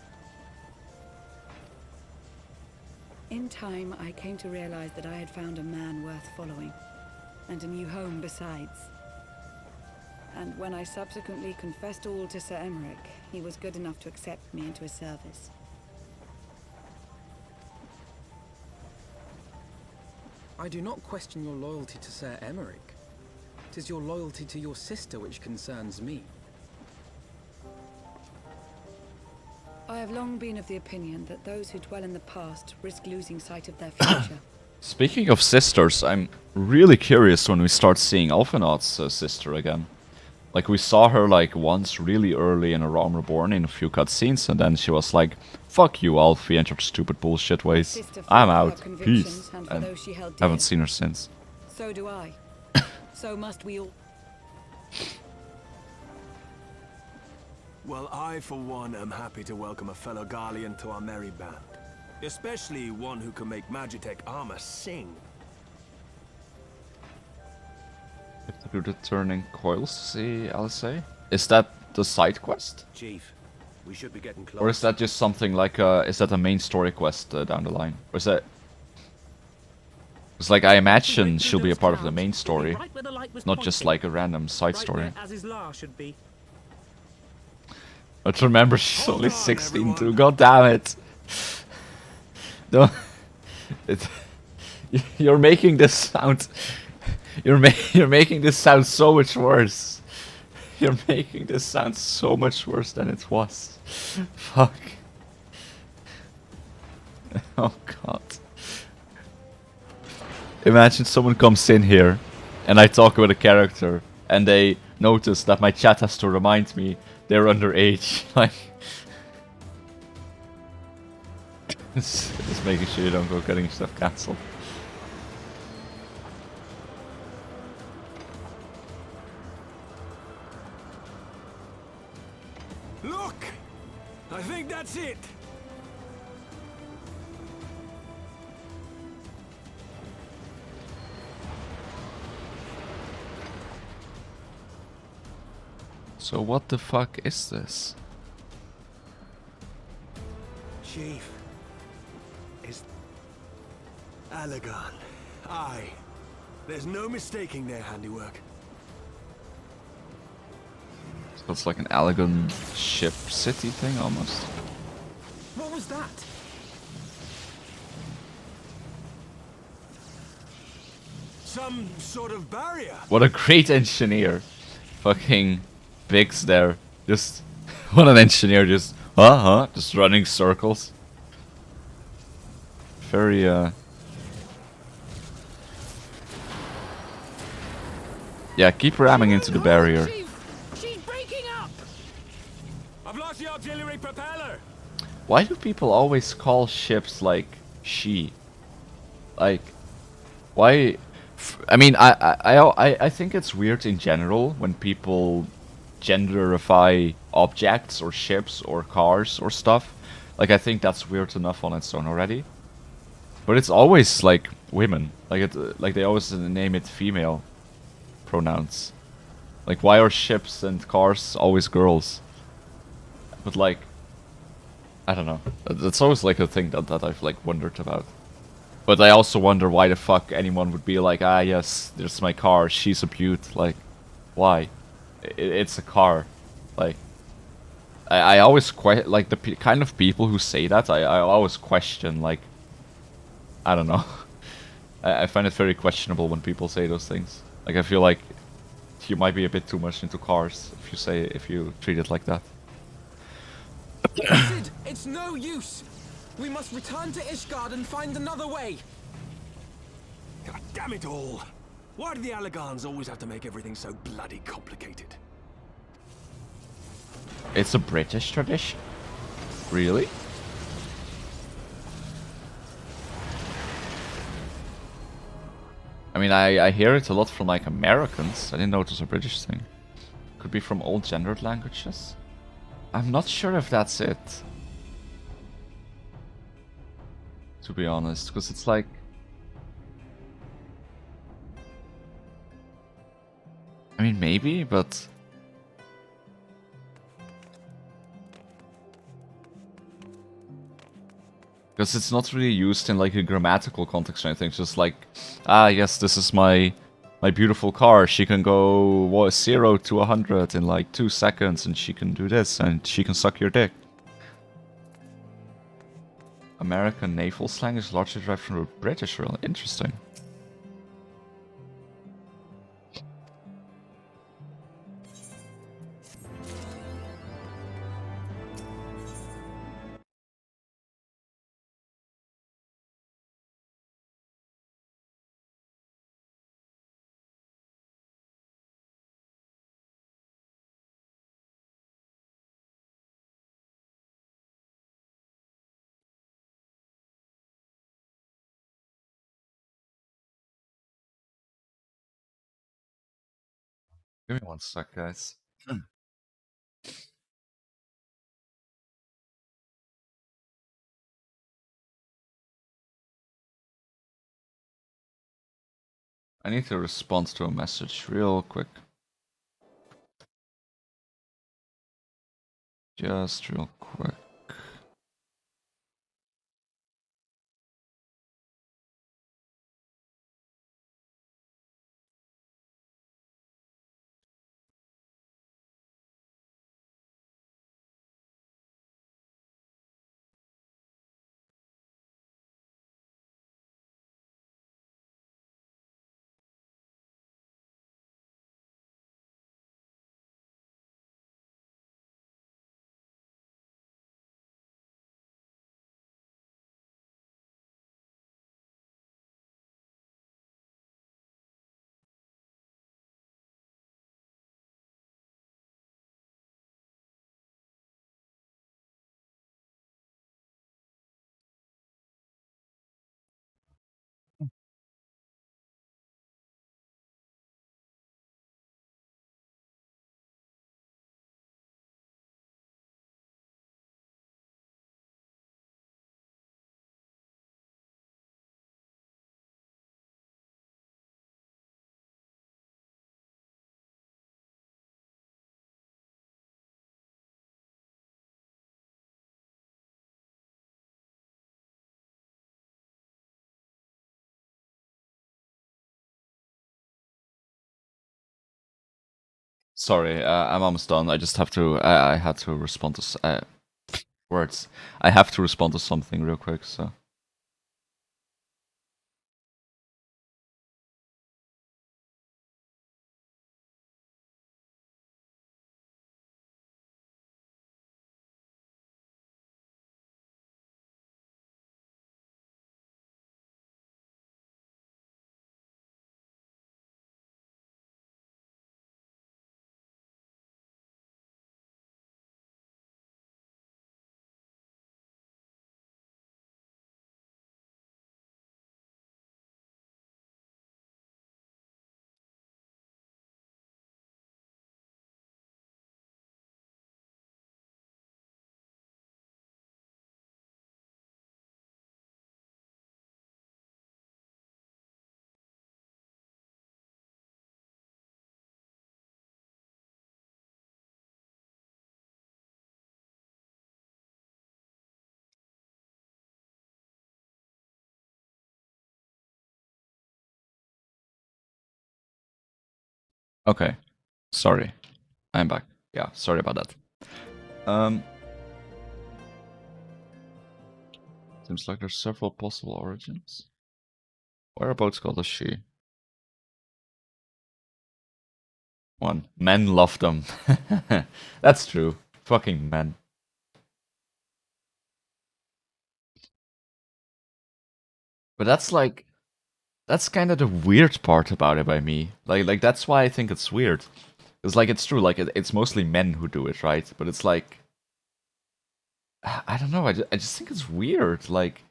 In time, I came to realize that I had found a man worth following. And a new home besides. And when I subsequently confessed all to Sir Emmerich, he was good enough to accept me into his service. I do not question your loyalty to Sir Emmerich. It is your loyalty to your sister which concerns me. I have long been of the opinion that those who dwell in the past risk losing sight of their future. Speaking of sisters, I'm really curious when we start seeing Alphinaud's sister again. Like, we saw her, like, once really early in A Realm Reborn in a few cutscenes, and then she was like, fuck you, Alfie, and your stupid bullshit ways. I'm out. Peace. And haven't seen her since. So do I. So must we all. Well, I, for one, am happy to welcome a fellow Garlean to our merry band. Especially one who can make Magitech armor sing. You have to do the turning coils to see LSA? Is that the side quest? Chief, we should be getting close. Or is that just something like is that a main story quest down the line? Or is that... It's like I imagine she'll be a part of the main story, not just like a random side story. But remember, she's only 16 too. God damn it! Don't. You're making this sound. You're making this sound so much worse. You're making this sound so much worse than it was. Fuck. Oh god. Imagine someone comes in here and I talk about a character and they notice that my chat has to remind me they're underage. Like, just making sure you don't go getting stuff cancelled. Look! I think that's it! So what the fuck is this? Chief. Is Alagon. Aye. There's no mistaking their handiwork. So it's like an Alagon ship city thing almost. What was that? Some sort of barrier. What a great engineer. Fucking Biggs there. Just what an engineer, just just running circles. Very yeah, keep ramming into the barrier. She's breaking up. I've lost the auxiliary propeller. Why do people always call ships like she? Like, why? I mean, I think it's weird in general when people genderify objects or ships or cars or stuff. Like, I think that's weird enough on its own already. But it's always like women. Like they always name it female pronouns. Like, why are ships and cars always girls? But like, I don't know. That's always like a thing that I've like wondered about. But I also wonder why the fuck anyone would be like, ah yes, there's my car, she's a beaut. Like, why? It's a car. Like, I always like the kind of people who say that. I always question, like, I don't know. I find it very questionable when people say those things. Like, I feel like you might be a bit too much into cars if you treat it like that. Sid, it's no use. We must return to Ishgard and find another way. God damn it all. Why do the Alagans always have to make everything so bloody complicated? It's a British tradition? Really? I mean, I hear it a lot from like Americans. I didn't know it was a British thing. Could be from old gendered languages. I'm not sure if that's it. To be honest, because it's like... I mean, maybe, but... Because it's not really used in like a grammatical context or anything. It's just like, ah, yes, this is my beautiful car. She can go 0 to 100 in like 2 seconds, and she can do this, and she can suck your dick. American naval slang is largely derived from the British. Really interesting. Give me one sec, guys. I need to respond to a message real quick. Just real quick. Sorry, I'm almost done. I just have to. I had to respond to words. I have to respond to something real quick. So. Okay. Sorry. I'm back. Yeah, sorry about that. Seems like there's several possible origins. Whereabouts got a she? One. Men love them. That's true. Fucking men. But that's kind of the weird part about it by me. Like that's why I think it's weird. It's like it's true. Like it's mostly men who do it, right? But it's like I don't know. I just think it's weird. Like,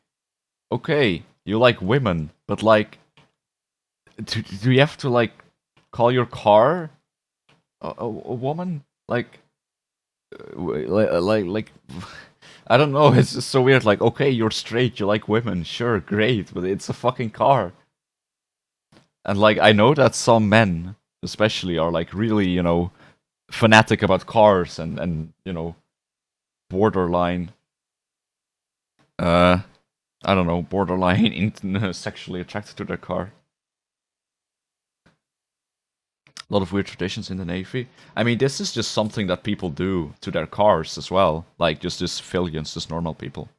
okay, you like women, but like, do you have to like call your car a woman? Like, I don't know. It's just so weird. Like, okay, you're straight. You like women. Sure, great, but it's a fucking car. And like, I know that some men, especially, are like really, fanatic about cars and borderline. I don't know, borderline sexually attracted to their car. A lot of weird traditions in the Navy. I mean, this is just something that people do to their cars as well. Like, just civilians, just normal people.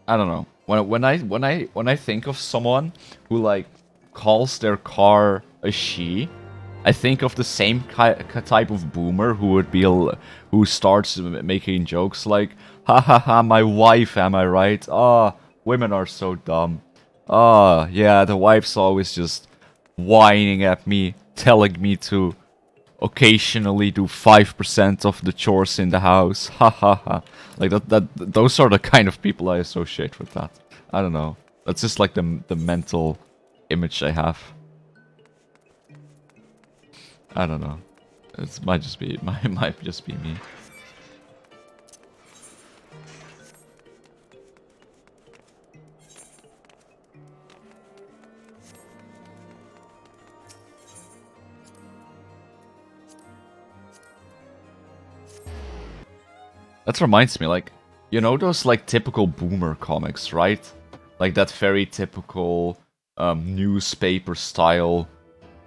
I don't know. When I think of someone who like calls their car a she, I think of the same type of boomer who would be who starts making jokes like, "Ha ha ha, my wife, am I right? Ah, women are so dumb. Ah, yeah, the wife's always just whining at me, telling me to occasionally do 5% of the chores in the house. Ha ha ha." Like those are the kind of people I associate with that. I don't know. That's just like the mental image I have. I don't know. It might just be might just be me. That reminds me, like, those like typical boomer comics, right? Like that very typical newspaper style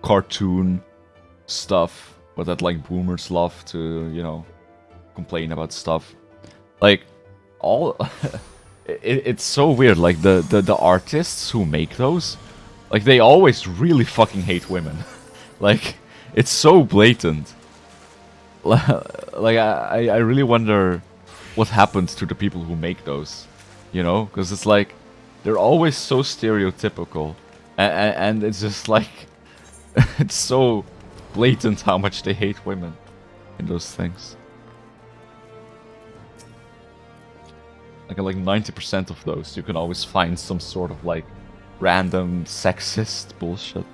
cartoon stuff, but that like boomers love to, complain about stuff. Like all it's so weird. Like the artists who make those, like they always really fucking hate women. Like it's so blatant. Like I really wonder what happened to the people who make those, because it's like they're always so stereotypical, and it's just like it's so blatant how much they hate women in those things. Like 90% of those, you can always find some sort of like random sexist bullshit.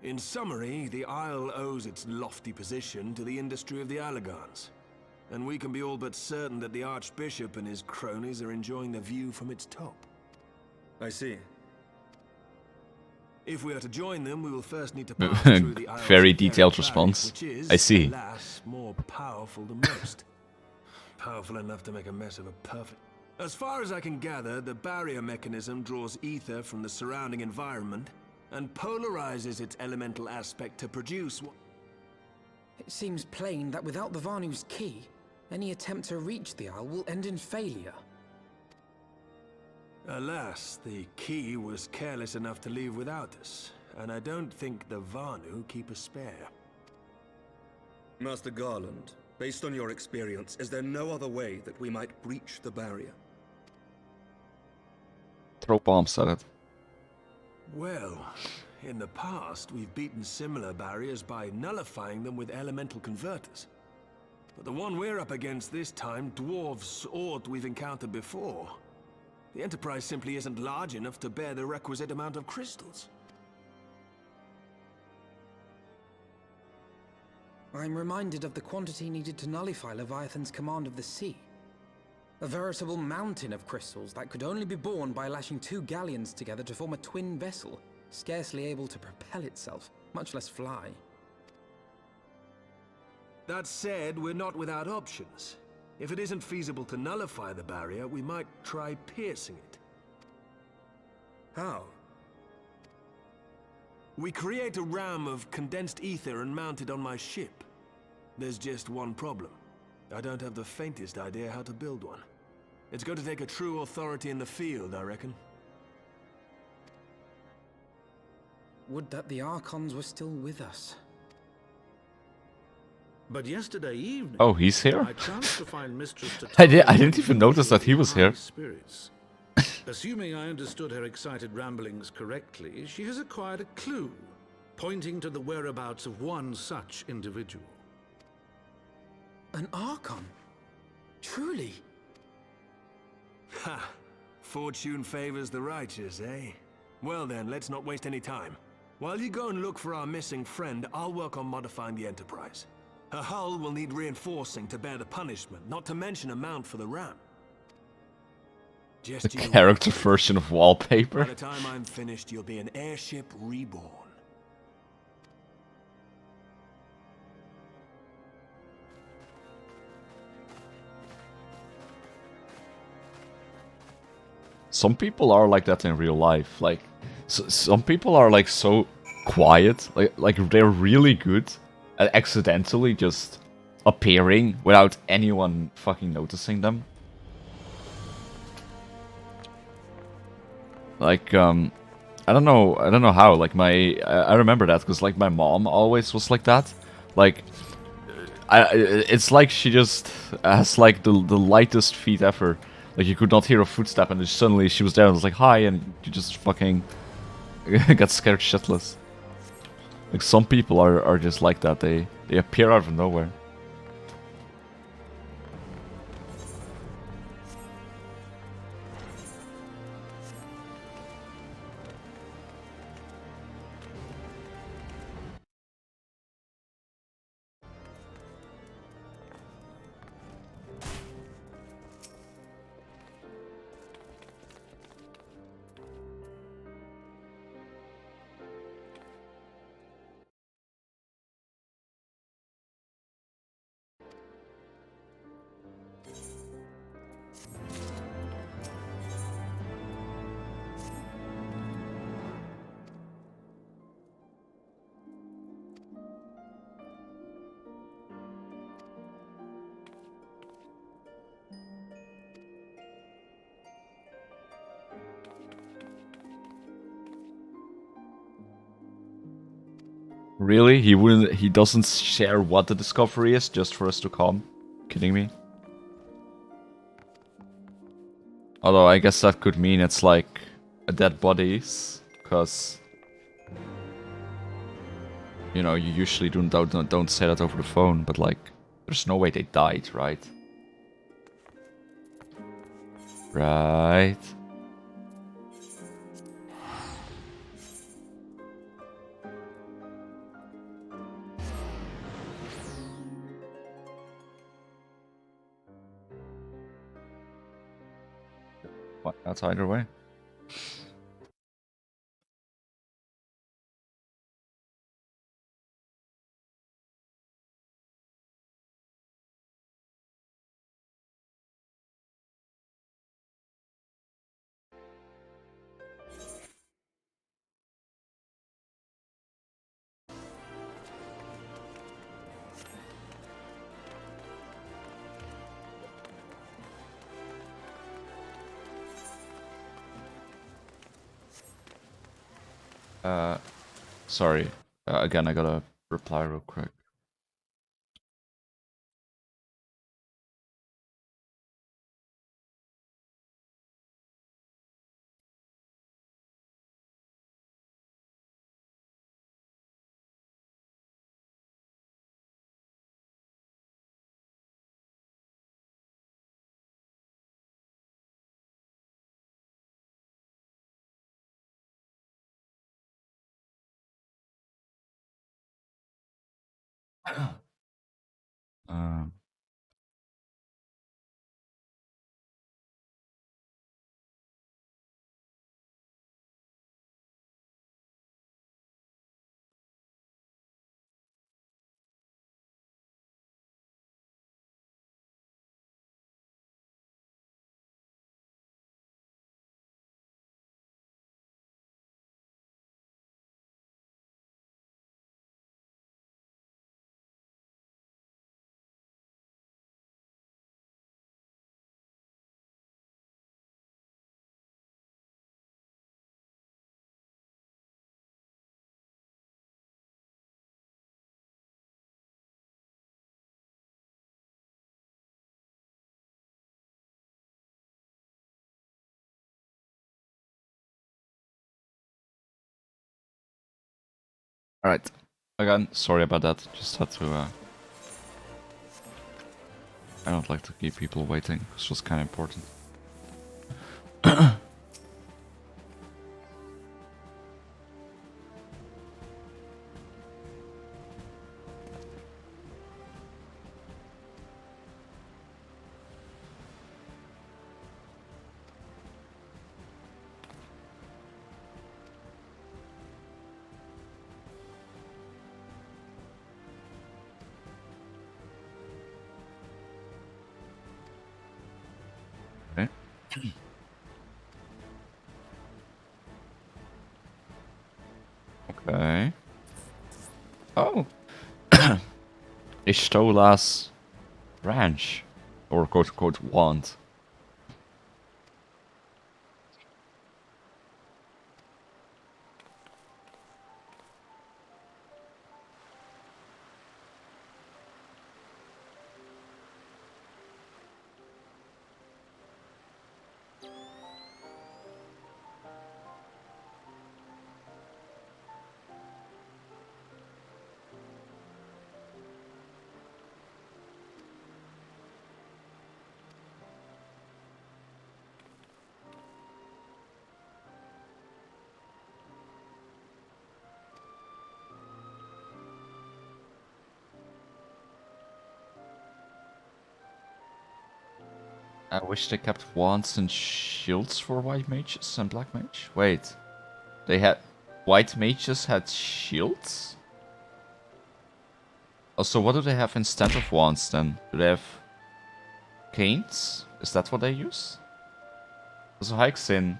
In summary, the Isle owes its lofty position to the industry of the Allegans. And we can be all but certain that the Archbishop and his cronies are enjoying the view from its top. I see. If we are to join them, we will first need to pass through the Isle's Very Imperial detailed Barrier, response. which is, I see. alas, more powerful than most. Powerful enough to make a mess of a perfect... As far as I can gather, the barrier mechanism draws ether from the surrounding environment and polarizes its elemental aspect to produce what... It seems plain that without the Vanu's key, any attempt to reach the Isle will end in failure. Alas, the key was careless enough to leave without us, and I don't think the Vanu keep a spare. Master Garland, based on your experience, is there no other way that we might breach the barrier? Throw bombs at it. Well, in the past, we've beaten similar barriers by nullifying them with elemental converters. But the one we're up against this time dwarfs aught we've encountered before. The Enterprise simply isn't large enough to bear the requisite amount of crystals. I'm reminded of the quantity needed to nullify Leviathan's command of the sea. A veritable mountain of crystals that could only be borne by lashing 2 galleons together to form a twin vessel, scarcely able to propel itself, much less fly. That said, we're not without options. If it isn't feasible to nullify the barrier, we might try piercing it. How? We create a ram of condensed ether and mount it on my ship. There's just one problem. I don't have the faintest idea how to build one. It's going to take a true authority in the field, I reckon. Would that the Archons were still with us. But yesterday evening, Oh, he's here? I chanced to find Mistress I didn't even notice that he was here. Spirits. Assuming I understood her excited ramblings correctly, she has acquired a clue, pointing to the whereabouts of one such individual. An Archon? Truly? Ha! Fortune favors the righteous, eh? Well then, let's not waste any time. While you go and look for our missing friend, I'll work on modifying the Enterprise. Her hull will need reinforcing to bear the punishment, not to mention a mount for the ram. The character version of wallpaper. By the time I'm finished, you'll be an airship reborn. Some people are like that in real life. Like, some people are like so quiet. Like they're really good at accidentally just appearing without anyone fucking noticing them. Like, I don't know how. Like I remember that because like my mom always was like that. Like, it's like she just has like the lightest feet ever. Like you could not hear a footstep and then suddenly she was there and was like hi, and you just fucking got scared shitless. Like some people are just like that. They appear out of nowhere. Really? He doesn't share what the discovery is just for us to come? Kidding me? Although I guess that could mean it's like a dead bodies, because you know, you usually don't say that over the phone, but like there's no way they died, right? Right. That's either way. Sorry. Again, I gotta reply real quick. Um, Alright. Again, sorry about that. Just had to, I don't like to keep people waiting. It's just kind of important. Okay. Okay. Oh! Ishtola's ranch. Or quote-unquote wand. I wish they kept wands and shields for white mages and black mage. Wait, they had white mages had shields? Also, what do they have instead of wands then? Do they have canes? Is that what they use? Also, Hikes-in.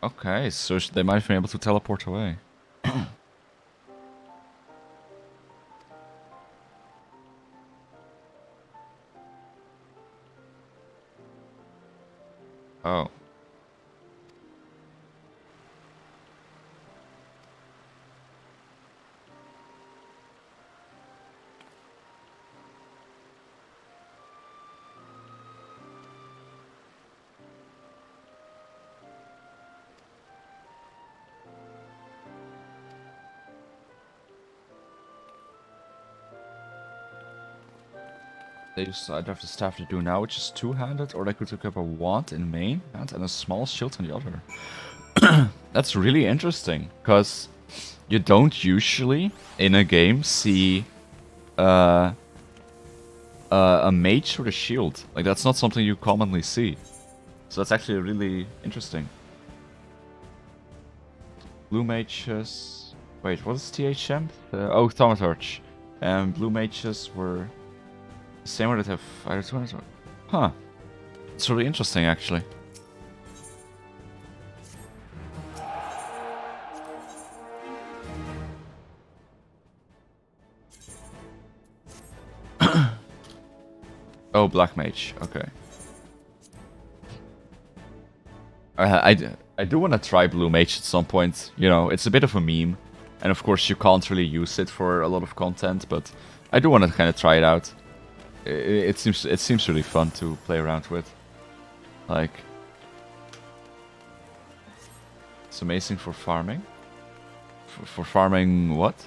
Okay, so they might have been able to teleport away. Oh. They just either have the staff to do now, which is two-handed, or they could pick up a wand in main hand and a small shield in the other. That's really interesting, because you don't usually, in a game, see a mage with a shield. Like, that's not something you commonly see. So that's actually really interesting. Blue mages... Wait, what is THM? Oh, Thaumaturge. Blue mages were the same or that have either two or... Huh. It's really interesting, actually. Oh, Black Mage. Okay. I do want to try Blue Mage at some point. You know, it's a bit of a meme. And of course you can't really use it for a lot of content, but I do want to kind of try it out. It seems really fun to play around with. Like, it's amazing for farming. For farming what?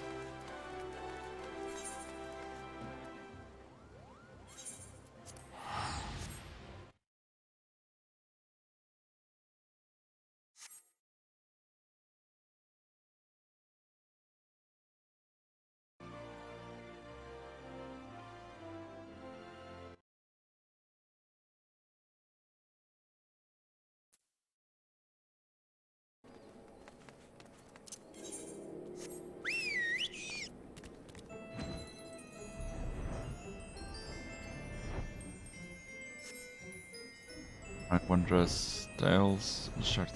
Wondrous Dailies, Ishgard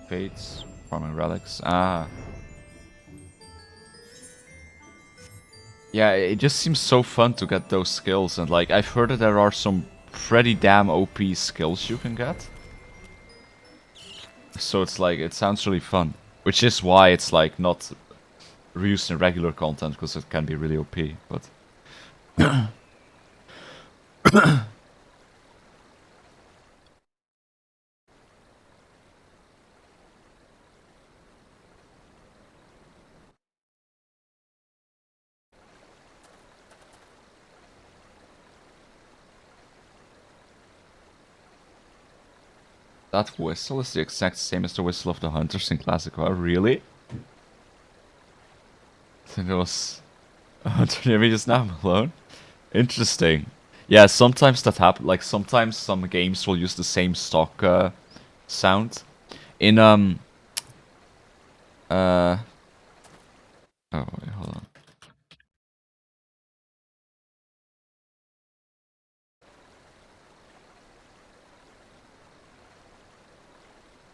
Fates, farming relics. Ah. Yeah, it just seems so fun to get those skills, and like I've heard that there are some pretty damn OP skills you can get. So it's like, it sounds really fun. Which is why it's like not used in regular content, because it can be really OP, but... That whistle is the exact same as the whistle of the hunters in Classic War. Really? I think it was a hunter near me just now, alone. Interesting. Yeah, sometimes that happens. Like, sometimes some games will use the same stock sound. In, oh, wait, hold on.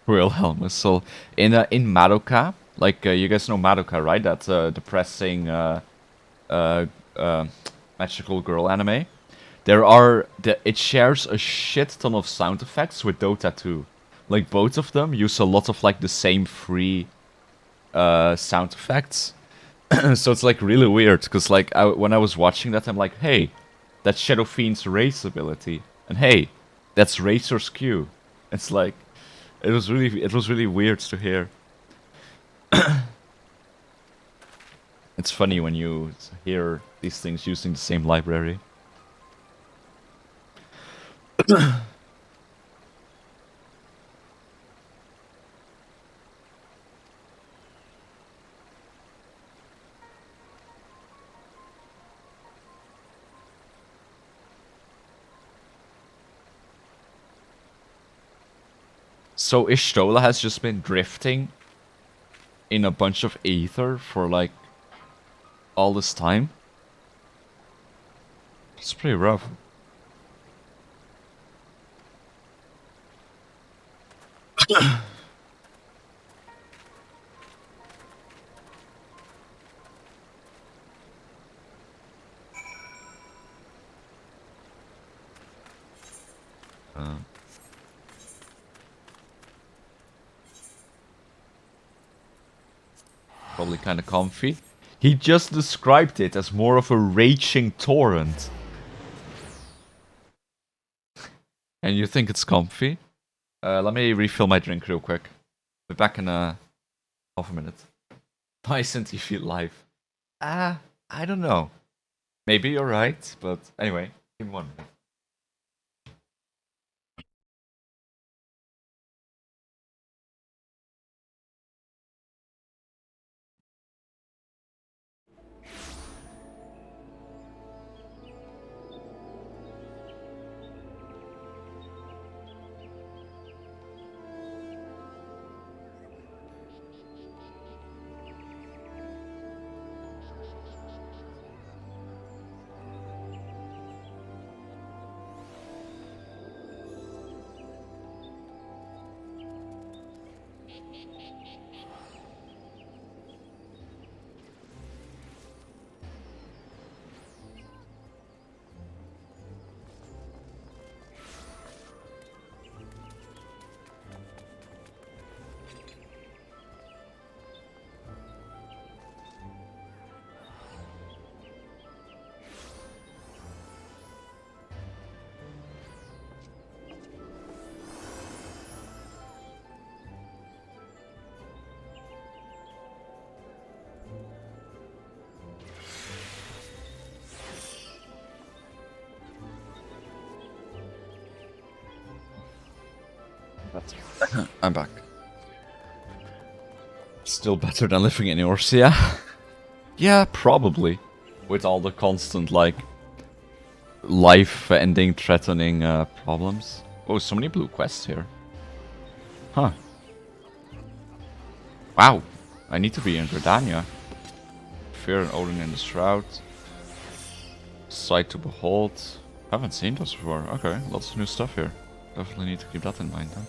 Wilhelm whistle. In Madoka, like, you guys know Madoka, right? That depressing magical girl anime. It shares a shit ton of sound effects with Dota 2. Like, both of them use a lot of like the same free sound effects. So it's like really weird, because like when I was watching that, I'm like, hey, that's Shadow Fiend's race ability, and hey, that's Razor's Q. It's like, it was really weird to hear. It's funny when you hear these things using the same library. So Ishtola has just been drifting in a bunch of ether for like all this time. It's pretty rough. Probably kind of comfy. He just described it as more of a raging torrent. And you think it's comfy? Let me refill my drink real quick. Be back in half a minute. Nice and TV live. I don't know. Maybe you're right, but anyway, give me 1 minute. I'm back. Still better than living in Eorzea. Yeah, probably. With all the constant, like, life-ending, threatening problems. Oh, so many blue quests here. Huh. Wow. I need to be in Gridania. Fear and Odin in the Shroud. Sight to Behold. Haven't seen those before. Okay, lots of new stuff here. Definitely need to keep that in mind, huh?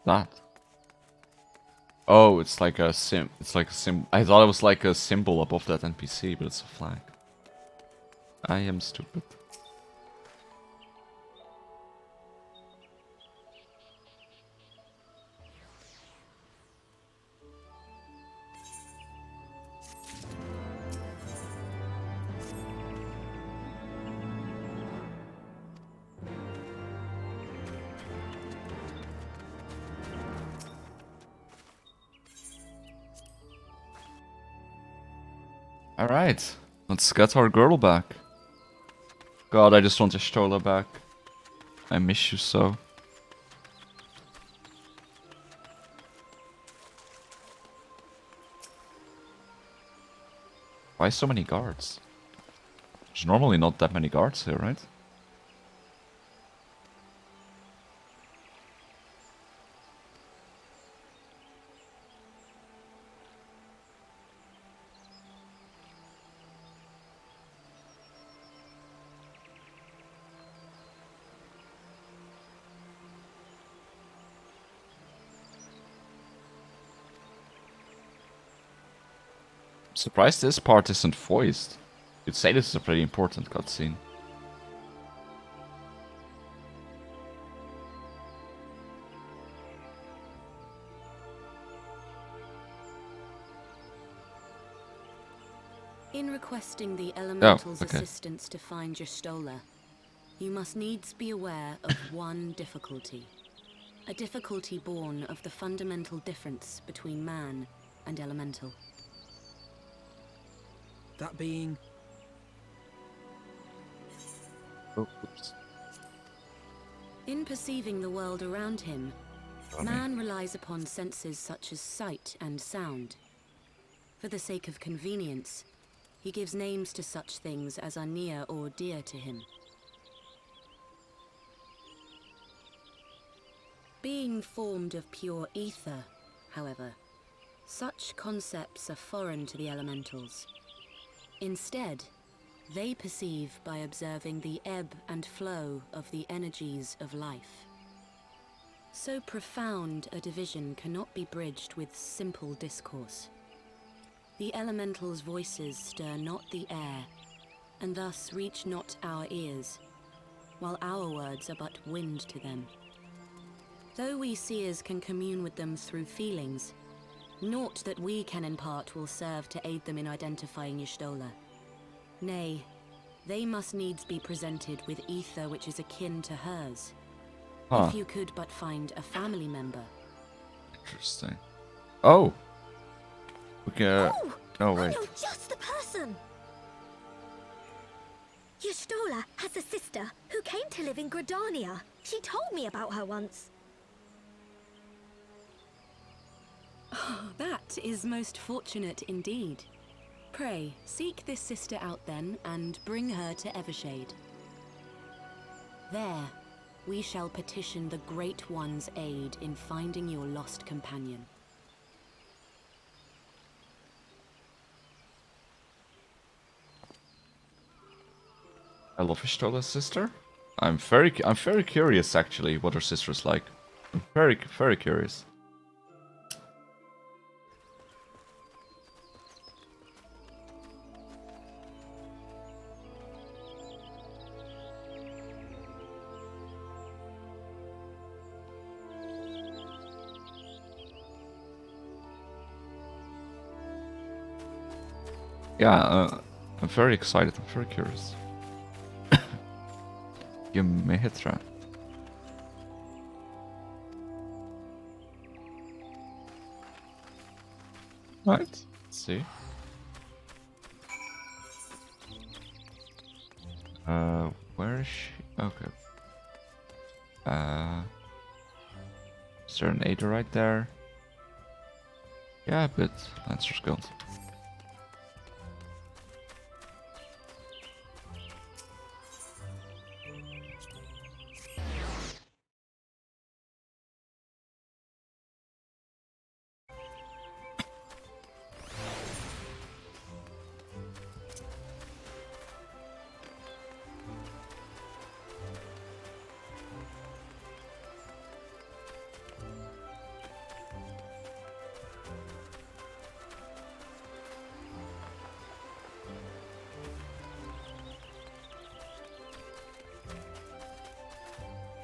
That. Oh, it's like a sim. It's like a sim. I thought it was like a symbol above that NPC, but it's a flag. I am stupid. Alright, let's get our girl back. God, I just want Ishtola back. I miss you so. Why so many guards? There's normally not that many guards here, right? I'm surprised this part isn't voiced. You'd say this is a pretty important cutscene. In requesting the Elemental's okay. assistance to find Y'shtola, you must needs be aware of one difficulty. A difficulty born of the fundamental difference between man and Elemental. That being... Oh, oops. In perceiving the world around him, man relies upon senses such as sight and sound. For the sake of convenience, he gives names to such things as are near or dear to him. Being formed of pure ether, however, such concepts are foreign to the Elementals. Instead, they perceive by observing the ebb and flow of the energies of life. So profound a division cannot be bridged with simple discourse. The Elementals' voices stir not the air, and thus reach not our ears, while our words are but wind to them. Though we seers can commune with them through feelings, naught that we can impart will serve to aid them in identifying Y'shtola. Nay, they must needs be presented with ether which is akin to hers. Huh. If you could but find a family member. Interesting. Oh! We can... Oh, wait. I know just the person! Y'shtola has a sister who came to live in Gridania. She told me about her once. Oh, that is most fortunate indeed. Pray, seek this sister out then, and bring her to Evershade. There, we shall petition the Great One's aid in finding your lost companion. I love Y'shtola's sister. I'm very curious actually what her sister's like. I'm very curious. Yeah, I'm very excited. I'm very curious. Mehitra. Right. Let's see. Where is she? Okay. Is there an Ada right there? Yeah, but Lancer's Guild.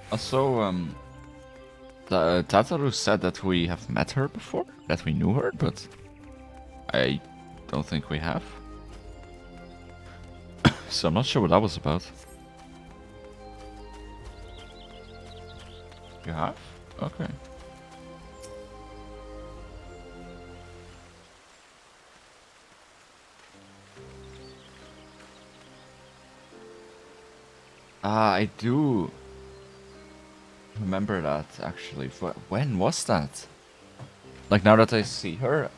Also, Tataru said that we have met her before, that we knew her, but I don't think we have. So I'm not sure what that was about. You have? Okay. Ah, I do remember that, actually. When was that? Like, now that I see her...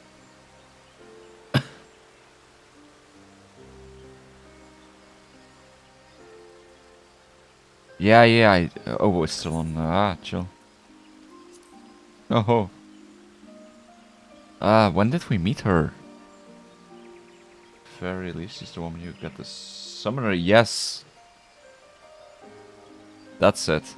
yeah, oh, it's still on... chill. Oh. When did we meet her? Very least, she's the woman you get the summoner. Yes! That's it.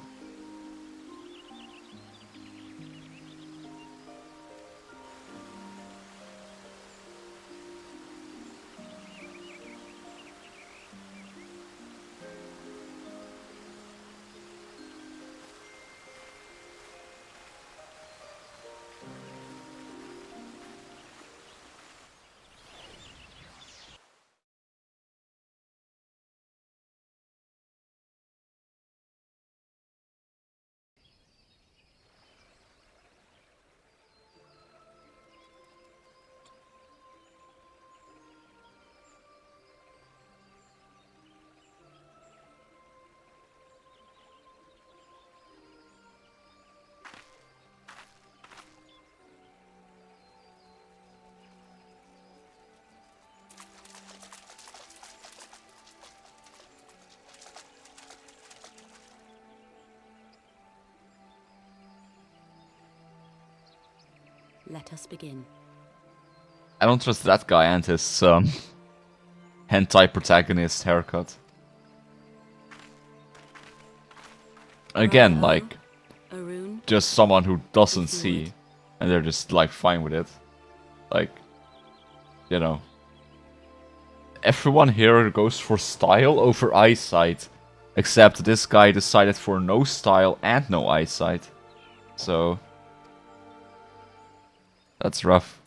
Let us begin. I don't trust that guy and his hentai protagonist haircut. Again, like, Arun, just someone who doesn't see, and they're just like fine with it. Like, you know, everyone here goes for style over eyesight, except this guy decided for no style and no eyesight. So that's rough.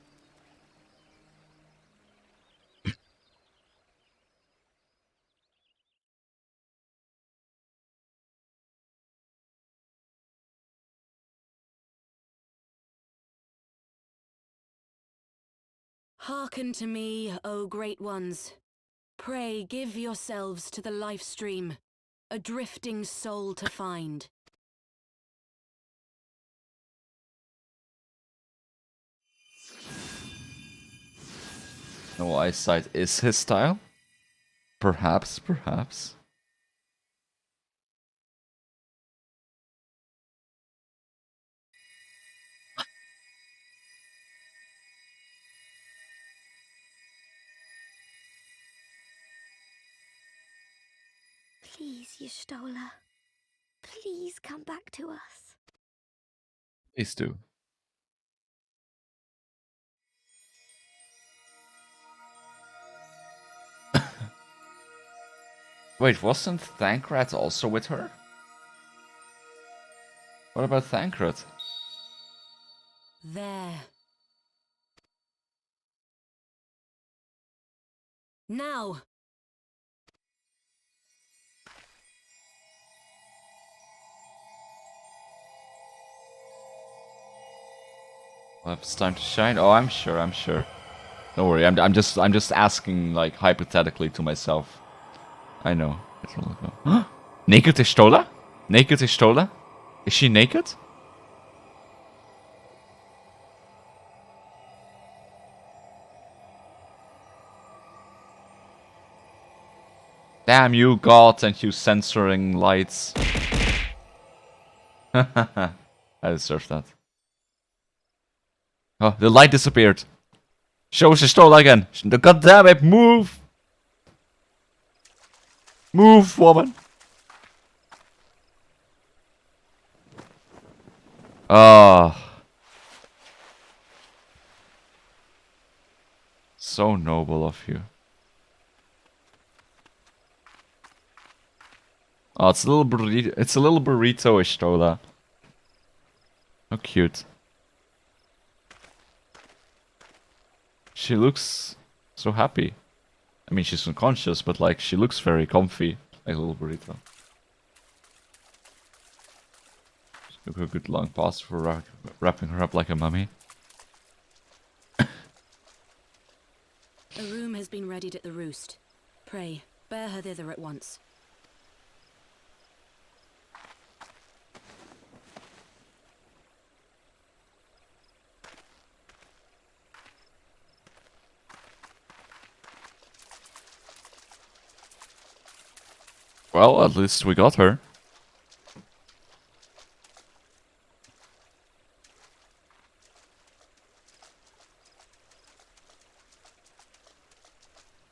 Hearken to me, O great ones. Pray give yourselves to the life stream, a drifting soul to find. No eyesight is his style? Perhaps, perhaps. Please, Y'shtola. Please come back to us. Please do. Wait, wasn't Thancred also with her? What about Thancred? There. Now! Well, it's time to shine. Oh, I'm sure. I'm sure. Don't worry. I'm just asking like hypothetically to myself. I know. Naked Ishtola? Naked Ishtola? Is she naked? Damn you, God, and you censoring lights. I deserve that. Oh, the light disappeared. Show us Ishtola again. God damn it, move! Move, woman! Ah. So noble of you. Oh, it's a little burrito. It's a little burrito, Ishtola. How cute. She looks so happy. I mean, she's unconscious, but like she looks very comfy, like a little burrito. Look a good long pause for wrapping her up like a mummy. A room has been readied at the roost. Pray, bear her thither at once. Well, at least we got her.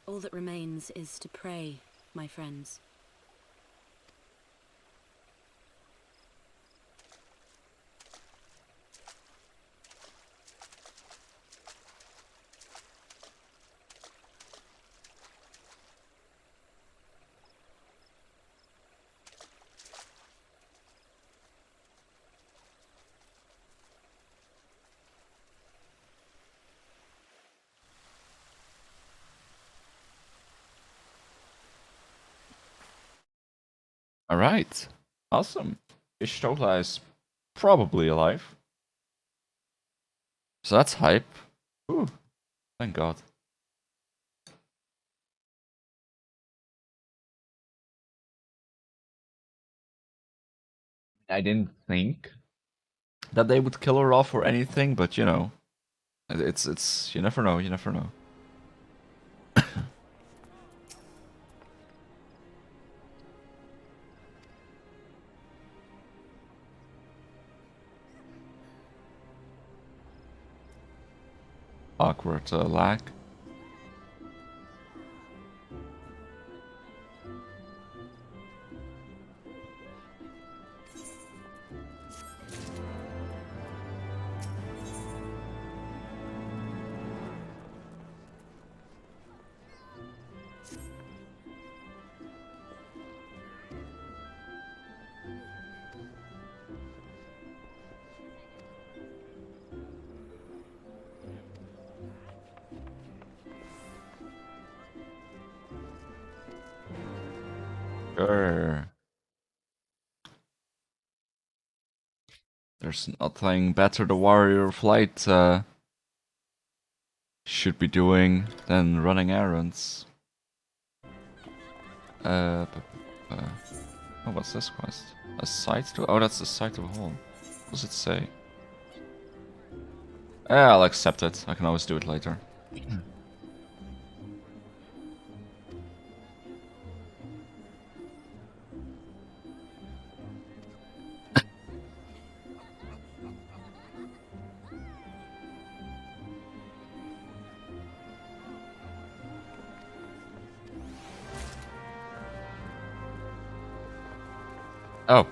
All that remains is to pray, my friends. Alright. Awesome. Ishtola is probably alive. So that's hype. Ooh. Thank God. I didn't think that they would kill her off or anything, but you know. It's you never know, you never know. Awkward lag. Sure. There's nothing better the warrior of light should be doing than running errands. Oh, what's this quest? A site to? Oh, that's the site of a hall. What does it say? I'll accept it. I can always do it later. Oh,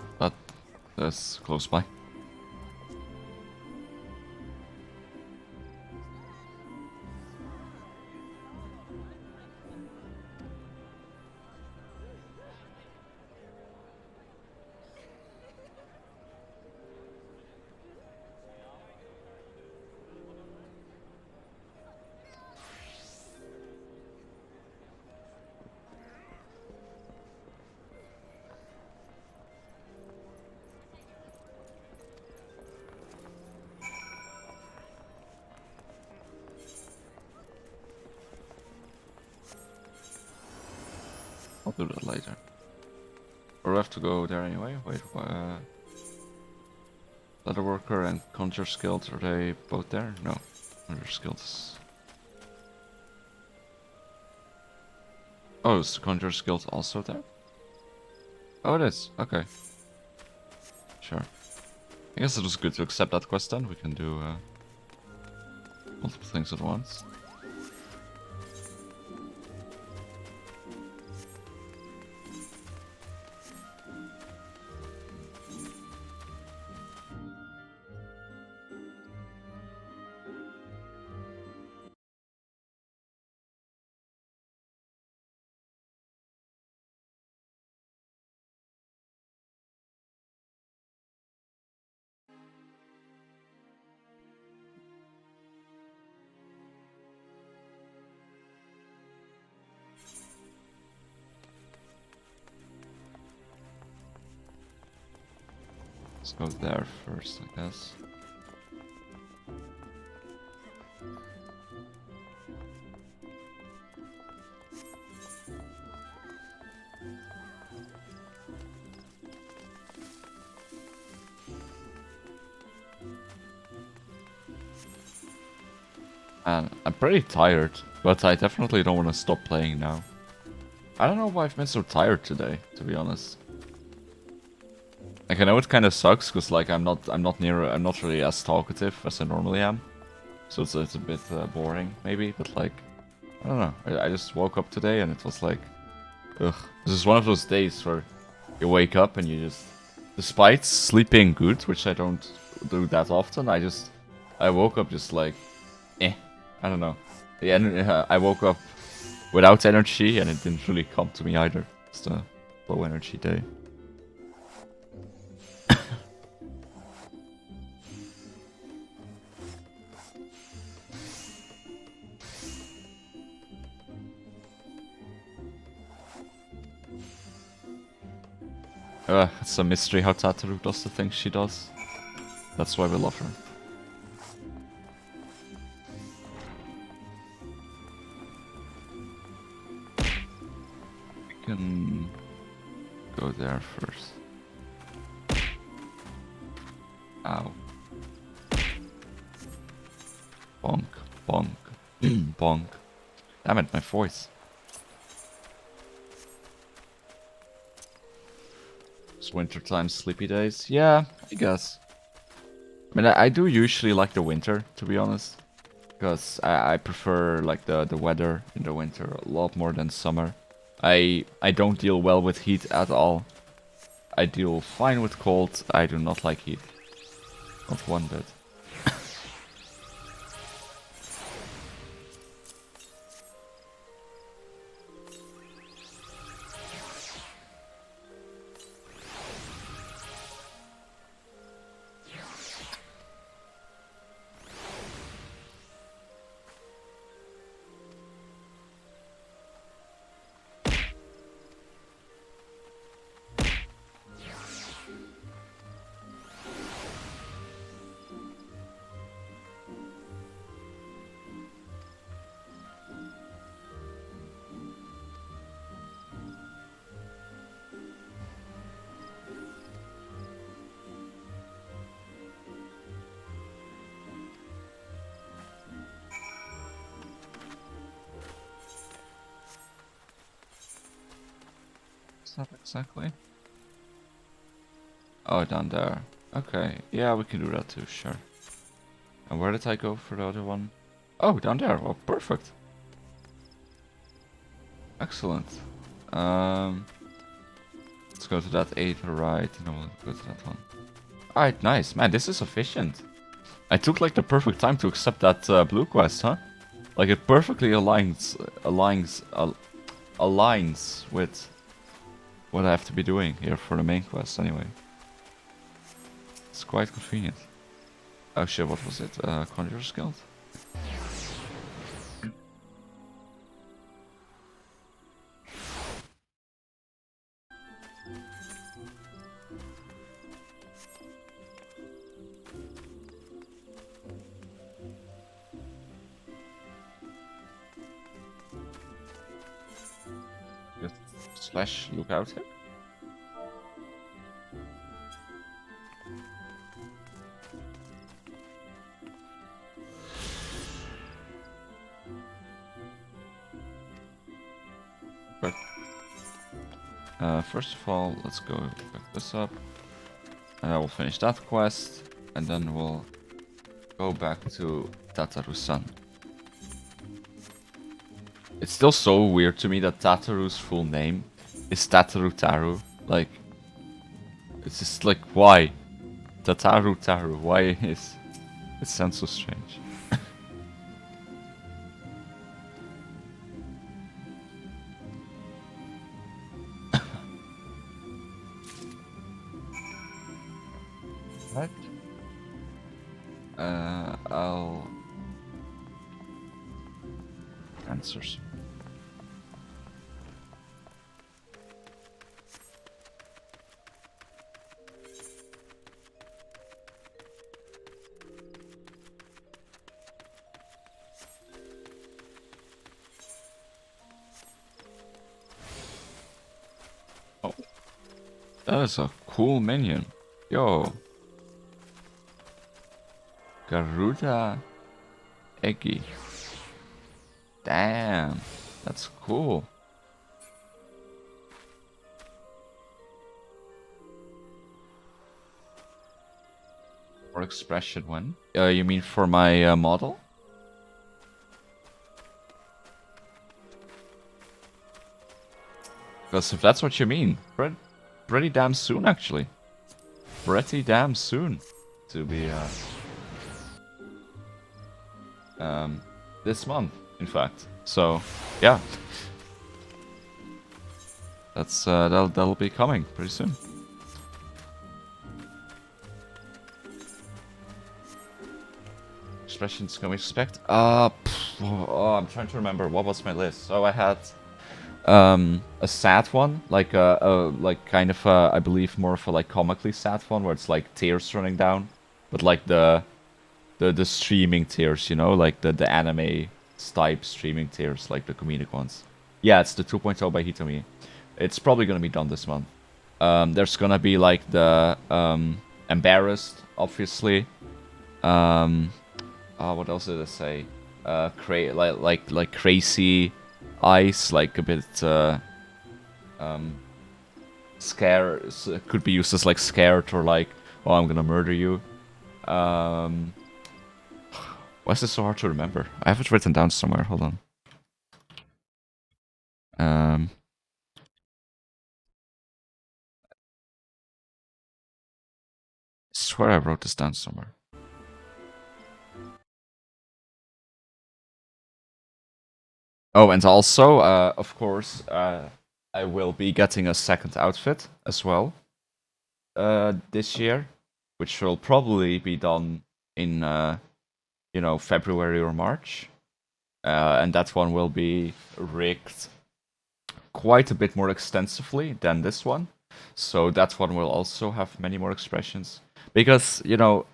that's close by. I'll do that later. Or I have to go there anyway. Wait, Leatherworker and Conjure Guild, are they both there? No. Conjure Guilds. Oh, is the Conjure Guild also there? Oh, it is. Okay. Sure. I guess it was good to accept that quest then. We can do multiple things at once. Let's go there first, I guess. And I'm pretty tired, but I definitely don't want to stop playing now. I don't know why I've been so tired today, to be honest. Like, I know it kind of sucks because like I'm not really as talkative as I normally am, so it's a bit boring maybe. But like, I don't know. I just woke up today and it was like, ugh. This is one of those days where you wake up and you just, despite sleeping good, which I don't do that often, I woke up just like, I don't know. I woke up without energy and it didn't really come to me either. Just a low energy day. It's a mystery how Tataru does the things she does. That's why we love her. We can go there first. Ow. Bonk, bonk, bonk. Damn it, my voice. It's wintertime sleepy days. Yeah, I guess. I mean, I do usually like the winter, to be honest. Because I prefer like the weather in the winter a lot more than summer. I don't deal well with heat at all. I deal fine with cold. I do not like heat. Not one bit. is that exactly? Oh, down there. Okay, yeah, we can do that too, sure. And where did I go for the other one? Oh, down there. Oh, perfect. Excellent. Let's go to that 8 right, and then we'll go to that one. Alright, nice. Man, this is efficient. I took like the perfect time to accept that blue quest, huh? Like it perfectly aligns with what I have to be doing here for the main quest anyway. It's quite convenient. Oh shit, what was it? Conjurer's Guild? Slash lookout here? But first of all, let's go pick this up, and I will finish that quest, and then we'll go back to Tataru-san. It's still so weird to me that Tataru's full name is Tataru Taru. Like, it's just like, why? Tataru Taru, why is it sounds so strange. Right. I'll answers. Oh, that is a cool minion. Yo. Garuda Eggy. Damn, that's cool. For expression when? You mean for my model? Because if that's what you mean, pretty damn soon actually. Pretty damn soon to be this month, in fact. So yeah, that's that'll be coming pretty soon. Expressions can we expect? Oh, I'm trying to remember what was my list. So I had a sad one, like like kind of I believe more of a like comically sad one where it's like tears running down, but like the streaming tears, you know, like the anime type streaming tears, like the comedic ones. Yeah, it's the 2.0 by Hitomi. It's probably gonna be done this month. There's gonna be like the embarrassed, obviously. What else did I say? Like crazy eyes, like a bit scared. Could be used as like scared or like, oh, I'm gonna murder you. Why is this so hard to remember? I have it written down somewhere. Hold on. I swear I wrote this down somewhere. Oh, and also, of course, I will be getting a second outfit as well this year, which will probably be done in, you know, February or March. And that one will be rigged quite a bit more extensively than this one. So that one will also have many more expressions. Because, you know,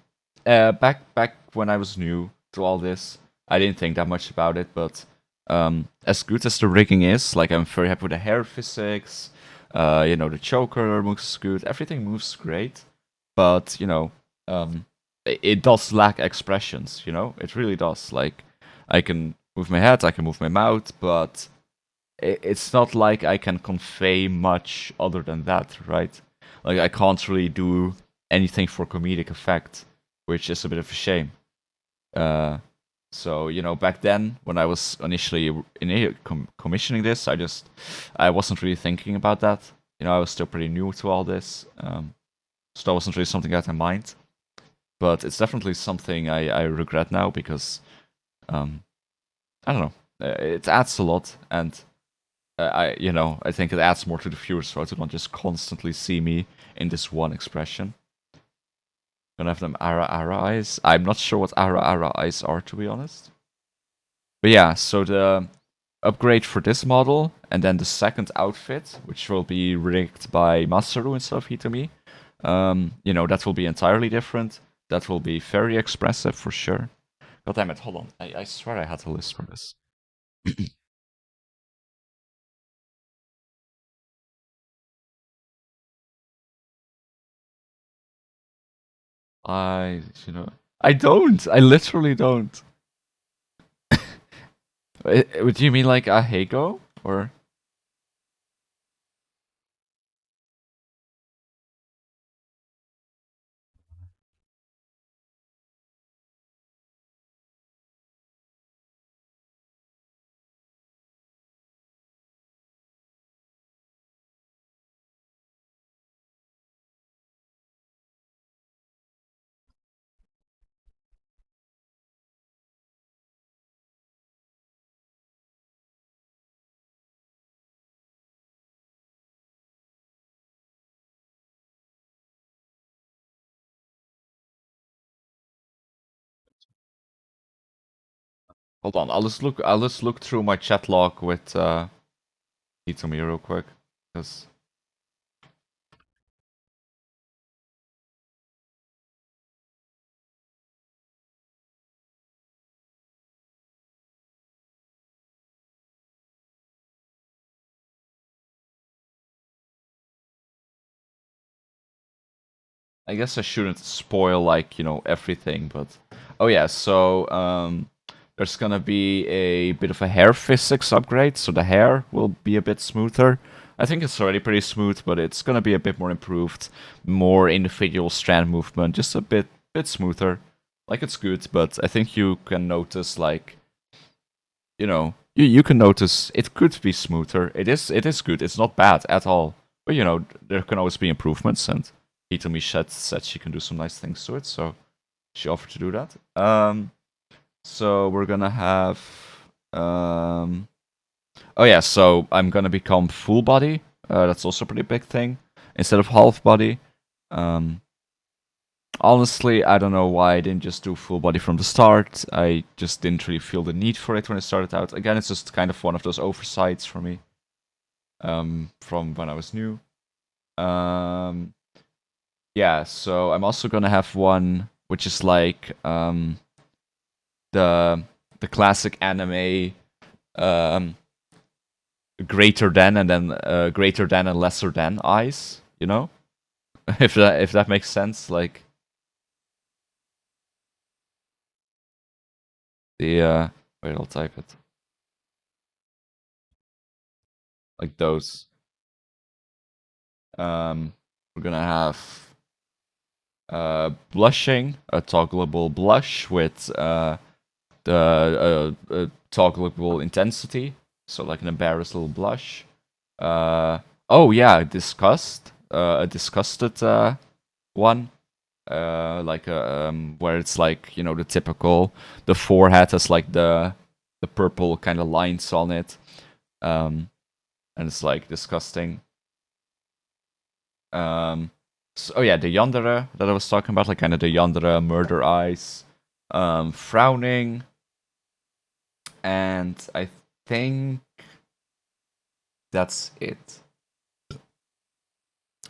back when I was new to all this, I didn't think that much about it, but as good as the rigging is, like I'm very happy with the hair physics, you know, the choker moves good, everything moves great, but, you know, it does lack expressions, you know, it really does. Like, I can move my head, I can move my mouth, but it's not like I can convey much other than that, right? Like I can't really do anything for comedic effect, which is a bit of a shame. So back then when I was initially commissioning this, I wasn't really thinking about that. I was still pretty new to all this, so that wasn't really something I had in mind. But it's definitely something I regret now because I don't know, it adds a lot, and I think it adds more to the viewers, so I don't just constantly see me in this one expression. Gonna have them Ara eyes. I'm not sure what Ara eyes are, to be honest. But yeah, so the upgrade for this model, and then the second outfit, which will be rigged by Masaru instead of Hitomi, that will be entirely different. That will be very expressive for sure. God damn it, hold on. I swear I had a list for this. I don't. I literally don't. Do you mean like a Heigo? Or? Hold on, I'll just look through my chat log with Hitomi real quick, because I guess I shouldn't spoil everything, but oh yeah, so there's gonna be a bit of a hair physics upgrade, so the hair will be a bit smoother. I think it's already pretty smooth, but it's gonna be a bit more improved, more individual strand movement, just a bit smoother. Like it's good, but I think you can notice you can notice it could be smoother. It is good. It's not bad at all. But there can always be improvements, and Hitomi said she can do some nice things to it, so she offered to do that. So we're gonna have oh yeah, so I'm gonna become full body. That's also a pretty big thing. Instead of half body. Honestly, I don't know why I didn't just do full body from the start. I just didn't really feel the need for it when I started out. Again, it's just kind of one of those oversights for me. From when I was new. Yeah, so I'm also gonna have one which is like the classic anime greater than and then greater than and lesser than eyes, if that makes sense, like the wait, I'll type it. Like those. We're gonna have blushing, a toggleable blush with the toggleable intensity, so like an embarrassed little blush. Oh yeah, disgust, a disgusted one, like where it's like the typical, the forehead has like the purple kind of lines on it, and it's like disgusting. So, oh yeah, the Yandere that I was talking about, like kind of the Yandere murder eyes, frowning, and I think that's it.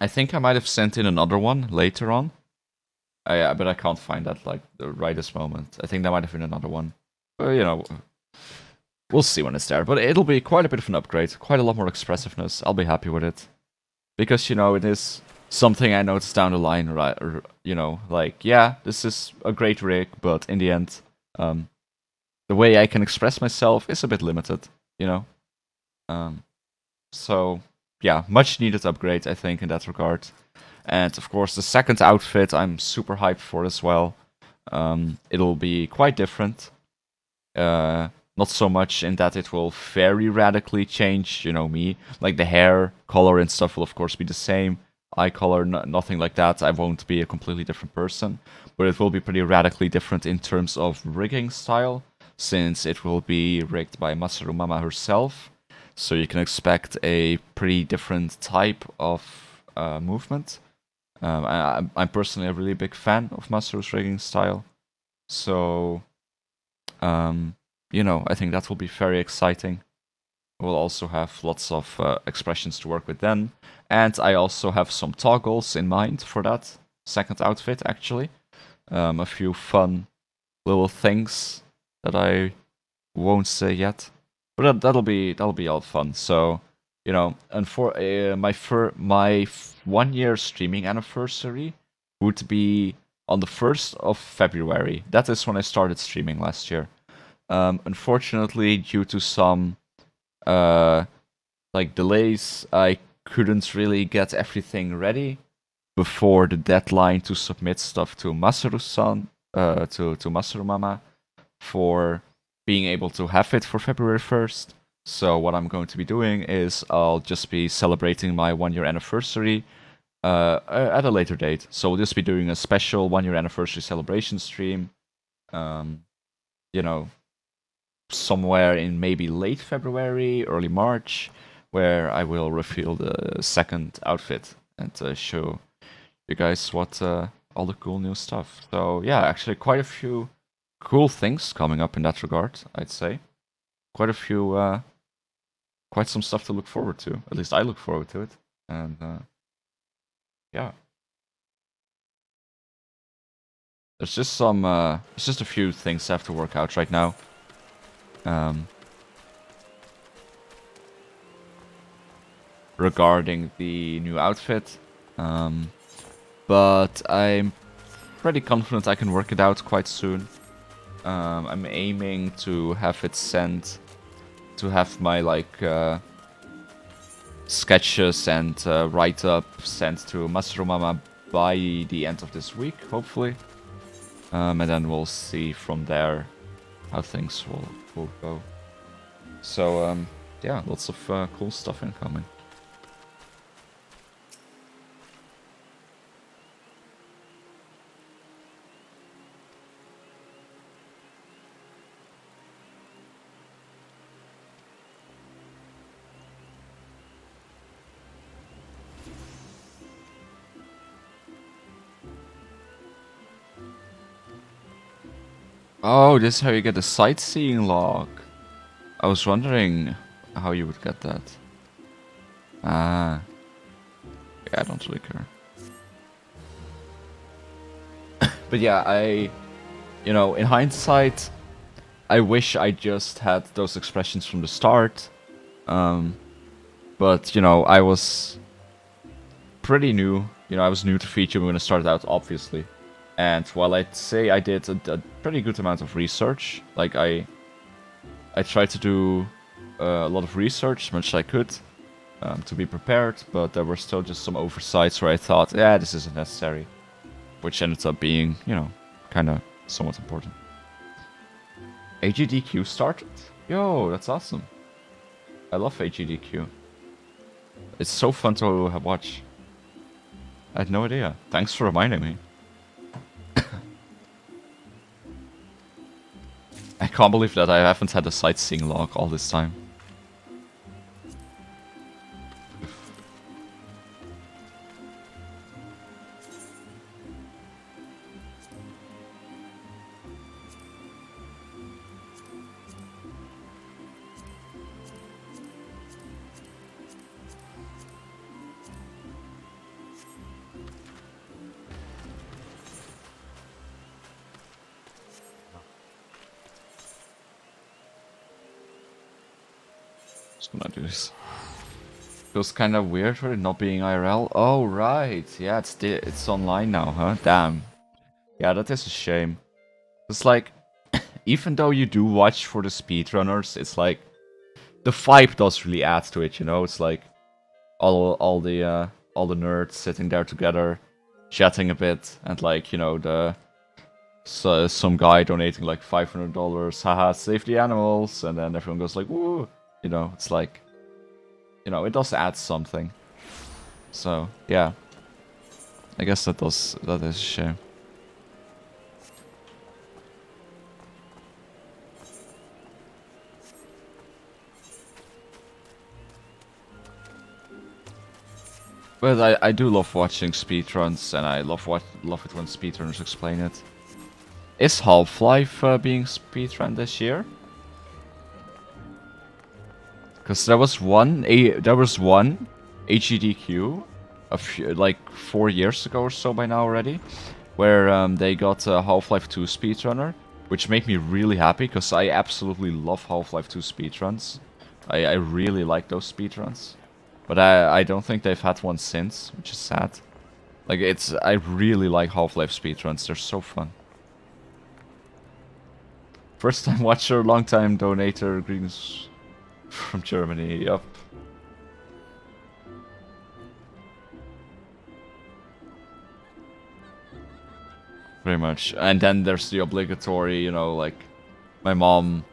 I think I might have sent in another one later on. But I can't find that like the rightest moment. I think there might have been another one. But, we'll see when it's there. But it'll be quite a bit of an upgrade, quite a lot more expressiveness. I'll be happy with it. Because, it is something I noticed down the line, right? Like, yeah, this is a great rig, but in the end, the way I can express myself is a bit limited, So yeah, much needed upgrade, I think, in that regard. And of course, the second outfit I'm super hyped for as well. It'll be quite different. Not so much in that it will very radically change, me. Like the hair color and stuff will of course be the same. Eye color, nothing like that. I won't be a completely different person. But it will be pretty radically different in terms of rigging style, since it will be rigged by Masaru Mama herself. So you can expect a pretty different type of movement. I'm personally a really big fan of Masaru's rigging style. So, I think that will be very exciting. We'll also have lots of expressions to work with then. And I also have some toggles in mind for that second outfit, actually. A few fun little things that I won't say yet. But that'll be all fun. So, and for my 1 year streaming anniversary would be on the 1st of February. That is when I started streaming last year. Unfortunately, due to some delays, I couldn't really get everything ready before the deadline to submit stuff to Masaru-san, to Masaru Mama, for being able to have it for February 1st. So what I'm going to be doing is I'll just be celebrating my 1 year anniversary at a later date. So we'll just be doing a special 1 year anniversary celebration stream, somewhere in maybe late February, early March, where I will reveal the second outfit and show you guys what all the cool new stuff. So yeah, actually quite a few cool things coming up in that regard, I'd say. Quite some stuff to look forward to. At least I look forward to it. And yeah. There's just a few things I have to work out right now. Regarding the new outfit. But I'm pretty confident I can work it out quite soon. I'm aiming to have it sent, to have my sketches and write-up sent to Masaru Mama by the end of this week, hopefully. And then we'll see from there how things will go. So, yeah, lots of cool stuff incoming. Oh, this is how you get the sightseeing log. I was wondering how you would get that. Ah. Yeah, I don't really care. But yeah, in hindsight, I wish I just had those expressions from the start. But, I was pretty new. I was new to feature when I started out, obviously. And while I'd say I did a pretty good amount of research, like I tried to do a lot of research, as much as I could, to be prepared, but there were still just some oversights where I thought, yeah, this isn't necessary, which ended up being, kind of somewhat important. AGDQ started? Yo, that's awesome. I love AGDQ. It's so fun to watch. I had no idea. Thanks for reminding me. I can't believe that I haven't had a sightseeing log all this time. Just gonna do this. Feels kind of weird for it not being IRL. Oh right, yeah, it's online now, huh? Damn. Yeah, that is a shame. It's like, even though you do watch for the speedrunners, it's like the vibe does really add to it, you know? It's like all the nerds sitting there together, chatting a bit, and like, you know, some guy donating like $500, haha, save the animals, and then everyone goes like, woo, you know, it's like, you know, it does add something. So, yeah. I guess that is a shame. But I do love watching speedruns, and I love it when speedrunners explain it. Is Half-Life being speedrun this year? Because there was one HGDQ like 4 years ago or so by now already, where they got a Half-Life 2 speedrunner, which made me really happy because I absolutely love Half-Life 2 speedruns. I really like those speedruns. But I don't think they've had one since, which is sad. Like, I really like Half-Life speedruns, they're so fun. First time watcher, long time donator, greetings from Germany, yup. Very much. And then there's the obligatory, you know, like, my mom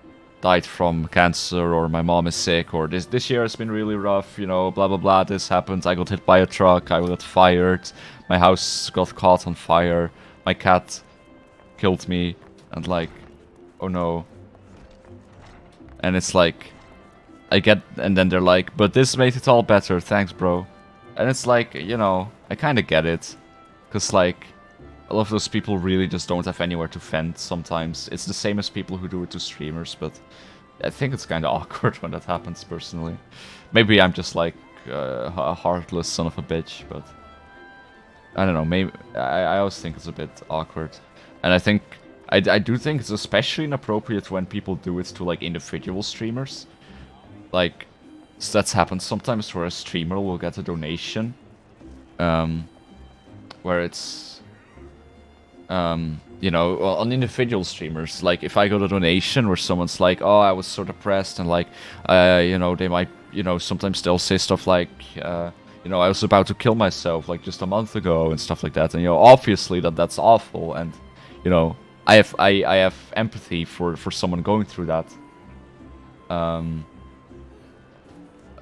died from cancer, or my mom is sick, or this year has been really rough, you know, blah blah blah, this happened, I got hit by a truck, I got fired, my house got caught on fire, my cat killed me, and like, oh no. And it's like, and then they're like, but this made it all better, thanks bro. And it's like, you know, I kinda get it, cause like, a lot of those people really just don't have anywhere to vent sometimes. It's the same as people who do it to streamers, but I think it's kind of awkward when that happens, personally. Maybe I'm just like a heartless son of a bitch, but I don't know, maybe I always think it's a bit awkward. And I think, I do think it's especially inappropriate when people do it to like individual streamers. Like, that's happened sometimes where a streamer will get a donation, where it's, you know, on individual streamers, like if I got a donation where someone's like, oh, I was so depressed, and like, you know, they might, you know, sometimes they'll say stuff like, you know, I was about to kill myself like just a month ago and stuff like that, and you know, obviously that's awful, and you know, I have empathy for someone going through that.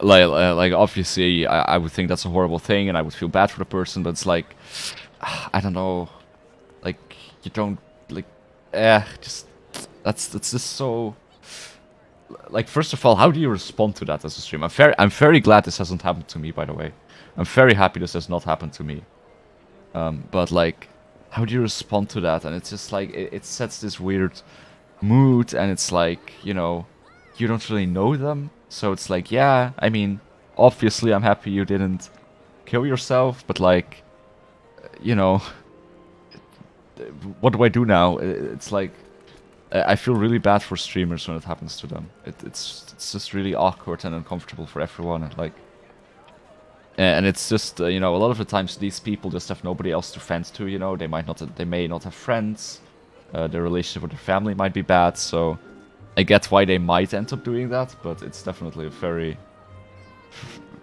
Like obviously I would think that's a horrible thing, and I would feel bad for the person, but it's like, I don't know. Like, you don't, like, just, that's just so, like, first of all, how do you respond to that as a streamer? I'm very glad this hasn't happened to me, by the way. I'm very happy this has not happened to me. But, like, how do you respond to that? And it's just, like, it sets this weird mood, and it's, like, you know, you don't really know them. So it's, like, yeah, I mean, obviously I'm happy you didn't kill yourself, but, like, you know, what do I do now? It's like, I feel really bad for streamers when it happens to them. It's just really awkward and uncomfortable for everyone. And like, and it's just, you know, a lot of the times these people just have nobody else to vent to. You know, they may not have friends. Their relationship with their family might be bad. So I get why they might end up doing that, but it's definitely a very,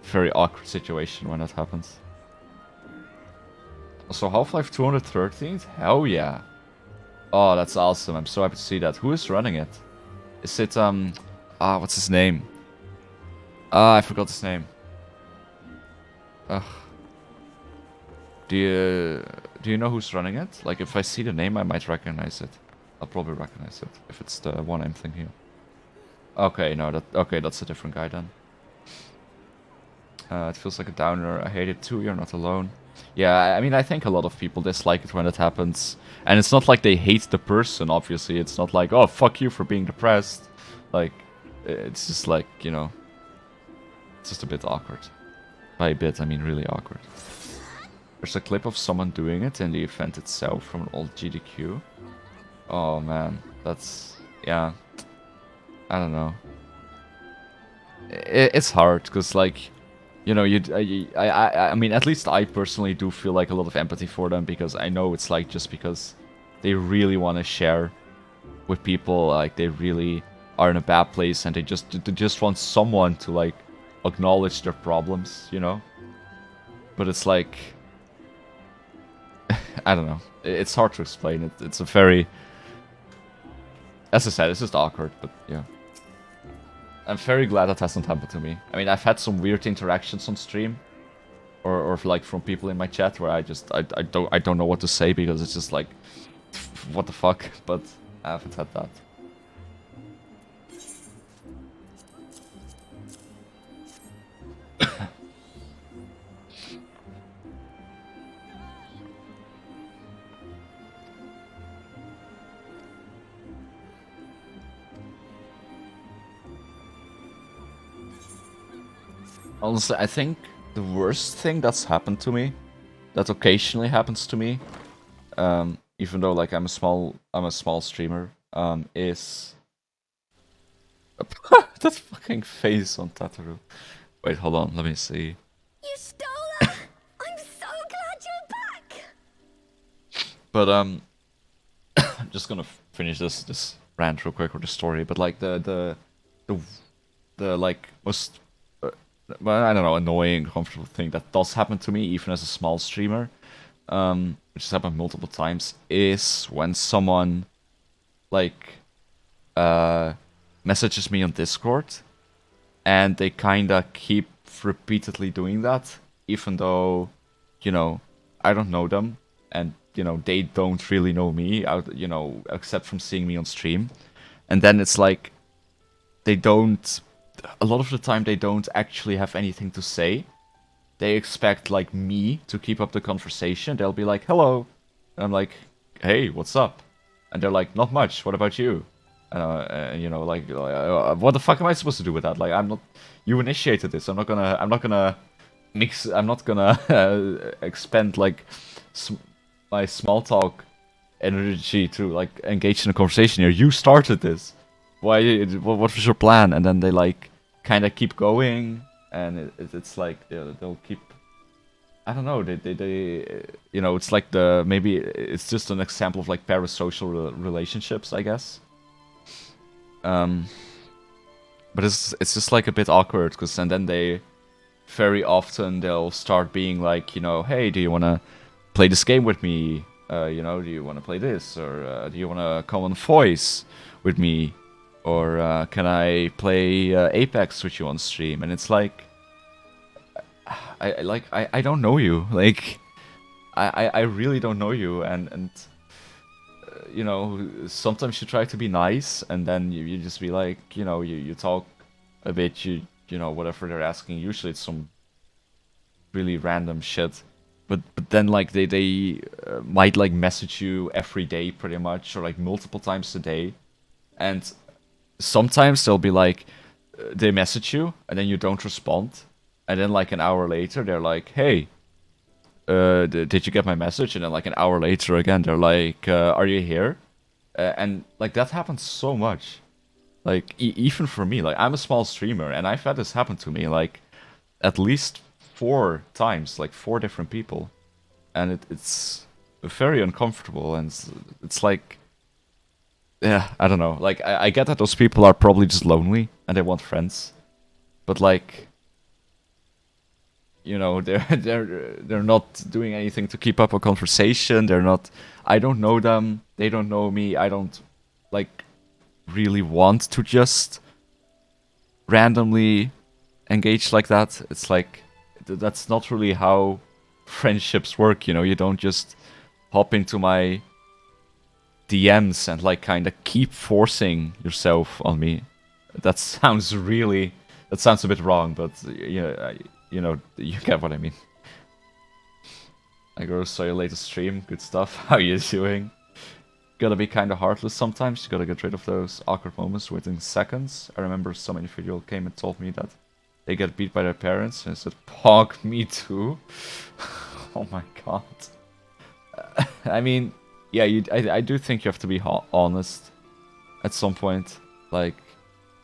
very awkward situation when that happens. So Half-Life 213th? Hell yeah. Oh, that's awesome. I'm so happy to see that. Who is running it? Is it, what's his name? I forgot his name. Ugh. Do you know who's running it? Like, if I see the name, I might recognize it. I'll probably recognize it, if it's the one I'm thinking of. Okay, no, that's a different guy then. It feels like a downer. I hate it too, you're not alone. Yeah, I mean, I think a lot of people dislike it when it happens. And it's not like they hate the person, obviously. It's not like, oh, fuck you for being depressed. Like, it's just like, you know, it's just a bit awkward. By a bit, I mean really awkward. There's a clip of someone doing it in the event itself from an old GDQ. Oh, man. That's, yeah. I don't know. It's hard, because, like, you know, I mean, at least I personally do feel like a lot of empathy for them, because I know it's like just because they really want to share with people, like they really are in a bad place and they just want someone to like acknowledge their problems, you know. But it's like, I don't know. It's hard to explain. It's a very, as I said, it's just awkward. But yeah, I'm very glad that hasn't happened to me. I mean, I've had some weird interactions on stream, or like from people in my chat where I don't know what to say because it's just like, what the fuck. But I haven't had that. Honestly, I think the worst thing that's happened to me, that occasionally happens to me, even though like I'm a small streamer, is that fucking face on Tataru. Wait, hold on, let me see. You stole her! I'm so glad you're back! But I'm just gonna finish this rant real quick, or the story. But like the like most well, I don't know, annoying, uncomfortable thing that does happen to me, even as a small streamer, which has happened multiple times, is when someone like messages me on Discord, and they kinda keep repeatedly doing that, even though, you know, I don't know them, and you know they don't really know me, you know, except from seeing me on stream, and then it's like they don't. A lot of the time they don't actually have anything to say. They expect like me to keep up the conversation. They'll be like, hello. And I'm like, hey, what's up? And they're like, not much. What about you? You know, like, what the fuck am I supposed to do with that? Like, I'm not, you initiated this. I'm not gonna expend like my small talk energy to like engage in a conversation here. You started this. Why? What was your plan? And then they like kind of keep going, and it's like they'll keep. I don't know. They you know, it's like maybe it's just an example of like parasocial relationships, I guess. But it's just like a bit awkward because and then they very often they'll start being like, you know, hey, do you want to play this game with me? You know, do you want to play this, or do you want to come on voice with me? Or can I play Apex with you on stream? And it's like, I don't know you. Like, I really don't know you. And you know, sometimes you try to be nice, and then you just be like, you know, you talk a bit, you know, whatever they're asking. Usually it's some really random shit. But then like they might like message you every day pretty much, or like multiple times a day, and sometimes they'll be like, they message you, and then you don't respond. And then like an hour later, they're like, hey, did you get my message? And then like an hour later again, they're like, are you here? And like that happens so much. Like even for me, like I'm a small streamer, and I've had this happen to me like at least 4 times, like 4 different people. And it's very uncomfortable, and it's like, yeah, I don't know. Like, I get that those people are probably just lonely and they want friends, but like, you know, they're not doing anything to keep up a conversation. They're not. I don't know them. They don't know me. I don't like really want to just randomly engage like that. It's like that's not really how friendships work. You know, you don't just hop into my DMs and like kind of keep forcing yourself on me. That sounds a bit wrong, but yeah, you know, you get what I mean. I go, saw your latest stream, good stuff. How you doing? Gotta be kind of heartless sometimes. You gotta get rid of those awkward moments within seconds. I remember some individual came and told me that they get beat by their parents, and I said, "Pog, me too." Oh my god. I mean, yeah, I do think you have to be honest at some point. Like,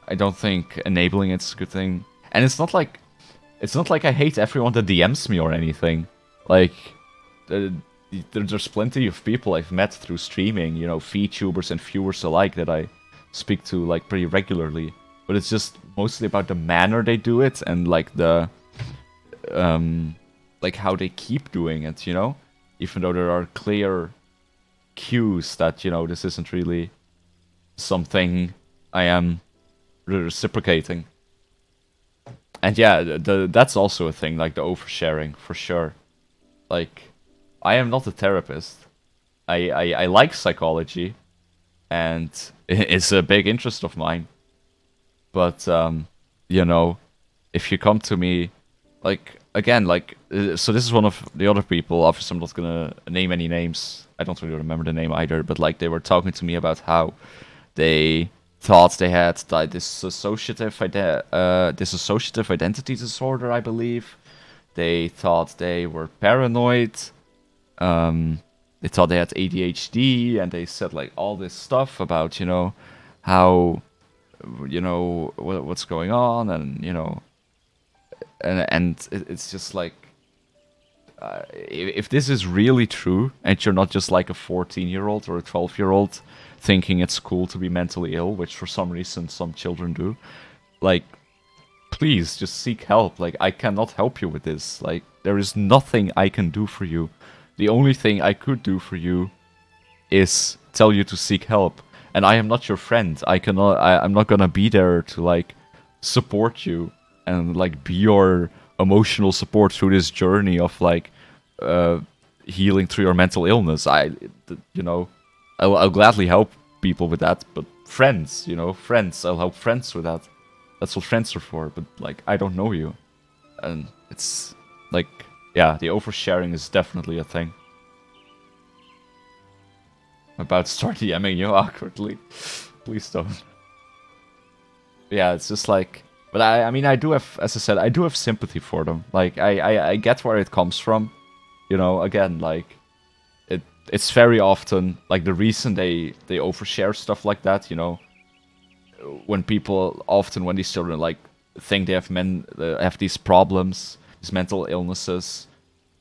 I don't think enabling it's a good thing. And it's not like I hate everyone that DMs me or anything. Like, there's plenty of people I've met through streaming, you know, VTubers and viewers alike that I speak to like pretty regularly, but it's just mostly about the manner they do it and like the like how they keep doing it, you know, even though there are clear cues that, you know, this isn't really something I am reciprocating. And yeah, that's also a thing, like the oversharing, for sure. Like, I am not a therapist. I like psychology, and it's a big interest of mine. But, you know, if you come to me, like, again, like, so this is one of the other people, obviously I'm not gonna name any names, I don't really remember the name either, but, like, they were talking to me about how they thought they had dissociative identity disorder, I believe. They thought they were paranoid. They thought they had ADHD, and they said like all this stuff about, you know, how, you know, what's going on, and you know, and it's just like, if this is really true, and you're not just like a 14-year-old or a 12-year-old thinking it's cool to be mentally ill, which for some reason some children do, like, please just seek help. Like, I cannot help you with this. Like, there is nothing I can do for you. The only thing I could do for you is tell you to seek help. And I am not your friend. I'm not gonna be there to like support you and like be your emotional support through this journey of like healing through your mental illness. You know, I'll gladly help people with that, but friends, you know, friends, I'll help friends with that. That's what friends are for, but like, I don't know you. And it's like, yeah, the oversharing is definitely a thing. I'm about to start DMing you awkwardly. Please don't. Yeah, it's just like, but I mean, I do have, as I said, I do have sympathy for them. Like, I get where it comes from. You know, again, like, it's very often, like, the reason they overshare stuff like that, you know, when people, often when these children, like, think they have these problems, these mental illnesses,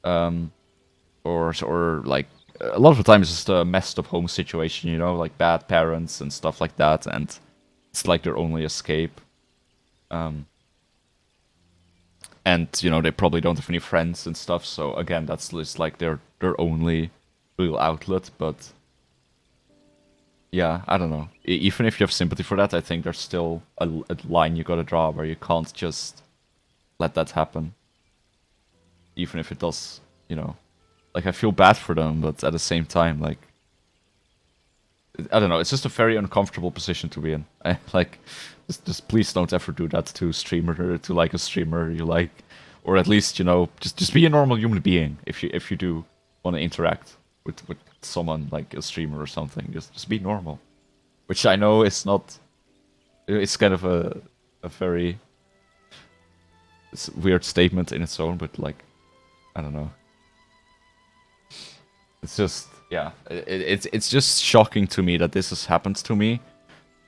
or like, a lot of the time it's just a messed up home situation, you know, like bad parents and stuff like that, and it's like their only escape. And, you know, they probably don't have any friends and stuff, so again, that's just like their only real outlet, but yeah, I don't know. Even if you have sympathy for that, I think there's still a line you gotta draw where you can't just let that happen. Even if it does, you know, like, I feel bad for them, but at the same time, like, I don't know, it's just a very uncomfortable position to be in. Like, just please don't ever do that to a streamer you like, or at least, you know, just be a normal human being if you do want to interact with someone like a streamer or something. Just be normal, which I know is not. It's kind of a very weird statement in its own, but like, I don't know. It's just, yeah, it's just shocking to me that this has happened to me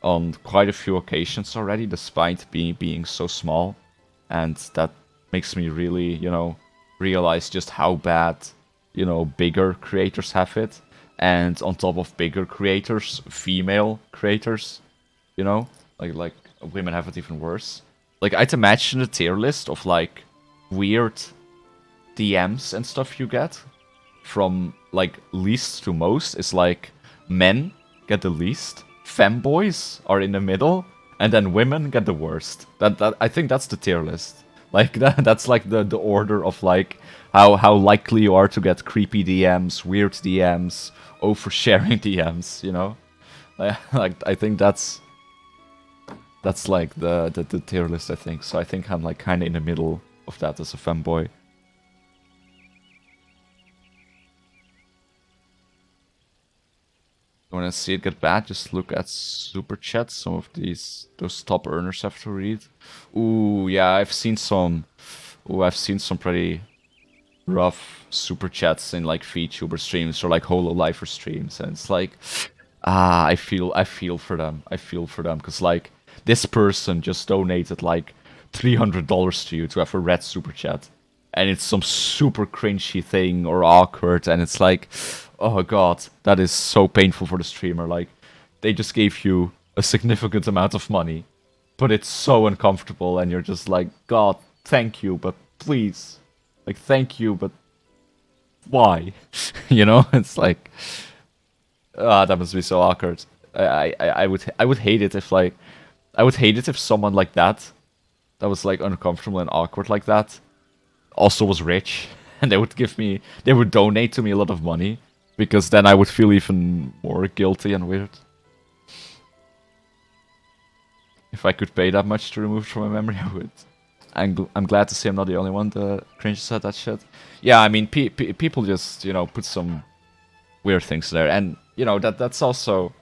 on quite a few occasions already, despite being so small, and that makes me really, you know, realize just how bad, you know, bigger creators have it, and on top of bigger creators, female creators, you know, like women have it even worse. Like, I'd imagine a tier list of like weird DMs and stuff you get from like least to most is like men get the least, femboys are in the middle, and then women get the worst. That I think that's the tier list. Like, that's like the order of like how likely you are to get creepy DMs, weird DMs, oversharing DMs, you know? Like, I think that's like the tier list, I think. So I think I'm like kind of in the middle of that as a femboy. When I see it get bad, just look at super chats. Some of those top earners have to read. Ooh, yeah, I've seen some pretty rough super chats in like VTuber streams or like HoloLifer streams, and it's like, I feel for them. I feel for them, because like, this person just donated like $300 to you to have a red super chat, and it's some super cringy thing or awkward, and it's like, oh god, that is so painful for the streamer. Like, they just gave you a significant amount of money, but it's so uncomfortable, and you're just like, God, thank you, but please, like, thank you, but why? You know, it's like, that must be so awkward. I would hate it if like, I would hate it if someone like that was like uncomfortable and awkward like that also was rich, and they would donate to me a lot of money, because then I would feel even more guilty and weird. If I could pay that much to remove it from my memory, I would. I'm glad to see I'm not the only one that cringes at that shit. Yeah, I mean, people just, you know, put some weird things there, and you know that also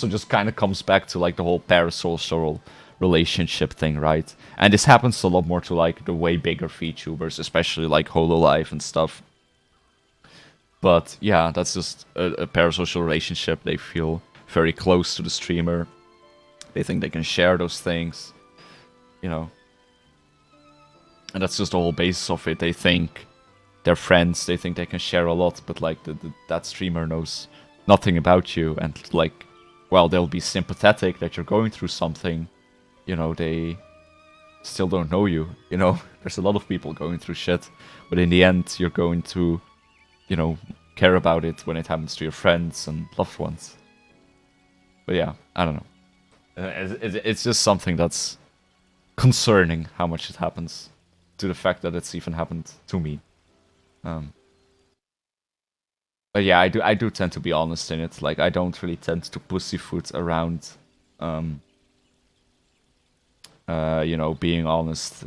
just kind of comes back to like the whole parasocial relationship thing, right? And this happens a lot more to like the way bigger VTubers, especially like Hololive and stuff. But yeah, that's just a parasocial relationship. They feel very close to the streamer. They think they can share those things, you know. And that's just the whole basis of it. They think they're friends, they think they can share a lot, but like that streamer knows nothing about you, and like, well, they'll be sympathetic that you're going through something, you know, they still don't know you, you know. There's a lot of people going through shit, but in the end, you're going to, you know, care about it when it happens to your friends and loved ones. But yeah, I don't know. It's just something that's concerning, how much it happens, to the fact that it's even happened to me. But yeah, I do tend to be honest in it. Like, I don't really tend to pussyfoot around, you know, being honest,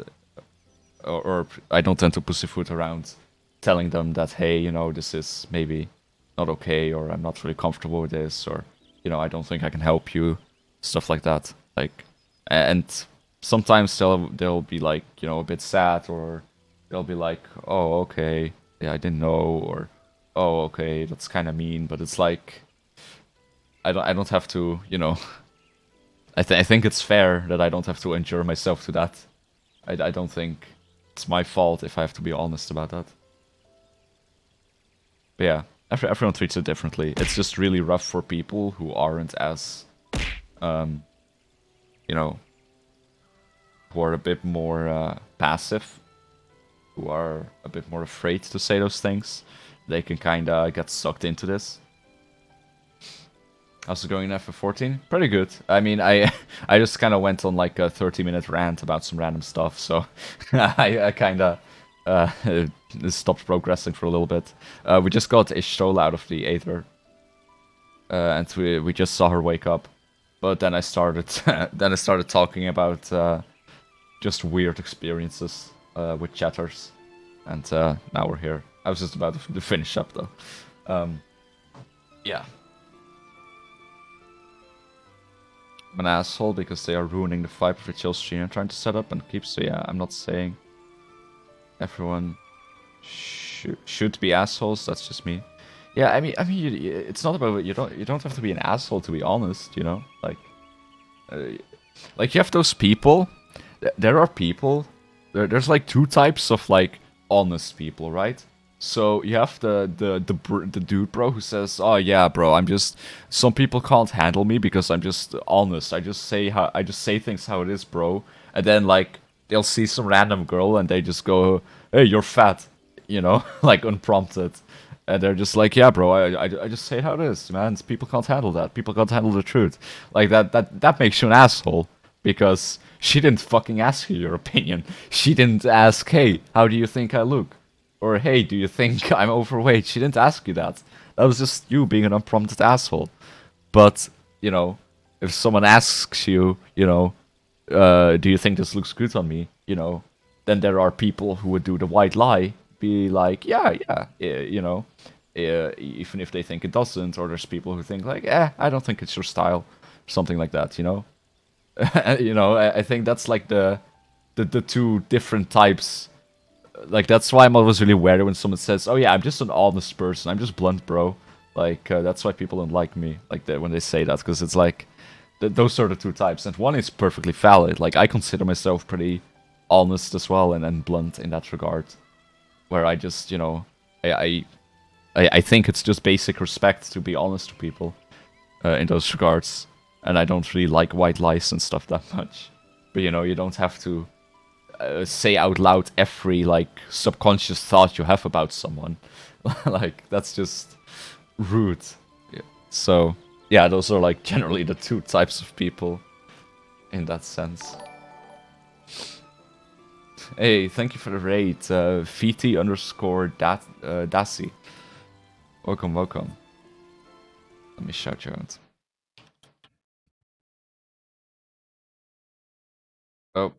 or I don't tend to pussyfoot around telling them that, hey, you know, this is maybe not okay, or I'm not really comfortable with this, or, you know, I don't think I can help you, stuff like that. Like, and sometimes they'll be like, you know, a bit sad, or they'll be like, oh, okay, yeah, I didn't know, or oh, okay, that's kind of mean. But it's like, I don't have to, you know. I think it's fair that I don't have to endure myself to that. I don't think it's my fault if I have to be honest about that. But yeah, everyone treats it differently. It's just really rough for people who aren't as, you know, who are a bit more passive, who are a bit more afraid to say those things. They can kind of get sucked into this. How's it going in FF14? Pretty good. I mean, I just kind of went on like a 30-minute rant about some random stuff, so I kind of stopped progressing for a little bit. We just got Ishgard out of the Aether, and we just saw her wake up. But then I started talking about just weird experiences with chatters, and now we're here. I was just about to finish up though. Yeah. I'm an asshole because they are ruining the vibe of a chill stream I'm trying to set up and keep. So yeah, I'm not saying everyone should be assholes. That's just me. Yeah, I mean, it's not about you don't have to be an asshole to be honest. You know, like you have those people. There are people. There's like two types of like honest people, right? So you have the dude, bro, who says, "Oh yeah, bro, some people can't handle me because I'm just honest. I just say things how it is, bro." And then like they'll see some random girl and they just go, "Hey, you're fat," you know, like unprompted, and they're just like, "Yeah, bro, I just say it how it is, man. People can't handle that. People can't handle the truth." Like that makes you an asshole because she didn't fucking ask you your opinion. She didn't ask, "Hey, how do you think I look?" Or, "Hey, do you think I'm overweight?" She didn't ask you that. That was just you being an unprompted asshole. But, you know, if someone asks you, you know, "Do you think this looks good on me?" You know, then there are people who would do the white lie, be like, yeah, you know, even if they think it doesn't. Or there's people who think like, I don't think it's your style. Something like that, you know? You know, I think that's like the two different types. Like, that's why I'm always really wary when someone says, "Oh yeah, I'm just an honest person. I'm just blunt, bro." Like, that's why people don't like me, like, when they say that, because it's like, those are the two types, and one is perfectly valid. Like, I consider myself pretty honest as well, and blunt in that regard, where I just, you know, I think it's just basic respect to be honest to people, in those regards. and I don't really like white lies and stuff that much. But you know, you don't have to say out loud every like subconscious thought you have about someone. Like that's just rude. Yeah. So yeah, those are like generally the two types of people in that sense. Hey, thank you for the raid, Fiti_Dasi. Welcome, welcome. Let me shout you out. Oh,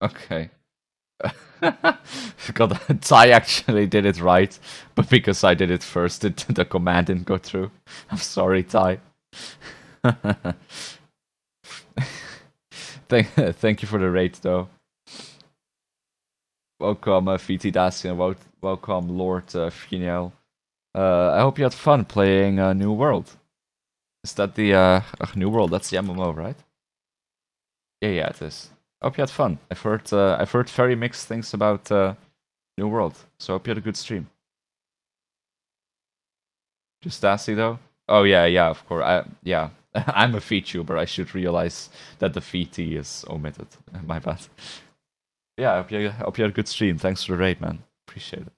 okay. God, Ty actually did it right, but because I did it first, the command didn't go through. I'm sorry, Ty. Thank you for the raid, though. Welcome, Fiti Dasi, and welcome, Lord Finiel. I hope you had fun playing New World. Is that the New World? That's the MMO, right? Yeah, it is. I hope you had fun. I've heard very mixed things about New World, so I hope you had a good stream. Just Dasi though? Oh yeah, of course. Yeah, I'm a VTuber. I should realize that the VT is omitted. My bad. Yeah, I hope you had a good stream. Thanks for the raid, man. Appreciate it.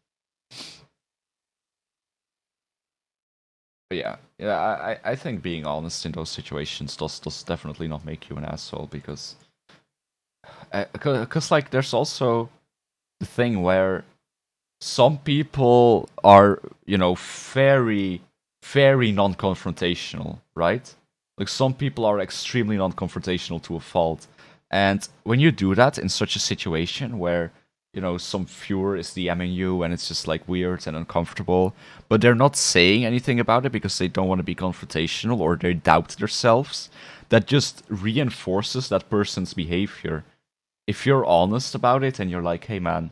But yeah. I think being honest in those situations does definitely not make you an asshole, because like there's also the thing where some people are, you know, very non-confrontational, right? Like some people are extremely non-confrontational to a fault, and when you do that in such a situation where, you know, some viewer is DMing you and it's just like weird and uncomfortable, but they're not saying anything about it because they don't want to be confrontational or they doubt themselves, that just reinforces that person's behavior. If you're honest about it and you're like, hey man,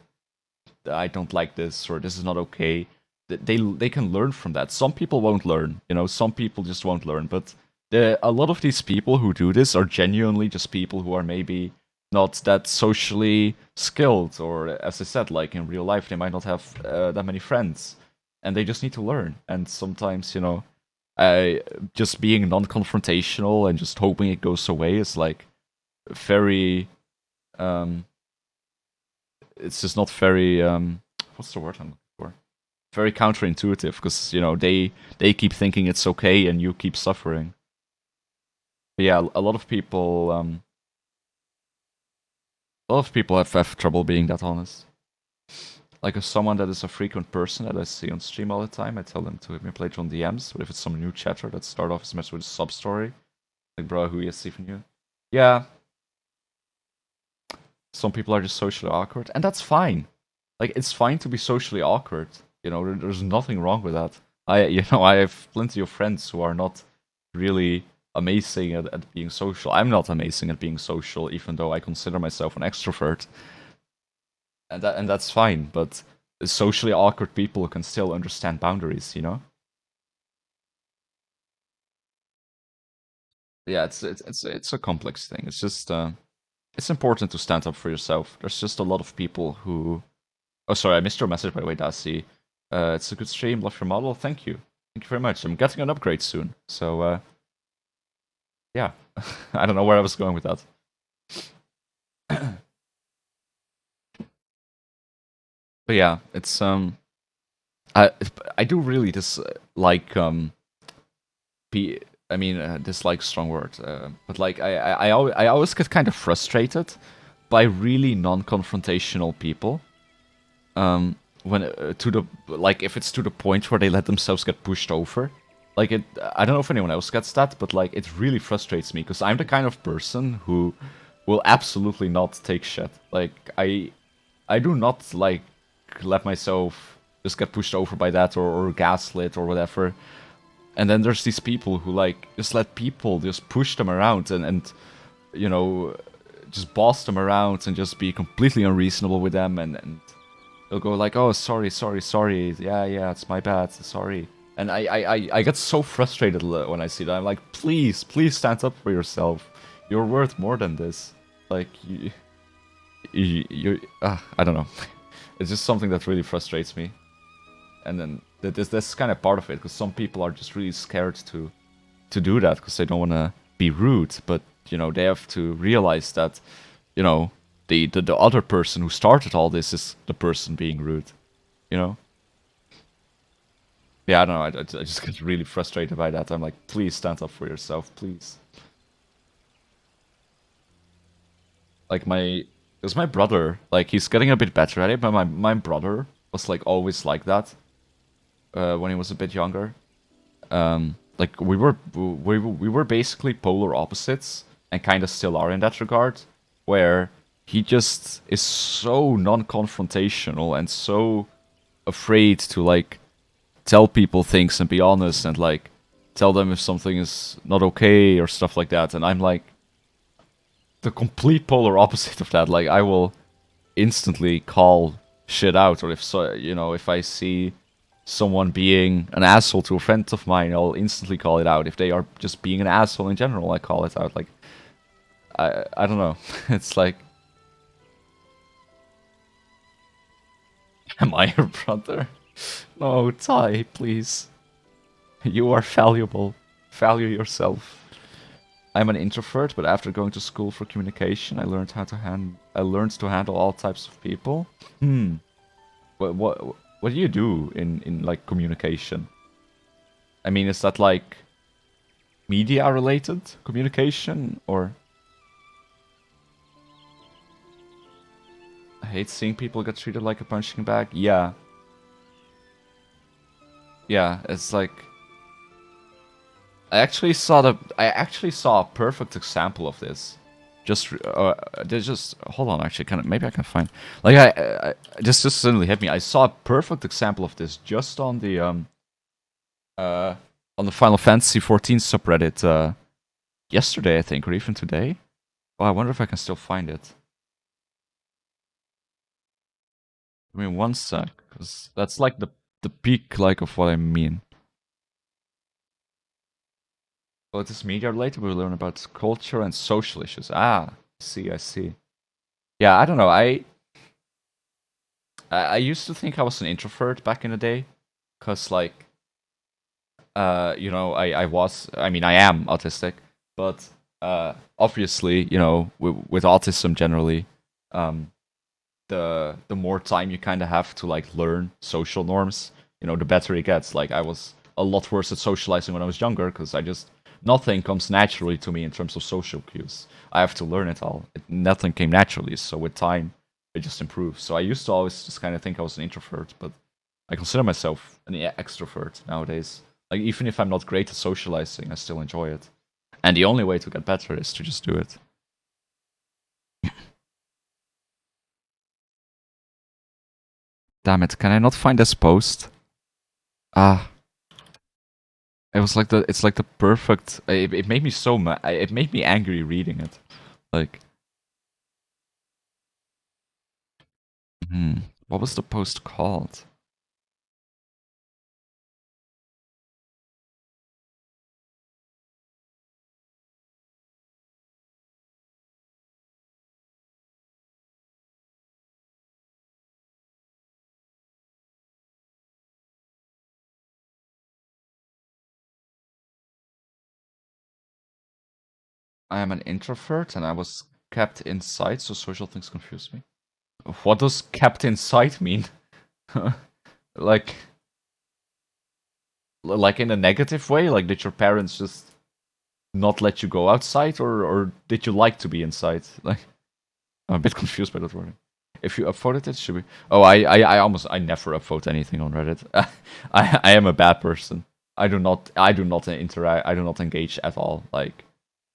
I don't like this, or this is not okay, they can learn from that. Some people won't learn, you know, some people just won't learn, but a lot of these people who do this are genuinely just people who are maybe not that socially skilled, or as I said, like in real life, they might not have that many friends, and they just need to learn. And sometimes, you know, just being non-confrontational and just hoping it goes away is like very it's just not very what's the word I'm looking for? Very counterintuitive, because, you know, they keep thinking it's okay and you keep suffering. But yeah, a lot of people have trouble being that honest. Like, if someone that is a frequent person that I see on stream all the time, I tell them to hit me play on DMs. But if it's some new chatter that start off as much with a sub story, like, bro, who is even you? Yeah. Some people are just socially awkward, and that's fine. Like, it's fine to be socially awkward. You know, there's nothing wrong with that. I have plenty of friends who are not really amazing at being social. I'm not amazing at being social, even though I consider myself an extrovert. And that's fine, but socially awkward people can still understand boundaries, you know? Yeah, it's a complex thing. It's just it's important to stand up for yourself. There's just a lot of people who... Oh, sorry, I missed your message, by the way, Dasi. It's a good stream, love your model, thank you. Thank you very much. I'm getting an upgrade soon, so yeah. I don't know where I was going with that. But yeah, it's I do really dislike dislike strong word, but like I always get kind of frustrated by really non-confrontational people. When if it's to the point where they let themselves get pushed over. Like, I don't know if anyone else gets that, but like it really frustrates me, because I'm the kind of person who will absolutely not take shit. Like, I do not like let myself just get pushed over by that, or gaslit or whatever. And then there's these people who like just let people just push them around and you know, just boss them around and just be completely unreasonable with them, and they'll go like, oh, sorry, yeah, it's my bad, sorry. And I get so frustrated when I see that. I'm like, please stand up for yourself. You're worth more than this. Like, I don't know. It's just something that really frustrates me. And then that's kind of part of it, because some people are just really scared to do that, because they don't want to be rude, but you know, they have to realize that, you know, the other person who started all this is the person being rude, you know. Yeah, I don't know. I just get really frustrated by that. I'm like, please stand up for yourself, please. Like it was my brother. Like he's getting a bit better at it, but my brother was like always like that. When he was a bit younger. Like we were basically polar opposites, and kind of still are in that regard. Where he just is so non-confrontational and so afraid to like tell people things and be honest and like tell them if something is not okay or stuff like that. And I'm like the complete polar opposite of that. Like I will instantly call shit out, or if so, you know, if I see someone being an asshole to a friend of mine, I'll instantly call it out. If they are just being an asshole in general, I call it out. Like I don't know. It's like, am I your brother? No, Ty, please. You are valuable. Value yourself. I'm an introvert, but after going to school for communication, I learned to handle all types of people. What do you do in like communication? I mean, is that like media related communication, or? I hate seeing people get treated like a punching bag. Yeah. Yeah, it's like I actually saw a perfect example of this. There's just hold on. Actually, maybe I can find like I just suddenly hit me. I saw a perfect example of this just on the Final Fantasy 14 subreddit yesterday, I think, or even today. Oh, I wonder if I can still find it. I mean, one sec, because that's like the peak like of what I mean. Well, it is media related. We learn about culture and social issues. Ah, I see. Yeah, I don't know. I used to think I was an introvert back in the day, cause like, you know, I mean, I am autistic, but obviously, you know, with autism generally, the more time you kind of have to like learn social norms, you know, the better it gets. Like I was a lot worse at socializing when I was younger, because nothing comes naturally to me in terms of social cues. I have to learn it all. Nothing came naturally, so with time, it just improves. So I used to always just kind of think I was an introvert, but I consider myself an extrovert nowadays. Like even if I'm not great at socializing, I still enjoy it. And the only way to get better is to just do it. Damn it! Can I not find this post? Ah. It's like the perfect. It made me so mad. It made me angry reading it. Like, what was the post called? I am an introvert and I was kept inside, so social things confuse me. What does kept inside mean? like, like in a negative way? Like, did your parents just not let you go outside, or did you like to be inside? Like, I'm a bit confused by that wording. If you upvoted it, should we? Oh, I never upvote anything on Reddit. I am a bad person. I do not interact. I do not engage at all. Like,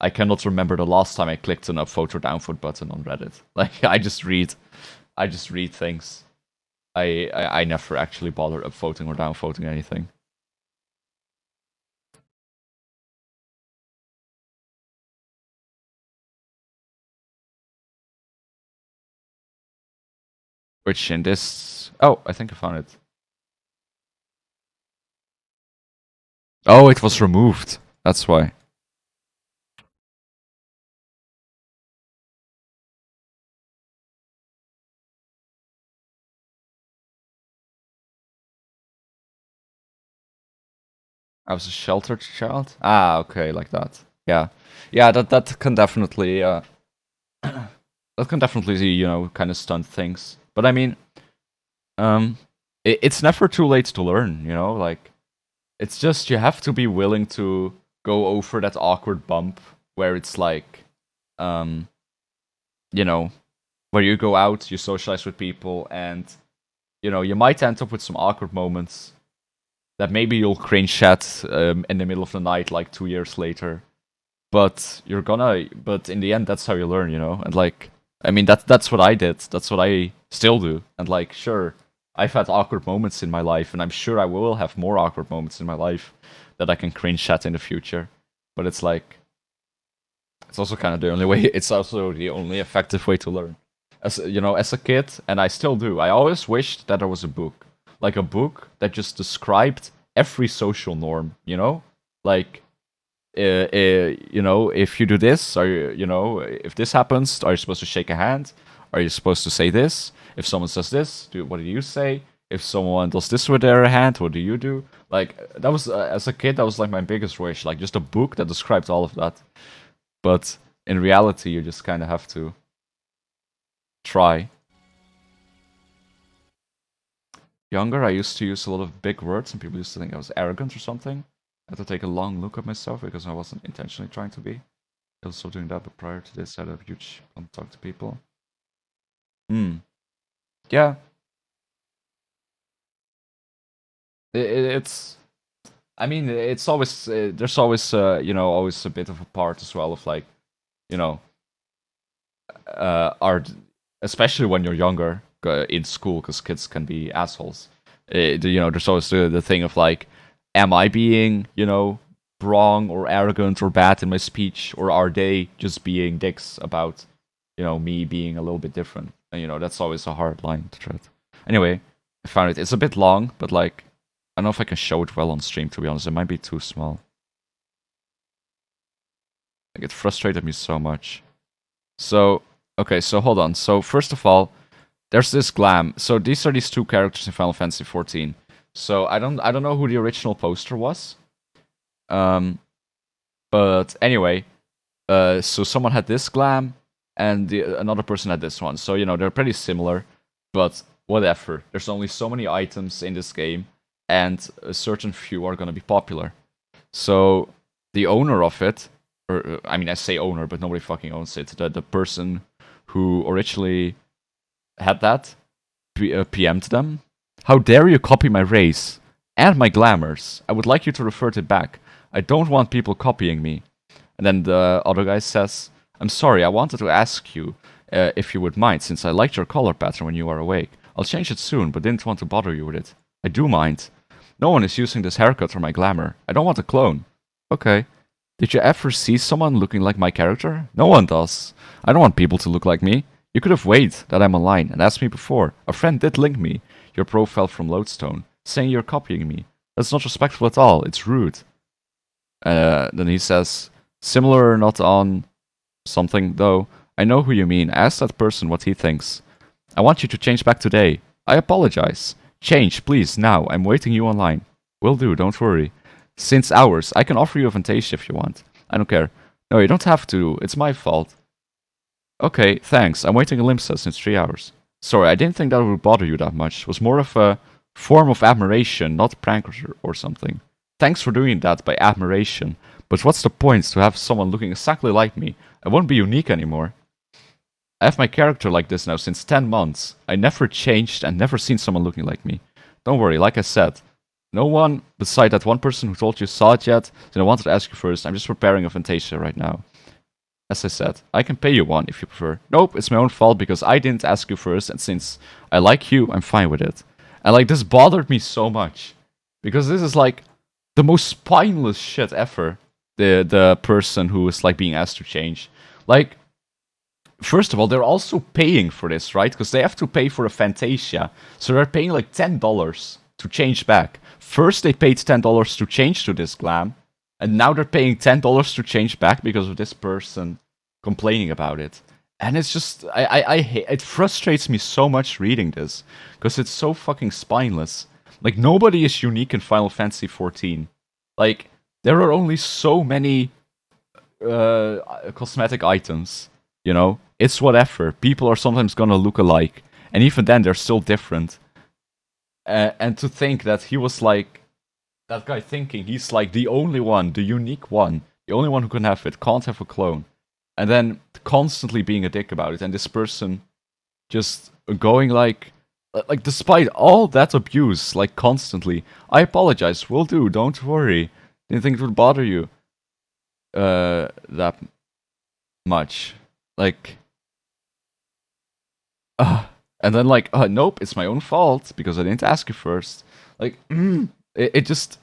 I cannot remember the last time I clicked on a upvote or downvote button on Reddit. Like, I just read things. I never actually bother upvoting or downvoting anything. Which in this... Oh, I think I found it. Oh, it was removed. That's why. I was a sheltered child? Ah, okay, like that. Yeah, yeah, that can definitely that can definitely, you know, kind of stunt things. But I mean, it's never too late to learn, you know. Like, it's just you have to be willing to go over that awkward bump where it's like, you know, where you go out, you socialize with people, and you know, you might end up with some awkward moments that maybe you'll cringe at in the middle of the night, like 2 years later. But but in the end, that's how you learn, you know. And like, I mean, that's what I did. That's what I still do. And like, sure, I've had awkward moments in my life, and I'm sure I will have more awkward moments in my life that I can cringe at in the future. But it's like, it's also kind of the only way. It's also the only effective way to learn. As you know, as a kid, and I still do. I always wished that there was a book, like a book that just described every social norm. You know, like, you know, if you do this, are you know, if this happens, are you supposed to shake a hand? Are you supposed to say this? If someone says this, what do you say? If someone does this with their hand, what do you do? Like, that was as a kid, that was like my biggest wish, like just a book that described all of that. But in reality, you just kind of have to try. Younger, I used to use a lot of big words, and people used to think I was arrogant or something. I had to take a long look at myself because I wasn't intentionally trying to be. I was still doing that, but prior to this, I had a huge contact to people. Yeah. It's. I mean, it's always there's always you know, always a bit of a part as well of like, you know, are especially when you're younger in school, because kids can be assholes. You know, there's always the thing of like, am I being, you know, wrong or arrogant or bad in my speech, or are they just being dicks about, you know, me being a little bit different? And you know, that's always a hard line to tread. Anyway, I found it. It's a bit long, but like, I don't know if I can show it well on stream, to be honest. It might be too small. Like, it frustrated me so much. So, okay, so hold on. So, first of all, there's this glam. So, these are these two characters in Final Fantasy XIV. So, I don't know who the original poster was. But anyway, so someone had this glam, and another person had this one. So, you know, they're pretty similar, but whatever. There's only so many items in this game, and a certain few are going to be popular. So, the owner of it, or I mean, I say owner, but nobody fucking owns it. The person who originally had that PM'd them. How dare you copy my race and my glamours? I would like you to revert it back. I don't want people copying me. And then the other guy says, I'm sorry, I wanted to ask you if you would mind, since I liked your color pattern when you were awake. I'll change it soon, but didn't want to bother you with it. I do mind. No one is using this haircut for my glamour. I don't want a clone. Okay. Did you ever see someone looking like my character? No one does. I don't want people to look like me. You could have waited that I'm online and asked me before. A friend did link me, your profile from Lodestone, saying you're copying me. That's not respectful at all. It's rude. Then he says, similar, not on something, though. I know who you mean. Ask that person what he thinks. I want you to change back today. I apologize. Change, please, now. I'm waiting you online. Will do, don't worry. Since hours, I can offer you a Fantasia if you want. I don't care. No, you don't have to. It's my fault. Okay, thanks. I'm waiting a Limsa since 3 hours. Sorry, I didn't think that would bother you that much. It was more of a form of admiration, not prank or something. Thanks for doing that by admiration. But what's the point to have someone looking exactly like me? I won't be unique anymore. I have my character like this now since 10 months. I never changed and never seen someone looking like me. Don't worry, like I said, no one beside that one person who told you saw it yet, then I wanted to ask you first. I'm just preparing a Fantasia right now. As I said, I can pay you one if you prefer. Nope, it's my own fault because I didn't ask you first, and since I like you, I'm fine with it. And like, this bothered me so much. Because this is like the most spineless shit ever. The person who is like being asked to change. Like, first of all, they're also paying for this, right? Because they have to pay for a Fantasia. So they're paying like $10 to change back. First, they paid $10 to change to this glam, and now they're paying $10 to change back because of this person complaining about it. And it's just, I hate, it frustrates me so much reading this, because it's so fucking spineless. Like, nobody is unique in Final Fantasy XIV. Like, there are only so many cosmetic items. You know, it's whatever. People are sometimes gonna look alike, and even then, they're still different. And to think that he was like that guy thinking he's like the only one, the unique one, the only one who can have it, can't have a clone, and then constantly being a dick about it, and this person just going like despite all that abuse, like constantly, I apologize, will do, don't worry, didn't think it would bother you that much, like, and then like, nope, it's my own fault because I didn't ask you first. Like, it just,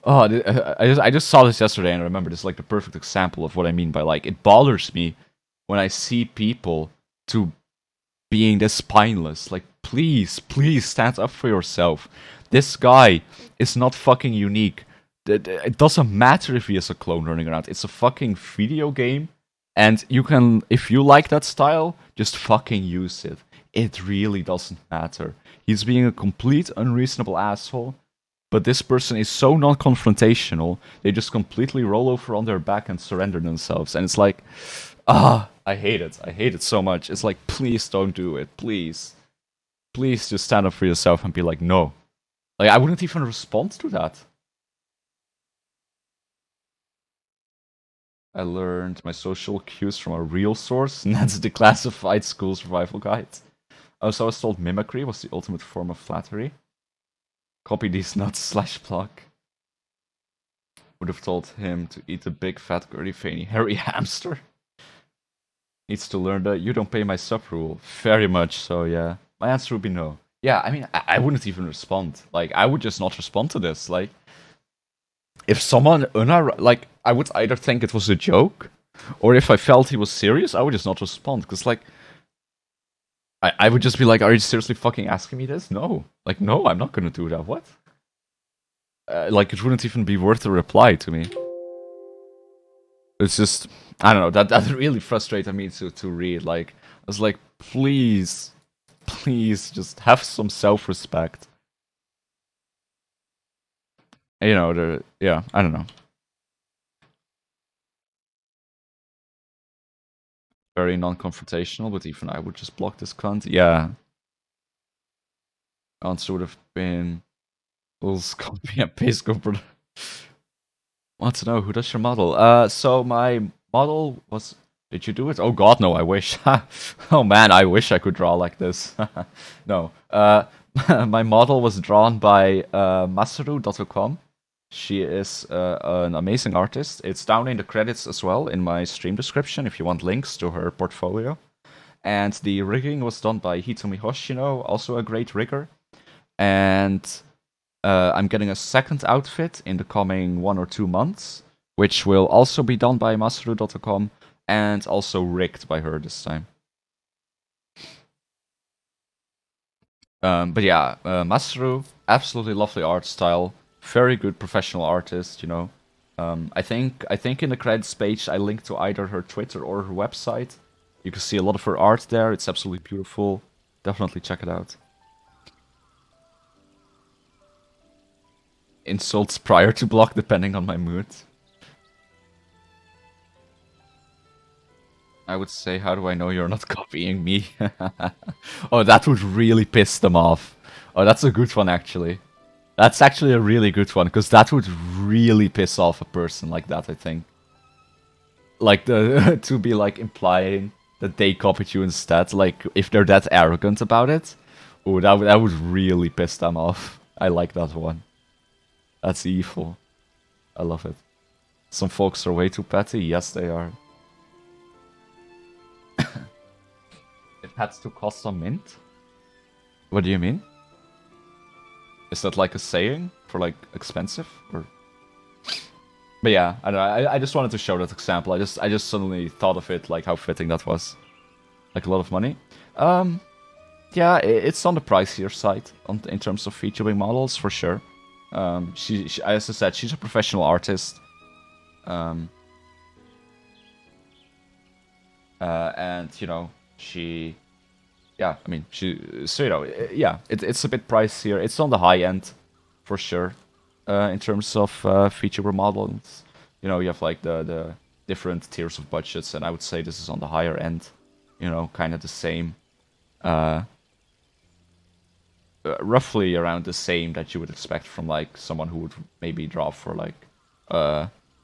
I just saw this yesterday and I remember this is like the perfect example of what I mean by like, it bothers me when I see people to being this spineless. Like, please stand up for yourself. This guy is not fucking unique. It doesn't matter if he is a clone running around. It's a fucking video game. And you can, if you like that style, just fucking use it. It really doesn't matter. He's being a complete unreasonable asshole. But this person is so non-confrontational, they just completely roll over on their back and surrender themselves. And it's like, I hate it. I hate it so much. It's like, please don't do it. Please. Please just stand up for yourself and be like, no. Like, I wouldn't even respond to that. I learned my social cues from a real source, and that's the classified school survival guide. Oh, so I was told mimicry was the ultimate form of flattery. Copy these nuts / block. Would have told him to eat a big fat girly veiny hairy hamster. Needs to learn the you don't pay my sub rule. Very much so, yeah. My answer would be no. Yeah, I mean, I wouldn't even respond. Like, I would just not respond to this. Like, if someone, like, I would either think it was a joke, or if I felt he was serious, I would just not respond. Because, like, I would just be like, are you seriously fucking asking me this? No. Like, no, I'm not gonna do that. What? Like, it wouldn't even be worth a reply to me. It's just, I don't know, that really frustrated me to read. Like, I was like, please, just have some self-respect. You know, yeah, I don't know. Very non-confrontational, but even I would just block this cunt. Yeah. Answer would have been, we'll copy and paste go, brother. Want to know, who does your model? So my model was... Did you do it? Oh god, no, I wish. Oh man, I wish I could draw like this. No. My model was drawn by Masaru.com. She is an amazing artist. It's down in the credits as well, in my stream description, if you want links to her portfolio. And the rigging was done by Hitomi Hoshino, also a great rigger. And I'm getting a second outfit in the coming 1 or 2 months, which will also be done by Masaru.com and also rigged by her this time. But yeah, Masaru, absolutely lovely art style, very good professional artist, you know. I think in the credits page I linked to either her Twitter or her website. You can see a lot of her art there. It's absolutely beautiful. Definitely check it out. Insults prior to block depending on my mood. I would say, how do I know you're not copying me? Oh, that would really piss them off. Oh, that's a good one, actually. That's actually a really good one, because that would really piss off a person like that, I think. Like, to be, like, implying that they copied you instead. Like, if they're that arrogant about it. Oh, that would really piss them off. I like that one. That's evil. I love it. Some folks are way too petty. Yes, they are. It had to cost some mint? What do you mean? Is that like a saying for like expensive or? But yeah, I don't know. I just wanted to show that example. I just suddenly thought of it, like how fitting that was. Like a lot of money. Yeah, it's on the pricier side in terms of featuring models for sure. She, as I said, she's a professional artist. And you know, she, yeah, I mean, so you know, yeah, it's a bit pricier. It's on the high end, for sure, in terms of feature models. You know, you have like the different tiers of budgets, and I would say this is on the higher end. You know, kind of the same. Roughly around the same that you would expect from like someone who would maybe draw for like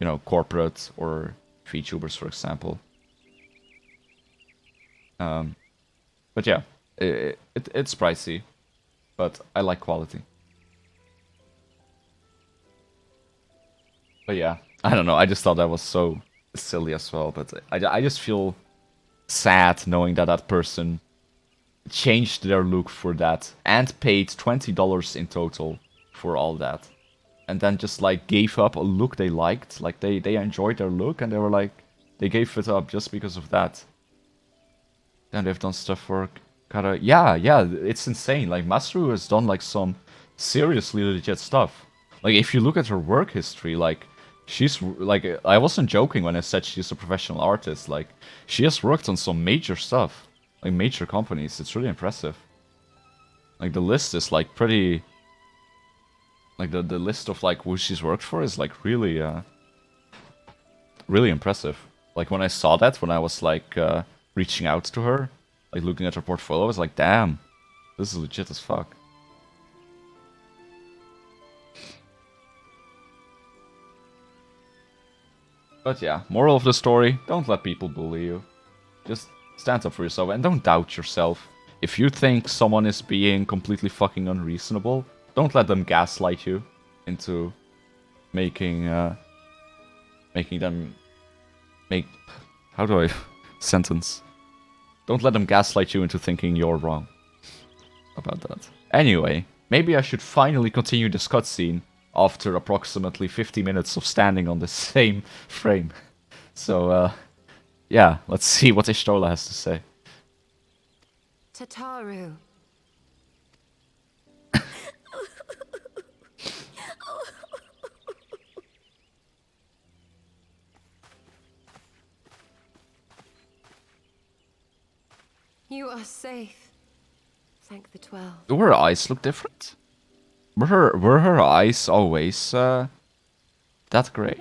you know, corporate or VTubers, for example. But yeah, it's pricey, but I like quality. But yeah, I don't know, I just thought that was so silly as well, but I just feel sad knowing that that person changed their look for that and paid $20 in total for all that, and then just like gave up a look they liked. Like they enjoyed their look and they were like, they gave it up just because of that. Then they've done stuff for kinda, yeah, it's insane. Like Masaru has done like some seriously legit stuff. Like if you look at her work history, like she's like, I wasn't joking when I said she's a professional artist. Like she has worked on some major stuff, like major companies. It's really impressive. Like the list is like pretty, like the list of like who she's worked for is like really really impressive. Like when I saw that, when I was like reaching out to her, like looking at her portfolio, I was like, damn, this is legit as fuck. But yeah, moral of the story, don't let people bully you. Just stand up for yourself and don't doubt yourself. If you think someone is being completely fucking unreasonable, don't let them gaslight you into making them make, how do I sentence? Don't let them gaslight you into thinking you're wrong about that. Anyway, maybe I should finally continue this cutscene after approximately 50 minutes of standing on the same frame. So, yeah, let's see what Ishtola has to say. Tataru. You are safe. Thank the 12. Do her eyes look different? Were her eyes always that grey?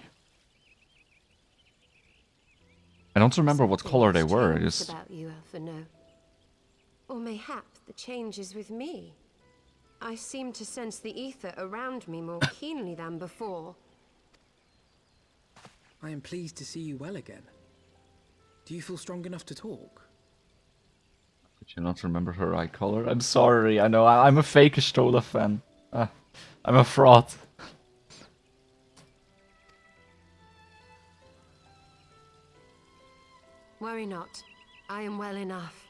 I don't remember what color they were. Just about you, Alphino. Or mayhap the change is with me. I seem to sense the ether around me more keenly than before. I am pleased to see you well again. Do you feel strong enough to talk? Could you not remember her eye color? I'm sorry, I know, I'm a fake Ishtola fan. I'm a fraud. Worry not. I am well enough.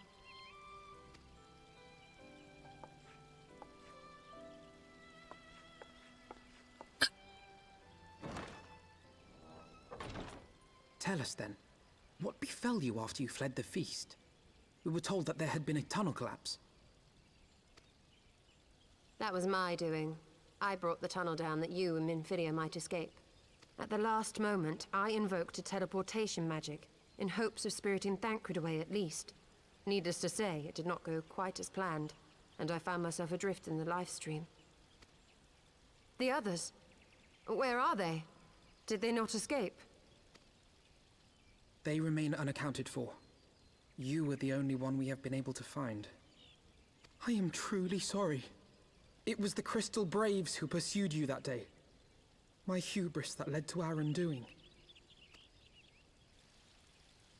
Tell us then, what befell you after you fled the feast? We were told that there had been a tunnel collapse. That was my doing. I brought the tunnel down that you and Minfidia might escape. At the last moment, I invoked a teleportation magic, in hopes of spiriting Thancred away at least. Needless to say, it did not go quite as planned, and I found myself adrift in the life stream. The others? Where are they? Did they not escape? They remain unaccounted for. You were the only one we have been able to find. I am truly sorry. It was the Crystal Braves who pursued you that day. My hubris that led to our undoing.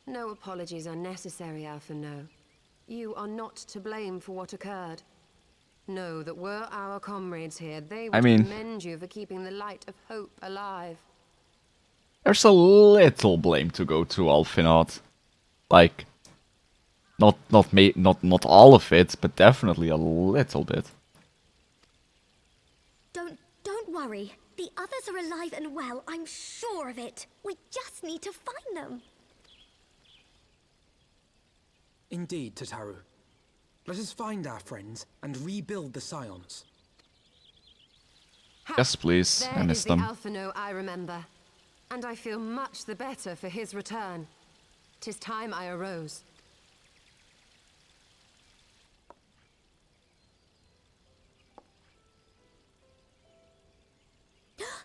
No apologies are necessary, Alphino. You are not to blame for what occurred. Know that were our comrades here, they would commend you for keeping the light of hope alive. There's a little blame to go to Alphinaud. Like, not all of it, but definitely a little bit. Don't worry. The others are alive and well, I'm sure of it. We just need to find them. Indeed, Tataru. Let us find our friends and rebuild the Scions. Yes, please. I miss them. There is the Alphino I remember. And I feel much the better for his return. 'Tis time I arose.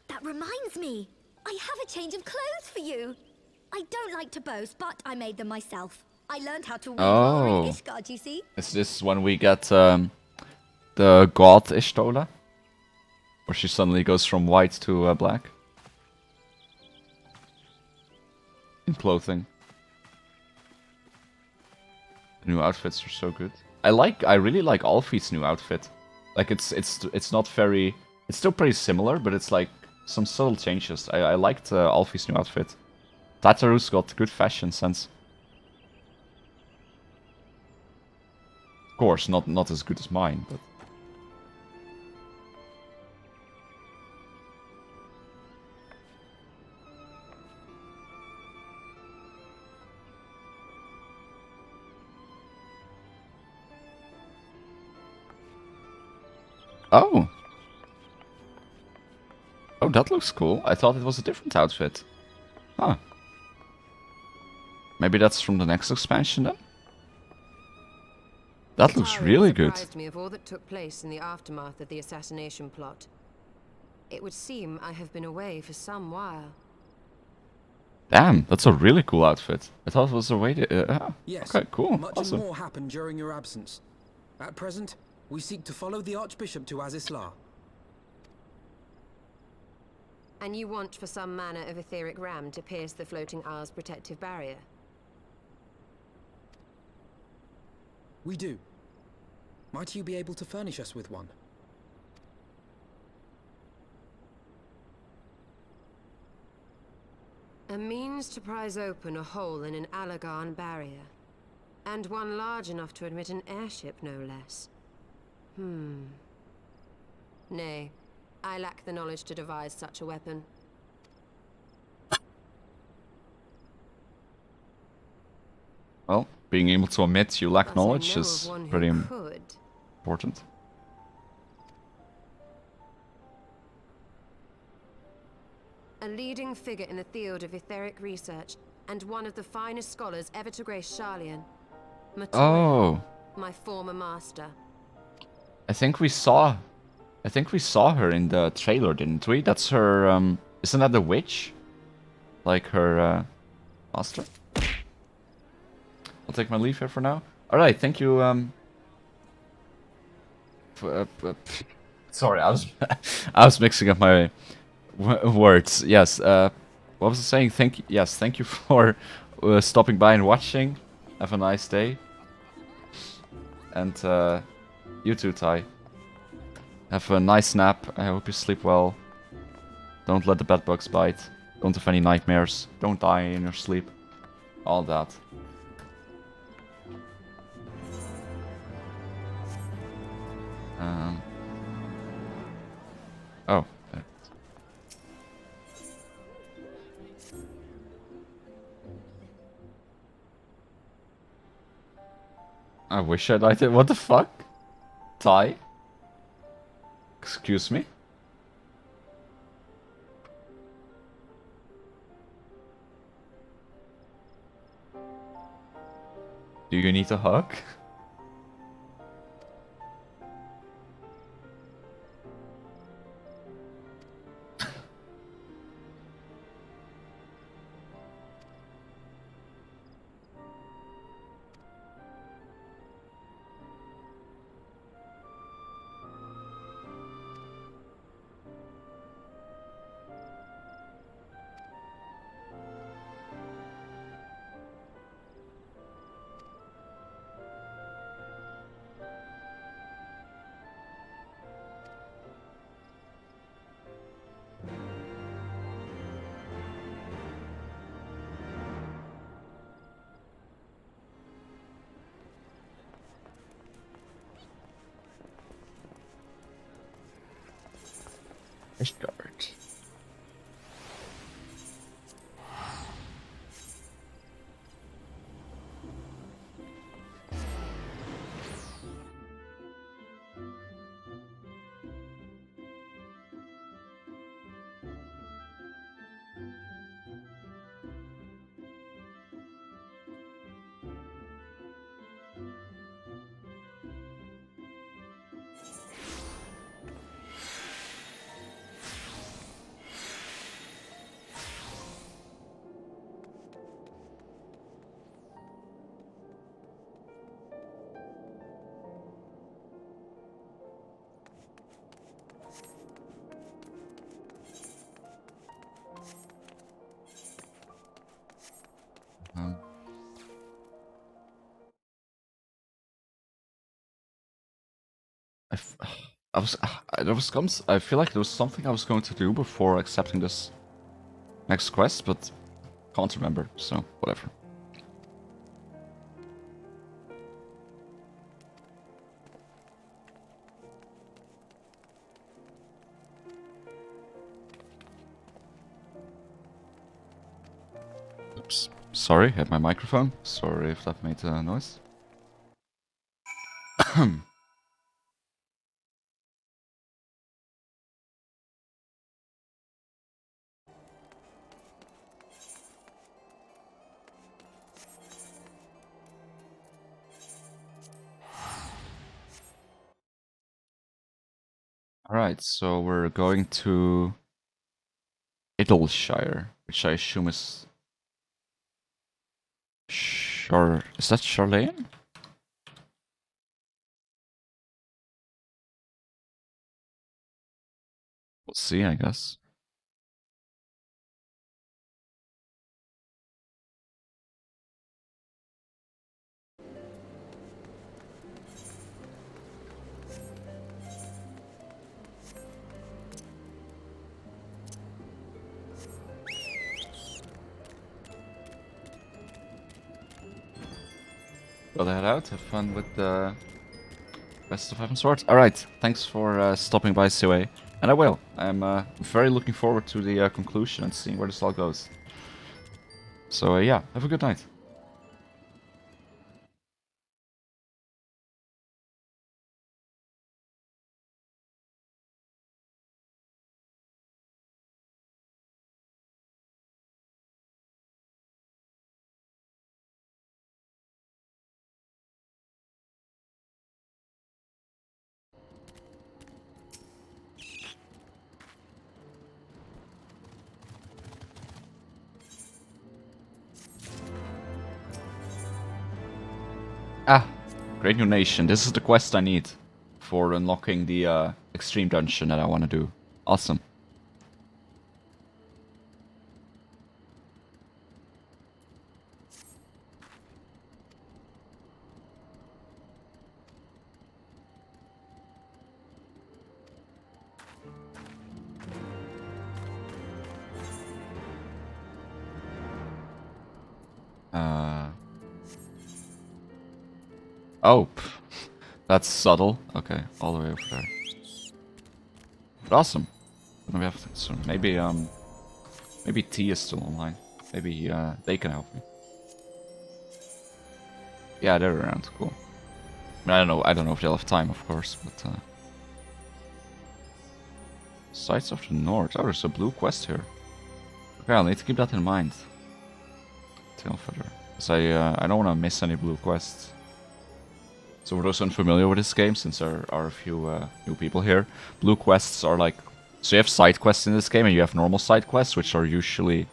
That reminds me. I have a change of clothes for you. I don't like to boast, but I made them myself. I learned how to weave Oh. while in Ishgard, you see? Is this when we get the god Ishtola? Where she suddenly goes from white to black? In clothing. The new outfits are so good. I really like Alfie's new outfit. Like it's not very, it's still pretty similar, but it's like some subtle changes. I liked Alfie's new outfit. Tataru's got good fashion sense. Of course, not as good as mine, but. Oh. Oh, that looks cool. I thought it was a different outfit. Huh. Maybe that's from the next expansion then? That looks really good. Surprised me of all that took place in the aftermath of the assassination plot. It would seem I have been away for some while. Damn, that's a really cool outfit. I thought it was a way to... Yes, okay, cool. Much Awesome. more happened during your absence. At present, we seek to follow the Archbishop to Azisla. And you want for some manner of etheric ram to pierce the floating isle's protective barrier? We do. Might you be able to furnish us with one? A means to prise open a hole in an Allagan barrier. And one large enough to admit an airship, no less. Nay, I lack the knowledge to devise such a weapon. Well, being able to admit you lack But knowledge I know is of one who pretty could. important. A leading figure in the field of etheric research, and one of the finest scholars ever to grace Sharlayan. Oh. My former master. I think we saw her in the trailer, didn't we? That's her, isn't that the witch? Like her, master? I'll take my leave here for now. Alright, thank you, sorry, I was mixing up my words. Yes, what was I saying? Thank you for stopping by and watching. Have a nice day. And, you too, Ty. Have a nice nap. I hope you sleep well. Don't let the bedbugs bite. Don't have any nightmares. Don't die in your sleep. All that. Oh. I wish I liked it. What the fuck? Ty? Excuse me? Do you need a hug? Ishgard. I was, I feel like there was something I was going to do before accepting this next quest, but can't remember, so whatever. Oops. Sorry, hit my microphone. Sorry if that made a noise. Alright, so we're going to Idleshire, which I assume is... Is that Charlene? We'll see, I guess. Gotta head out, have fun with the rest of Heavensward. Alright, thanks for stopping by, Sue. And I will. I'm very looking forward to the conclusion and seeing where this all goes. So yeah, have a good night. Ah, Great New Nation. This is the quest I need for unlocking the extreme dungeon that I want to do. Awesome. Oh, that's subtle. Okay, all the way over there. But awesome. Then we have to, so maybe T is still online. Maybe they can help me. Yeah, they're around. Cool. I mean, I don't know if they'll have time, of course, but Sights of the North. Oh, there's a blue quest here. Okay, I'll need to keep that in mind. Tailfeather. Because I don't want to miss any blue quests. So for those unfamiliar with this game, since there are a few new people here, blue quests are like... So you have side quests in this game, and you have normal side quests, which are usually,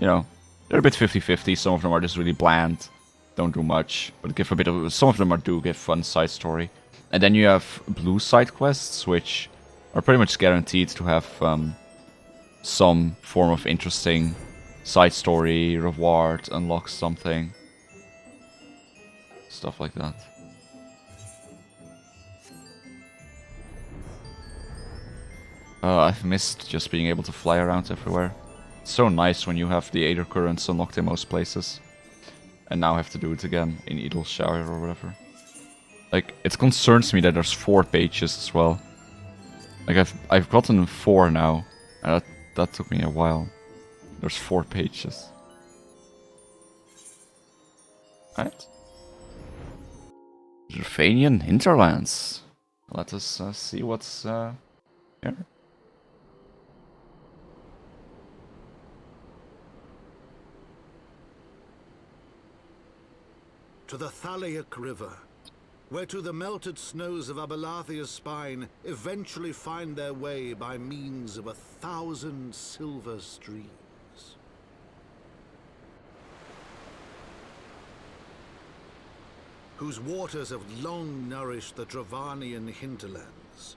you know, they're a bit 50-50. Some of them are just really bland, don't do much, but give a bit of... Some of them do give fun side story. And then you have blue side quests, which are pretty much guaranteed to have some form of interesting side story, reward, unlock something. Stuff like that. I've missed just being able to fly around everywhere. It's so nice when you have the Aether Currents unlocked in most places. And now have to do it again in Idleshire or whatever. Like, it concerns me that there's 4 pages as well. Like, I've gotten 4 now, and that took me a while. There's 4 pages. Alright. Gervanian Hinterlands. Let us see what's here. To the Thalaic River, where to the melted snows of Abelathia's spine eventually find their way by means of 1,000 silver streams. Whose waters have long nourished the Dravanian hinterlands,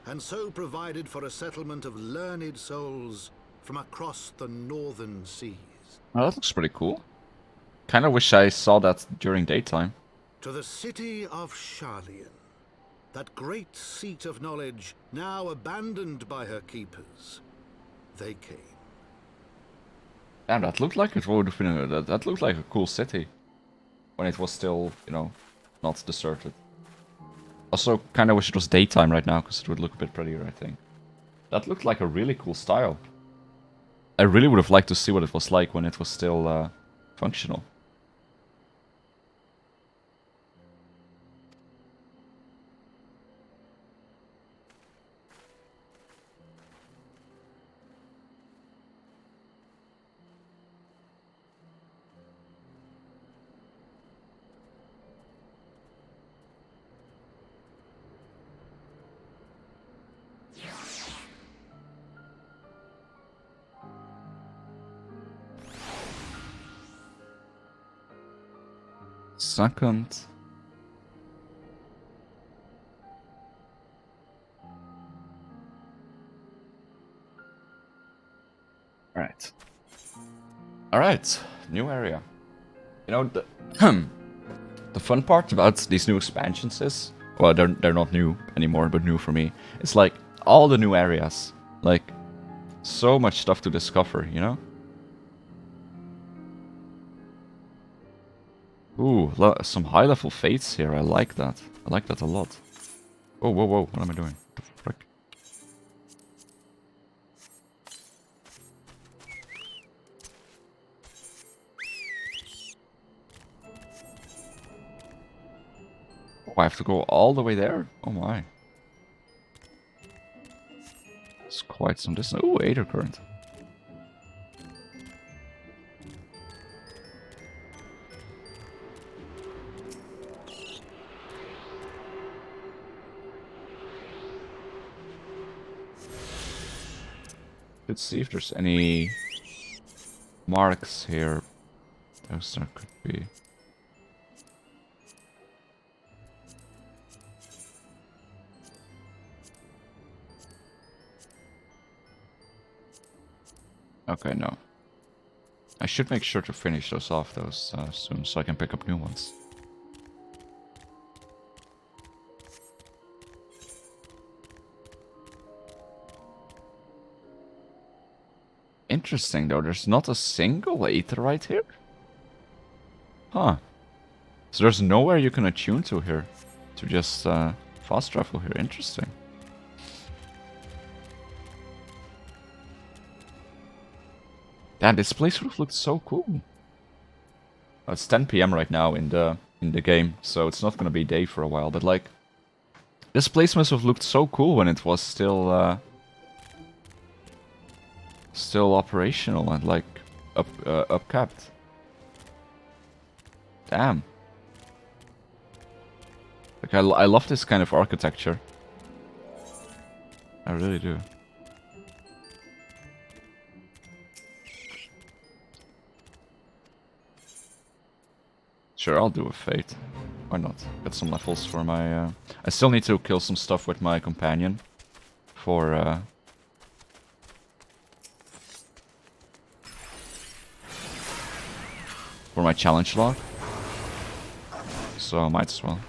and so provided for a settlement of learned souls from across the northern seas. Oh, that looks pretty cool. Kinda wish I saw that during daytime. To the city of Sharlayan, that great seat of knowledge now abandoned by her keepers, they came. Damn, that looked like it would have been that looked like a cool city when it was still, you know, not deserted. Also, kind of wish it was daytime right now because it would look a bit prettier, I think. That looked like a really cool style. I really would have liked to see what it was like when it was still functional. Second. Alright. Alright, new area. You know, the the fun part about these new expansions is, well, they're not new anymore, but new for me. It's like all the new areas. Like, so much stuff to discover, you know? Ooh, some high-level fates here. I like that. I like that a lot. Oh, whoa, whoa. What am I doing? What the frick? Oh, I have to go all the way there? Oh my. It's quite some distance. Ooh, Aether Current. Let's see if there's any marks here. Those there could be. Okay, no. I should make sure to finish those off soon so I can pick up new ones. Interesting though, there's not a single Aetherite here? Huh. So there's nowhere you can attune to here. To just fast travel here. Interesting. Damn, this place would have looked so cool. Oh, it's 10 PM right now in the game, so it's not gonna be day for a while, but like this place must have looked so cool when it was still still operational and like upkept. Damn. Like I love this kind of architecture. I really do. Sure, I'll do a fate. Why not? Get some levels for my... I still need to kill some stuff with my companion. For my challenge log. So I might as well.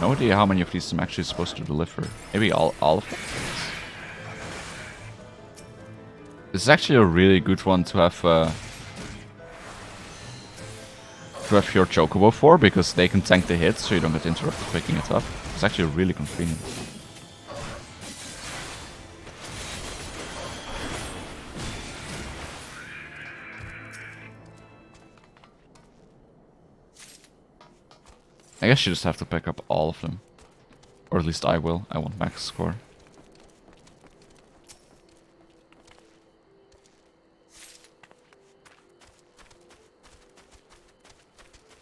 No idea how many of these I'm actually supposed to deliver. Maybe all of them? This is actually a really good one to have your Chocobo for, because they can tank the hit so you don't get interrupted picking it up. It's actually really convenient. I guess you just have to pick up all of them. Or at least I will. I want max score.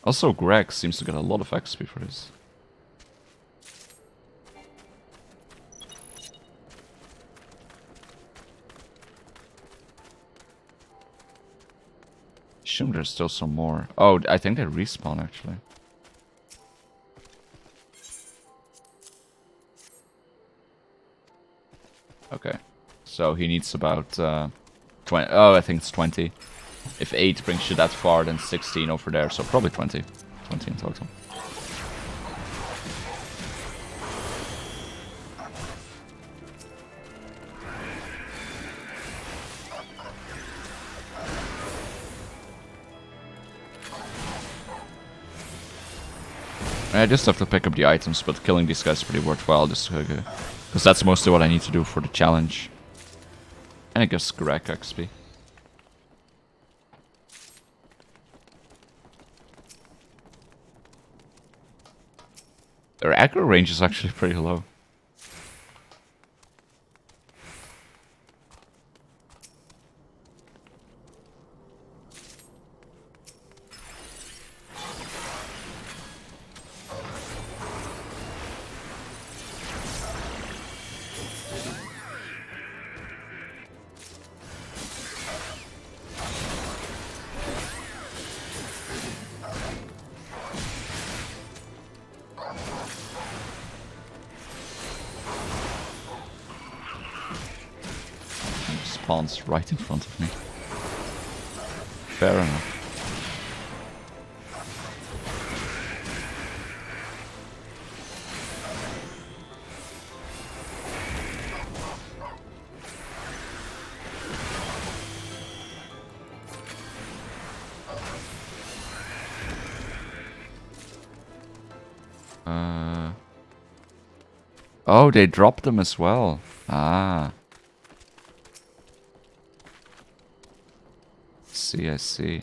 Also, Greg seems to get a lot of XP for this. Assume there's still some more. Oh, I think they respawn actually. Okay, so he needs about 20. Oh, I think it's 20. If 8 brings you that far, then 16 over there, so probably 20. 20 in total. I just have to pick up the items, but killing these guys is pretty worthwhile, just because that's mostly what I need to do for the challenge. And it gives Greg XP. Their aggro range is actually pretty low. Spawns right in front of me. Fair enough. Oh, they dropped them as well. Ah. I see.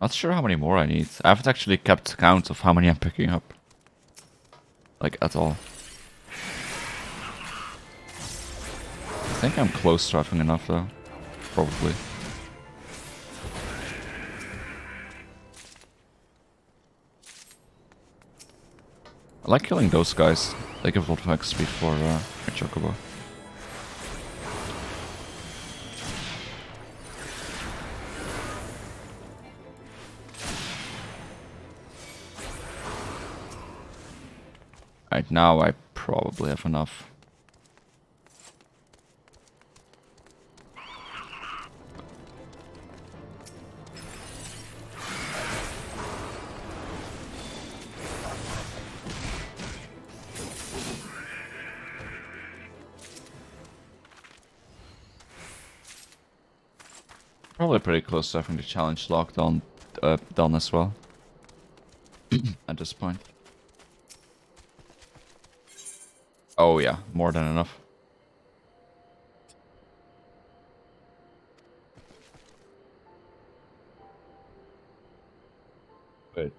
Not sure how many more I need. I haven't actually kept count of how many I'm picking up. Like, at all. I think I'm close to having enough, though. Probably. I like killing those guys. They give a lot of XP for a Chocobo. Right now, I probably have enough. Probably pretty close to having the challenge locked on, done as well. At this point. Oh yeah, more than enough. Wait.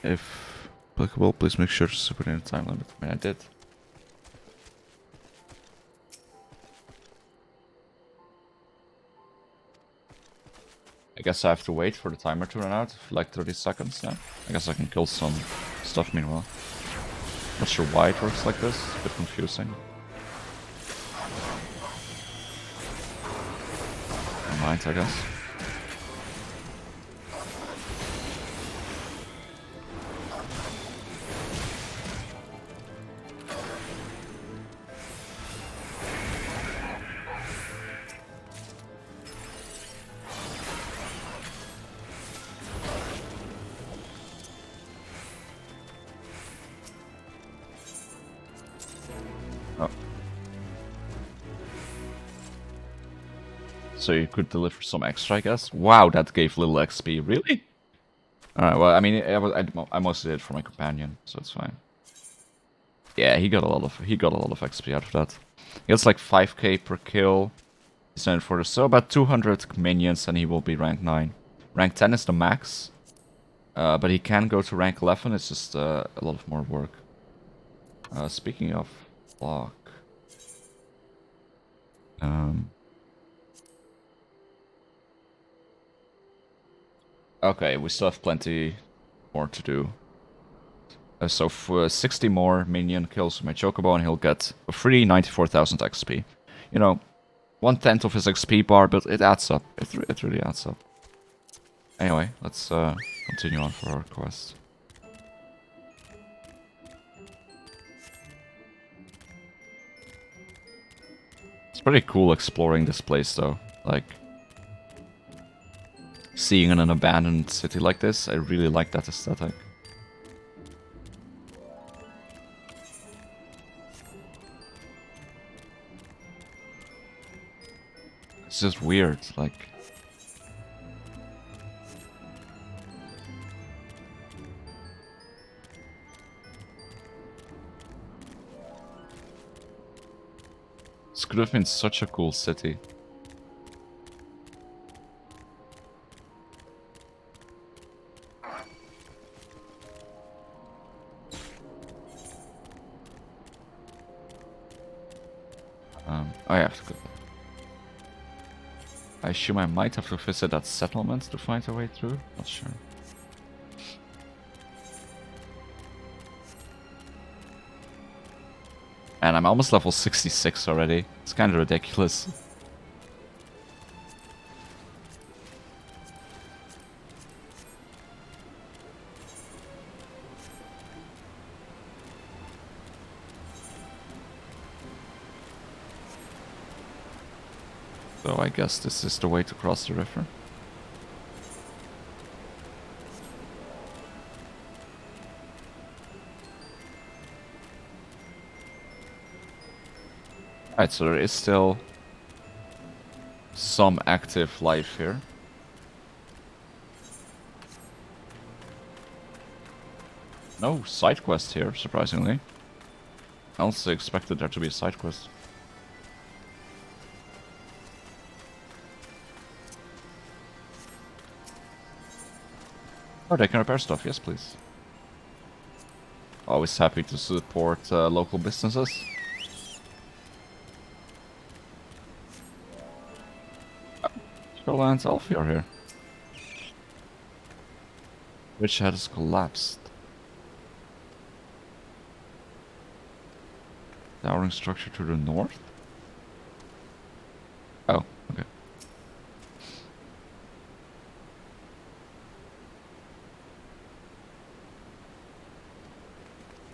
If applicable, please make sure to put in a time limit. I mean, I did. I guess I have to wait for the timer to run out for like 30 seconds now. I guess I can kill some stuff meanwhile. Not sure why it works like this, a bit confusing. Never mind, I guess. So you could deliver some extra, I guess. Wow, that gave little XP. Really? Alright, well, I mean, I mostly did it for my companion, so it's fine. Yeah, he got a lot of XP out of that. He gets like 5k per kill. He's done it for so about 200 minions, and he will be rank 9. Rank 10 is the max, but he can go to rank 11. It's just a lot of more work. Speaking of block, okay, we still have plenty more to do. So for 60 more minion kills with my Chocobo, and he'll get a free 94,000 XP. You know, 1/10 of his XP bar, but it adds up. It really adds up. Anyway, let's continue on for our quest. It's pretty cool exploring this place, though. Like, seeing an abandoned city like this, I really like that aesthetic. It's just weird, like... This could have been such a cool city. Oh yeah, good. I assume I might have to visit that settlement to find a way through. Not sure. And I'm almost level 66 already. It's kind of ridiculous. So I guess this is the way to cross the river. Alright, so there is still some active life here. No side quest here, surprisingly. I also expected there to be a side quest. Oh, they can repair stuff, yes please. Always happy to support local businesses. Shorelands Alfear here. Bridge has collapsed. Towering structure to the north? Oh, okay.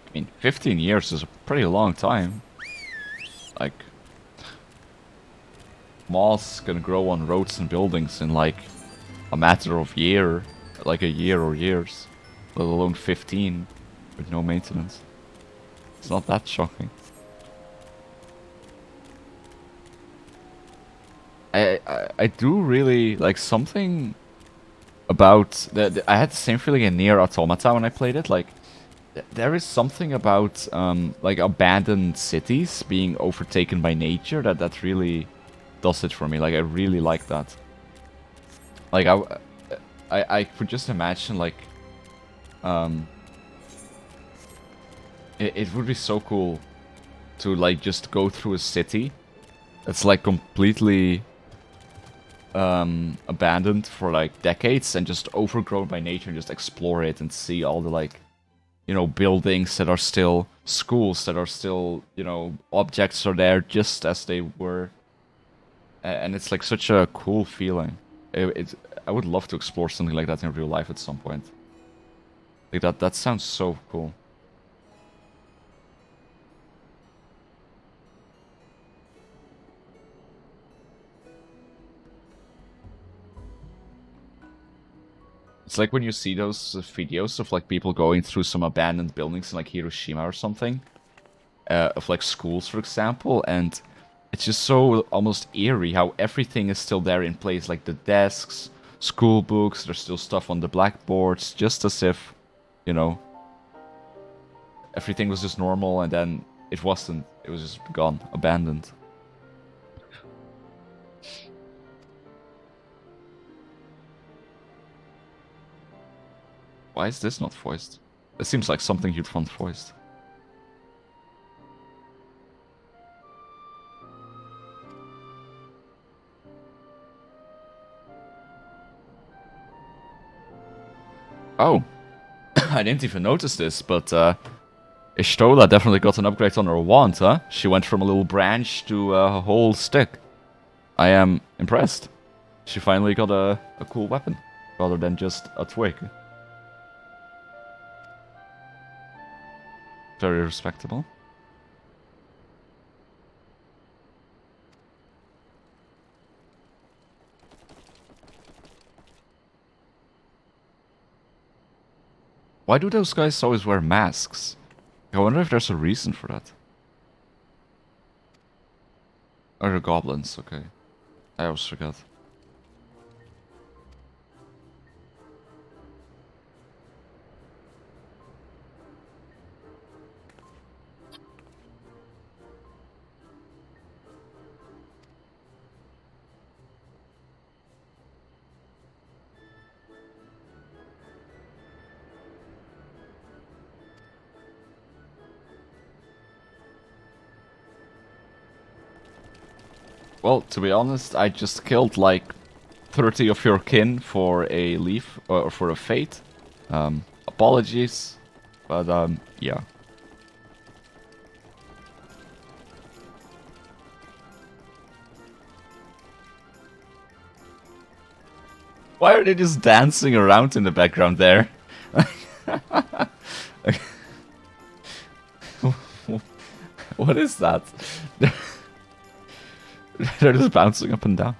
I mean, 15 years is a pretty long time. Like, moss can grow on roads and buildings in like a matter of year, like a year or years, let alone 15 with no maintenance. It's not that shocking. I do really like something about I had the same feeling in Nier Automata when I played it. Like, there is something about like abandoned cities being overtaken by nature that really does it for me. Like, I really like that. Like, I could just imagine, like, it would be so cool to, like, just go through a city that's, like, completely abandoned for, like, decades and just overgrown by nature and just explore it and see all the, like, you know, buildings that are still schools, that are still, you know, objects are there just as they were. And it's like such a cool feeling. I would love to explore something like that in real life at some point. Like that sounds so cool. It's like when you see those videos of like people going through some abandoned buildings in like Hiroshima or something, of like schools, for example, and it's just so almost eerie how everything is still there in place, like the desks, school books, there's still stuff on the blackboards, just as if, you know, everything was just normal, and then it wasn't. It was just gone, abandoned. Why is this not voiced? It seems like something you'd want voiced. Oh, I didn't even notice this, but Ishtola definitely got an upgrade on her wand, huh? She went from a little branch to a whole stick. I am impressed. She finally got a cool weapon, rather than just a twig. Very respectable. Why do those guys always wear masks? I wonder if there's a reason for that. Or the goblins, okay. I always forget. Well, to be honest, I just killed like 30 of your kin for a leaf, or for a fate. Apologies, but yeah. Why are they just dancing around in the background there? What is that? They're just bouncing up and down.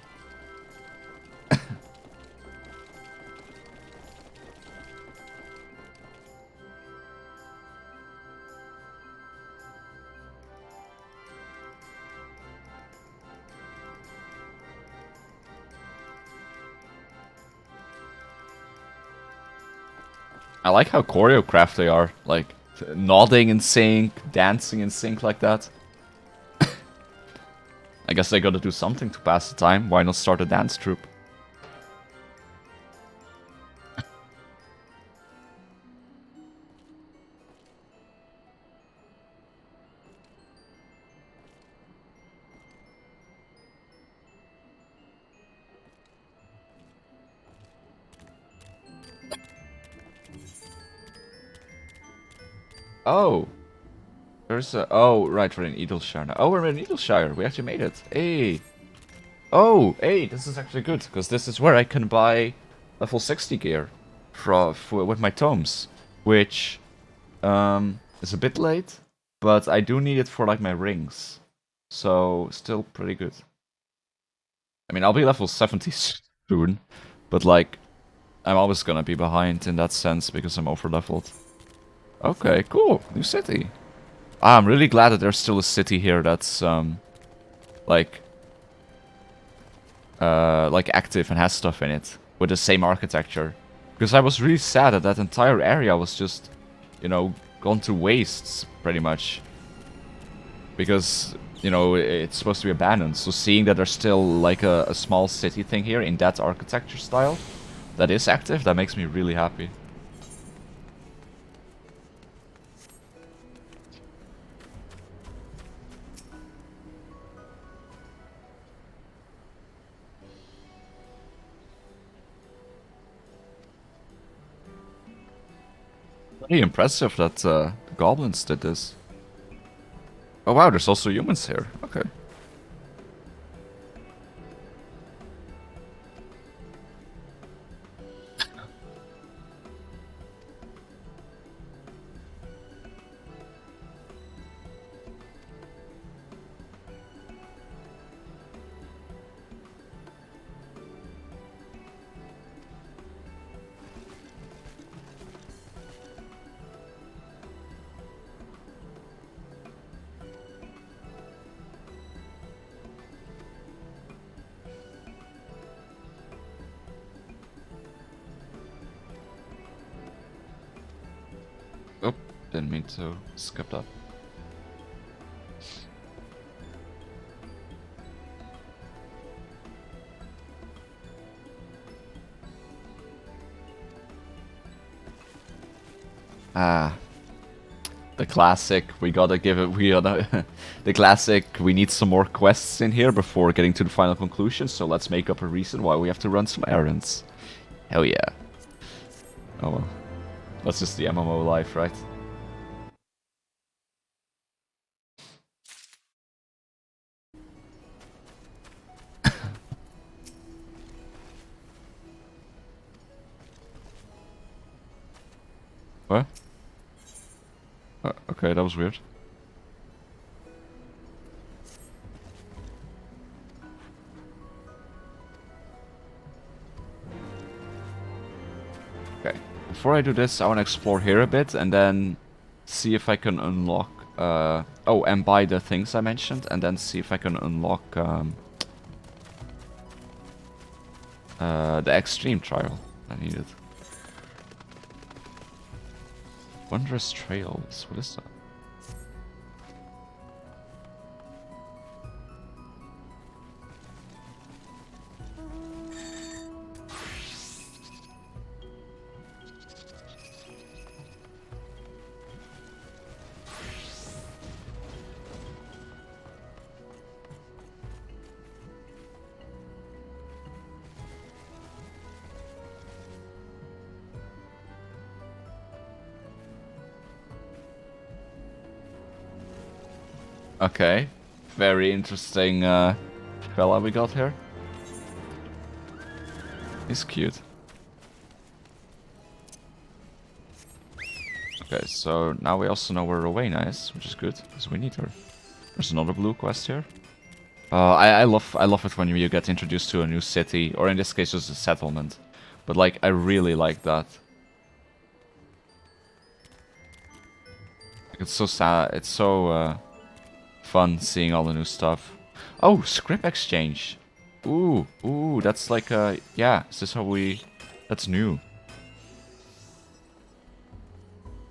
I like how choreographed they are, like nodding in sync, dancing in sync like that. I guess they gotta do something to pass the time. Why not start a dance troupe? Oh. There's a... Oh, right, we're in Edelshire now. Oh, we're in Edelshire. We actually made it. Hey. Oh, hey, this is actually good, because this is where I can buy level 60 gear with my tomes. Which is a bit late, but I do need it for like my rings. So, still pretty good. I mean, I'll be level 70 soon, but like, I'm always gonna be behind in that sense because I'm over-leveled. Okay, cool. New city. I'm really glad that there's still a city here that's, like active and has stuff in it with the same architecture. Because I was really sad that that entire area was just, you know, gone to wastes, pretty much. Because, you know, it's supposed to be abandoned. So seeing that there's still, like, a small city thing here in that architecture style that is active, that makes me really happy. Pretty impressive that the goblins did this. Oh wow, there's also humans here. Okay. Didn't mean to skip that. Ah, the classic. We gotta give it. We gotta. The classic. We need some more quests in here before getting to the final conclusion. So let's make up a reason why we have to run some errands. Hell yeah. Oh well. That's just the MMO life, right? What? Okay, that was weird. Okay, before I do this, I want to explore here a bit and then see if I can unlock... oh, and buy the things I mentioned, and then see if I can unlock the extreme trial I needed. Wondrous Trails, what is that? Okay, very interesting fella we got here. He's cute. Okay, so now we also know where Rowena is, which is good, because we need her. There's another blue quest here. I love it when you get introduced to a new city, or in this case just a settlement. But like, I really like that. It's so sad, it's so fun seeing all the new stuff. Oh, script exchange. Ooh, that's like yeah, is this how we... That's new.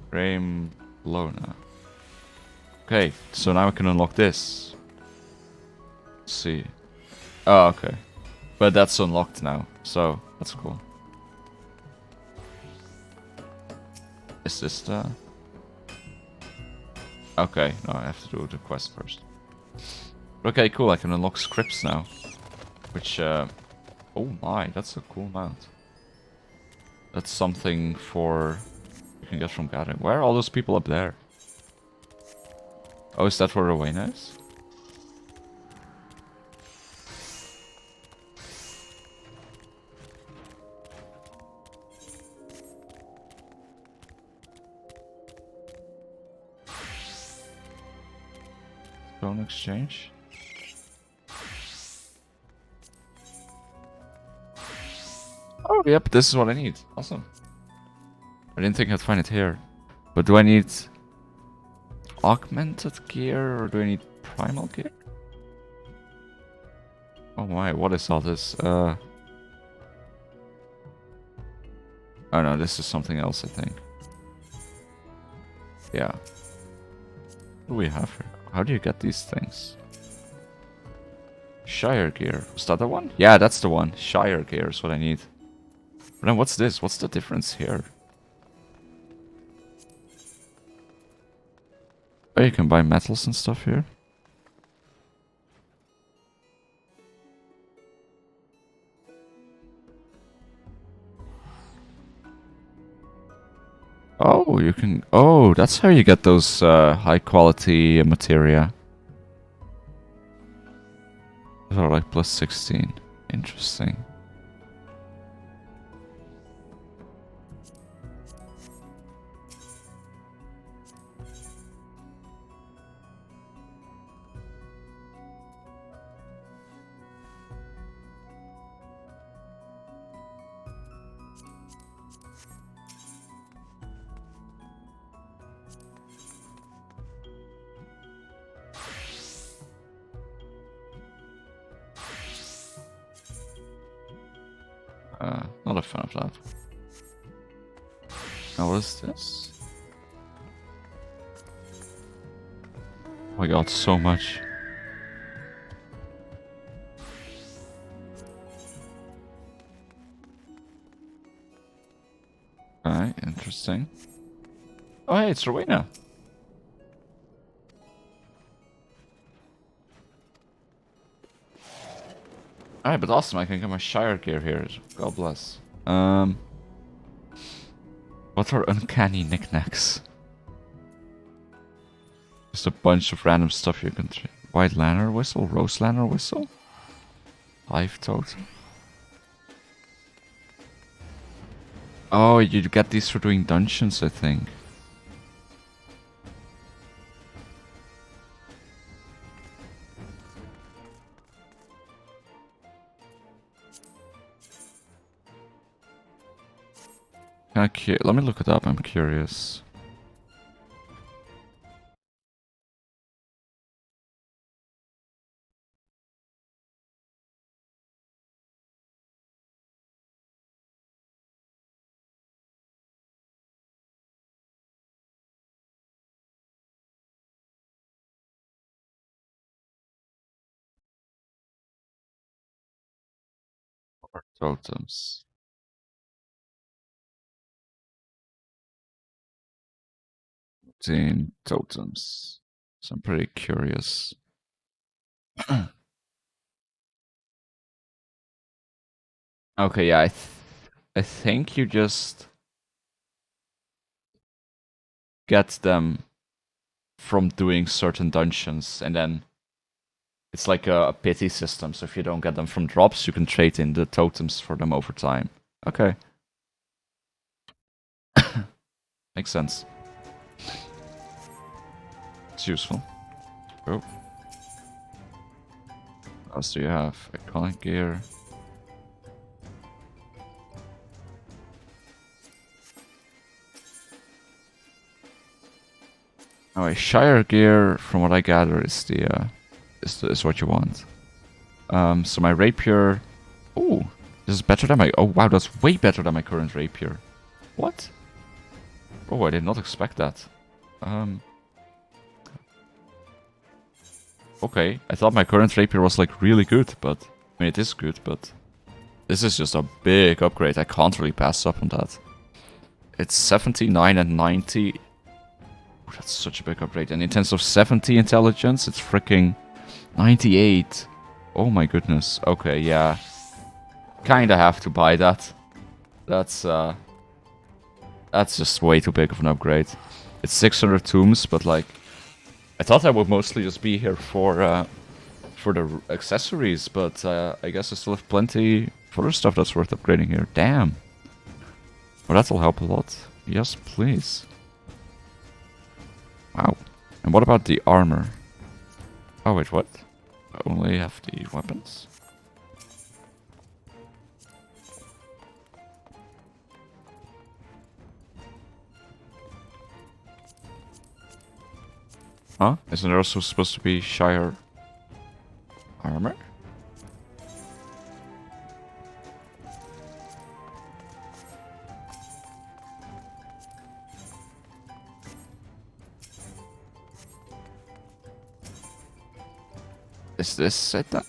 Frame Lona. Okay, so now I can unlock this. Let's see. Oh, okay. But that's unlocked now, so that's cool. Is this the... Okay, no, I have to do the quest first. Okay, cool, I can unlock scripts now. Which, oh my, that's a cool mount. That's something for... You can get from gathering. Where are all those people up there? Oh, is that where Rowena is? Stone exchange? Oh, yep, this is what I need. Awesome. I didn't think I'd find it here. But do I need augmented gear or do I need primal gear? Oh my, what is all this? Oh no, this is something else, I think. Yeah. What do we have here? How do you get these things? Shire gear. Was that the one? Yeah, that's the one. Shire gear is what I need. But then what's this? What's the difference here? Oh, you can buy metals and stuff here. Oh, you can... Oh, that's how you get those high quality materia. Those are like plus 16. Interesting. Not a fan of that. Now what is this? my god, so much. Alright, interesting. Oh hey, it's Rowena. Alright, but awesome, I can get my Shire gear here. God bless. What are uncanny knickknacks? Just a bunch of random stuff you can trade. White Lanner Whistle, Rose Lanner Whistle, Hive Totem. Oh, you get these for doing dungeons, I think. Okay, let me look it up, I'm curious. Totems. Totems. So I'm pretty curious. Okay, yeah, I think you just get them from doing certain dungeons, and then it's like a pity system. So if you don't get them from drops, you can trade in the totems for them over time. Okay. Makes sense. It's useful. Oh. What else do you have? Iconic gear. Oh, a Shire gear, from what I gather, is is what you want. So my rapier. Oh, this is better than my. Oh wow, that's way better than my current rapier. What? Oh, I did not expect that. Okay, I thought my current rapier was like really good, but I mean it is good, but this is just a big upgrade. I can't really pass up on that. It's 79 and 90. Oh, that's such a big upgrade. And in terms of 70 intelligence, it's freaking 98. Oh my goodness. Okay, yeah. Kinda have to buy that. That's just way too big of an upgrade. It's 600 tombs, but like, I thought I would mostly just be here for the accessories, but I guess I still have plenty of other stuff that's worth upgrading here. Damn. Well, that'll help a lot. Yes, please. Wow. And what about the armor? Oh wait, what? I only have the weapons? Huh? Isn't there also supposed to be Shire armor? Is this it then?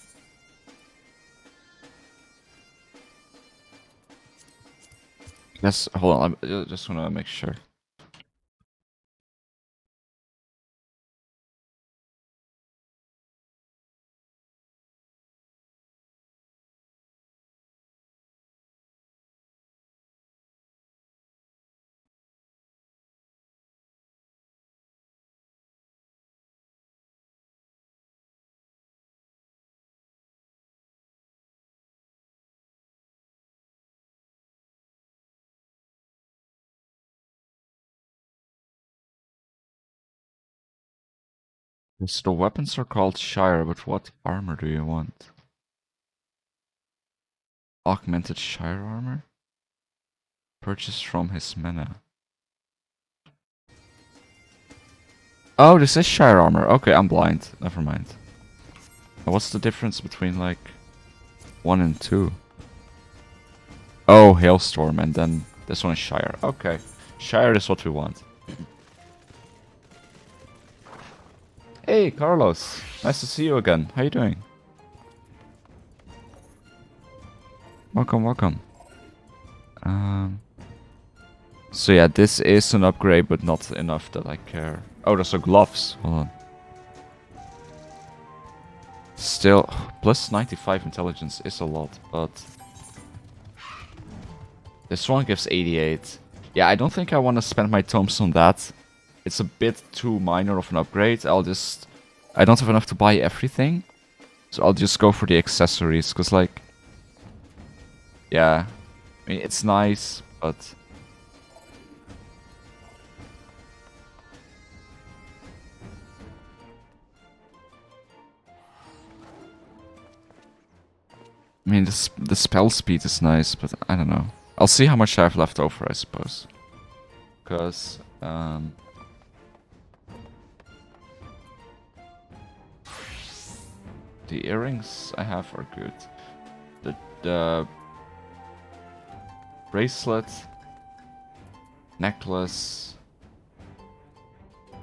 Yes, hold on, I just want to make sure. So the weapons are called Shire, but what armor do you want? Augmented Shire armor? Purchased from his mana. Oh, this is Shire armor. Okay, I'm blind. Never mind. What's the difference between like 1 and 2? Oh, Hailstorm, and then this one is Shire. Okay. Shire is what we want. Hey, Hey, Carlos. Nice to see you again. How you doing? Welcome, welcome. So yeah, this is an upgrade, but not enough that I care. Oh, those are gloves. Hold on. Still, plus 95 intelligence is a lot, but... This one gives 88. Yeah, I don't think I want to spend my tomes on that. It's a bit too minor of an upgrade. I don't have enough to buy everything. So I'll just go for the accessories, because like... Yeah. I mean, it's nice, but... I mean, the spell speed is nice, but I don't know. I'll see how much I have left over, I suppose. Because, the earrings I have are good. The bracelet, necklace,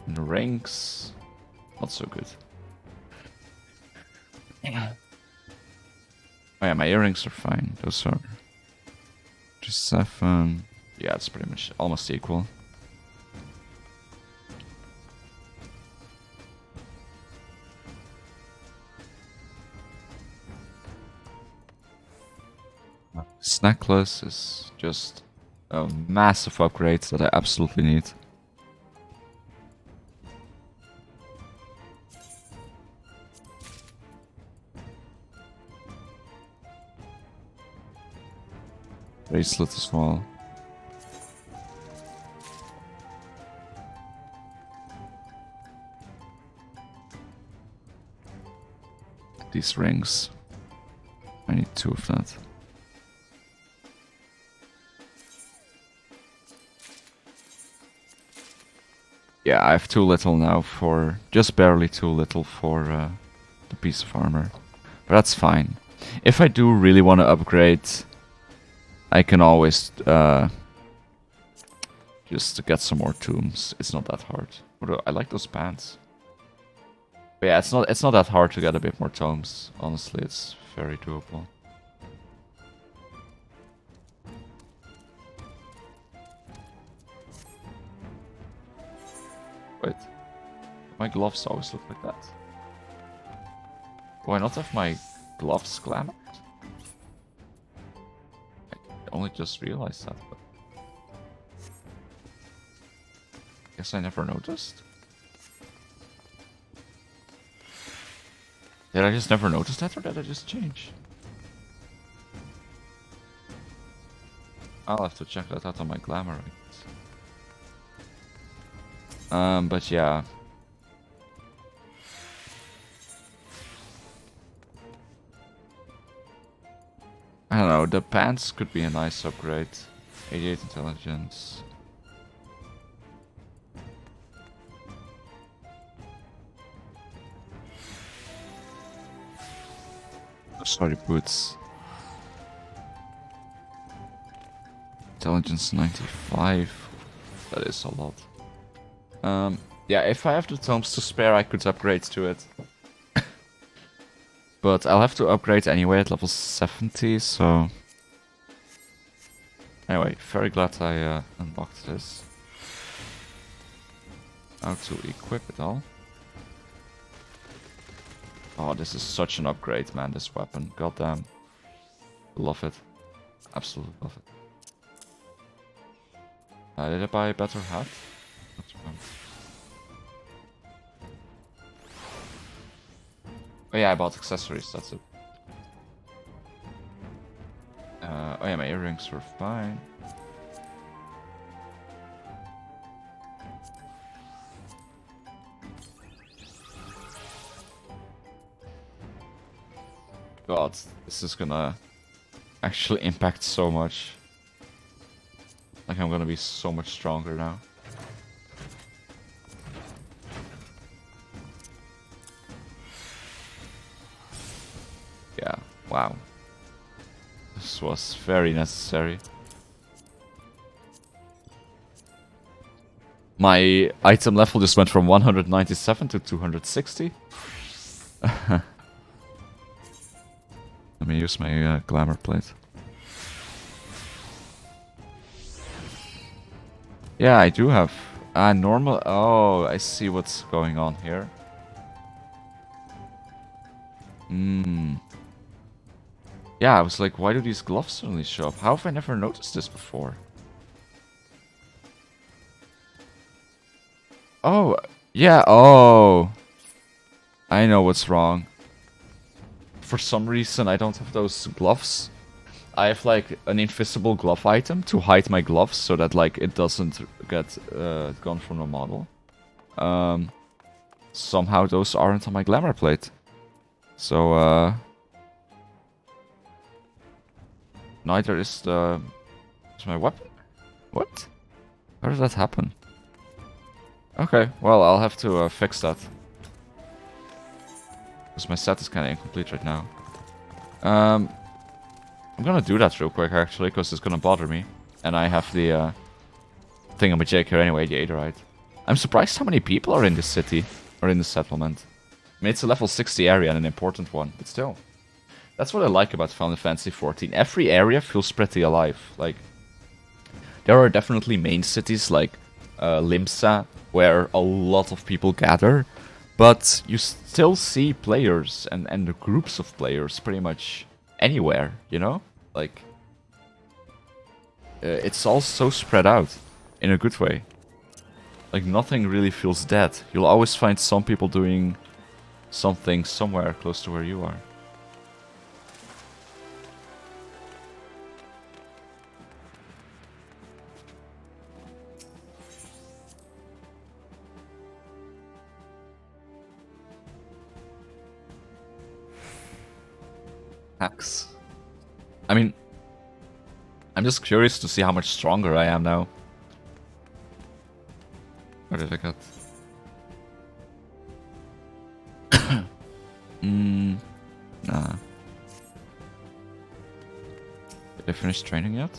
and rings, not so good. Oh yeah, my earrings are fine. Those are just 7. Yeah, it's pretty much almost equal. This necklace is just a massive upgrade that I absolutely need. Bracelet as well. These rings. I need 2 of that. Yeah, I have too little now for... Just barely too little for the piece of armor. But that's fine. If I do really want to upgrade... I can always just get some more tombs. It's not that hard. Although I like those pants. But yeah, it's not that hard to get a bit more tomes. Honestly, it's very doable. Wait, my gloves always look like that. Do I not have my gloves glamored? I only just realized that, but... Guess I never noticed. Did I just never notice that, or did I just change? I'll have to check that out on my glamour. But yeah. I don't know, the pants could be a nice upgrade. 88 intelligence. Oh, sorry, boots. Intelligence 95. That is a lot. Yeah, if I have the tomes to spare, I could upgrade to it. But I'll have to upgrade anyway at level 70, so... Anyway, very glad I unlocked this. How to equip it all. Oh, this is such an upgrade, man, this weapon. Goddamn. Love it. Absolutely love it. Did I buy a better hat? Oh yeah, I bought accessories, that's it. Oh yeah, my earrings were fine. God, this is gonna actually impact so much. Like, I'm gonna be so much stronger now. Yeah, wow. This was very necessary. My item level just went from 197 to 260. Let me use my glamour plate. Yeah, I do have normal. Oh, I see what's going on here. Yeah, I was like, why do these gloves suddenly show up? How have I never noticed this before? Oh, yeah, oh. I know what's wrong. For some reason, I don't have those gloves. I have, like, an invisible glove item to hide my gloves so that, like, it doesn't get gone from the model. Somehow those aren't on my glamour plate. So, neither is my weapon. What? How did that happen? Okay, well, I'll have to fix that. Because my set is kind of incomplete right now. I'm gonna do that real quick, actually, because it's gonna bother me. And I have the thingamajig here anyway, the Aetheryte. I'm surprised how many people are in this city, or in this settlement. I mean, it's a level 60 area and an important one, but still. That's what I like about Final Fantasy XIV. Every area feels pretty alive. Like, there are definitely main cities like Limsa, where a lot of people gather, but you still see players and groups of players pretty much anywhere, you know? Like, it's all so spread out in a good way. Like, nothing really feels dead. You'll always find some people doing something somewhere close to where you are. Hacks. I mean, I'm just curious to see how much stronger I am now. What did I get? Nah. Did I finish training yet?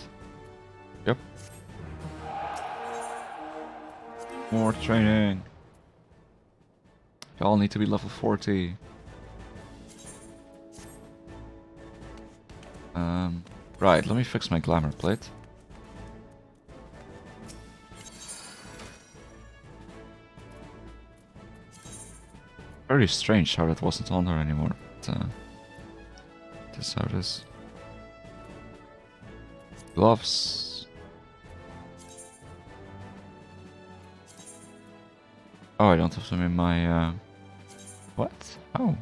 Yep. More training. Y'all need to be level 40. Right, let me fix my glamour plate. Very strange how that wasn't on there anymore. But, this is how it is. Gloves. Oh, I don't have them in my... What? Oh.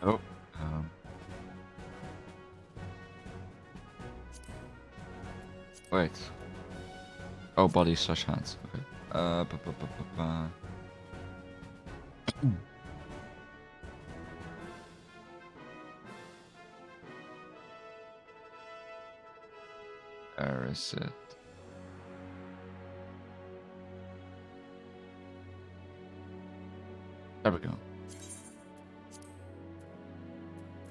Oh. Wait. Oh, body slash hands. Okay. Where is it? There we go.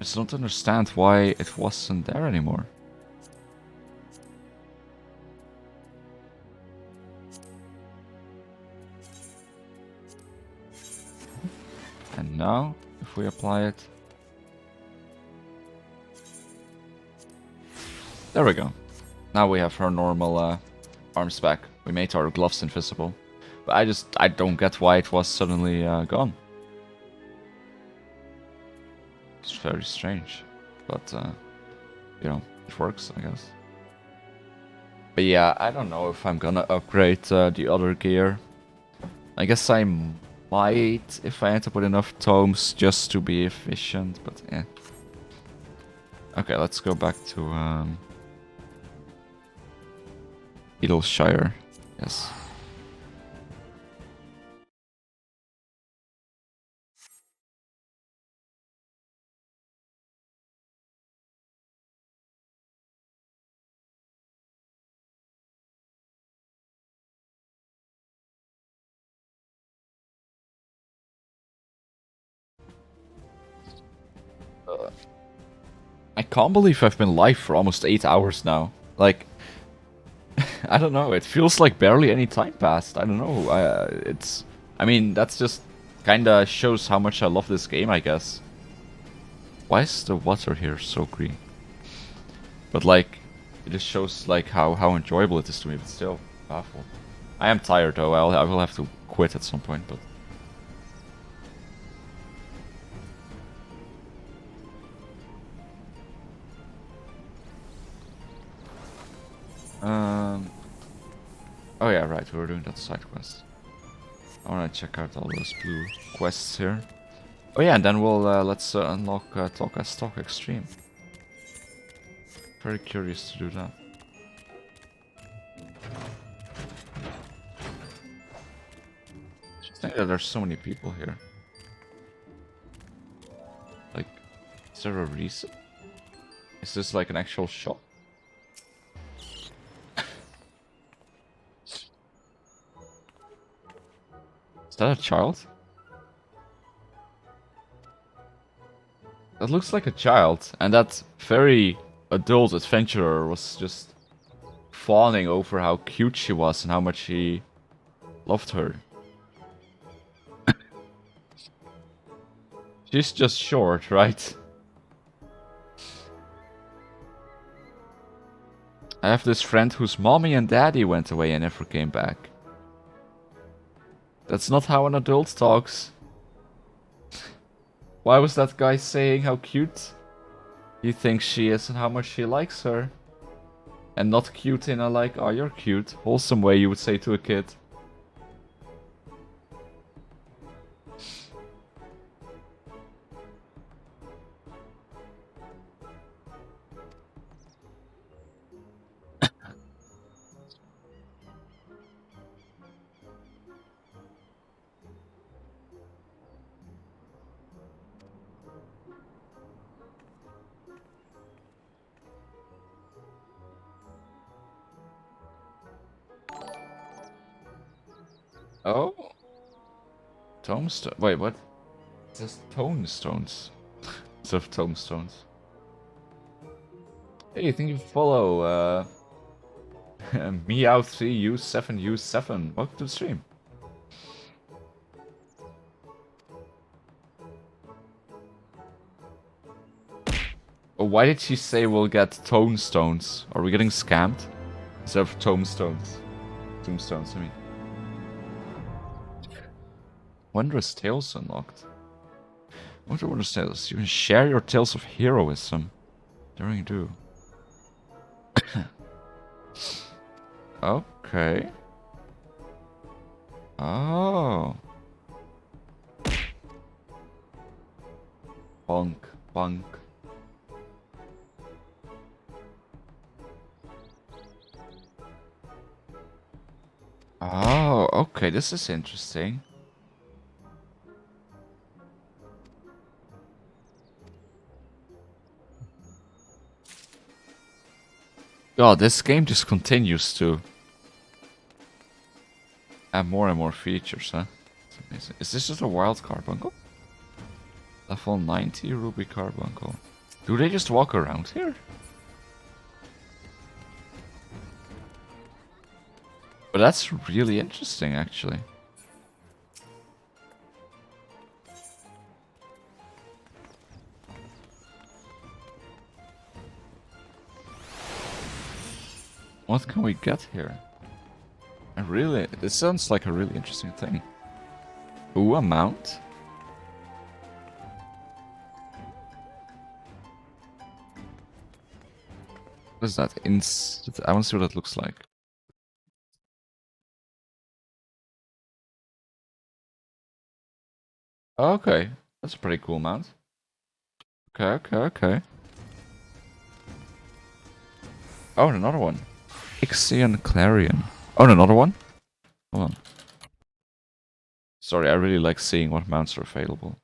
I just don't understand why it wasn't there anymore. And now, if we apply it... There we go. Now we have her normal arms back. We made our gloves invisible. But I don't get why it was suddenly gone. It's very strange. But, you know, it works, I guess. But yeah, I don't know if I'm gonna upgrade the other gear. I guess I might if I end up with enough tomes just to be efficient, but yeah. Okay, let's go back to Edelshire. Yes. I can't believe I've been live for almost 8 hours now. Like, I don't know. It feels like barely any time passed. I don't know. I mean, that's just kinda shows how much I love this game, I guess. Why is the water here so green? But like, it just shows like how enjoyable it is to me. But still, powerful. I am tired though. I will have to quit at some point. But oh yeah, right. We were doing that side quest. I wanna check out all those blue quests here. Oh yeah, and then we'll let's unlock Talk as Talk Extreme. Very curious to do that. Just think that there's so many people here. Like, is there a reason? Is this like an actual shop? Is that a child? That looks like a child, and that very adult adventurer was just fawning over how cute she was and how much he loved her. She's just short, right? I have this friend whose mommy and daddy went away and never came back. That's not how an adult talks. Why was that guy saying how cute he thinks she is and how much he likes her? And not cute in a like, oh you're cute, wholesome way you would say to a kid. Oh? Tombstone. Wait, what? It says tonestones. Instead of tombstones. Hey, you think you follow Meow3U7U7? Welcome to the stream. Oh, why did she say we'll get tonestones? Are we getting scammed? Instead of tombstones. Tombstones, I mean. Wondrous Tales unlocked. What are Wondrous Tales? You can share your tales of heroism. Daring do. Okay. Oh. Bonk, bonk. Oh, okay, this is interesting. God, this game just continues to add more and more features, huh? It's amazing. Is this just a wild carbuncle? Level 90 ruby carbuncle. Do they just walk around here? But that's really interesting, actually. What can we get here? This sounds like a really interesting thing. Ooh, a mount? What is that? I want to see what that looks like. Okay, that's a pretty cool mount. Okay. Oh, and another one. Ixion Clarion. Oh, and another one? Hold on. Sorry, I really like seeing what mounts are available.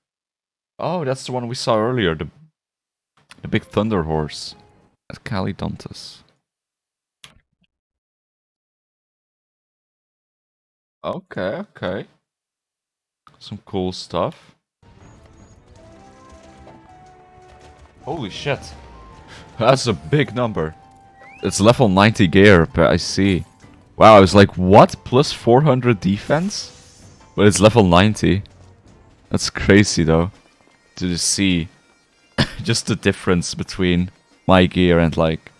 Oh, that's the one we saw earlier, the big thunder horse at Calidontus. Okay. Some cool stuff. Holy shit. That's a big number. It's level 90 gear, but I see. Wow, I was like, what? Plus 400 defense? But it's level 90. That's crazy though. To just see just the difference between my gear and like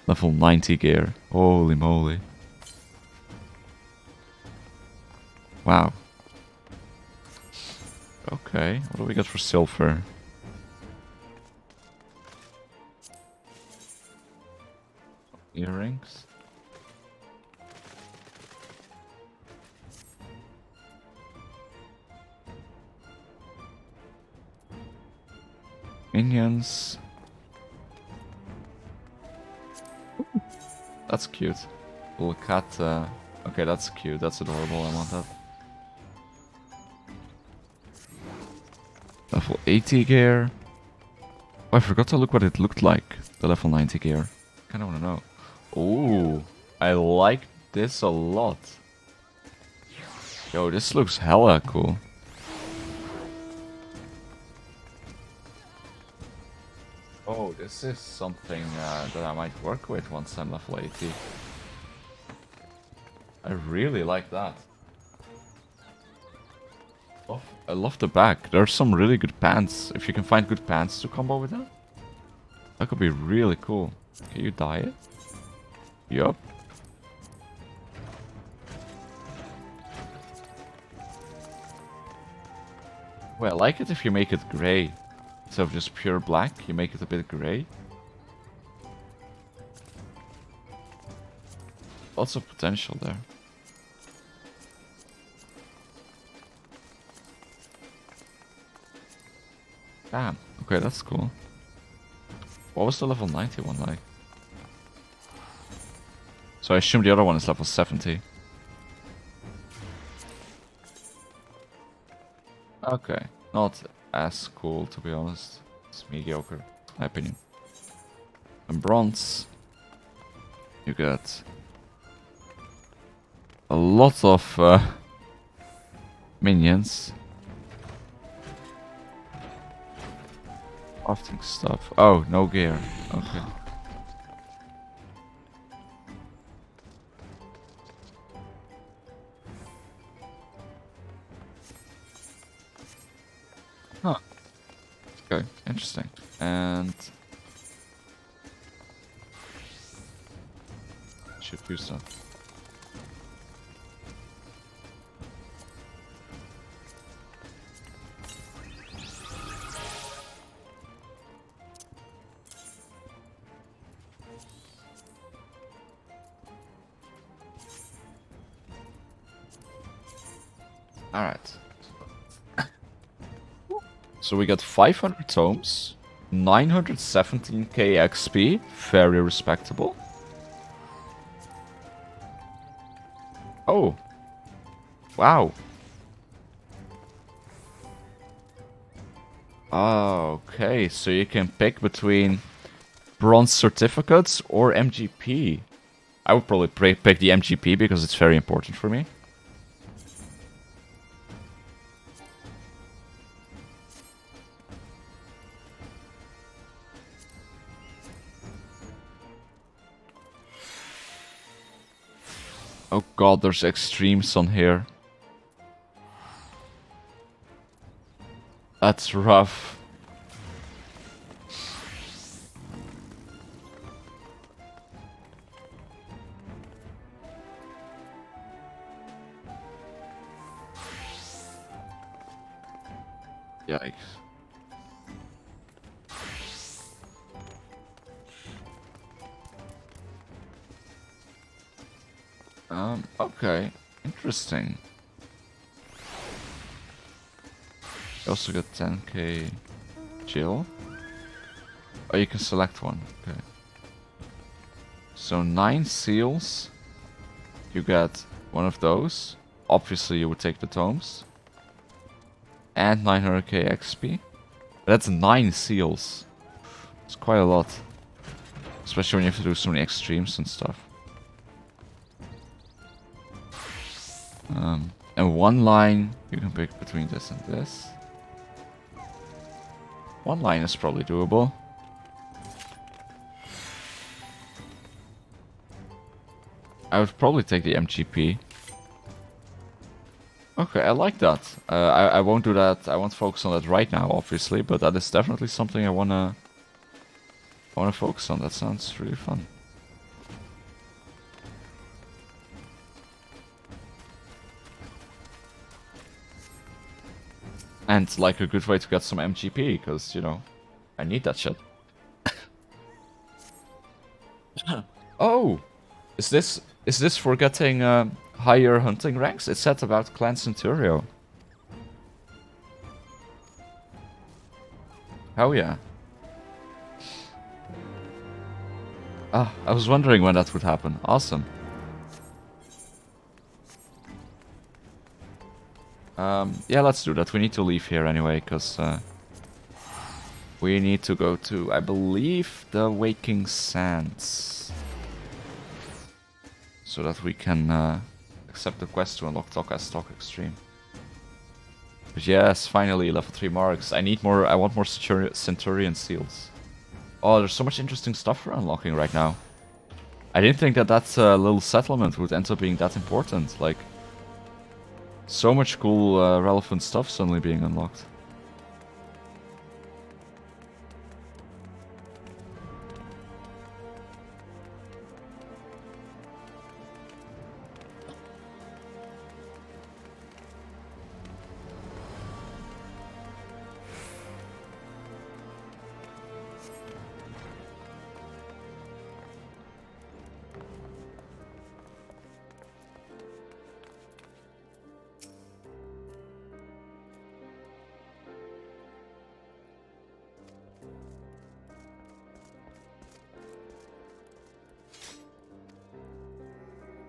level 90 gear. Holy moly. Wow. Okay, what do we got for silver? Earrings. Minions. That's cute. Little cat. Okay, that's cute. That's adorable. I want that. Level 80 gear. Oh, I forgot to look what it looked like. The level 90 gear. Kinda wanna know. Ooh, I like this a lot. Yo, this looks hella cool. Oh, this is something that I might work with once I'm level 80. I really like that. I love the back. There's some really good pants. If you can find good pants to combo with that, that could be really cool. Can you dye it? Yup. Well, I like it if you make it grey. Instead of just pure black, you make it a bit grey. Lots of potential there. Damn. Okay, that's cool. What was the level 90 one like? So I assume the other one is level 70. Okay. Not as cool, to be honest. It's mediocre, in my opinion. And bronze. You get a lot of minions. Crafting stuff. Oh, no gear. Okay. Huh. Okay, interesting. And should use that. Alright. So we got 500 tomes, 917k XP, very respectable. Oh. Wow. Okay, so you can pick between bronze certificates or MGP. I would probably pick the MGP because it's very important for me. Oh god, there's extremes on here. That's rough. Yikes. Okay. Interesting. You also got 10k chill. Oh, you can select one. Okay. So 9 seals. You get one of those. Obviously, you would take the tomes. And 900k XP. That's 9 seals. It's quite a lot. Especially when you have to do so many extremes and stuff. And one line, you can pick between this and this. One line is probably doable. I would probably take the MGP. Okay, I like that. I won't do that. I won't focus on that right now, obviously, but that is definitely something I wanna focus on. That sounds really fun. And like a good way to get some MGP, because you know, I need that shit. Oh, is this for getting higher hunting ranks? It said about Clan Centurio. Oh yeah. Ah, I was wondering when that would happen. Awesome. Yeah, let's do that. We need to leave here anyway, because we need to go to, I believe, the Waking Sands. So that we can accept the quest to unlock Tokka as Stock Extreme. But yes, finally, level 3 marks. I need more, I want more Centurion seals. Oh, there's so much interesting stuff we're unlocking right now. I didn't think that that little settlement would end up being that important. Like, so much cool, relevant stuff suddenly being unlocked.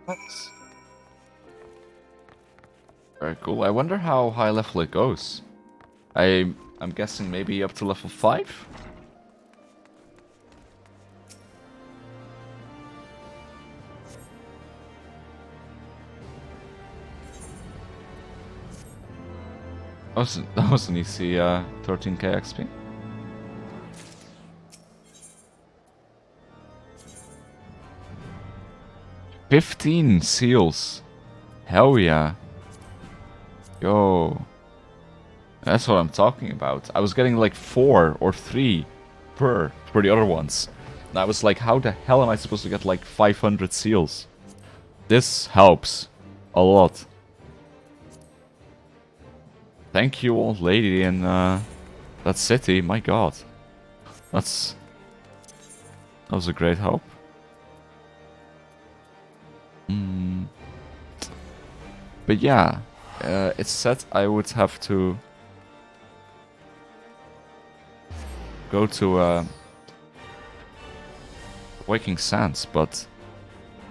Nice. Very cool. I wonder how high level it goes. I'm guessing maybe up to level 5? That was an easy 13k XP. $15 seals. Hell yeah. Yo. That's what I'm talking about. I was getting like 4 or 3 per for the other ones. And I was like, how the hell am I supposed to get like 500 seals? This helps a lot. Thank you, old lady in that city. My god. That was a great help. But yeah, it said I would have to go to Waking Sands, but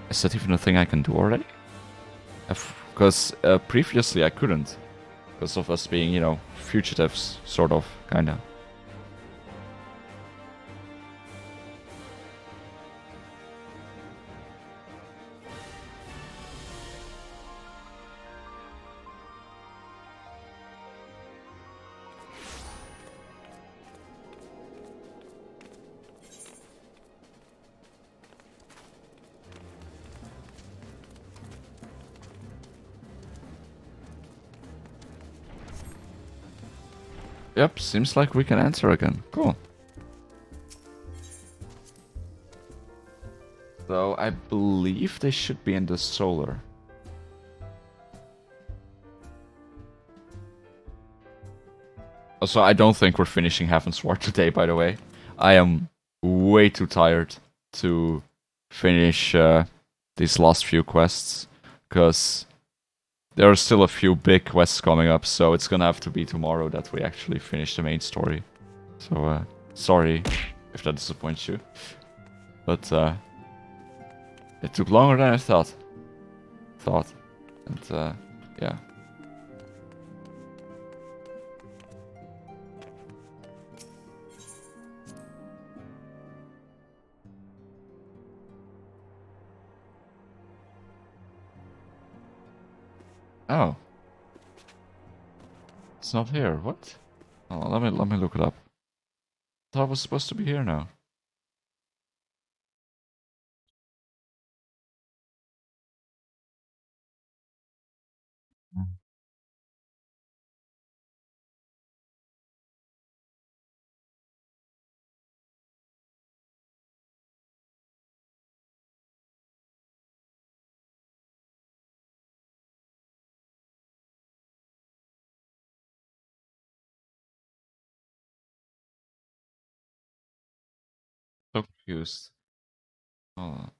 is that even a thing I can do already? Because previously I couldn't, because of us being, you know, fugitives, sort of, kinda. Yep, seems like we can enter again. Cool. So I believe they should be in the solar. Also, I don't think we're finishing Heavensward today, by the way. I am way too tired to finish these last few quests, because there are still a few big quests coming up, so it's gonna have to be tomorrow that we actually finish the main story. So, sorry if that disappoints you. But, it took longer than I thought. And, yeah. Oh. It's not here. What? Oh, let me look it up. I thought it was supposed to be here now. So confused. Oh.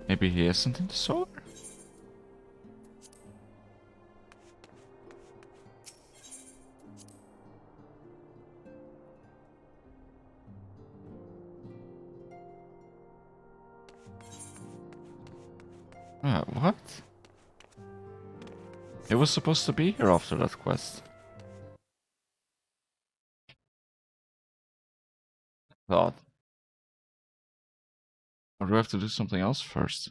Maybe he isn't in the solar? What? It was supposed to be here after that quest. Thought. Or do I have to do something else first?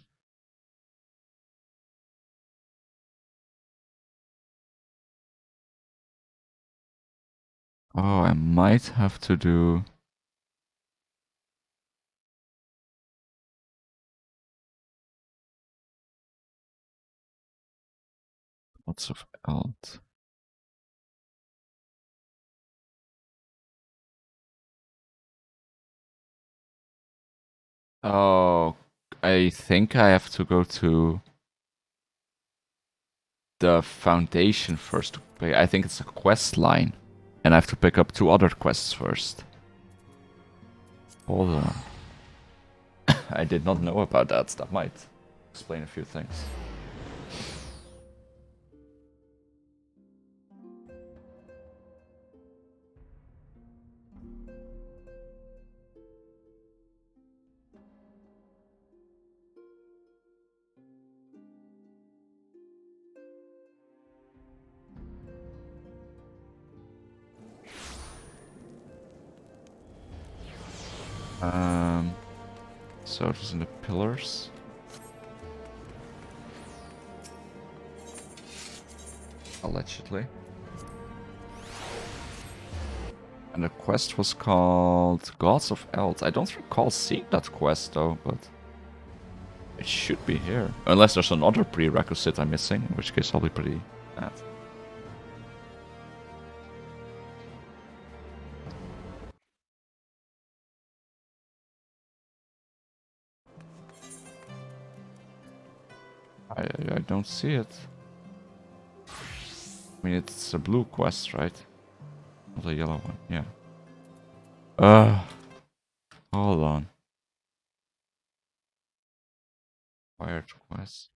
Oh, I might have to do... Lots of alt. Oh, I think I have to go to the foundation first. I think it's a quest line. And I have to pick up 2 other quests first. Hold on. I did not know about that. That might explain a few things. So it was in the pillars. Allegedly. And the quest was called Gods of Eld. I don't recall seeing that quest though, but it should be here. Unless there's another prerequisite I'm missing, in which case I'll be pretty mad. I don't see it. I mean, it's a blue quest, right? Not a yellow one, yeah. Hold on. Wired quest.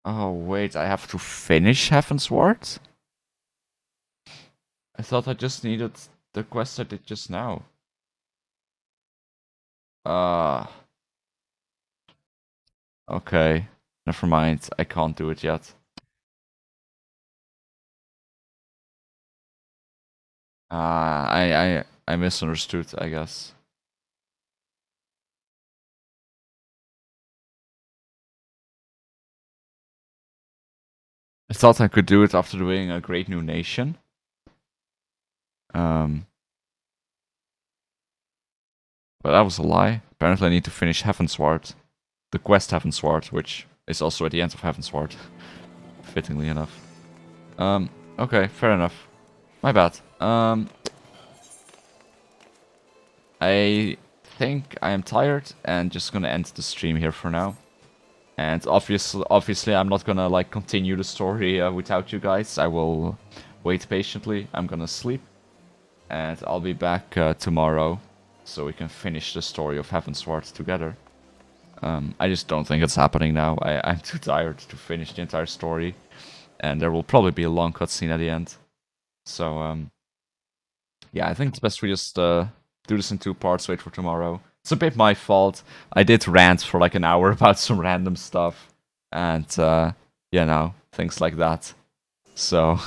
Oh, wait, I have to finish Heavensward? I thought I just needed the quest I did just now. Okay. Never mind, I can't do it yet. I misunderstood, I guess. I thought I could do it after doing a Great New Nation. But that was a lie. Apparently I need to finish Heavensward. The quest Heavensward, which is also at the end of Heavensward. Fittingly enough. Okay, fair enough. My bad. I think I am tired and just gonna end the stream here for now. And obviously I'm not gonna like continue the story without you guys. I will wait patiently. I'm gonna sleep. And I'll be back tomorrow so we can finish the story of Heavensward together. I just don't think it's happening now. I'm too tired to finish the entire story. And there will probably be a long cutscene at the end. So, yeah, I think it's best we just do this in 2 parts, wait for tomorrow. It's a bit my fault. I did rant for like an hour about some random stuff. And, you know, things like that. So,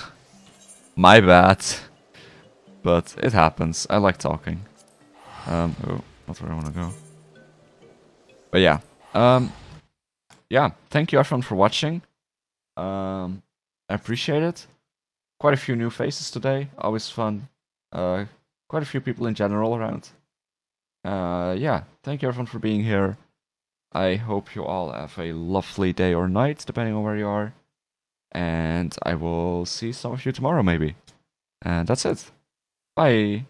my bad. But it happens. I like talking. Oh, not where I want to go. But yeah. Yeah, thank you everyone for watching. I appreciate it. Quite a few new faces today, always fun. Quite a few people in general around. Yeah, thank you everyone for being here. I hope you all have a lovely day or night, depending on where you are. And I will see some of you tomorrow, maybe. And that's it. Bye.